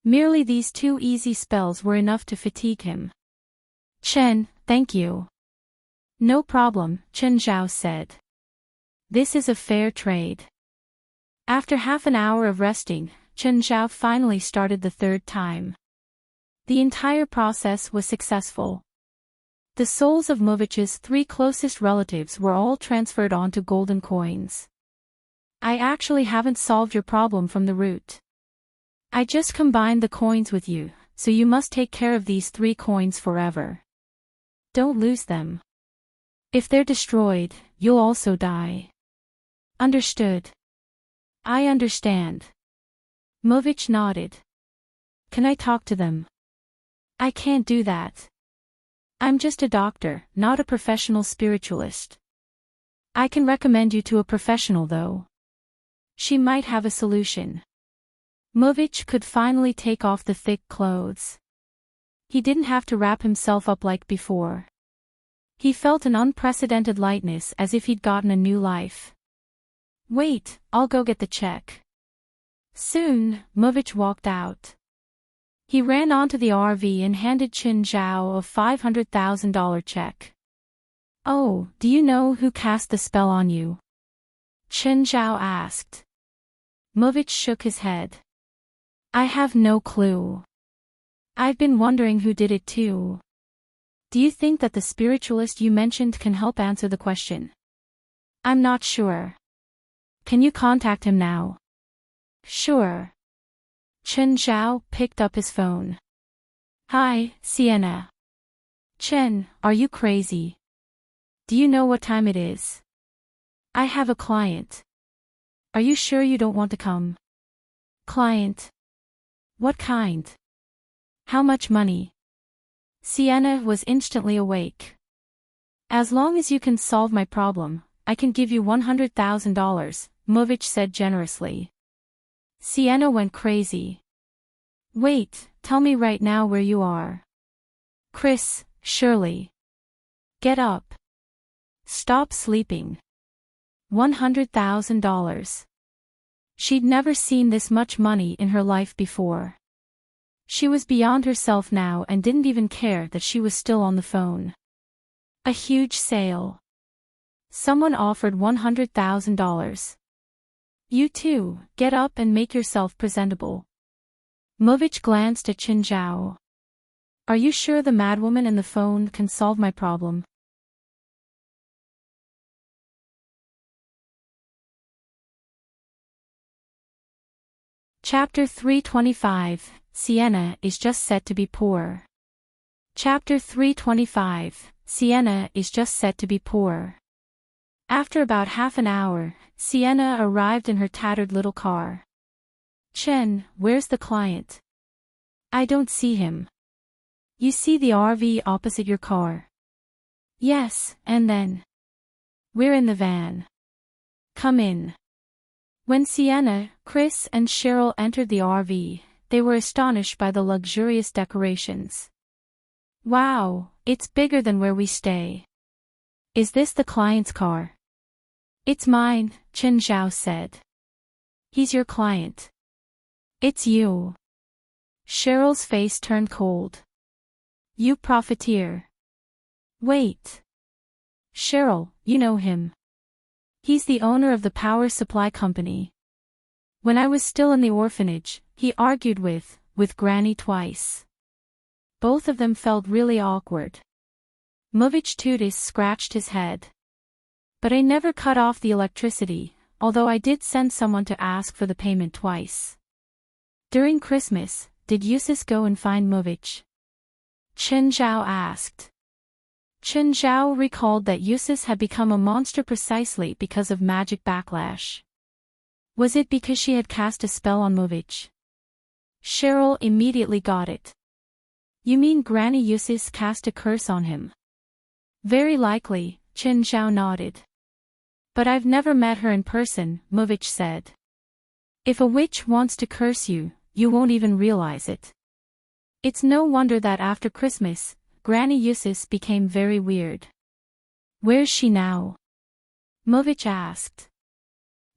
Merely these two easy spells were enough to fatigue him. "Chen, thank you." "No problem," Chen Zhao said. "This is a fair trade." After half an hour of resting, Chen Zhao finally started the third time. The entire process was successful. The souls of Morgery's three closest relatives were all transferred onto golden coins. "I actually haven't solved your problem from the root. I just combined the coins with you, so you must take care of these 3 coins forever. Don't lose them. If they're destroyed, you'll also die." "Understood." "I understand." Morgery nodded. "Can I talk to them?" "I can't do that. I'm just a doctor, not a professional spiritualist. I can recommend you to a professional though. She might have a solution." Morgery could finally take off the thick clothes. He didn't have to wrap himself up like before. He felt an unprecedented lightness as if he'd gotten a new life. "Wait, I'll go get the check." Soon, Morgery walked out. He ran onto the RV and handed Chen Zhao a $500,000 check. "Oh, do you know who cast the spell on you?" Chen Zhao asked. Morgery shook his head. "I have no clue. I've been wondering who did it too. Do you think that the spiritualist you mentioned can help answer the question?" "I'm not sure. Can you contact him now?" "Sure." Chen Zhao picked up his phone. "Hi, Sienna." "Chen, are you crazy? Do you know what time it is? I have a client. Are you sure you don't want to come?" "Client? What kind? How much money?" Sienna was instantly awake. "As long as you can solve my problem, I can give you $100,000, Morgery said generously. Sienna went crazy. "Wait, tell me right now where you are." "Chris, Shirley. Get up. Stop sleeping." $100,000. She'd never seen this much money in her life before. She was beyond herself now and didn't even care that she was still on the phone. A huge sale. Someone offered $100,000. "You too, get up and make yourself presentable." Morgery glanced at Chen Zhao. "Are you sure the madwoman in the phone can solve my problem?" Chapter 325, Sienna is just set to be poor. Chapter 325, Sienna is just set to be poor. After about half an hour, Sienna arrived in her tattered little car. "Chen, where's the client?" "I don't see him." "You see the RV opposite your car?" "Yes, and then?" "We're in the van." "Come in." When Sienna, Chris and Cheryl entered the RV, they were astonished by the luxurious decorations. "Wow, it's bigger than where we stay." "Is this the client's car?" "It's mine," Chen Zhao said. He's your client. It's you. Cheryl's face turned cold. You profiteer. Wait. Cheryl, you know him. He's the owner of the power supply company. When I was still in the orphanage, he argued with Granny twice. Both of them felt really awkward. Movich scratched his head. But I never cut off the electricity, although I did send someone to ask for the payment twice. During Christmas, did Yusuf go and find Movich? Chen Zhao asked. Chen Zhao recalled that Yusuf had become a monster precisely because of magic backlash. Was it because she had cast a spell on Movich? Cheryl immediately got it. You mean Granny Yusuf cast a curse on him? Very likely, Chen Zhao nodded. But I've never met her in person, Movich said. If a witch wants to curse you, you won't even realize it. It's no wonder that after Christmas, Granny Yusuf became very weird. Where's she now? Movich asked.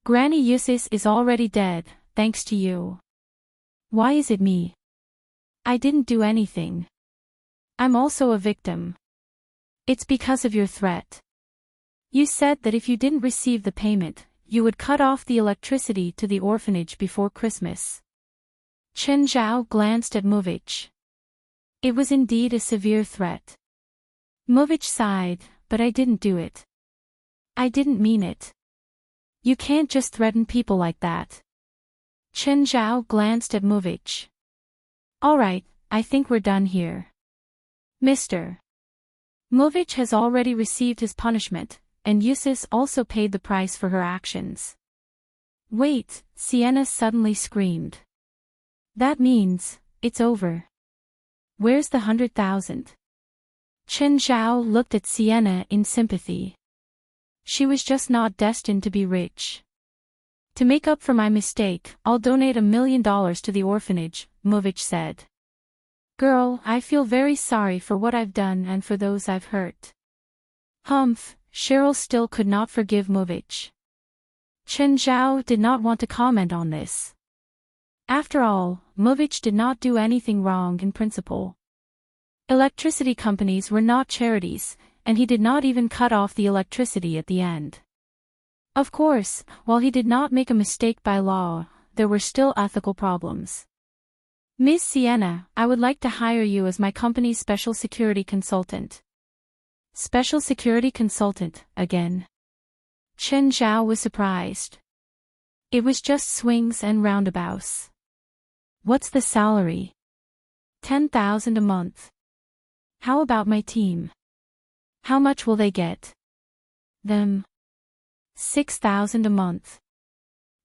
Granny Yusuf is already dead, thanks to you. Why is it me? I didn't do anything. I'm also a victim. It's because of your threat. You said that if you didn't receive the payment, you would cut off the electricity to the orphanage before Christmas. Chen Zhao glanced at Movich. It was indeed a severe threat. Movich sighed, but I didn't do it. I didn't mean it. You can't just threaten people like that. Chen Zhao glanced at Movich. Alright, I think we're done here. Mr. Movich has already received his punishment, and Yusuf also paid the price for her actions. Wait, Sienna suddenly screamed. That means, it's over. Where's the 100,000? Chen Zhao looked at Sienna in sympathy. She was just not destined to be rich. To make up for my mistake, I'll donate $1 million to the orphanage, Movich said. Girl, I feel very sorry for what I've done and for those I've hurt. Humph, Cheryl still could not forgive Movich. Chen Zhao did not want to comment on this. After all, Movich did not do anything wrong in principle. Electricity companies were not charities, and he did not even cut off the electricity at the end. Of course, while he did not make a mistake by law, there were still ethical problems. Miss Sienna, I would like to hire you as my company's special security consultant. Special security consultant, again? Chen Zhao was surprised. It was just swings and roundabouts. What's the salary? 10,000 a month. How about my team? How much will they get? Them. 6,000 a month.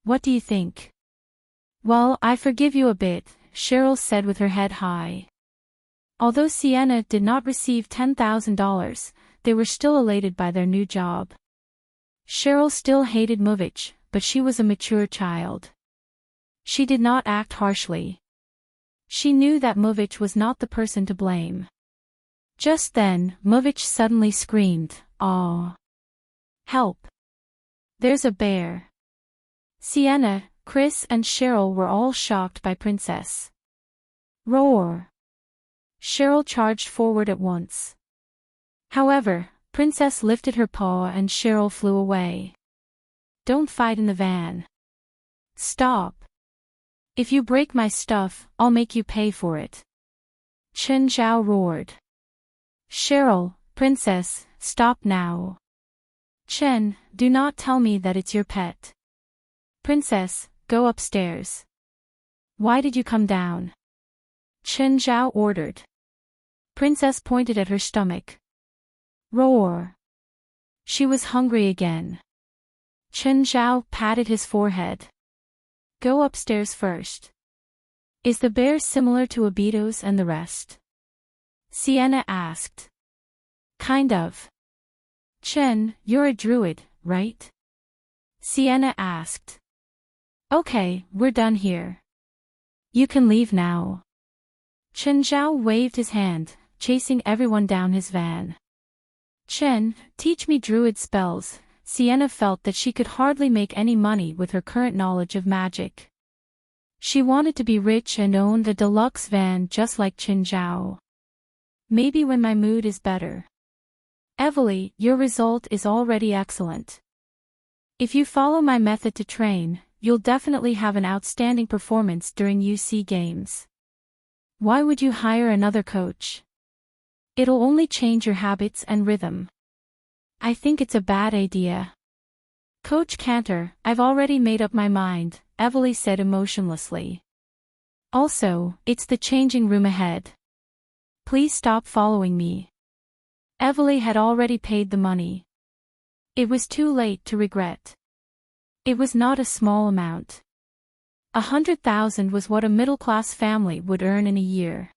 What do you think? Well, I forgive you a bit, Cheryl said with her head high. Although Sienna did not receive $10,000, they were still elated by their new job. Cheryl still hated Movich, but she was a mature child. She did not act harshly. She knew that Movich was not the person to blame. Just then, Movich suddenly screamed, "Aw! Help! There's a bear!" Sienna, Chris and Cheryl were all shocked by Princess. Roar! Cheryl charged forward at once. However, Princess lifted her paw and Cheryl flew away. Don't fight in the van. Stop. If you break my stuff, I'll make you pay for it. Chen Zhao roared. Cheryl, Princess, stop now. Chen, do not tell me that it's your pet. Princess, go upstairs. Why did you come down? Chen Zhao ordered. Princess pointed at her stomach. Roar. She was hungry again. Chen Zhao patted his forehead. Go upstairs first. Is the bear similar to Abitos and the rest? Sienna asked. Kind of. Chen, you're a druid, right? Sienna asked. Okay, we're done here. You can leave now. Chen Zhao waved his hand, chasing everyone down his van. Chen, teach me druid spells, Sienna felt that she could hardly make any money with her current knowledge of magic. She wanted to be rich and own the deluxe van just like Qin Zhao. Maybe when my mood is better. Evely, your result is already excellent. If you follow my method to train, you'll definitely have an outstanding performance during UC games. Why would you hire another coach? It'll only change your habits and rhythm. I think it's a bad idea. Coach Cantor, I've already made up my mind, Evely said emotionlessly. Also, it's the changing room ahead. Please stop following me. Evely had already paid the money. It was too late to regret. It was not a small amount. 100,000 was what a middle-class family would earn in a year.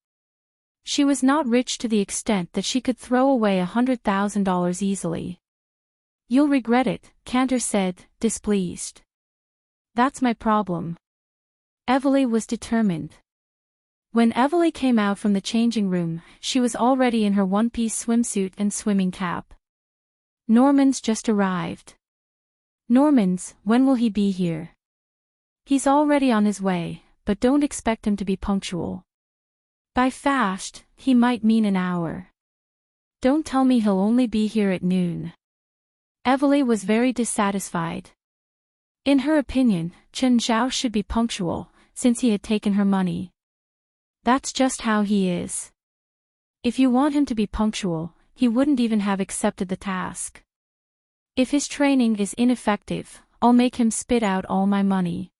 She was not rich to the extent that she could throw away $100,000 easily. You'll regret it, Cantor said, displeased. That's my problem. Evely was determined. When Evely came out from the changing room, she was already in her one-piece swimsuit and swimming cap. Norman's just arrived. Norman's, when will he be here? He's already on his way, but don't expect him to be punctual. By fast, he might mean an hour. Don't tell me he'll only be here at noon. Evely was very dissatisfied. In her opinion, Qin Zhao should be punctual, since he had taken her money. That's just how he is. If you want him to be punctual, he wouldn't even have accepted the task. If his training is ineffective, I'll make him spit out all my money.